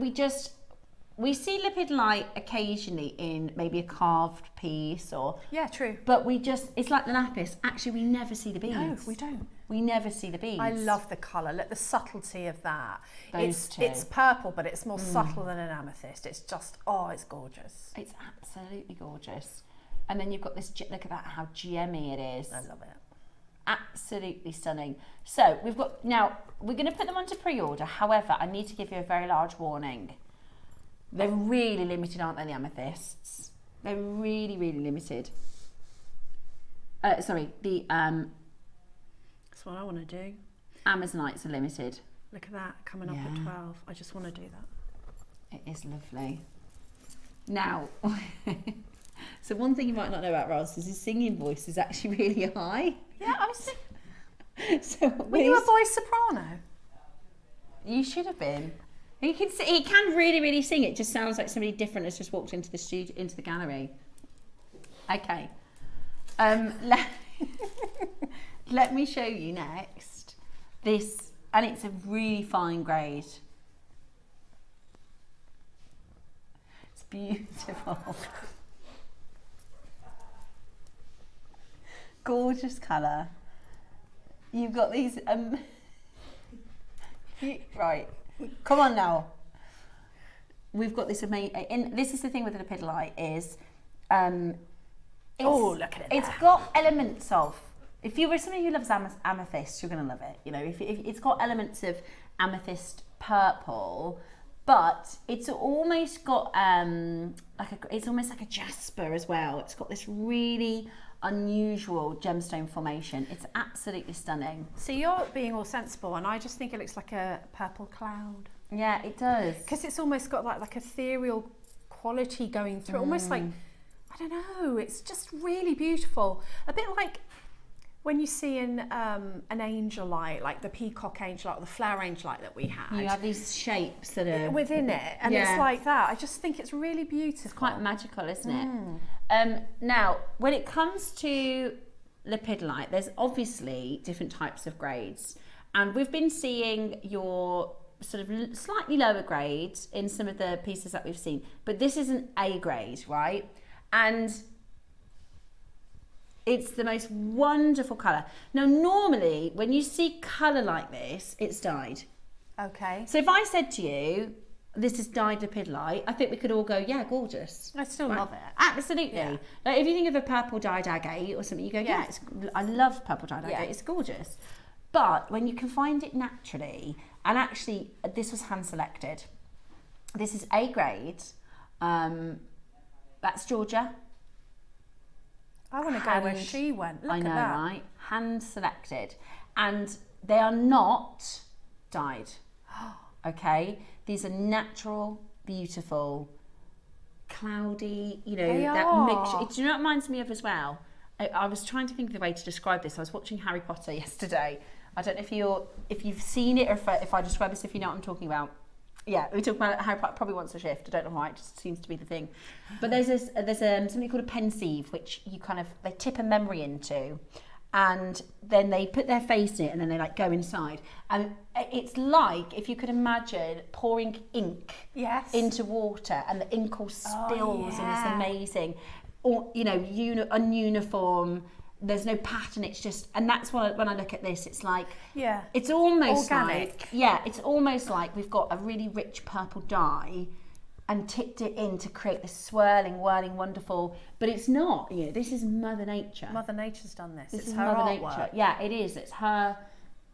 we see lepidolite occasionally in maybe a carved piece or... Yeah, true. But it's like the lapis. Actually, we never see the beads. No, we don't. We never see the beads. I love the colour. Look, the subtlety of that. Those two. It's purple, but it's more subtle than an amethyst. It's just, oh, it's gorgeous. It's absolutely gorgeous. And then you've got this, look at that, how gemmy it is. I love it. Absolutely stunning. So we've got, now we're going to put them onto pre-order. However, I need to give you a very large warning. They're really limited, aren't they, the amethysts? They're really, really limited. Sorry, the that's what I want to do. Amazonites are limited. Look at that, coming up at 12. I just want to do that. It is lovely. Now, so one thing you might not know about Ross is his singing voice is actually really high. Yeah, I was so were you a voice soprano? You should have been. He can really, really sing. It just sounds like somebody different has just walked into the studio, into the gallery. Okay. Let me show you next this, and it's a really fine grade. It's beautiful. Gorgeous colour. You've got these right, come on now. We've got this amazing, and this is the thing with the lepidolite is oh, look at it. It's got elements of, if you were somebody who loves amethyst, you're going to love it. You know, if it's got elements of amethyst purple, but it's almost got it's almost like a jasper as well. It's got this really unusual gemstone formation. It's absolutely stunning. So you're being all sensible, and I just think it looks like a purple cloud. Yeah, it does. Because it's almost got like ethereal quality going through, almost like, I don't know, it's just really beautiful. A bit like When you see an angel light, like the peacock angel light or the flower angel light that we had. You have these shapes that are... within it, and it's like that. I just think it's really beautiful. It's quite magical, isn't it? Now, when it comes to lepidolite, there's obviously different types of grades. And we've been seeing your sort of slightly lower grades in some of the pieces that we've seen. But this is an A grade, right? And it's the most wonderful colour. Now, normally, when you see colour like this, it's dyed. Okay. So if I said to you, this is dyed lepidolite, I think we could all go, yeah, gorgeous. I still love it. Absolutely. Yeah. Like if you think of a purple dyed agate or something, you go, yeah, I love purple dyed agate, it's gorgeous. But when you can find it naturally, and actually this was hand selected. This is A grade. That's Georgia. I want to go where she went. Look I know, at that. right? Hand selected. And they are not dyed. Okay? These are natural, beautiful, cloudy, you know, that mixture. Do you know what it reminds me of as well? I was trying to think of the way to describe this. I was watching Harry Potter yesterday. I don't know if you've seen it or if I describe this, if you know what I'm talking about. Yeah, we talk about Harry Potter probably wants a shift. I don't know why, it just seems to be the thing. But there's something called a pensieve, which they tip a memory into, and then they put their face in it, and then they like go inside. And it's like if you could imagine pouring ink into water, and the ink all spills, and it's amazing. Or ununiform. There's no pattern. It's just, and that's what when I look at this, it's like it's almost organic. It's almost like we've got a really rich purple dye and tipped it in to create this swirling, whirling, wonderful. But it's not. You know, this is Mother Nature. Mother Nature's done this. This it's is her Mother artwork. Nature. Yeah, it is. It's her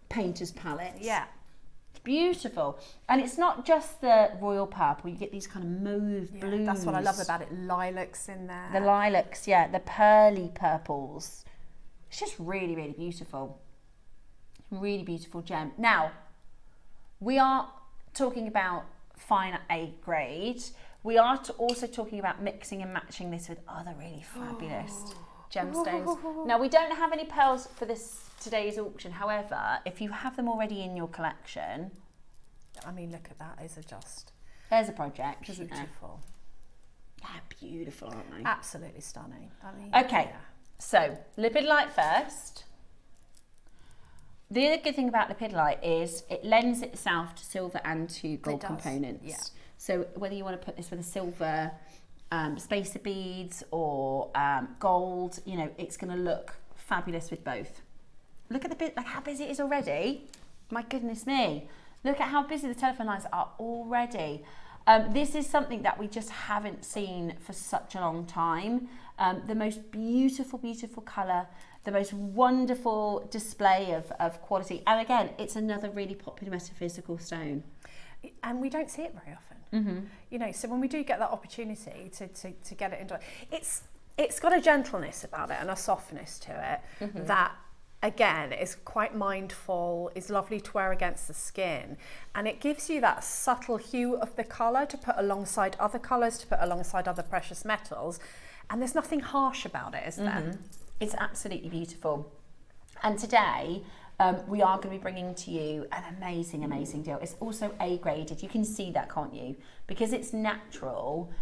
painter's palette. Yeah. It's beautiful. And it's not just the royal purple. You get these kind of mauve blues. That's what I love about it. Lilacs in there. The lilacs, the pearly purples. It's just really, really beautiful. Really beautiful gem. Now, we are talking about fine A grade. We are also talking about mixing and matching this with other really fabulous gemstones. Now, we don't have any pearls for today's auction. However, if you have them already in your collection, I mean, look at that. There's a project, isn't there? Beautiful. Yeah, beautiful, aren't they? Absolutely stunning. I mean, okay. So, lepidolite first. The other good thing about lepidolite is it lends itself to silver and to gold components. Yeah. So whether you want to put this with a silver spacer beads or gold, you know, it's going to look fabulous with both. Look at how busy it is already. My goodness me. Look at how busy the telephone lines are already. This is something that we just haven't seen for such a long time. The most beautiful, beautiful colour, the most wonderful display of quality. And again, it's another really popular metaphysical stone. And we don't see it very often. You know, so when we do get that opportunity to get it into it's got a gentleness about it and a softness to it that, again, is quite mindful, is lovely to wear against the skin, and it gives you that subtle hue of the colour to put alongside other colours, to put alongside other precious metals, and there's nothing harsh about it, is there? It's absolutely beautiful. And today we are going to be bringing to you an amazing, amazing deal. It's also A graded. You can see that, can't you? Because it's natural,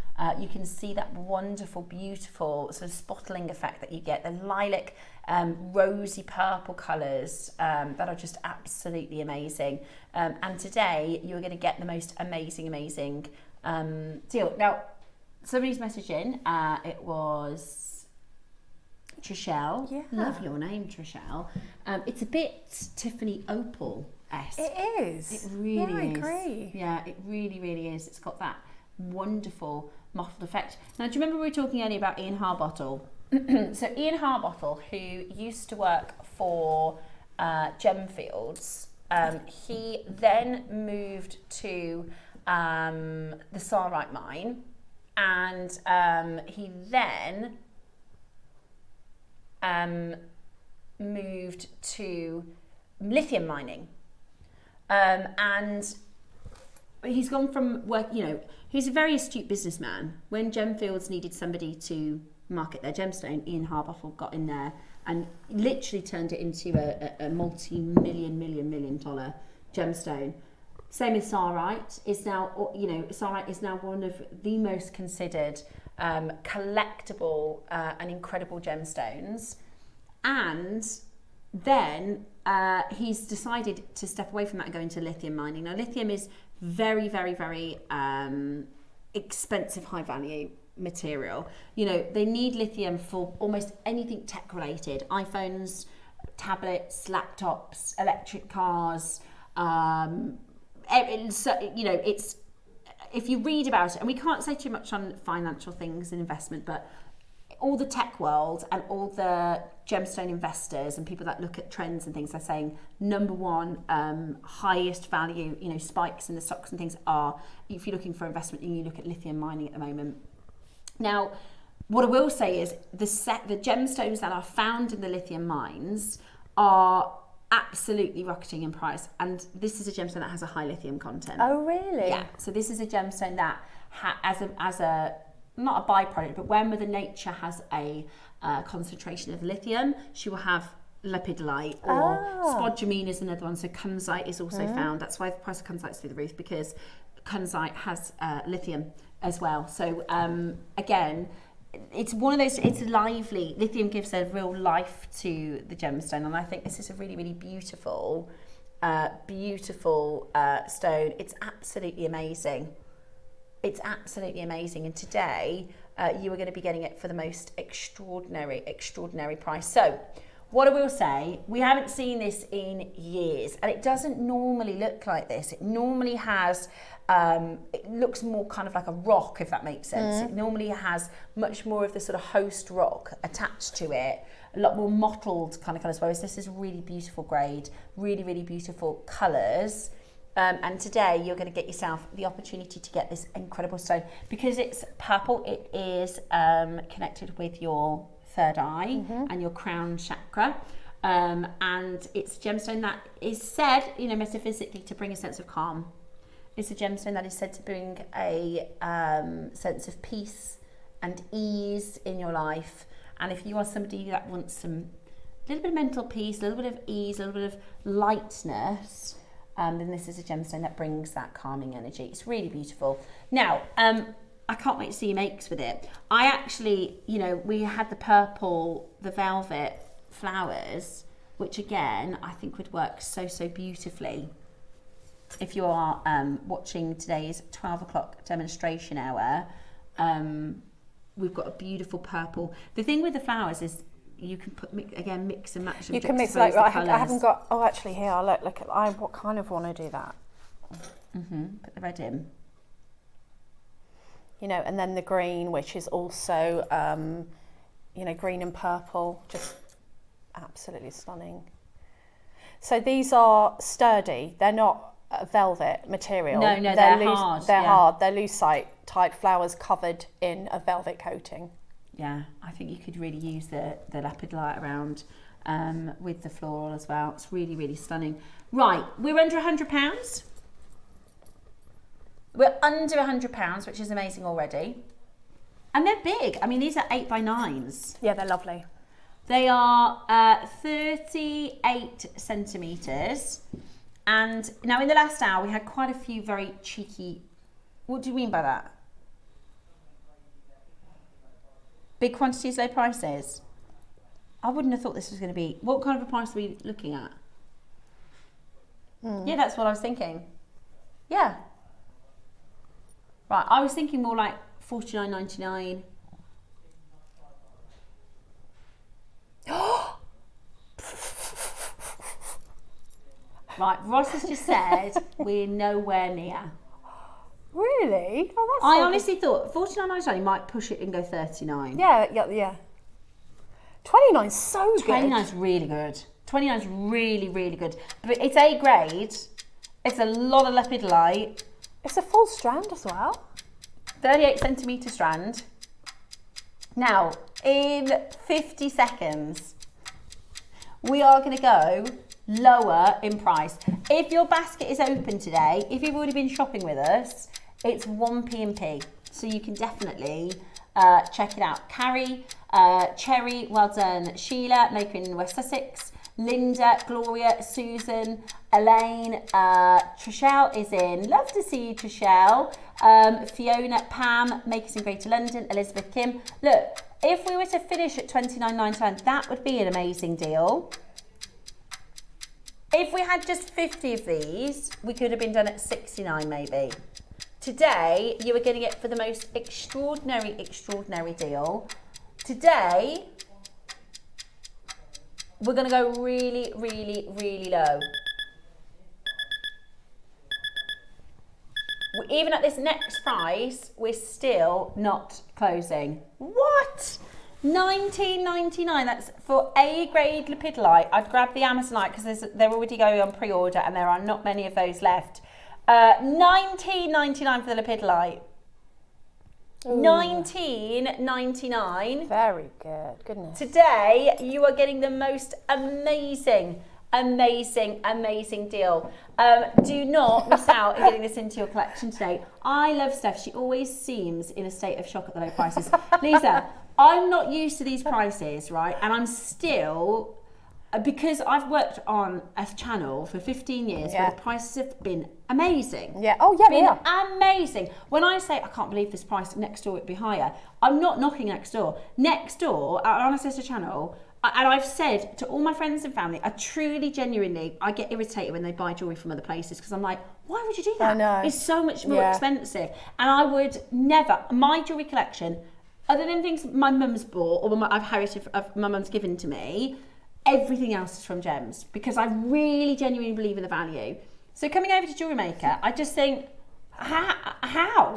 you can see that wonderful, beautiful sort of spottling effect that you get. The lilac, rosy purple colours that are just absolutely amazing. And today you're going to get the most amazing, amazing deal. Now, somebody's messaged in. It was Trishelle. Love your name, Trishelle. It's a bit Tiffany Opal-esque. It is. It really is. I agree. Yeah, it really, really is. It's got that wonderful mottled effect. Now, do you remember we were talking earlier about Ian Harbottle? So Ian Harbottle, who used to work for Gemfields, he then moved to the Sarite mine, and he then moved to lithium mining, and he's gone from work, you know, he's a very astute businessman. When Gemfields needed somebody to market their gemstone, Ian Harbottle got in there and literally turned it into a multi-million dollar gemstone. Same with Sarite. It's now, Sarite is now one of the most considered collectible and incredible gemstones. And then he's decided to step away from that and go into lithium mining. Now, lithium is very, very, very expensive, high value material. They need lithium for almost anything tech related: iPhones, tablets, laptops, electric cars. It's if you read about it, and we can't say too much on financial things and investment, but all the tech world and all the gemstone investors and people that look at trends and things are saying number one highest value spikes in the stocks and things are, if you're looking for investment, and you look at lithium mining at the moment. Now, what I will say is the gemstones that are found in the lithium mines are absolutely rocketing in price, and this is a gemstone that has a high lithium content. Oh, really? Yeah. So this is a gemstone that as a not a byproduct, but when Mother Nature has a concentration of lithium, she will have lepidolite, or spodumene is another one. So kunzite is also found. That's why the price of kunzite is through the roof, because kunzite has lithium as well. So again, it's one of those, it's lively. Lithium gives a real life to the gemstone, and I think this is a really, really beautiful stone. It's absolutely amazing. It's absolutely amazing, and today you are going to be getting it for the most extraordinary price. So what I will say, we haven't seen this in years, and it doesn't normally look like this. It normally has, it looks more kind of like a rock, if that makes sense. It normally has much more of the sort of host rock attached to it, a lot more mottled kind of colours, whereas this is really beautiful grade, really, really beautiful colours. And today you're going to get yourself the opportunity to get this incredible stone. Because it's purple, it is connected with your third eye and your crown chakra. And it's a gemstone that is said, metaphysically, to bring a sense of calm. It's a gemstone that is said to bring a sense of peace and ease in your life. And if you are somebody that wants a little bit of mental peace, a little bit of ease, a little bit of lightness, then this is a gemstone that brings that calming energy. It's really beautiful. Now, I can't wait to see your makes with it. I actually, we had the velvet flowers, which again, I think would work so beautifully. If you are watching today's 12 o'clock demonstration hour, we've got a beautiful purple. The thing with the flowers is you can mix and match them. You can mix, like, I haven't got, actually here, look at, I kind of want to do that. Put the red in. And then the green, which is also, green and purple, just absolutely stunning. So these are sturdy, they're not velvet material. No, they're hard. They're hard, they're lucite type flowers covered in a velvet coating. Yeah, I think you could really use the lepidolite around with the floral as well. It's really, really stunning. Right, we're under £100. We're under £100, which is amazing already. And they're big. I mean, these are 8x9s. Yeah, they're lovely. They are 38 centimetres. And now in the last hour, we had quite a few very cheeky... What do you mean by that? Big quantities, low prices? I wouldn't have thought this was going to be... What kind of a price are we looking at? Yeah, that's what I was thinking. Yeah. Right, I was thinking more like $49.99. Right, Ross has just said we're nowhere near. Really? Oh, that's I honestly thought $49.99 might push it and go $39. Yeah. 29's so good. 29's really good. 29's really, really good. But it's A grade. It's a lot of lepidolite. It's a full strand as well. 38 centimetre strand. Now, in 50 seconds, we are going to go lower in price. If your basket is open today, if you've already been shopping with us, it's 1p&p. So you can definitely check it out. Carrie Cherry, well done. Sheila, maker in West Sussex. Linda, Gloria, Susan, Elaine, Trishelle is in. Love to see you, Trishelle. Fiona, Pam, makers in Greater London. Elizabeth, Kim. Look, if we were to finish at $29.99, that would be an amazing deal. If we had just 50 of these, we could have been done at $69 maybe. Today, you are getting it for the most extraordinary deal. Today, we're going to go really, really, really low. Even at this next price, we're still not closing. What? $19.99. That's for A-grade lepidolite. I'd grab the Amazonite because they're already going on pre-order and there are not many of those left. $19.99 for the lepidolite. $19.99. Very good. Goodness. Today, you are getting the most amazing deal. Do not miss out on getting this into your collection today. I love Steph. She always seems in a state of shock at the low prices. Lisa, I'm not used to these prices, right? And I'm still, because I've worked on a channel for 15 years where the prices have been amazing. Yeah. Oh, yeah, they are. Amazing. When I say, I can't believe this price, next door it'd be higher, I'm not knocking next door. Next door, on a sister channel, and I've said to all my friends and family, I truly, genuinely, I get irritated when they buy jewellery from other places because I'm like, why would you do that? I know. It's so much more expensive. And I would never, my jewellery collection, other than things my mum's bought or I've inherited, my mum's given to me, everything else is from Gems because I really, genuinely believe in the value. So coming over to JewelleryMaker, I just think, how? How?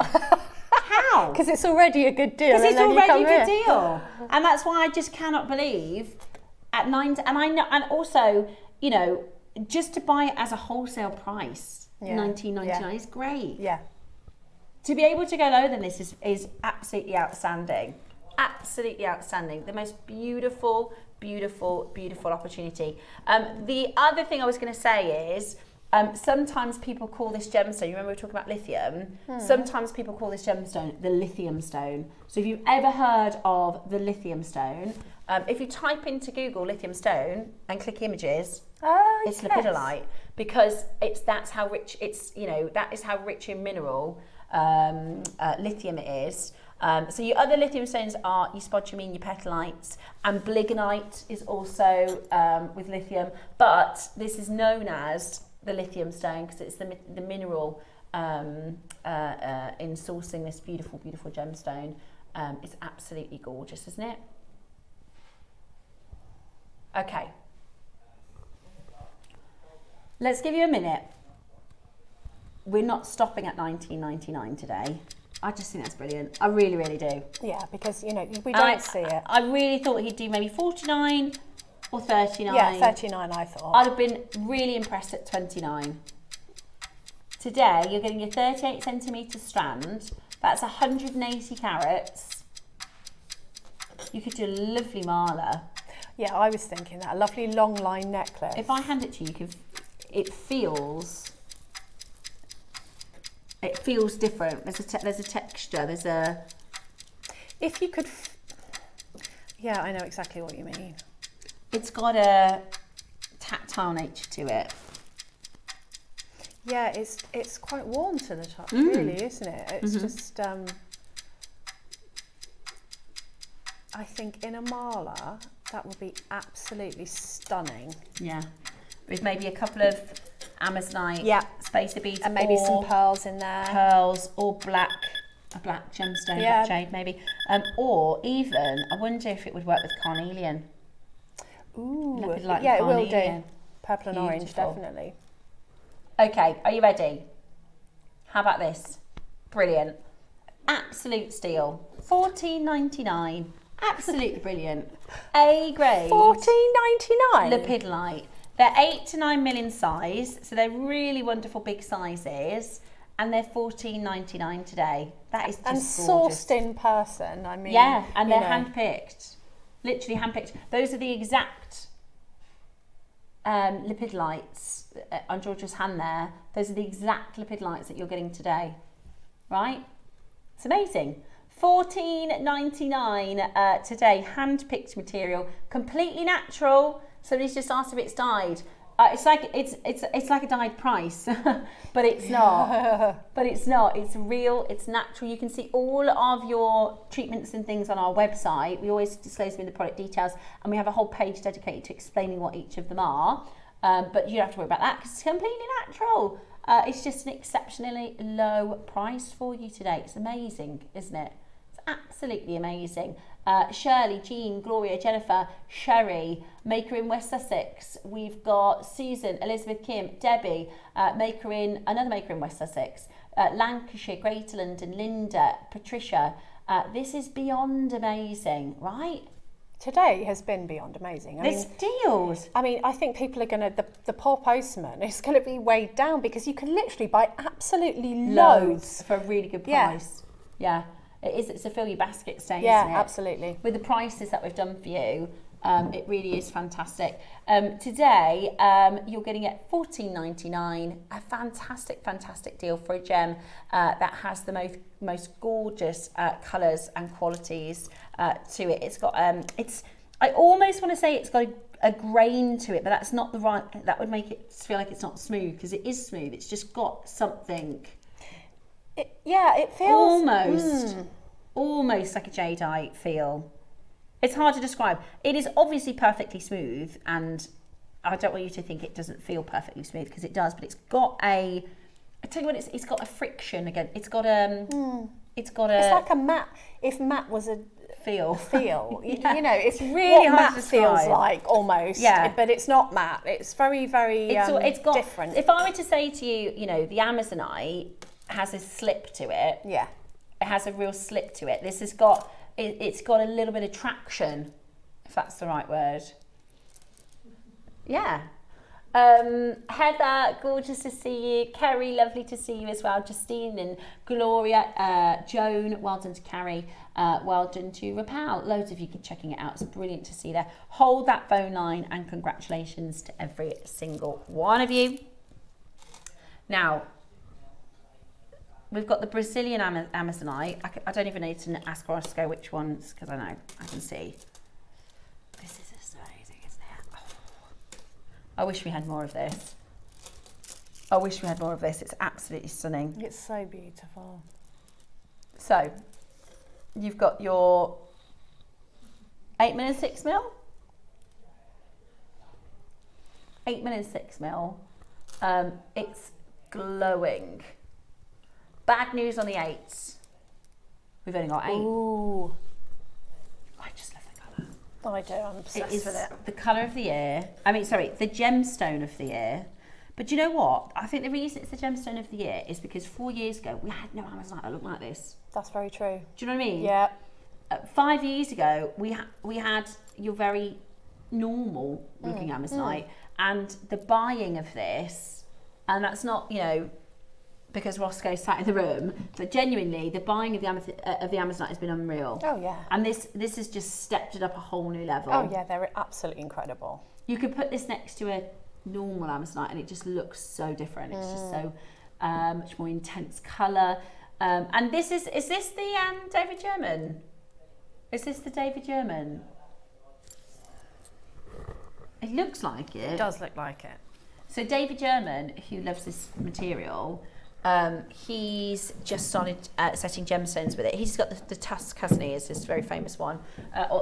Because it's already a good deal. Because it's already a good deal. And that's why I just cannot believe at and also, you know, just to buy it as a wholesale price, $19.99 is great. Yeah. To be able to go lower than this is absolutely outstanding. Absolutely outstanding. The most beautiful opportunity. The other thing I was going to say is, sometimes people call this gemstone, you remember we were talking about lithium? Sometimes people call this gemstone the lithium stone. So if you've ever heard of the lithium stone, if you type into Google lithium stone and click images, it's lepidolite because that's how rich that is how rich in mineral lithium it is. So your other lithium stones are your spodumene, your petalites, and bliggonite is also with lithium, but this is known as the lithium stone because it's the mineral in sourcing this beautiful gemstone. It's absolutely gorgeous, isn't it? Okay. Let's give you a minute. We're not stopping at $19.99 today. I just think that's brilliant. I really, really do. Yeah, because, you know, we don't see it. I really thought he'd do maybe 49 or 39. Yeah, 39 I thought. I'd have been really impressed at 29. Today, you're getting your 38 centimetre strand. That's 180 carats. You could do a lovely mala. Yeah, I was thinking that. A lovely long line necklace. If I hand it to you, it feels different. There's a texture. There's a. If you could. Yeah, I know exactly what you mean. It's got a tactile nature to it. Yeah, it's quite warm to the touch, really, isn't it? It's just. I think in a mala that would be absolutely stunning. Yeah, with maybe a couple of Amazonite spacer beads and maybe some pearls in there. Pearls or a black gemstone, black jade maybe. Or even, I wonder if it would work with carnelian. Ooh, like yeah, carnelian. It will do. Purple and orange, definitely. Okay, are you ready? How about this? Brilliant. Absolute steal. $14.99. Absolutely brilliant. A grade. $14.99. Lepidolite. They're 8 to 9 mil in size, so they're really wonderful big sizes, and they're $14.99 today. That is just and gorgeous. Sourced in person. I mean, yeah, and they're handpicked, literally handpicked. Those are the exact lepidolites on Georgia's hand there. Those are the exact lepidolites that you're getting today, right? It's amazing. $14.99 today, hand-picked material, completely natural. Somebody's just asked if it's dyed. It's like a dyed price, but it's not. But it's not. It's real. It's natural. You can see all of your treatments and things on our website. We always disclose them in the product details, and we have a whole page dedicated to explaining what each of them are. But you don't have to worry about that because it's completely natural. It's just an exceptionally low price for you today. It's amazing, isn't it? It's absolutely amazing. Shirley, Jean, Gloria, Jennifer, Sherry, Maker in West Sussex. We've got Susan, Elizabeth, Kim, Debbie, another Maker in West Sussex, Lancashire, Greater London, Linda, Patricia. This is beyond amazing, right? Today has been beyond amazing. There's deals. I mean, I think people are going to, the poor postman is going to be weighed down because you can literally buy absolutely loads for a really good price. Yeah. It is. It's a fill your basket stage, yeah, isn't it? Absolutely. With the prices that we've done for you, it really is fantastic. Today, you're getting it $14.99, a fantastic deal for a gem that has the most gorgeous colours and qualities to it. It's got I almost want to say it's got a grain to it, but that's not the right. That would make it feel like it's not smooth because it is smooth. It's just got something. It feels almost like a jadeite feel. It's hard to describe. It is obviously perfectly smooth, and I don't want you to think it doesn't feel perfectly smooth because it does. But it's got I tell you what, it's got a friction again. It's like a matte. If matte was a feel, yeah. You know, it's really what hard matte to describe. feels like almost. Yeah, but it's not matte. It's very it's got different. If I were to say to you, you know, the Amazonite has a slip to it. Yeah, it has a real slip to it. This has got it's got a little bit of traction, if that's the right word. Yeah. Heather, gorgeous to see you. Kerry, lovely to see you as well. Justine and Gloria, Joan, well done to Carrie, well done to Rapal. Loads of you checking it out. It's brilliant to see there. Hold that phone line and congratulations to every single one of you. Now, we've got the Brazilian Amazonite. I don't even need to ask Roscoe which ones, because I know, I can see. This is amazing, isn't it? Oh. I wish we had more of this. It's absolutely stunning. It's so beautiful. So, you've got your 8mm and 6mm. 8mm and 6mm. It's glowing. Bad news on the 8s. We've only got 8. Ooh. I just love the colour. I do, I'm obsessed with it. The colour of the year. The gemstone of the year. But do you know what? I think the reason it's the gemstone of the year is because 4 years ago, we had no Amazonite that looked like this. That's very true. Do you know what I mean? Yeah. 5 years ago, we had your very normal looking Amazonite, and the buying of this, and that's not, you know, because Roscoe sat in the room, but genuinely the buying of the Amazonite has been unreal. Oh yeah. And this has just stepped it up a whole new level. Oh yeah, they're absolutely incredible. You could put this next to a normal Amazonite and it just looks so different. It's just so much more intense colour. And this is this the David German? Is this the David German? It looks like it. It does look like it. So David German, who loves this material, he's just started setting gemstones with it. He's got the tusk, hasn't he? Is this very famous one,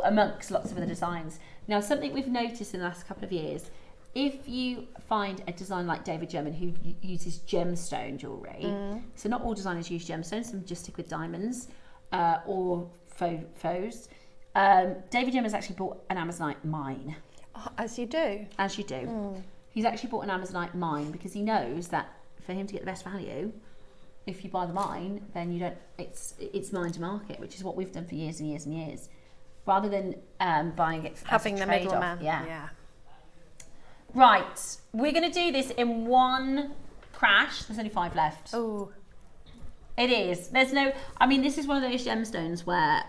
amongst lots of other designs. Now, something we've noticed in the last couple of years, if you find a design like David German who uses gemstone jewellery, so not all designers use gemstones, some just stick with diamonds or faux. David German's actually bought an Amazonite mine. As you do. As you do. He's actually bought an Amazonite mine because he knows that for him to get the best value, if you buy the mine, then you don't. It's mine to market, which is what we've done for years and years and years, rather than buying it having the middleman. Yeah. Right, we're going to do this in one crash. There's only 5 left. Oh, it is. There's no. I mean, this is one of those gemstones where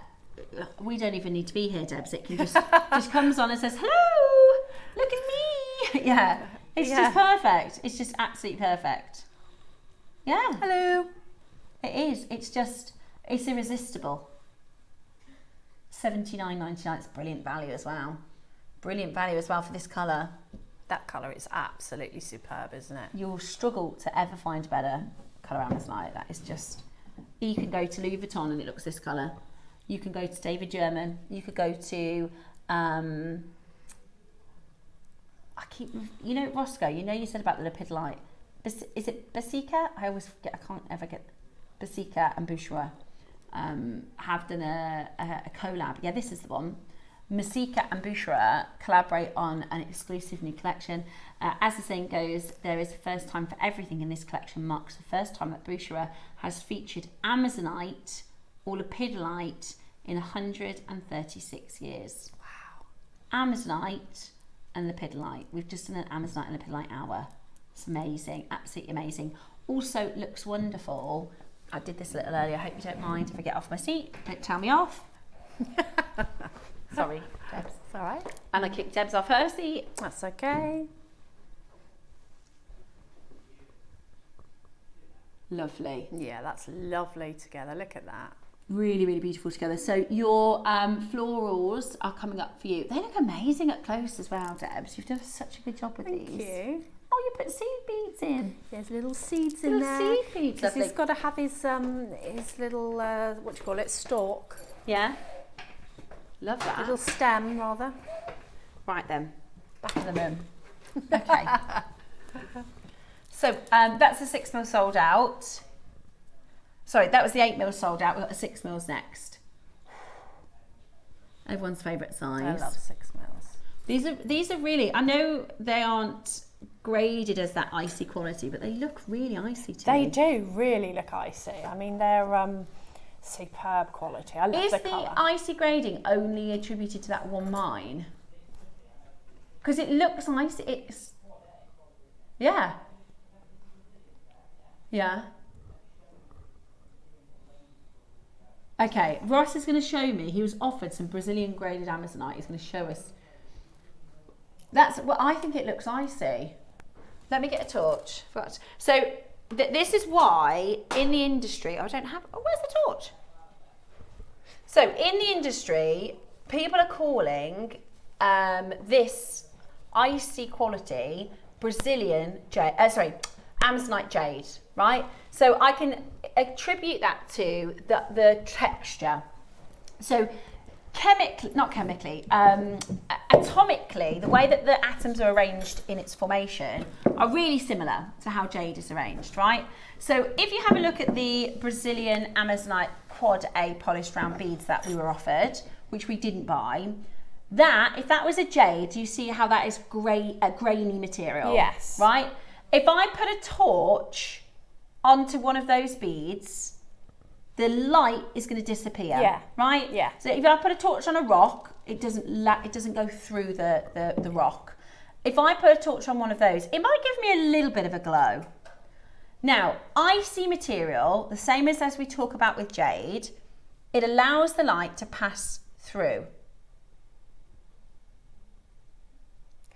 we don't even need to be here, Debs. It can just comes on and says, "Hello, look at me." Yeah, it's just perfect. It's just absolutely perfect. Yeah. Hello. It is. It's irresistible. $79.99. It's brilliant value as well. Brilliant value as well for this colour. That colour is absolutely superb, isn't it? You'll struggle to ever find a better colour amazonite. That is just... You can go to Louis Vuitton and it looks this colour. You can go to David German. You could go to... you know Roscoe, you know you said about the lepidolite. Is it Basica? I can't ever get Basica and Boucherer have done a collab. Yeah, this is the one. Basica and Boucherer collaborate on an exclusive new collection. As the saying goes, there is a first time for everything, and this collection marks the first time that Boucherer has featured amazonite or lepidolite in 136 years. Wow. Amazonite and lepidolite. We've just done an amazonite and lepidolite hour. It's amazing, absolutely amazing. Also looks wonderful. I did this a little earlier. I hope you don't mind if I get off my seat. Don't tell me off. Sorry, Debs. It's all right. And I kicked Debs off her seat. That's okay. Lovely. Yeah, that's lovely together. Look at that. Really, really beautiful together. So your florals are coming up for you. They look amazing up close as well, Debs. You've done such a good job with these. Thank you. Oh, you put seed beads in. There's little seeds in there. Little seed beads. Because he's got to have his little, what do you call it, stalk. Yeah. Love that. Little stem, rather. Right then, back in the room. Okay. So that's the 6mm sold out. Sorry, that was the 8mm sold out. We've got the 6mm next. Everyone's favourite size. I love 6mm. These are really, I know they aren't graded as that icy quality, but they look really icy to me. They do really look icy. I mean, they're superb quality. I love the colour. Is the icy grading only attributed to that one mine? Because it looks icy. It's... Yeah. Yeah. Okay, Ross is going to show me. He was offered some Brazilian graded amazonite. He's going to show us. That's well, I think it looks icy. Let me get a torch. So this is why in the industry, I don't have. Oh, where's the torch? So in the industry, people are calling this icy quality Brazilian jade. Amazonite jade, right? So I can attribute that to the texture. So atomically, the way that the atoms are arranged in its formation are really similar to how jade is arranged, right? So if you have a look at the Brazilian Amazonite Quad A polished round beads that we were offered, which we didn't buy, if that was a jade, you see how that is a grainy material? Yes. Right? If I put a torch onto one of those beads, the light is going to disappear. Yeah. Right? Yeah. So if I put a torch on a rock, it doesn't go through the rock. If I put a torch on one of those, it might give me a little bit of a glow. Now, icy material, the same as we talk about with jade, it allows the light to pass through.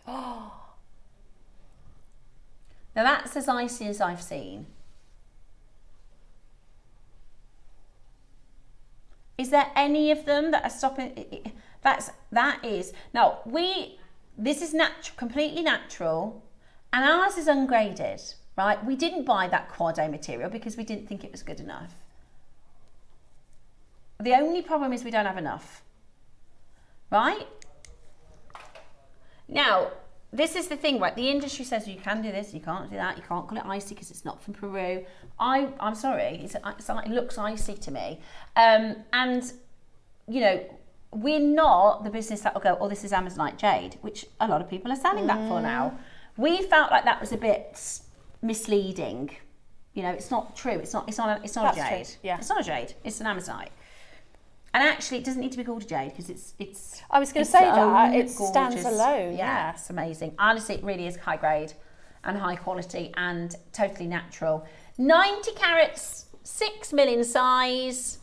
Oh. Now that's as icy as I've seen. Is there any of them that are stopping? That is. Now this is natural, completely natural, and ours is ungraded, right? We didn't buy that Quad A material because we didn't think it was good enough. The only problem is we don't have enough, right? Now, this is the thing, right? The industry says you can do this, you can't do that, you can't call it icy because it's not from Peru. I'm sorry, it looks icy to me. And, you know, we're not the business that will go, oh, this is Amazonite jade, which a lot of people are selling that for now. We felt like that was a bit misleading. You know, it's not true. It's not a jade. True. Yeah. It's not a jade. It's an Amazonite. And actually, it doesn't need to be called a jade because it's. I was going to say that it stands alone. Yeah, it's amazing. Honestly, it really is high grade and high quality and totally natural. 90 carats, 6mm in size.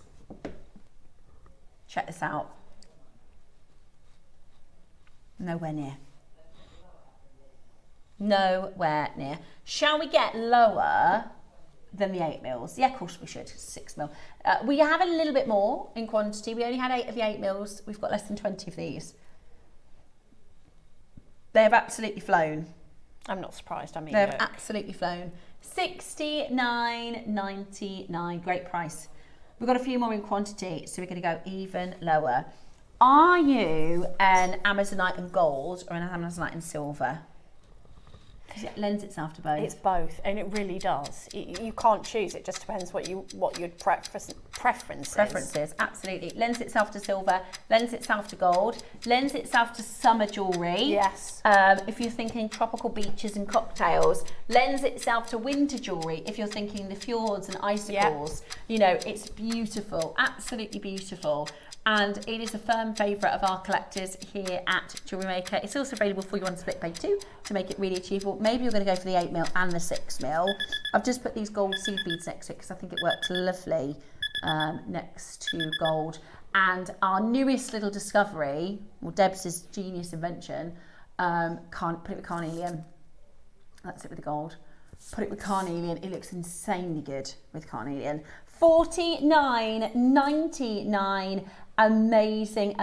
Check this out. Nowhere near. Nowhere near. Shall we get lower than the 8 mils. Yeah, of course we should, 6 mil. We have a little bit more in quantity. We only had 8 of the 8 mils. We've got less than 20 of these. They've absolutely flown. I'm not surprised. I mean, they've absolutely flown. $69.99, great price. We've got a few more in quantity, so we're going to go even lower. Are you an Amazonite in gold or an Amazonite in silver? Because it lends itself to both. It's both, and it really does. You can't choose. It just depends what your preferences. Absolutely. Lends itself to silver, lends itself to gold, lends itself to summer jewellery. Yes. If you're thinking tropical beaches and cocktails, lends itself to winter jewellery. If you're thinking the fjords and icicles, you know, it's beautiful, absolutely beautiful. And it is a firm favourite of our collectors here at Jewellery Maker. It's also available for you on split pay too, to make it really achievable. Maybe you're going to go for the 8 mil and the 6 mil. I've just put these gold seed beads next to it because I think it worked lovely next to gold. And our newest little discovery, well, Deb's genius invention, put it with carnelian. That's it with the gold. Put it with carnelian. It looks insanely good with carnelian. $49.99. Amazing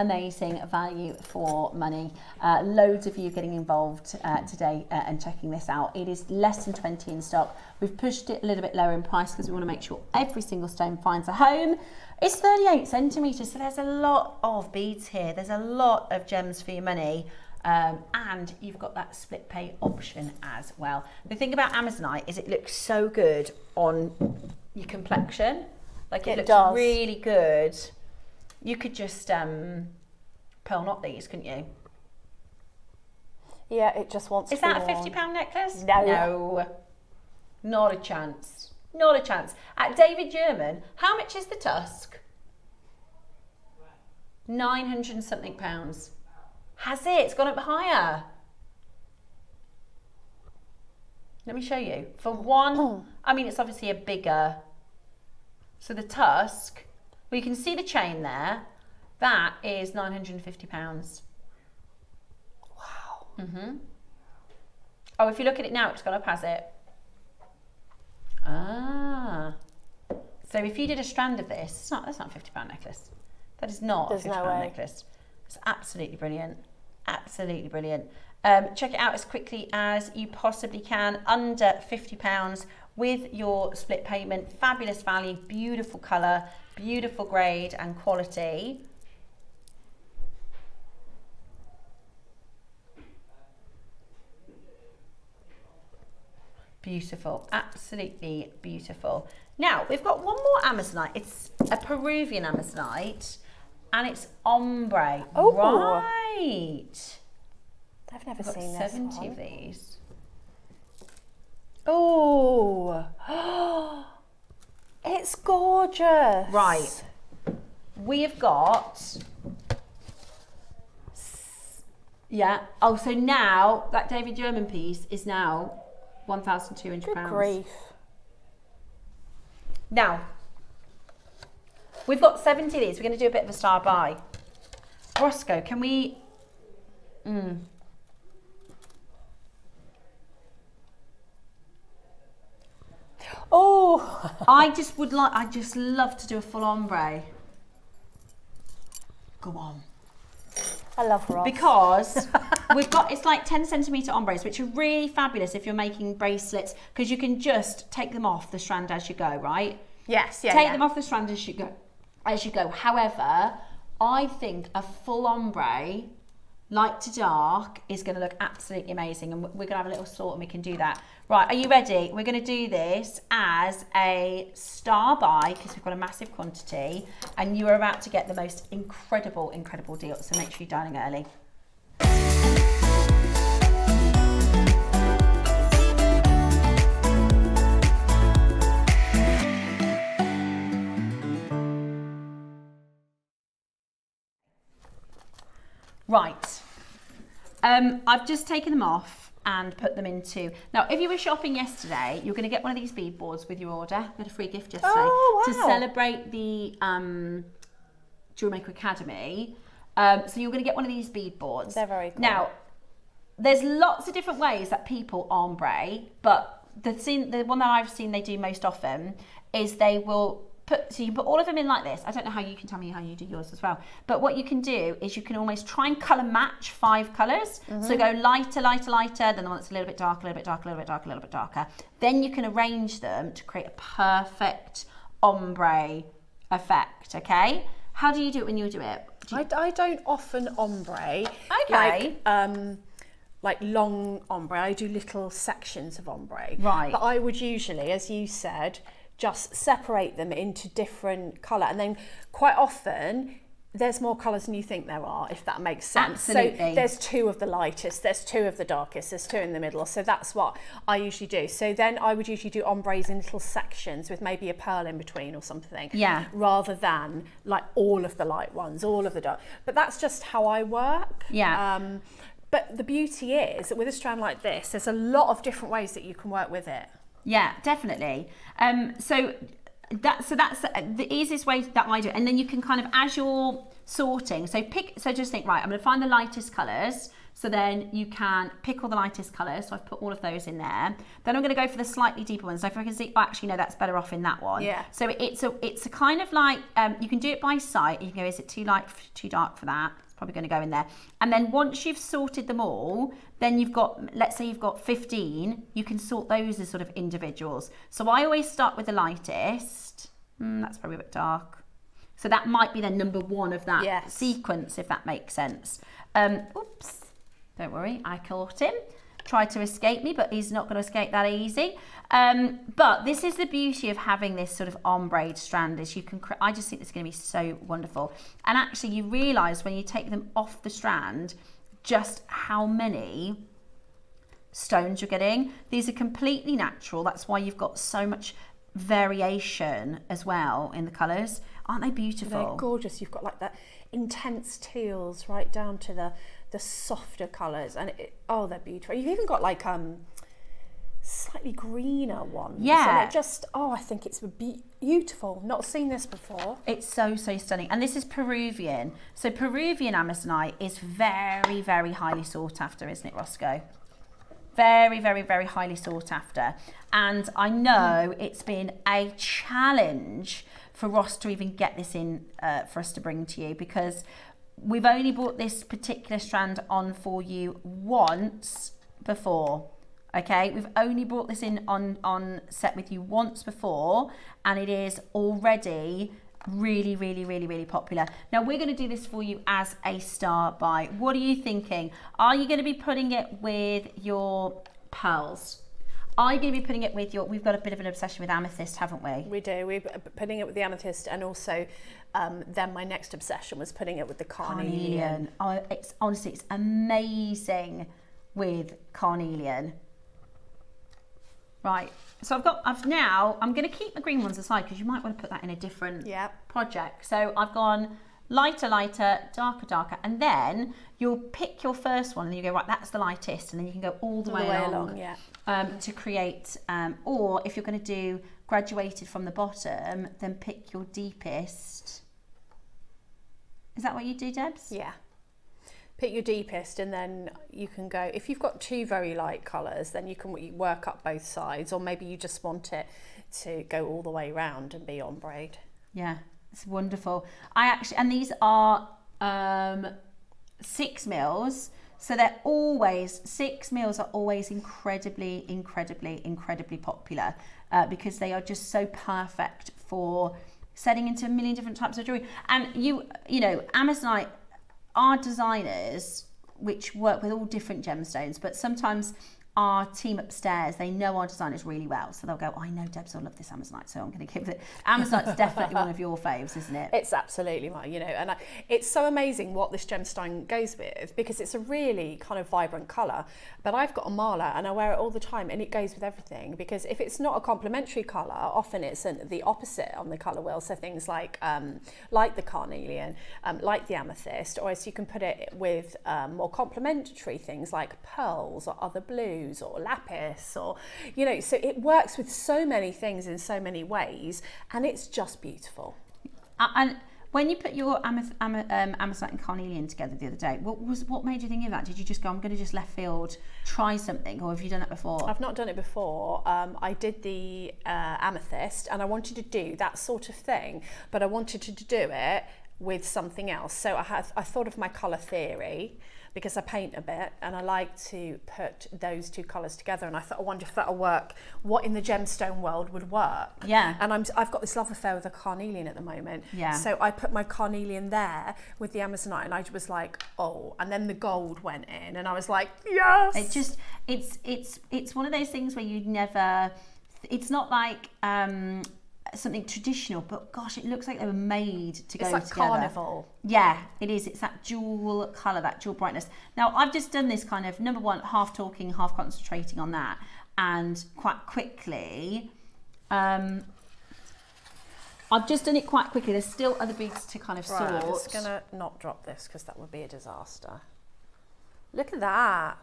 value for money. Loads of you getting involved today and checking this out. It is less than 20 in stock. We've pushed it a little bit lower in price because we want to make sure every single stone finds a home. It's 38 centimetres, so there's a lot of beads here. There's a lot of gems for your money. And you've got that split pay option as well. The thing about Amazonite is it looks so good on your complexion. Like it looks really good. You could just pearl knot these, couldn't you? Yeah, it just wants to be worn. Is that a £50 necklace? No. Not a chance. Not a chance. At David German, how much is the tusk? 900 and something pounds. Has it? It's gone up higher. Let me show you. For one, I mean, it's obviously a bigger. So the tusk, well, you can see the chain there. That is £950. Wow. Oh, if you look at it now, it's gone up, has it? Ah. So if you did a strand of this, that's not a £50 necklace. That is not a £50 necklace. It's absolutely brilliant. Absolutely brilliant. Check it out as quickly as you possibly can. Under £50 with your split payment. Fabulous value, beautiful colour, beautiful grade and quality. Beautiful, absolutely beautiful. Now, we've got one more Amazonite. It's a Peruvian Amazonite and it's ombre. Oh, right. I've never seen this 70 of these. Oh, it's gorgeous. Right. We have got, yeah. Oh, so now that David German piece is now £1,200. Good grief. Now, we've got 70 of these. We're going to do a bit of a star buy. Roscoe, can we... Oh, I just love to do a full ombre. Go on. I love Ross. Because we've got, it's like 10 centimetre ombres, which are really fabulous if you're making bracelets, because you can just take them off the strand as you go, right? Yes, yeah. Take them off the strand as you go. However, I think a full ombre, light to dark, is going to look absolutely amazing, and we're going to have a little sort and we can do that. Right, are you ready? We're going to do this as a star buy because we've got a massive quantity and you are about to get the most incredible deal, so make sure you're dialing early. Right, I've just taken them off and put them into, now if you were shopping yesterday, you're going to get one of these bead boards with your order. We had a free gift yesterday to celebrate the Jewellery Maker Academy. So you're going to get one of these bead boards. They're very cool. Now, there's lots of different ways that people ombre, but the one that I've seen they do most often is they will so you can put all of them in like this. I don't know how you can tell me how you do yours as well. But what you can do is you can almost try and colour match 5 colours. So go lighter, lighter, lighter, then the one that's a little bit darker, a little bit darker, a little bit darker, a little bit darker. Then you can arrange them to create a perfect ombre effect, okay? How do you do it when you do it? I don't often ombre. Okay. Like long ombre. I do little sections of ombre. Right. But I would usually, as you said, just separate them into different colour, and then quite often there's more colours than you think there are, if that makes sense. Absolutely. So there's 2 of the lightest, there's 2 of the darkest, there's 2 in the middle. So that's what I usually do. So then I would usually do ombres in little sections with maybe a pearl in between or something. Yeah. Rather than like all of the light ones, all of the dark. But that's just how I work. Yeah. But the beauty is that with a strand like this, there's a lot of different ways that you can work with it. Yeah, definitely. So that's the easiest way that I do it. And then you can kind of, as you're sorting, so just think, right, I'm going to find the lightest colours. So then you can pick all the lightest colours. So I've put all of those in there. Then I'm going to go for the slightly deeper ones. So if I can see, actually, no, that's better off in that one. Yeah. So it's a kind of like, you can do it by sight. You can go, is it too light, too dark for that? Probably going to go in there. And then once you've sorted them all, then you've got, let's say you've got 15, you can sort those as sort of individuals. So I always start with the lightest. That's probably a bit dark. So that might be then number 1 of that sequence, if that makes sense. Oops, don't worry, I caught him. Tried to escape me, but he's not going to escape that easy. But this is the beauty of having this sort of ombre strand, is you can, I just think it's going to be so wonderful. And actually you realise when you take them off the strand, just how many stones you're getting. These are completely natural. That's why you've got so much variation as well in the colours. Aren't they beautiful? They're gorgeous. You've got like that intense teals right down to the softer colours, and they're beautiful. You've even got like slightly greener ones. Yeah. And it just, I think it's beautiful. Not seen this before. It's so stunning. And this is Peruvian. So Peruvian amazonite is very, very highly sought after, isn't it, Roscoe? Very, very, very highly sought after. And I know it's been a challenge for Ross to even get this in for us to bring to you, because we've only brought this particular strand on for you once before. Okay, we've only brought this in on set with you once before, and it is already really, really, really, really popular. Now we're going to do this for you as a star buy. What are you thinking? Are you going to be putting it with your pearls? Are you going to be putting it with your, we've got a bit of an obsession with amethyst, haven't we? We do. We're putting it with the amethyst, and also then my next obsession was putting it with the carnelian. Oh, it's honestly, it's amazing with carnelian. Right, so I'm going to keep the green ones aside because you might want to put that in a different project. So I've gone lighter, lighter, darker, darker, and then you'll pick your first one and you go, right, that's the lightest, and then you can go all the way along to create, or if you're going to do graduated from the bottom, then pick your deepest. Is that what you do, Debs? Yeah. Pick your deepest, and then you can go, if you've got 2 very light colours, then you can work up both sides, or maybe you just want it to go all the way round and be ombre. Yeah, it's wonderful. And these are 6 mils, so they're always, 6 mils are always incredibly, incredibly, incredibly popular because they are just so perfect for setting into a million different types of jewellery. And you know, Amazonite, our designers, which work with all different gemstones, but sometimes our team upstairs, they know our designers really well, so they'll go, I know Debs will love this Amazonite, so I'm going to give it. Amazonite's definitely one of your faves, isn't it? It's absolutely mine, and it's so amazing what this gemstone goes with, because it's a really kind of vibrant colour. But I've got a mala and I wear it all the time, and it goes with everything, because if it's not a complementary colour, often it's the opposite on the colour wheel. So things like the carnelian, like the amethyst, or else you can put it with more complementary things like pearls or other blues or lapis, or so it works with so many things in so many ways, and it's just beautiful. And When you put your amazonite and carnelian together the other day, what made you think of that? Did you just go, I'm going to just left field try something, or have you done that before? I've not done it before. I did the amethyst, and I wanted to do that sort of thing, but I wanted to do it with something else. So I thought of my colour theory, because I paint a bit and I like to put those two colours together, and I thought, I wonder if that'll work, what in the gemstone world would work. Yeah. And I've got this love affair with the carnelian at the moment. Yeah. So I put my carnelian there with the amazonite, and I was like, oh, and then the gold went in, and I was like, yes. It just, it's one of those things where you'd never, it's not like something traditional, but gosh, it looks like they were made to go together. It's like carnival. Yeah, it is. It's that jewel colour, that jewel brightness. Now, I've just done this kind of, number one, half talking, half concentrating on that, and quite quickly, I've just done it quite quickly. There's still other beads to kind of sort. I'm just gonna not drop this because that would be a disaster. Look at that.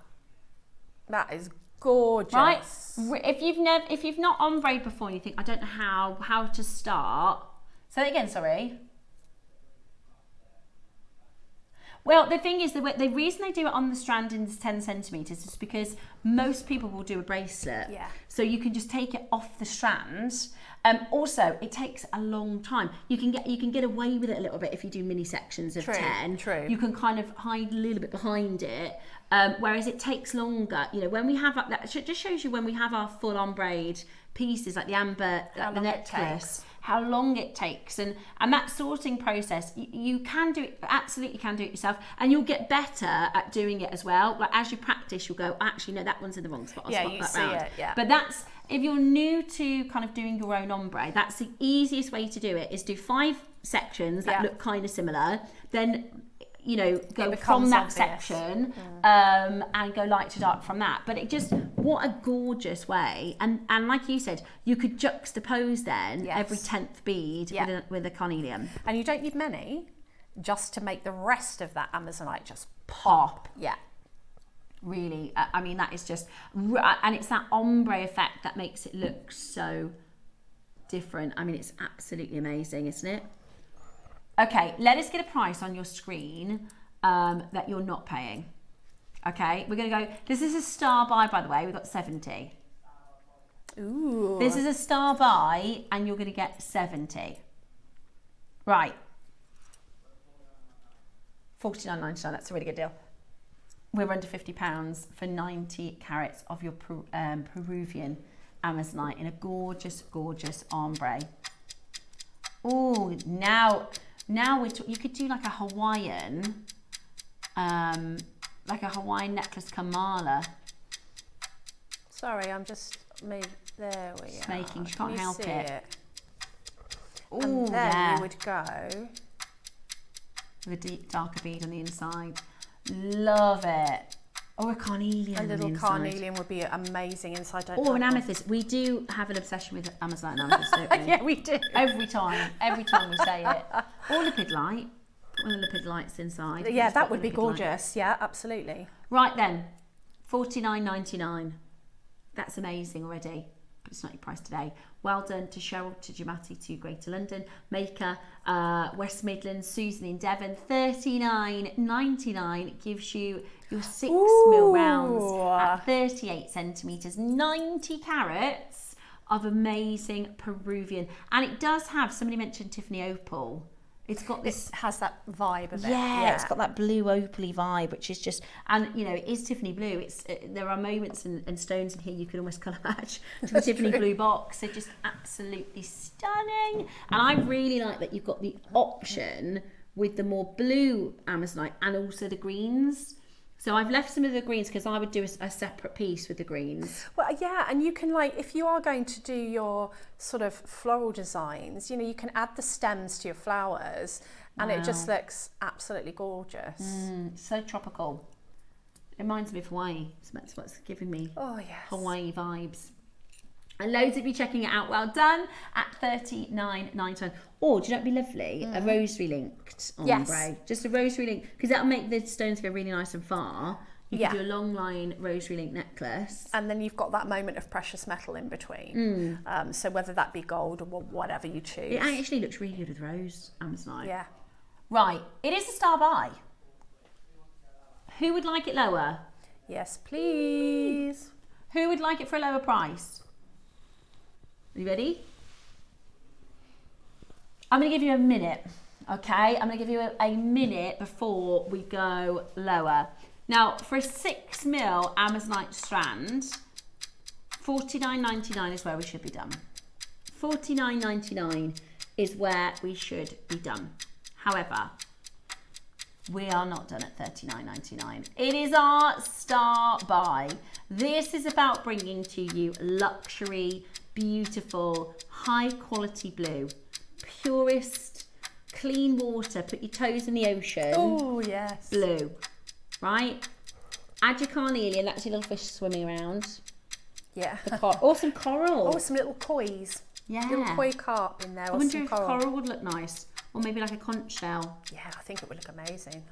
That is gorgeous. Right? If you've not ombre before and you think, I don't know how to start. Say that again, sorry. Well, the thing is, the reason they do it on the strand in 10 centimetres is because most people will do a bracelet. Yeah. So you can just take it off the strand. Also, it takes a long time. You can get away with it a little bit if you do mini sections of 10. True. You can kind of hide a little bit behind it. Whereas it takes longer. You know, when we have that just shows you when we have our full ombre pieces, like the amber, like the necklace, how long it takes, and that sorting process, you can do it, absolutely can do it yourself, and you'll get better at doing it as well. Like as you practice, you'll go, actually no, that one's in the wrong spot. I'll swap you that see round. it. Yeah. But that's, if you're new to kind of doing your own ombre, that's the easiest way to do it. Is do 5 sections that look kind of similar, then go from that section and go light to dark from that. But it just, what a gorgeous way. And like you said, you could juxtapose then every 10th bead with a carnelian. And you don't need many, just to make the rest of that amazonite just pop. Yeah. Really, I mean, that is just, and it's that ombre effect that makes it look so different. I mean, it's absolutely amazing, isn't it? Okay, let us get a price on your screen that you're not paying. Okay, we're going to go, this is a star buy, by the way, we've got 70. Ooh. This is a star buy, and you're going to get 70. Right. $49.99, that's a really good deal. We're under £50 for 90 carats of your Peruvian amazonite in a gorgeous, gorgeous ombre. Oh, now you could do like a Hawaiian necklace Kamala. Sorry, I'm just there we just are. Making, she can't help it. Oh, and then you would go with a deep darker bead on the inside. Love it. Or a carnelian. A little carnelian would be amazing inside. Or an amethyst. We do have an obsession with amazonite and amethyst, don't we? Yeah, we do. Every time we say it. Or lipid light. Put one of the lipid lights inside. Yeah, that would be gorgeous. Yeah, absolutely. Right then, $49.99. That's amazing already. But it's not your price today. Well done to Cheryl, to Jamati, to Greater London, Maker, West Midlands, Susan in Devon. $39.99 gives you your 6 mil rounds at 38 centimetres, 90 carats of amazing Peruvian. And it does have, somebody mentioned Tiffany Opal. It's got this, it has that vibe of it. Yeah, it's got that blue opally vibe, which is just, and it is Tiffany blue. It's there are moments and stones in here you could almost colour match to the Tiffany blue box. They're just absolutely stunning. And I really like that you've got the option with the more blue amazonite and also the greens. So I've left some of the greens because I would do a separate piece with the greens. Well, yeah, and you can, like, if you are going to do your sort of floral designs, you can add the stems to your flowers, and it just looks absolutely gorgeous. So tropical. It reminds me of Hawaii. That's what's giving me Hawaii vibes. And loads of you checking it out. Well done at $39.99. Or do you know what'd be lovely? A rosary linked ombre. Just a rosary link, because that'll make the stones go really nice and far. You could do a long line rosary link necklace. And then you've got that moment of precious metal in between. So whether that be gold or whatever you choose. It actually looks really good with rose amazonite. Yeah. Right, it is a star buy. Who would like it lower? Yes, please. Who would like it for a lower price? Are you ready? I'm going to give you a minute, okay? I'm going to give you a minute before we go lower. Now, for a 6mm amazonite strand, $49.99 is where we should be done. $49.99 is where we should be done. However, we are not done at $39.99. It is our star buy. This is about bringing to you luxury, beautiful, high quality blue. Purest, clean water, put your toes in the ocean. Oh, yes. Blue, right? Add your carnelian, that's your little fish swimming around. Yeah. Awesome coral. Oh, some little kois. Yeah. Little koi carp in there. I wonder if coral would look nice. Or maybe like a conch shell. Yeah, I think it would look amazing.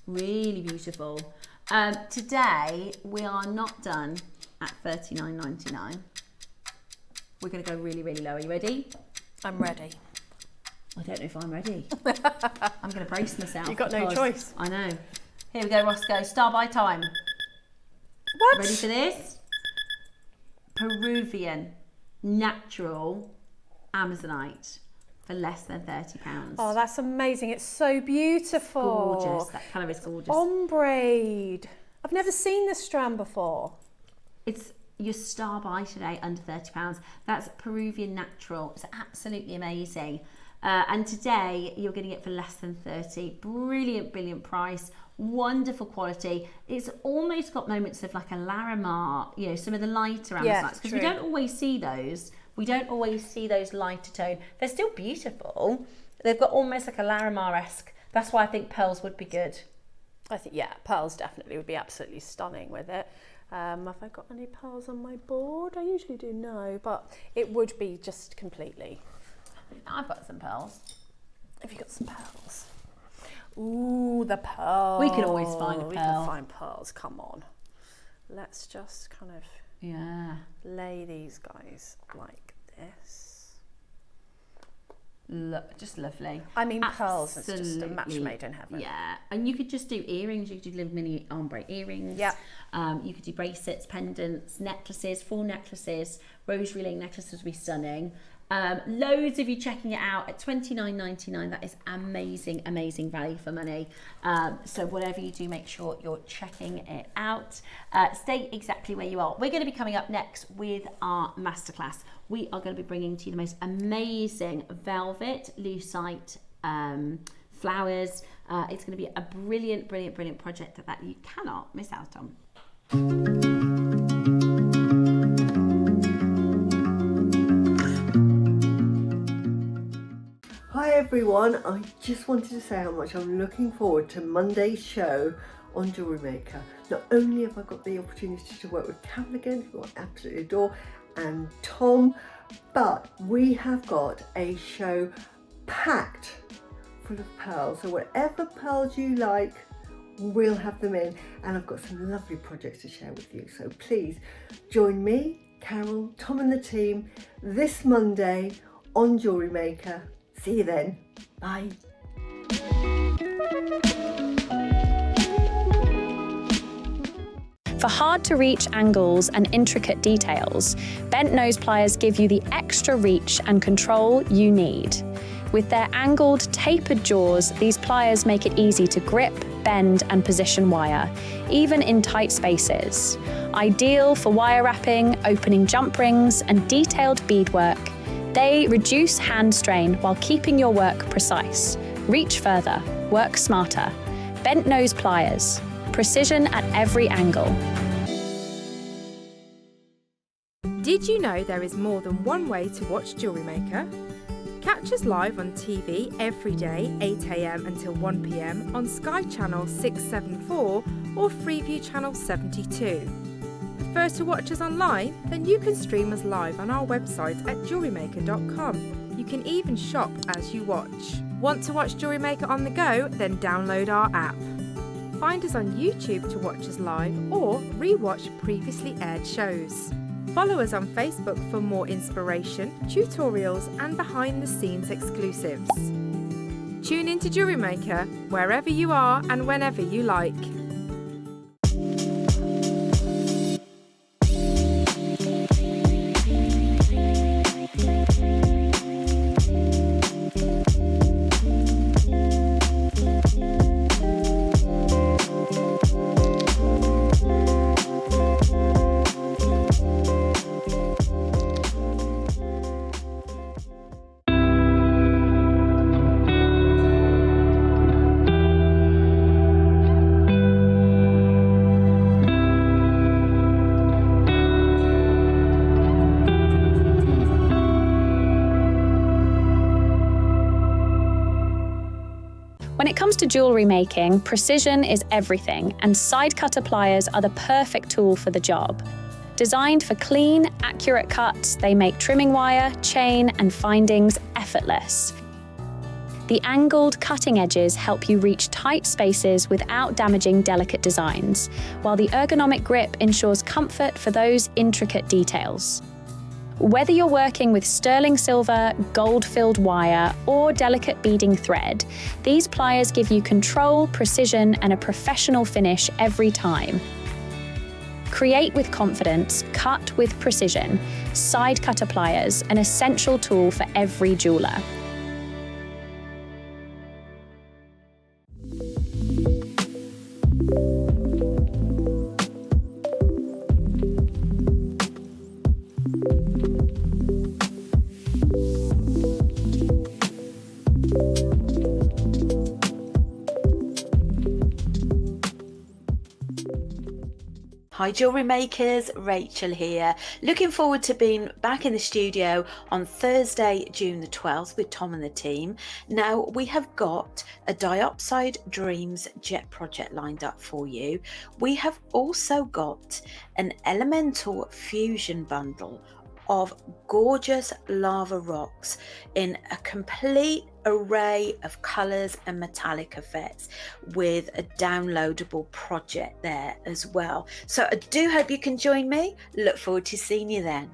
Really beautiful. Today, we are not done at $39.99. We're going to go really, really low. Are you ready? I'm ready. I don't know if I'm ready. I'm going to brace myself. You've got no choice. I know. Here we go, Roscoe. Star by time. What? Ready for this? Peruvian natural amazonite for less than £30. Oh, that's amazing. It's so beautiful. Gorgeous. That colour is gorgeous. Ombre. I've never seen this strand before. It's your star buy today under £30. That's Peruvian natural. It's absolutely amazing. And today you're getting it for less than 30. Brilliant, brilliant price. Wonderful quality. It's almost got moments of like a Larimar, you know, some of the lighter amazonites, because we don't always see those. We don't always see those lighter tone. They're still beautiful. They've got almost like a Larimar-esque. That's why I think pearls would be good. I think, yeah, pearls definitely would be absolutely stunning with it. Have I got any pearls on my board? I usually do know, but it would be just completely. I've got some pearls. Have you got some pearls? Ooh, the pearls. We can always find a pearl. We can find pearls, come on. Let's just kind of lay these guys like this. Look, just lovely. I mean, pearls is just a match made in heaven. Yeah, and you could just do earrings. You could do little mini ombre earrings. Yeah. You could do bracelets, pendants, necklaces, full necklaces. Rosary link necklaces would be stunning. Loads of you checking it out at $29.99. That is amazing, amazing value for money. So whatever you do, make sure you're checking it out. Stay exactly where you are. We're going to be coming up next with our masterclass. We are going to be bringing to you the most amazing velvet lucite flowers. It's going to be a brilliant, brilliant, brilliant project that you cannot miss out on. Hi everyone, I just wanted to say how much I'm looking forward to Monday's show on JewelleryMaker. Not only have I got the opportunity to work with Carol again, who I absolutely adore, and Tom, but we have got a show packed full of pearls. So whatever pearls you like, we'll have them in, and I've got some lovely projects to share with you. So please join me, Carol, Tom and the team this Monday on JewelleryMaker. See you then. Bye. For hard-to-reach angles and intricate details, bent nose pliers give you the extra reach and control you need. With their angled, tapered jaws, these pliers make it easy to grip, bend, and position wire, even in tight spaces. Ideal for wire wrapping, opening jump rings, and detailed beadwork, they reduce hand strain while keeping your work precise. Reach further, work smarter. Bent nose pliers. Precision at every angle. Did you know there is more than one way to watch JewelleryMaker? Catch us live on TV every day, 8 AM until 1 PM on Sky Channel 674 or Freeview Channel 72. Prefer to watch us online? Then you can stream us live on our website at jewellerymaker.com. You can even shop as you watch. Want to watch JewelleryMaker on the go? Then download our app. Find us on YouTube to watch us live or re-watch previously aired shows. Follow us on Facebook for more inspiration, tutorials and behind-the-scenes exclusives. Tune in to Jewellery Maker wherever you are and whenever you like. When it comes to jewellery making, precision is everything, and side cutter pliers are the perfect tool for the job. Designed for clean, accurate cuts, they make trimming wire, chain, and findings effortless. The angled cutting edges help you reach tight spaces without damaging delicate designs, while the ergonomic grip ensures comfort for those intricate details. Whether you're working with sterling silver, gold-filled wire, or delicate beading thread, these pliers give you control, precision, and a professional finish every time. Create with confidence, cut with precision. Side cutter pliers, an essential tool for every jeweller. Hi Jewellery Makers, Rachel here. Looking forward to being back in the studio on Thursday, June the 12th with Tom and the team. Now we have got a Diopside Dreams jet project lined up for you. We have also got an Elemental Fusion bundle of gorgeous lava rocks in a complete array of colours and metallic effects with a downloadable project there as well. So I do hope you can join me. Look forward to seeing you then.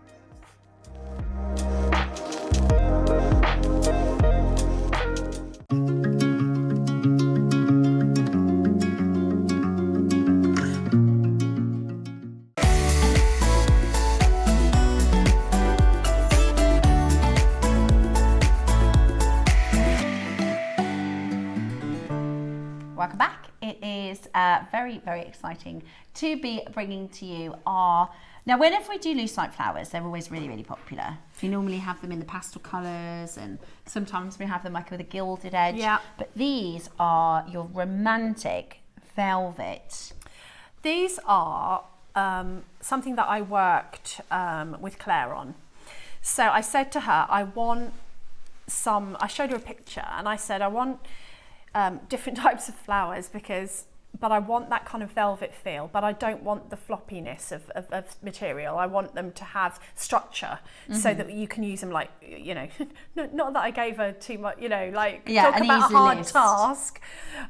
Welcome back. It is very, very exciting to be bringing to you our... Now, whenever we do loose light flowers, they're always really, really popular. We normally have them in the pastel colours, and sometimes we have them like with a gilded edge. Yeah. But these are your romantic velvet. These are something that I worked with Claire on. So I said to her, I showed her a picture and I said, I want different types of flowers but I want that kind of velvet feel, but I don't want the floppiness of material. I want them to have structure so that you can use them like, you know, not that I gave her too much, you know, like talk about a hard task.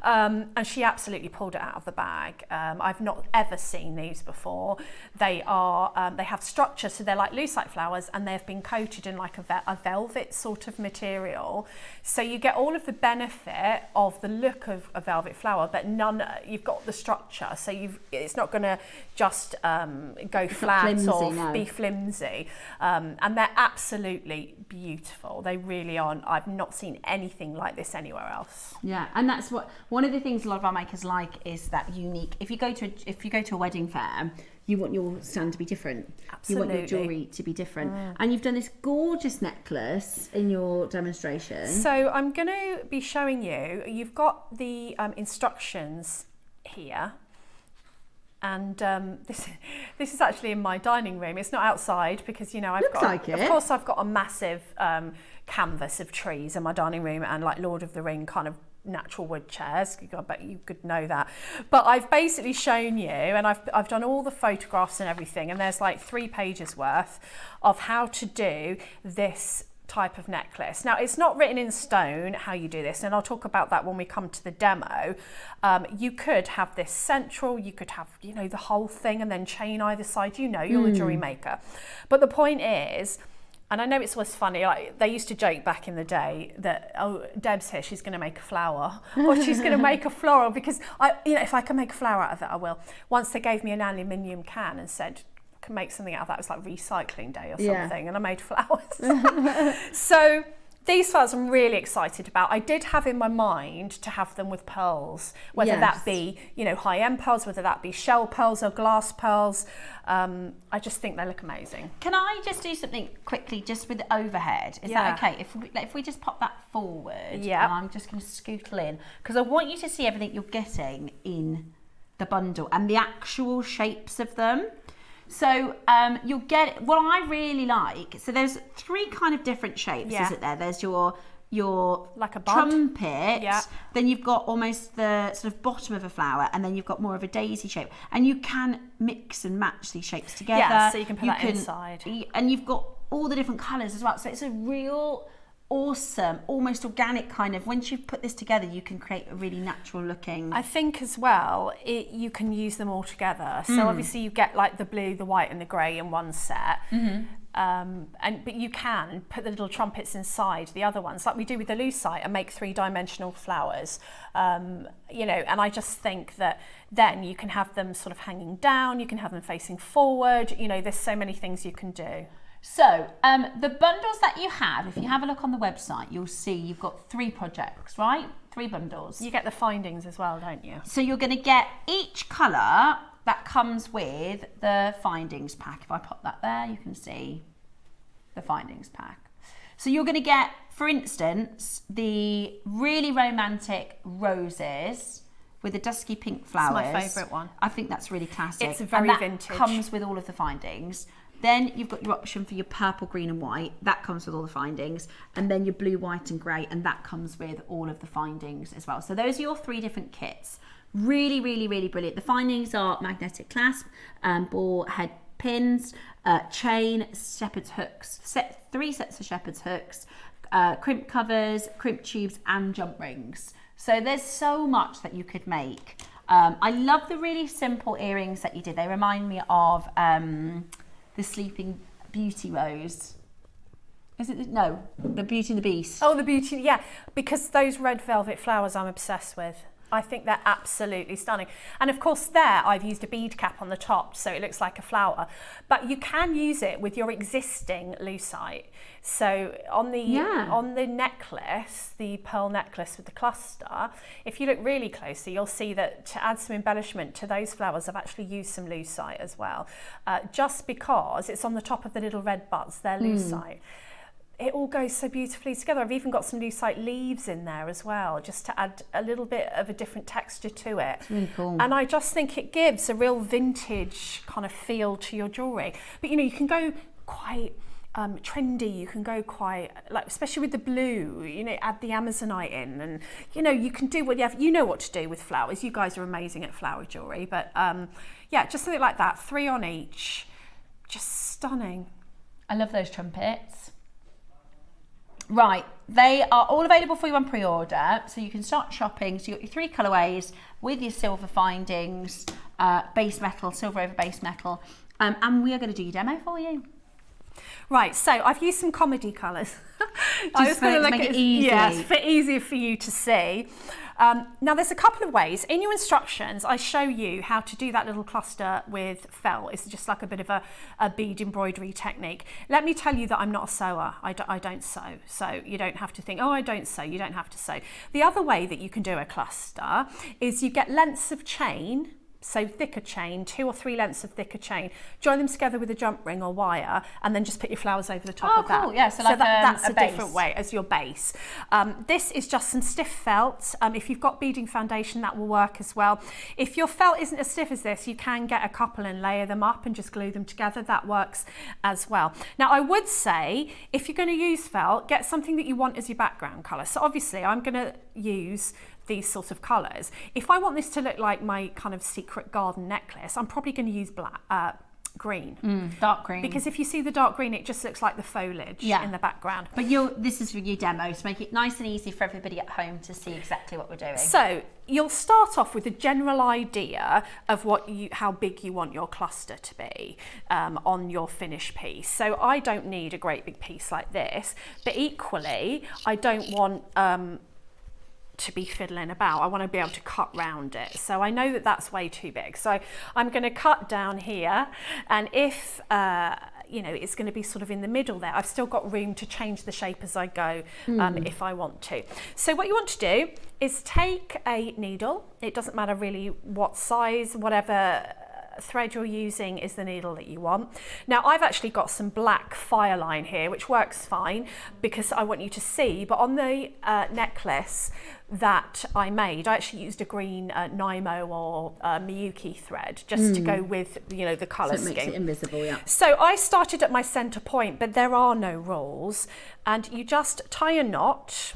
And she absolutely pulled it out of the bag. I've not ever seen these before. They have structure, so they're like loose light flowers and they've been coated in like a velvet sort of material. So you get all of the benefit of the look of a velvet flower, but you've got the structure, so it's not going to just go flat or be flimsy, and they're absolutely beautiful. They really are. I've not seen anything like this anywhere else. Yeah, and that's one of the things a lot of our makers like is that unique. If you go to a wedding fair, you want your stand to be different. Absolutely. You want your jewellery to be different. And you've done this gorgeous necklace in your demonstration. So I'm going to be showing you. You've got the instructions here, and this is actually in my dining room. It's not outside because, you know, of course I've got a massive canvas of trees in my dining room and like Lord of the Ring kind of natural wood chairs. I bet you could know that, but I've basically shown you, and I've done all the photographs and everything, and there's like 3 pages worth of how to do this type of necklace. Now, it's not written in stone how you do this, and I'll talk about that when we come to the demo. You could have this central, you could have, you know, the whole thing and then chain either side, you know, you're a jewellery maker. But the point is, and I know it's always funny, like they used to joke back in the day that, oh, Deb's here, she's going to make a flower or she's going to make a floral, because if I can make a flower out of it, I will. Once they gave me an aluminium can and said, I can make something out of that. It was like recycling day or something, and I made flowers. So these flowers I'm really excited about. I did have in my mind to have them with pearls, whether that be, you know, high-end pearls, whether that be shell pearls or glass pearls. I just think they look amazing. Can I just do something quickly just with the overhead? Is that okay? If we just pop that forward, and I'm just going to scootle in, because I want you to see everything you're getting in the bundle and the actual shapes of them. So you'll get, what I really like, so there's 3 kind of different shapes, isn't there? There's your like a trumpet, then you've got almost the sort of bottom of a flower, and then you've got more of a daisy shape, and you can mix and match these shapes together. Yeah, so you can put that inside. And you've got all the different colours as well, so it's a real awesome, almost organic kind of, once you put this together, you can create a really natural looking. I think as well, you can use them all together. So obviously you get like the blue, the white and the grey in one set. But you can put the little trumpets inside the other ones, like we do with the lucite, and make 3-dimensional flowers. You know, and I just think that then you can have them sort of hanging down, you can have them facing forward, you know, there's so many things you can do. So the bundles that you have, if you have a look on the website, you'll see you've got 3 projects, right? 3 bundles. You get the findings as well, don't you? So you're going to get each colour that comes with the findings pack. If I pop that there, you can see the findings pack. So you're going to get, for instance, the really romantic roses with the dusky pink flowers. It's my favourite one. I think that's really classic. It's very vintage. Comes with all of the findings. Then you've got your option for your purple, green and white. That comes with all the findings. And then your blue, white and grey, and that comes with all of the findings as well. So those are your 3 different kits. Really, really, really brilliant. The findings are magnetic clasp, ball head pins, chain, shepherd's hooks, 3 sets of shepherd's hooks, crimp covers, crimp tubes and jump rings. So there's so much that you could make. I love the really simple earrings that you did. They remind me of the Sleeping Beauty rose. Is it? No, the Beauty and the Beast. Oh, the Beauty, yeah. Because those red velvet flowers I'm obsessed with. I think they're absolutely stunning. And of course there, I've used a bead cap on the top so it looks like a flower. But you can use it with your existing lucite. So on the necklace, the pearl necklace with the cluster, if you look really closely, you'll see that to add some embellishment to those flowers, I've actually used some lucite as well. Just because it's on the top of the little red buds, they're lucite. It all goes so beautifully together. I've even got some lucite leaves in there as well, just to add a little bit of a different texture to it. It's really cool. And I just think it gives a real vintage kind of feel to your jewellery. But you know, you can go quite trendy, you can go quite, like, especially with the blue, you know, add the Amazonite in, and you know, you can do whatever, you know what to do with flowers. You guys are amazing at flower jewellery, but yeah, just something like that, 3 on each, just stunning. I love those trumpets. Right, they are all available for you on pre-order, so you can start shopping. So you've got your 3 colourways with your silver findings, base metal, silver over base metal, and we are going to do your demo for you. Right, so I've used some comedy colours. I was going to make it easy. Yeah, it's a bit easier for you to see. Now there's a couple of ways. In your instructions, I show you how to do that little cluster with felt. It's just like a bit of a bead embroidery technique. Let me tell you that I'm not a sewer. I don't sew. So you don't have to think, oh, I don't sew. You don't have to sew. The other way that you can do a cluster is you get lengths of chain, so thicker chain, 2 or 3 lengths of thicker chain, join them together with a jump ring or wire, and then just put your flowers over the top of that. Oh, cool, yeah, so like that's a base. different way as your base. This is just some stiff felt. If you've got beading foundation, that will work as well. If your felt isn't as stiff as this, you can get a couple and layer them up and just glue them together. That works as well. Now, I would say, if you're going to use felt, get something that you want as your background colour. So obviously, I'm going to use these sorts of colours. If I want this to look like my kind of secret garden necklace, I'm probably going to use black, green. Dark green. Because if you see the dark green, it just looks like the foliage in the background. But this is for your demo to make it nice and easy for everybody at home to see exactly what we're doing. So you'll start off with a general idea of how big you want your cluster to be on your finished piece. So I don't need a great big piece like this, but equally I don't want to be fiddling about. I want to be able to cut round it. So I know that that's way too big. So I'm going to cut down here, and if it's going to be sort of in the middle there, I've still got room to change the shape as I go if I want to. So what you want to do is take a needle. It doesn't matter really what size, whatever thread you're using is the needle that you want. Now I've actually got some black fire line here, which works fine because I want you to see, but on the necklace that I made, I actually used a green Nymo or Miyuki thread just to go with the colour scheme. So it makes it invisible, yeah. So I started at my centre point, but there are no rules, and you just tie a knot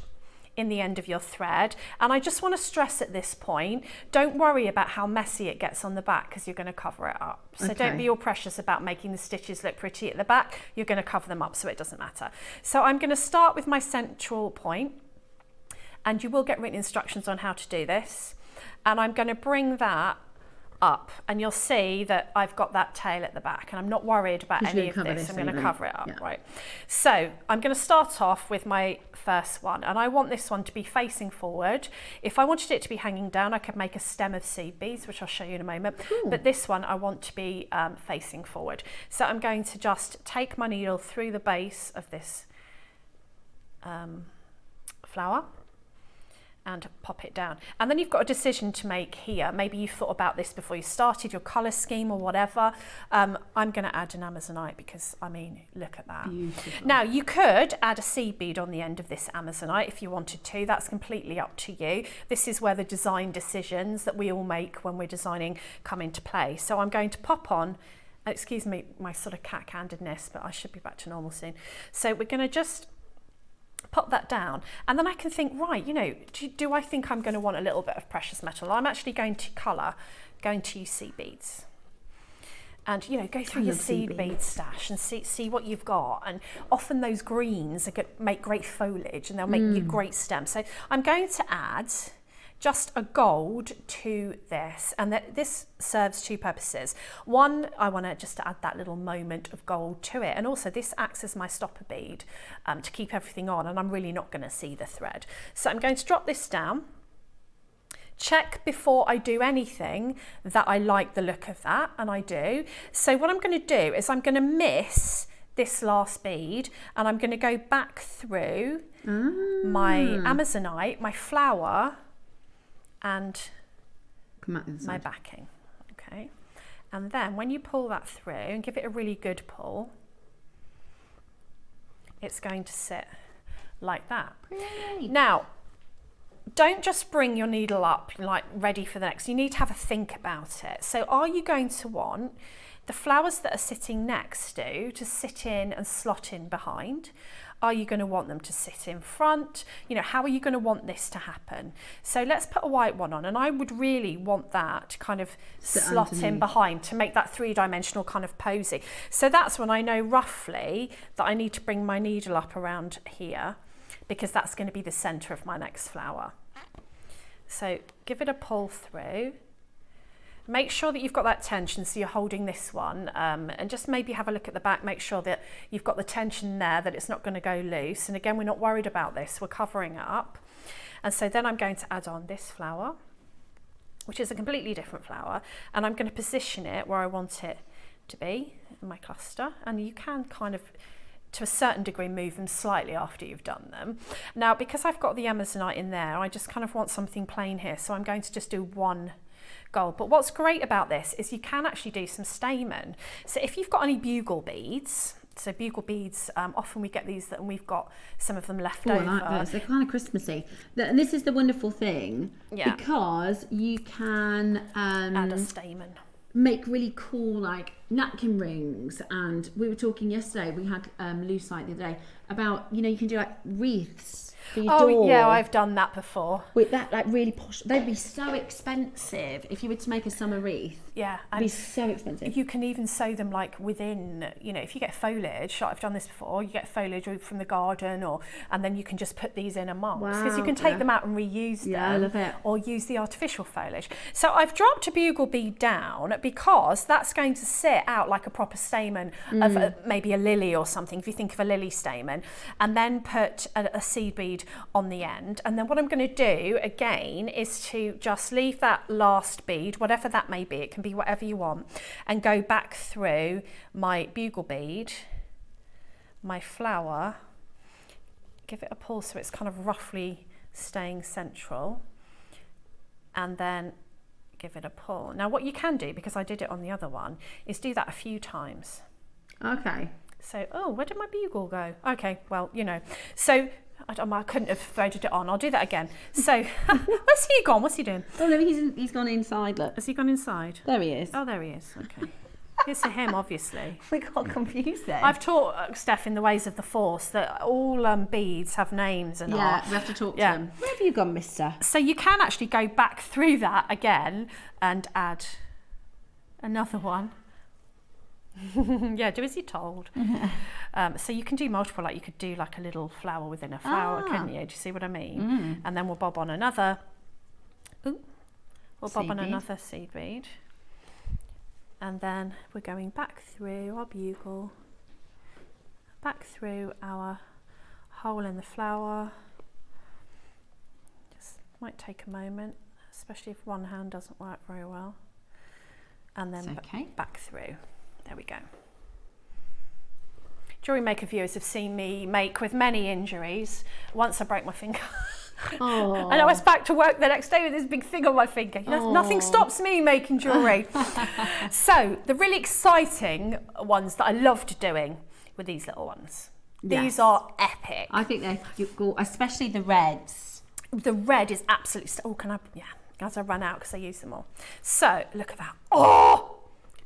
in the end of your thread. And I just want to stress at this point, don't worry about how messy it gets on the back because you're going to cover it up. So don't be all precious about making the stitches look pretty at the back. You're going to cover them up, so it doesn't matter. So I'm going to start with my central point, and you will get written instructions on how to do this. And I'm going to bring that up, and you'll see that I've got that tail at the back, and I'm not worried about any of this. I'm going to cover it up, right? So I'm going to start off with my first one, and I want this one to be facing forward. If I wanted it to be hanging down, I could make a stem of seed beads, which I'll show you in a moment. But this one I want to be facing forward. So I'm going to just take my needle through the base of this flower and pop it down. And then you've got a decision to make here. Maybe you thought about this before you started your colour scheme or whatever. I'm going to add an Amazonite because, I mean, look at that. Beautiful. Now, you could add a seed bead on the end of this Amazonite if you wanted to. That's completely up to you. This is where the design decisions that we all make when we're designing come into play. So I'm going to pop on, excuse me, my sort of cat-handedness, but I should be back to normal soon. So we're going to just pop that down, and then I can think, right, do I think I'm going to want a little bit of precious metal? I'm actually going to use seed beads, and go through your seed bead stash and see what you've got. And often those greens make great foliage, and they'll make you great stems. So I'm going to add just a gold to this, and this serves two purposes. One, I want to just add that little moment of gold to it, and also this acts as my stopper bead to keep everything on, and I'm really not going to see the thread. So I'm going to drop this down, check before I do anything that I like the look of that, and I do. So what I'm going to do is I'm going to miss this last bead, and I'm going to go back through my Amazonite, my flower, and my backing. Okay, and then when you pull that through and give it a really good pull, it's going to sit like that. Great. Now, don't just bring your needle up like ready for the next. You need to have a think about it. So are you going to want the flowers that are sitting next to sit in and slot in behind? Are you going to want them to sit in front? How are you going to want this to happen? So let's put a white one on, and I would really want that to kind of slot in behind to make that three-dimensional kind of posy. So that's when I know roughly that I need to bring my needle up around here, because that's going to be the centre of my next flower. So give it a pull through. Make sure that you've got that tension, so you're holding this one, and just maybe have a look at the back, make sure that you've got the tension there, that it's not going to go loose. And again, we're not worried about this, we're covering it up. And so then I'm going to add on this flower, which is a completely different flower, and I'm going to position it where I want it to be in my cluster. And you can kind of, to a certain degree, move them slightly after you've done them. Now, because I've got the Amazonite in there, I just kind of want something plain here, so I'm going to just do one gold. But what's great about this is you can actually do some stamen. So if you've got any bugle beads, so bugle beads, often we get these, and we've got some of them left over. I like those. They're kind of Christmassy. And this is the wonderful thing, yeah, because you can add a stamen. Make really cool, like napkin rings, and we were talking yesterday, we had Lucite the other day, about, you know, you can do like wreaths for your door. Yeah, I've done that before. With that, like really posh, they'd be so expensive if you were to make a summer wreath. Yeah, it'd be so expensive. You can even sew them like within, you know, if you get foliage, like I've done this before, you get foliage from the garden, and then you can just put these in amongst, because you can take them out and reuse them. I love it. Or use the artificial foliage. So I've dropped a bugle bead down because that's going to sit out like a proper stamen of maybe a lily or something, if you think of a lily stamen, and then put a seed bead on the end. And then what I'm going to do again is to just leave that last bead, whatever that may be, it can be whatever you want, and go back through my bugle bead, my flower, give it a pull so it's kind of roughly staying central, and then give it a pull. Now what you can do, because I did it on the other one, is do that a few times. Okay. So, oh, where did my bugle go? Okay, well, you know, so I couldn't have threaded it on. I'll do that again. So, where's he gone? What's he doing? Oh no, he's gone inside. Look. Has he gone inside? There he is. Oh, there he is. Okay. Here's to him, obviously. We got confused there. I've taught Steph in the ways of the Force that all beads have names and yeah, we have to talk to them. Where have you gone, mister? So you can actually go back through that again and add another one. Yeah, do as you're told. So you can do multiple, like you could do like a little flower within a flower, couldn't you? Do you see what I mean? And then we'll bob on another, another seed bead. And then we're going back through our bugle, back through our hole in the flower. Just might take a moment, especially if one hand doesn't work very well. And then back through. There we go. Jewellery Maker viewers have seen me make with many injuries. Once I broke my finger. And I was back to work the next day with this big thing on my finger. Nothing stops me making jewellery. So the really exciting ones that I loved doing were these little ones. Yes. These are epic. I think they're cool, especially the reds. The red is absolutely, as I run out because I use them all. So look at that. Oh!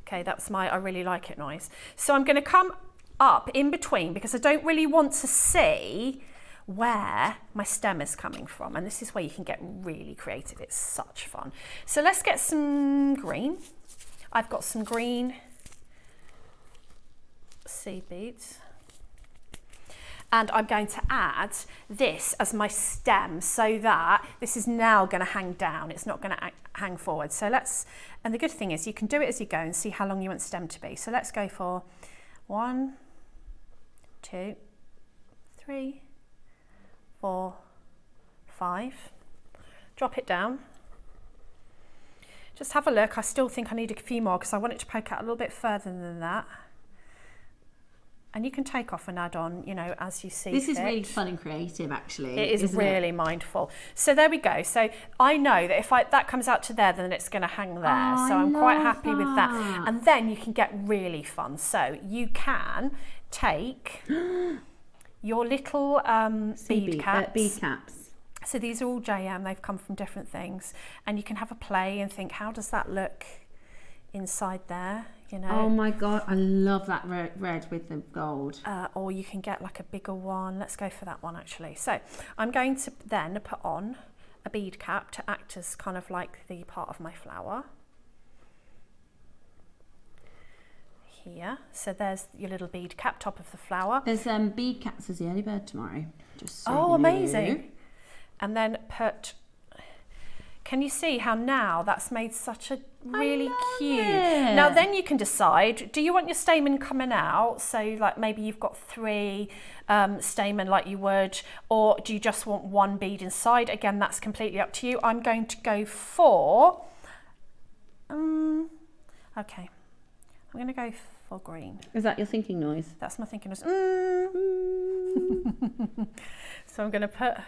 Okay, that's my I really like it noise. So I'm going to come up in between because I don't really want to see where my stem is coming from, and this is where you can get really creative. It's such fun. So let's get some green. I've got some green seed beads, and I'm going to add this as my stem so that this is now going to hang down. It's not going to hang forward. So and the good thing is you can do it as you go and see how long you want the stem to be. So let's go for 1, 2, 3, 4, 5. Drop it down. Just have a look. I still think I need a few more because I want it to poke out a little bit further than that. And you can take off and add on, you know, as you see This fit. is really fun and creative, actually. It is really mindful. So there we go. So I know that if that comes out to there, then it's going to hang there. So I'm quite happy with that. And then you can get really fun. So you can take your little bead caps. So these are all JM, they've come from different things. And you can have a play and think, how does that look inside there? You know? Oh my God, I love that red with the gold. Or you can get like a bigger one. Let's go for that one actually. So I'm going to then put on a bead cap to act as kind of like the part of my flower. Here, so there's your little bead cap, top of the flower. There's bead caps as the early bird tomorrow. Just so oh, amazing! And then can you see how now that's made such a really cute? Now then you can decide, do you want your stamen coming out? So like maybe you've got 3 stamen like you would, or do you just want 1 bead inside? Again, that's completely up to you. I'm going to go for, okay. I'm going to go for green. Is that your thinking noise? That's my thinking noise. So I'm going to put,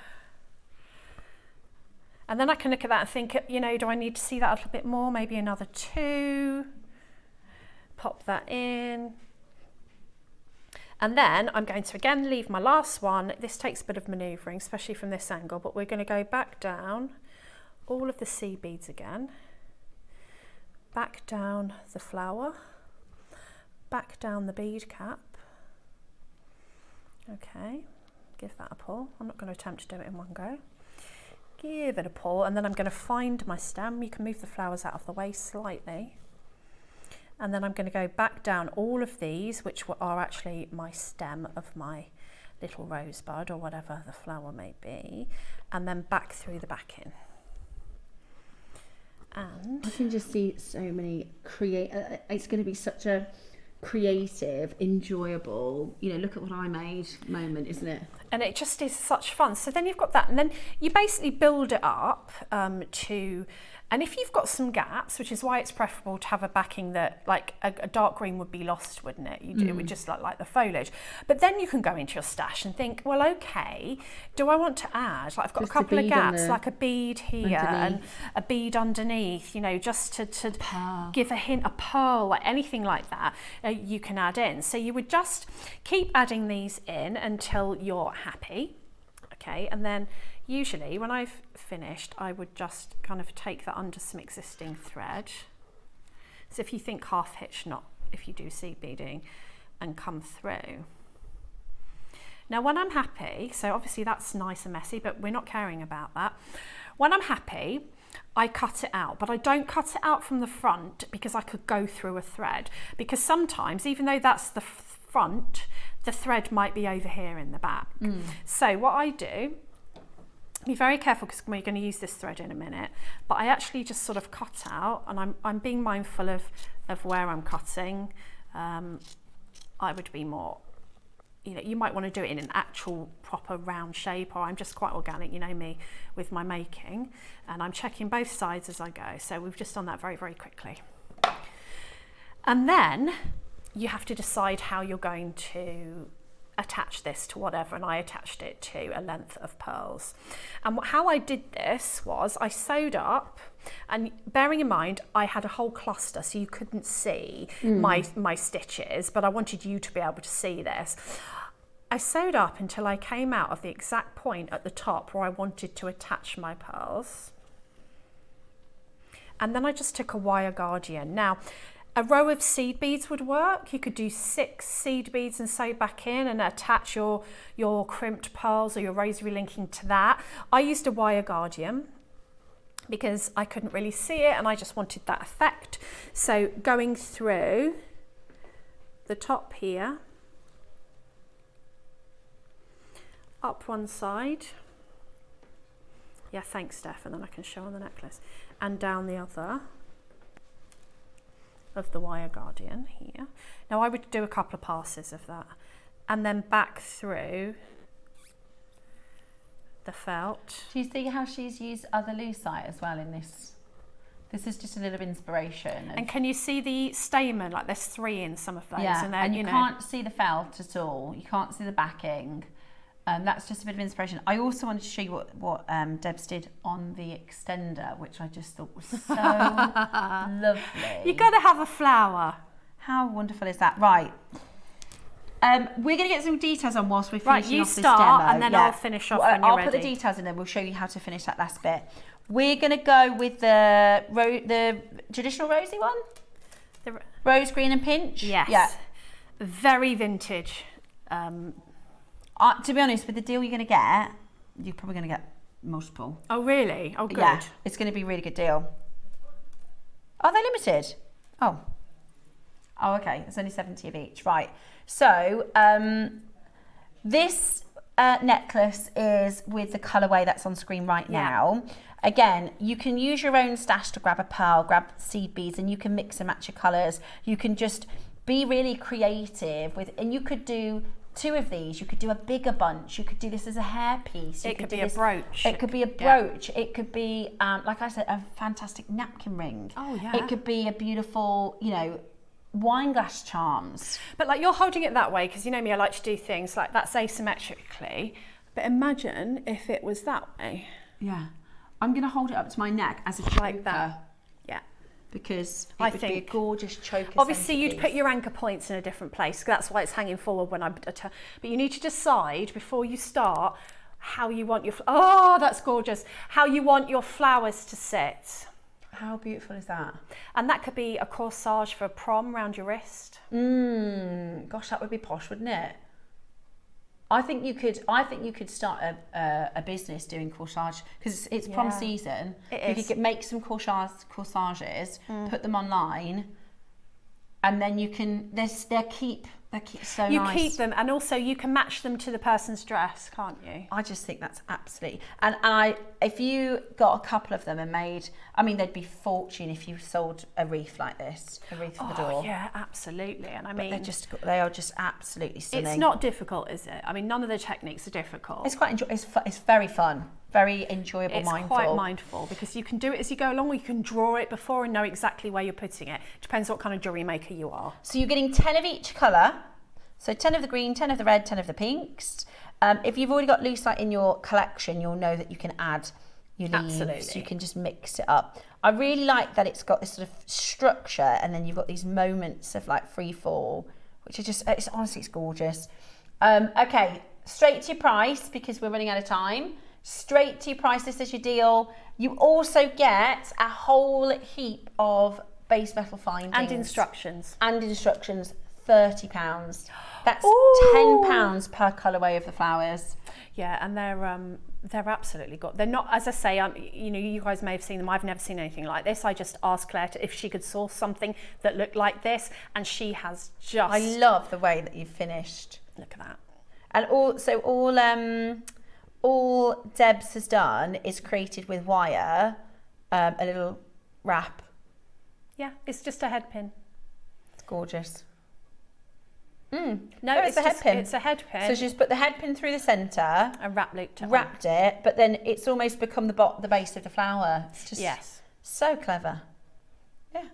and then I can look at that and think, you know, do I need to see that a little bit more? Maybe another 2. Pop that in. And then I'm going to again leave my last one. This takes a bit of manoeuvring, especially from this angle, but we're going to go back down all of the seed beads again. Back down the flower. back down the bead cap. Okay, give that a pull. I'm not going to attempt to do it in one go. Give it a pull, and then I'm going to find my stem. You can move the flowers out of the way slightly. And then I'm going to go back down all of these, which are actually my stem of my little rosebud or whatever the flower may be, and then back through the backing. And I can just see so many it's going to be such a creative, enjoyable, you know, look at what I made moment, isn't it? And it just is such fun. So then you've got that, and then you basically build it up and if you've got some gaps, which is why it's preferable to have a backing that, like a dark green would be lost, wouldn't it? It would just like the foliage. But then you can go into your stash and think, well, okay, do I want to add, like I've got just a couple of gaps, like a bead here and a bead underneath, you know, just to give a hint, a pearl, like anything like that, you can add in. So you would just keep adding these in until you're happy. Okay, and then usually when I've finished, I would just kind of take that under some existing thread. So if you think half hitch knot, if you do seed beading, and come through. Now when I'm happy, so obviously that's nice and messy, but we're not caring about that. When I'm happy, I cut it out, but I don't cut it out from the front because I could go through a thread. Because sometimes, even though that's the front, the thread might be over here in the back. So what I do, be very careful because we're going to use this thread in a minute, but I actually just sort of cut out, and I'm being mindful of where I'm cutting. I would be more, you know, you might want to do it in an actual proper round shape, or I'm just quite organic, you know me, with my making, and I'm checking both sides as I go. So we've just done that very, very quickly. And then you have to decide how you're going to attach this to whatever, and I attached it to a length of pearls. And how I did this was I sewed up, and bearing in mind I had a whole cluster so you couldn't see my stitches, but I wanted you to be able to see this. I sewed up until I came out of the exact point at the top where I wanted to attach my pearls, and then I just took a wire guardian. Now a row of seed beads would work. You could do 6 seed beads and sew back in and attach your crimped pearls or your rosary linking to that. I used a wire guardian because I couldn't really see it and I just wanted that effect. So going through the top here, up one side, yeah, thanks Steph, and then I can show on the necklace, and down the other of the wire guardian here. Now I would do a couple of passes of that, and then back through the felt. Do you see how she's used other lucite as well in this? This is just a little inspiration. And can you see the stamen? Like there's 3 in some of those. Yeah, and then, you can't see the felt at all. You can't see the backing. That's just a bit of inspiration. I also wanted to show you what Debs did on the extender, which I just thought was so lovely. You've got to have a flower. How wonderful is that? Right. We're going to get some details on whilst we're finishing off this demo. Right, you start and then I'll finish off when you're I'll ready. put the details in, then we'll show you how to finish that last bit. We're going to go with the traditional rosy one? The rose, green and pinch? Yes. Yeah. Very vintage. To be honest, with the deal you're going to get, you're probably going to get multiple. Oh, really? Oh, good. Yeah, it's going to be a really good deal. Are they limited? Oh, okay. There's only 70 of each. Right. So this necklace is with the colourway that's on screen right now. Again, you can use your own stash to grab a pearl, grab seed beads, and you can mix and match your colours. You can just be really creative with, and you could do 2 of these. You could do a bigger bunch. You could do this as a hairpiece. It could be a brooch. It could be a brooch. Yeah. It could be, like I said, a fantastic napkin ring. Oh yeah. It could be a beautiful, you know, wine glass charms. But like you're holding it that way because you know me, I like to do things like that's asymmetrically. But imagine if it was that way. Yeah. I'm going to hold it up to my neck as a choker. Like that. Yeah. Because it would be a gorgeous choker. Obviously, you'd put your anchor points in a different place. That's why it's hanging forward when I'm. But you need to decide before you start how you want your. Oh, that's gorgeous! How you want your flowers to sit. How beautiful is that? And that could be a corsage for a prom around your wrist. Gosh, that would be posh, wouldn't it? I think you could start a business doing corsage, because it's prom season. You could make some corsages, put them online, and then you can. They keep so you nice. You keep them, and also you can match them to the person's dress, can't you? I just think that's absolutely. And if you got a couple of them and made, I mean, they'd be fortune if you sold a wreath like this, a wreath for the door. Yeah, absolutely. And I mean, they are just absolutely stunning. It's not difficult, is it? I mean, none of the techniques are difficult. It's quite it's very fun, very enjoyable, it's mindful. It's quite mindful, because you can do it as you go along, or you can draw it before and know exactly where you're putting it. Depends what kind of jewellery maker you are. So you're getting 10 of each colour. So 10 of the green, 10 of the red, 10 of the pinks. If you've already got lucite in your collection, you'll know that you can add your leaves. Absolutely. You can just mix it up. I really like that it's got this sort of structure, and then you've got these moments of like free fall, which are just, honestly, it's gorgeous. Okay, straight to your price, because we're running out of time. Straight to your price, this is your deal. You also get a whole heap of base metal findings. And instructions. £30. That's £10 per colourway of the flowers. Yeah, and they're absolutely good. They're not, as I say, you know, you guys may have seen them. I've never seen anything like this. I just asked Claire if she could source something that looked like this, and she has just. I love the way that you've finished. Look at that. And all Debs has done is created with wire, a little wrap. Yeah, it's just a head pin. It's gorgeous. No, it's a head pin. It's a head pin. So she's put the head pin through the centre. And wrapped it, but then it's almost become the base of the flower. It's just so clever. Yeah.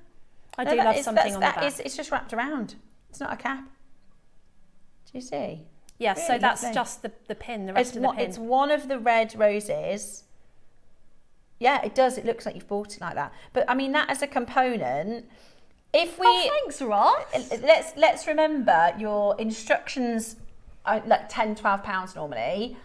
I do love something on the back. It's just wrapped around. It's not a cap. Do you see? Yeah, really so that's lovely. Just the pin, the rest of the pin. It's one of the red roses. Yeah, it does. It looks like you've bought it like that. But I mean, that as a component, if we... Oh, thanks, Ross. Let's remember your instructions are like £10, £12 normally.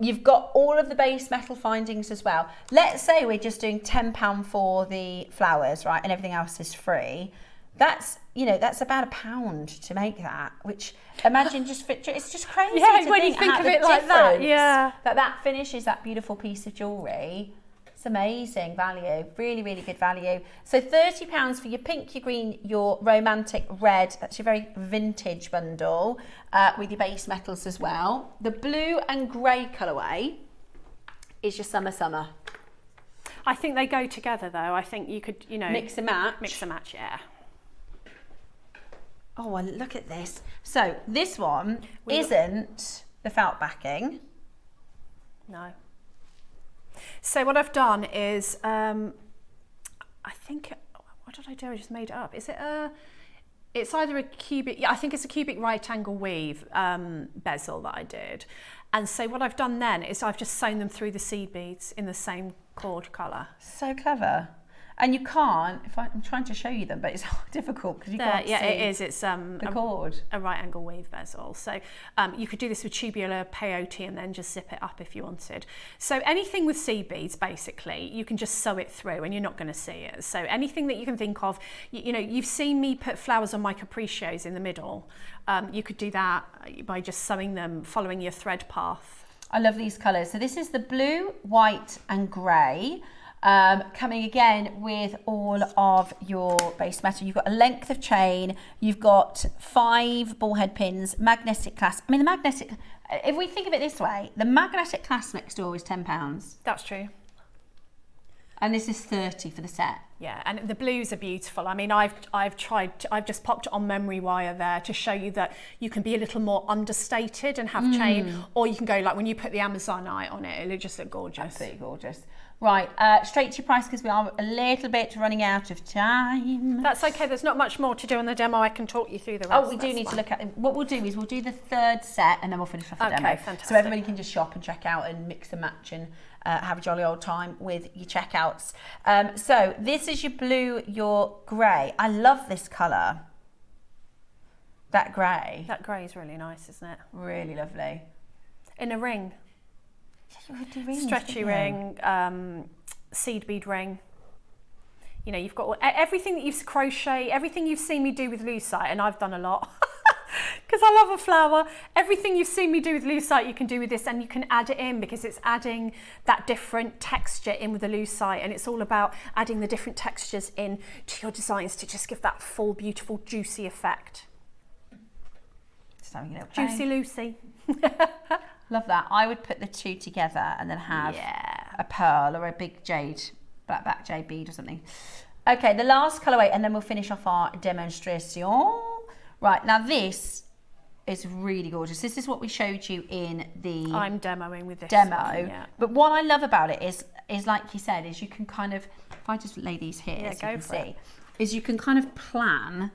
You've got all of the base metal findings as well. Let's say we're just doing £10 for the flowers, right? And everything else is free. That's, that's about £1 to make that, which imagine it's just crazy. Yeah, when you think of it like that, yeah. That finishes that beautiful piece of jewellery. It's amazing value, really, really good value. So £30 for your pink, your green, your romantic red. That's your very vintage bundle with your base metals as well. The blue and grey colourway is your summer. I think they go together though. I think you could, mix and match. Mix and match, yeah. Oh, well, look at this. So this one isn't the felt backing. No. So what I've done is, I think, what did I do? I just made it up. Is it it's either a cubic, I think it's a cubic right angle weave bezel that I did. And so what I've done then is I've just sewn them through the seed beads in the same cord colour. So clever. And you can't, I'm trying to show you them, but it's difficult because you can't see. Yeah, it is. It's the cord. A right angle weave bezel. So you could do this with tubular peyote and then just zip it up if you wanted. So anything with seed beads, basically, you can just sew it through and you're not going to see it. So anything that you can think of, you've seen me put flowers on my capriccios in the middle. You could do that by just sewing them, following your thread path. I love these colours. So this is the blue, white and grey. Coming again with all of your base metal. You've got a length of chain, you've got 5 ball head pins, magnetic clasp. I mean, the magnetic, if we think of it this way, the magnetic clasp next door is £10. That's true. And this is 30 for the set. Yeah, and the blues are beautiful. I mean, I've just popped it on memory wire there to show you that you can be a little more understated and have chain, or you can go like when you put the Amazonite on it, it'll just look gorgeous. Absolutely gorgeous. Right, straight to your price because we are a little bit running out of time. That's okay, there's not much more to do on the demo. I can talk you through the rest. Oh, we do need to look at, what we'll do is we'll do the 3rd set and then we'll finish off the demo. Fantastic. So everybody can just shop and check out and mix and match and have a jolly old time with your checkouts. So this is your blue, your grey. I love this colour. That grey. That grey is really nice, isn't it? Really lovely. In a ring. Yeah, you would do rings, stretchy ring, seed bead ring. You know, you've got everything that you've crochet, everything you've seen me do with lucite, and I've done a lot because I love a flower. Everything you've seen me do with lucite, you can do with this, and you can add it in because it's adding that different texture in with the lucite, and it's all about adding the different textures in to your designs to just give that full, beautiful, juicy effect. Just having a little Juicy Lucy. Love that. I would put the two together and then have a pearl or a big jade, black jade bead or something. Okay, the last colourway, and then we'll finish off our demonstration. Right, now this is really gorgeous. This is what we showed you in the I'm demoing with this demo. one, yeah. But what I love about it is like you said, is you can kind of, if I just lay these here, so you can see, is you can kind of plan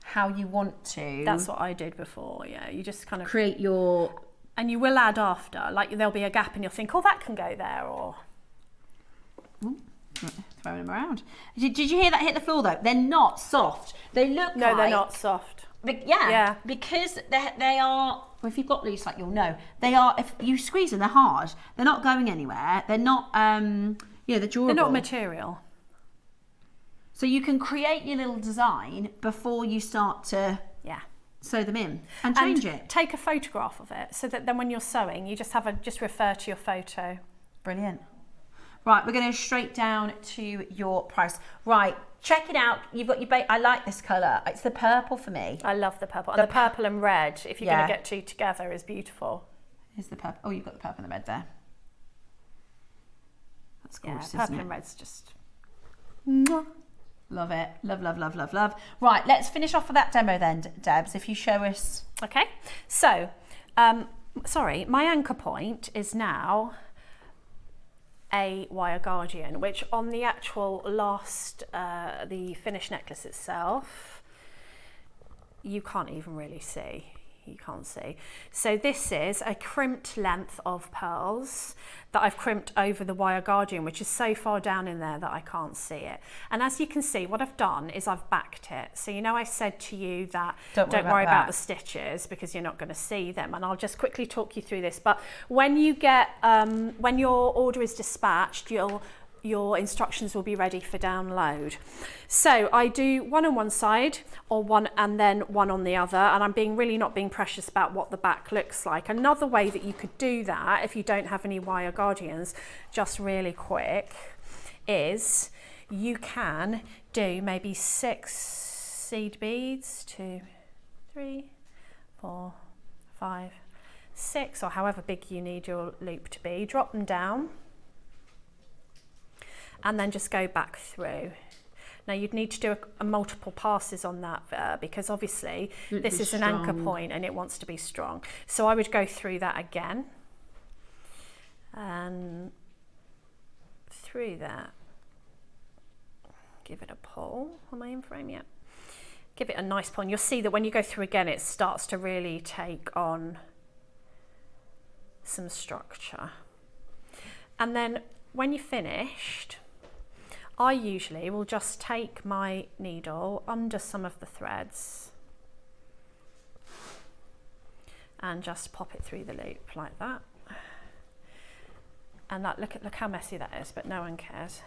how you want to. That's what I did before, yeah. You just kind of create your... And you will add after, like there'll be a gap and you'll think, oh, that can go there, or... Ooh, throwing them around. Did you hear that hit the floor though? They're not soft. They look No, they're not soft. Yeah, because they are, well, if you've got loose, like you'll know, they are, if you squeeze them, they're hard. They're not going anywhere. They're not, they're durable. They're not material. So you can create your little design before you start to sew them in and change it. Take a photograph of it so that then when you're sewing, you just refer to your photo. Brilliant. Right, we're going to go straight down to your price. Right, check it out. You've got your I like this colour. It's the purple for me. I love the purple. And the purple and red, if you're going to get two together, is beautiful. Here's the purple. Oh, you've got the purple and the red there. That's gorgeous, purple isn't it? and red's just... Mwah. Love it. Love, love, love, love, love. Right, let's finish off with that demo then, Debs, if you show us. Okay, so, sorry, my anchor point is now a wire guardian, which on the actual last, the finished necklace itself, you can't even really see. You can't see. So this is a crimped length of pearls that I've crimped over the wire guardian, which is so far down in there that I can't see it. And as you can see, what I've done is I've backed it. So you know I said to you that don't worry about the stitches because you're not going to see them. And I'll just quickly talk you through this. But when you get, when your order is dispatched, your instructions will be ready for download. So I do one on one side or one and then one on the other, and I'm not being precious about what the back looks like. Another way that you could do that if you don't have any wire guardians, just really quick, is you can do maybe 6 seed beads, 2, 3, 4, 5, 6, or however big you need your loop to be. Drop them down and then just go back through. Now you'd need to do a multiple passes on that because obviously this is an anchor point and it wants to be strong. So I would go through that again and through that. Give it a pull. Am I in frame yet? Give it a nice pull. And you'll see that when you go through again, it starts to really take on some structure. And then when you're finished, I usually will just take my needle under some of the threads and just pop it through the loop like that. And that, look how messy that is, but no one cares.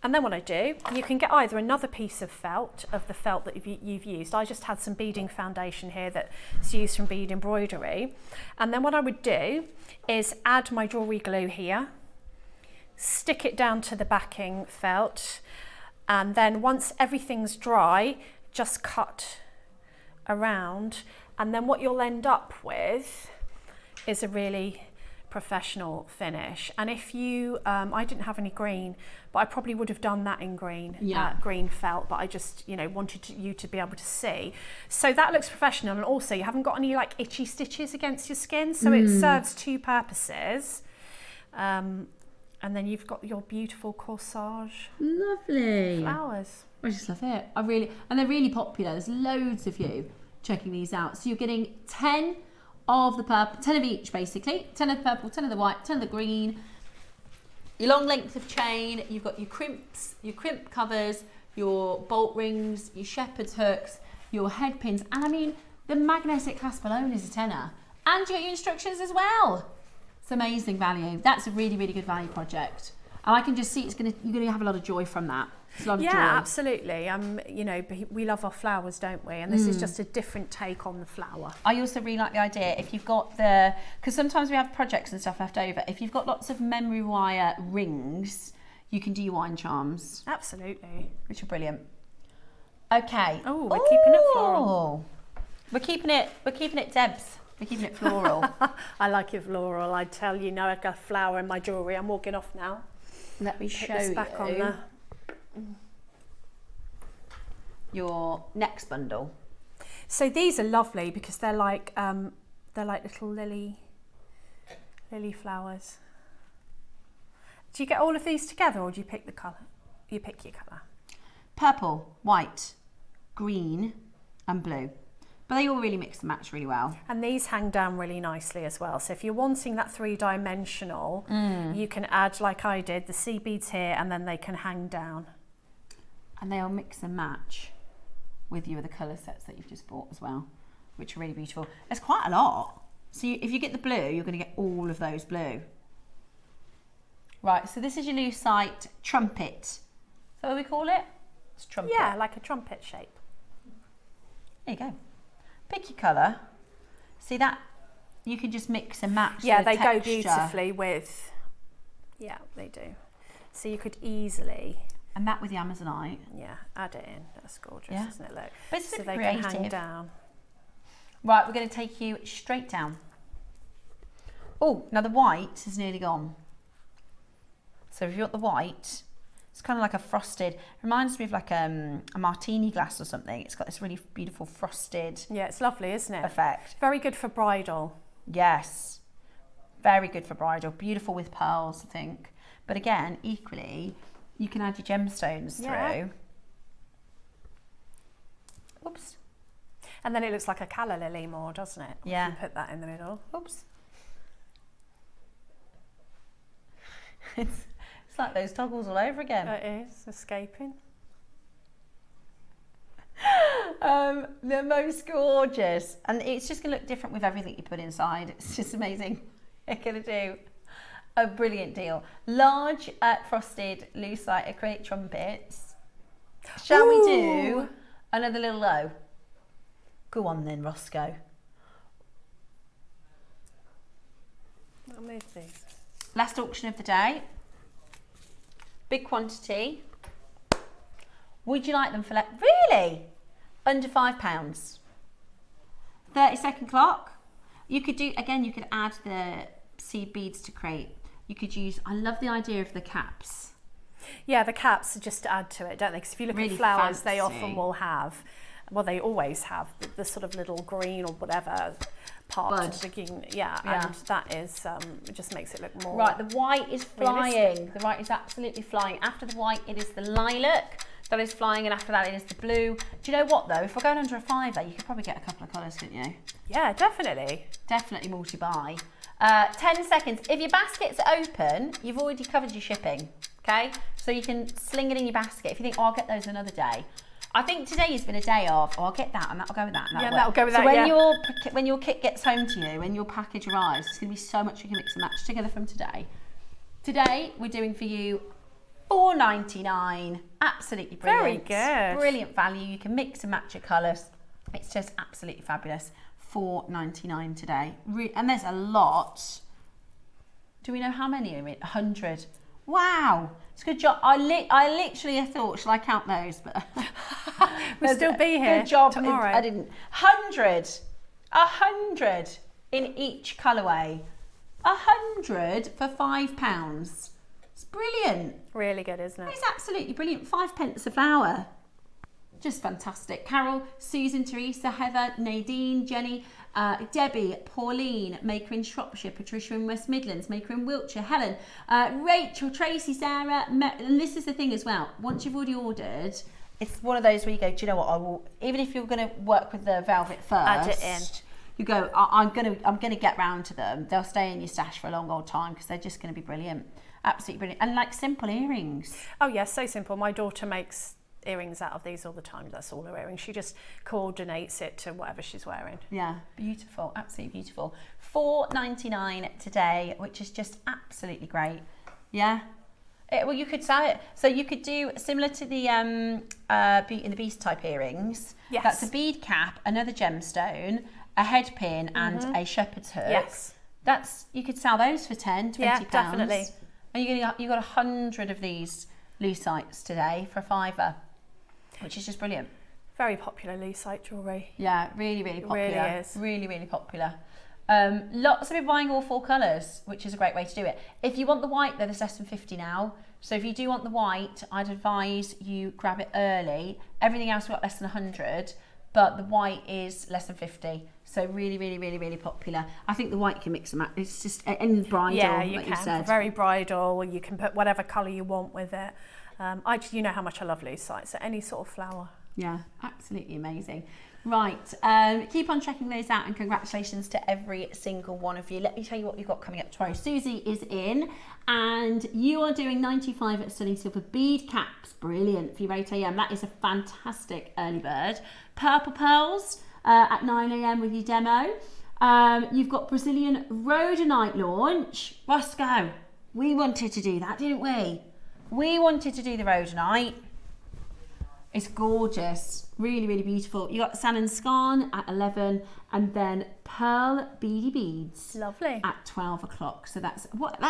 And then what I do, you can get either another piece of the felt that you've used. I just had some beading foundation here that's used from bead embroidery. And then what I would do is add my jewellery glue here, stick it down to the backing felt, and then once everything's dry, just cut around, and then what you'll end up with is a really professional finish. And if you, I didn't have any green, but I probably would have done that in green, green felt, but I just, wanted you to be able to see. So that looks professional, and also you haven't got any like itchy stitches against your skin, so it serves two purposes. And then you've got your beautiful corsage. Lovely. Flowers. I just love it. And they're really popular. There's loads of you checking these out. So you're getting 10 of the purple, 10 of each basically. 10 of the purple, 10 of the white, 10 of the green. Your long length of chain. You've got your crimps, your crimp covers, your bolt rings, your shepherd's hooks, your head pins. And I mean, the magnetic clasp alone is a tenner. And you got your instructions as well. It's amazing value. That's a really, really good value project. And I can just see you're going to have a lot of joy from that. It's a lot of joy. Absolutely. You know, we love our flowers, don't we? And this is just a different take on the flower. I also really like the idea, if you've got because sometimes we have projects and stuff left over, if you've got lots of memory wire rings, you can do your wine charms. Absolutely. Which are brilliant. Okay. Oh, we're keeping it floral. We're keeping it Debs. We're keeping it floral. I like it floral. I tell you, now I've got a flower in my jewellery. I'm walking off now. Let me show this back you on there. Your next bundle. So these are lovely because they're like little lily flowers. Do you get all of these together, or do you pick the colour? You pick your colour. Purple, white, green, and blue. But they all really mix and match really well. And these hang down really nicely as well. So if you're wanting that 3-dimensional, you can add, like I did, the sea beads here, and then they can hang down. And they'll mix and match with your other colour sets that you've just bought as well, which are really beautiful. There's quite a lot. So if you get the blue, you're going to get all of those blue. Right, so this is your lucite trumpet. Is that what we call it? It's trumpet. Yeah, like a trumpet shape. There you go. Pick your colour. See that? You can just mix and match. Yeah, the they texture. go beautifully with. Yeah, they do. So you could easily. And that with the Amazonite. Yeah, add it in. That's gorgeous, Yeah. isn't it? Look. But it's so really they can hang creative. down. Right, we're going to take you straight down. Oh, now the white is nearly gone. So if you want the white, it's kind of like a frosted, reminds me of like a martini glass or something. It's got this really beautiful frosted. Yeah, it's lovely, isn't it? Effect. Very good for bridal. Yes, very good for bridal. Beautiful with pearls, I think. But again, equally, you can add your gemstones through. Oops. And then it looks like a calla lily more, doesn't it? Yeah. If you put that in the middle. Oops. It's like those toggles all over again. It is, escaping. The most gorgeous. And it's just going to look different with everything you put inside. It's just amazing. They're going to do a brilliant deal. Large frosted lucite acrylic trumpets. Shall we do another little low? Go on then, Roscoe. I'll move these. Last auction of the day. Big quantity. Would you like them for really? Under £5. 30-second clock. You could do, again, you could add the seed beads to create. You could use, I love the idea of the caps. Yeah, the caps just add to it, don't they? Because if you look Really at flowers, they fancy. often will have, well, they always have the sort of little green or whatever part Bud. of the green. Yeah, Yeah. and that is, it just makes it look more. Right, the white is flying. realistic. The white is absolutely flying. After the white, it is the lilac that is flying, and after that, it is the blue. Do you know what though? If we're going under a £5, you could probably get a couple of colours, couldn't you? Yeah, definitely. Definitely multi-buy. 10 seconds. If your basket's open, you've already covered your shipping, okay? So you can sling it in your basket. If you think, oh, I'll get those another day. I think today has been a day of, oh, I'll get that and that'll go with that. And That'll go with that, so when yeah. when your kit gets home to you and your package arrives, it's going to be so much you can mix and match together from today. Today, we're doing for you $4.99. Absolutely brilliant. Very good. Brilliant value. You can mix and match your colours. It's just absolutely fabulous. $4.99 today. And there's a lot. Do we know how many are in? 100. Wow. It's a good job. I literally thought, shall I count those? But We'll still be here good job. tomorrow. I didn't. 100 in each colourway. 100 for £5. It's brilliant. Really good, isn't it? It's absolutely brilliant. 5p a flower. Just fantastic. Carol, Susan, Teresa, Heather, Nadine, Jenny, Debbie, Pauline, maker in Shropshire, Patricia in West Midlands, maker in Wiltshire, Helen, Rachel, Tracy, Sarah, and this is the thing as well. Once you've already ordered, it's one of those where you go, do you know what? I will. Even if you're going to work with the velvet first, Add it in. You go. I'm gonna get round to them. They'll stay in your stash for a long old time because they're just going to be brilliant. Absolutely brilliant. And like simple earrings. Oh yeah, so simple. My daughter makes earrings out of these all the time. That's all her earrings. She just coordinates it to whatever she's wearing. Yeah, beautiful, absolutely beautiful. $4.99 today, which is just absolutely great. Yeah, Well, you could sell it. So you could do similar to the Beauty and the Beast type earrings. Yes. That's a bead cap, another gemstone, a head pin, and a shepherd's hook. Yes. You could sell those for 10, 20 pounds. Definitely. And you got 100 of these lucite's today for £5, which is just brilliant. Very popular lucite jewellery. Yeah, really, really popular. It really is. Really, really popular. Lots of people buying all 4 colours, which is a great way to do it. If you want the white, though, there's less than 50 now. So if you do want the white, I'd advise you grab it early. Everything else we've got less than 100, but the white is less than 50. So really, really, really, really popular. I think the white you can mix them up. It's just in bridal, Yeah, you like can. you said. Very bridal. You can put whatever colour you want with it. You know how much I love lucite, so any sort of flower. Yeah, absolutely amazing. Right, keep on checking those out, and congratulations to every single one of you. Let me tell you what we've got coming up tomorrow. Susie is in, and you are doing 95 at Stunning Silver bead caps. Brilliant for your 8 a.m. That is a fantastic early bird. Purple pearls at 9 a.m. with your demo. You've got Brazilian rhodonite launch. Roscoe, we wanted to do that, didn't we? We wanted to do the rhodonite. It's gorgeous, really, really beautiful. You got San and Scarn at 11, and then pearl beady beads. Lovely. At 12 o'clock. So that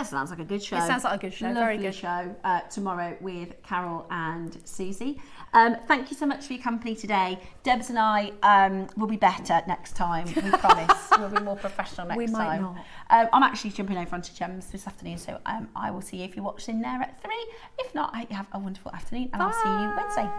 sounds like a good show. It sounds like a good show. Lovely Very good show tomorrow with Carol and Susie. Thank you so much for your company today. Debs and I will be better next time. We promise. We'll be more professional next time. We might not. I'm actually jumping over onto Gems this afternoon, so I will see you if you're watching there at 3. If not, I hope you have a wonderful afternoon, and I'll see you Wednesday.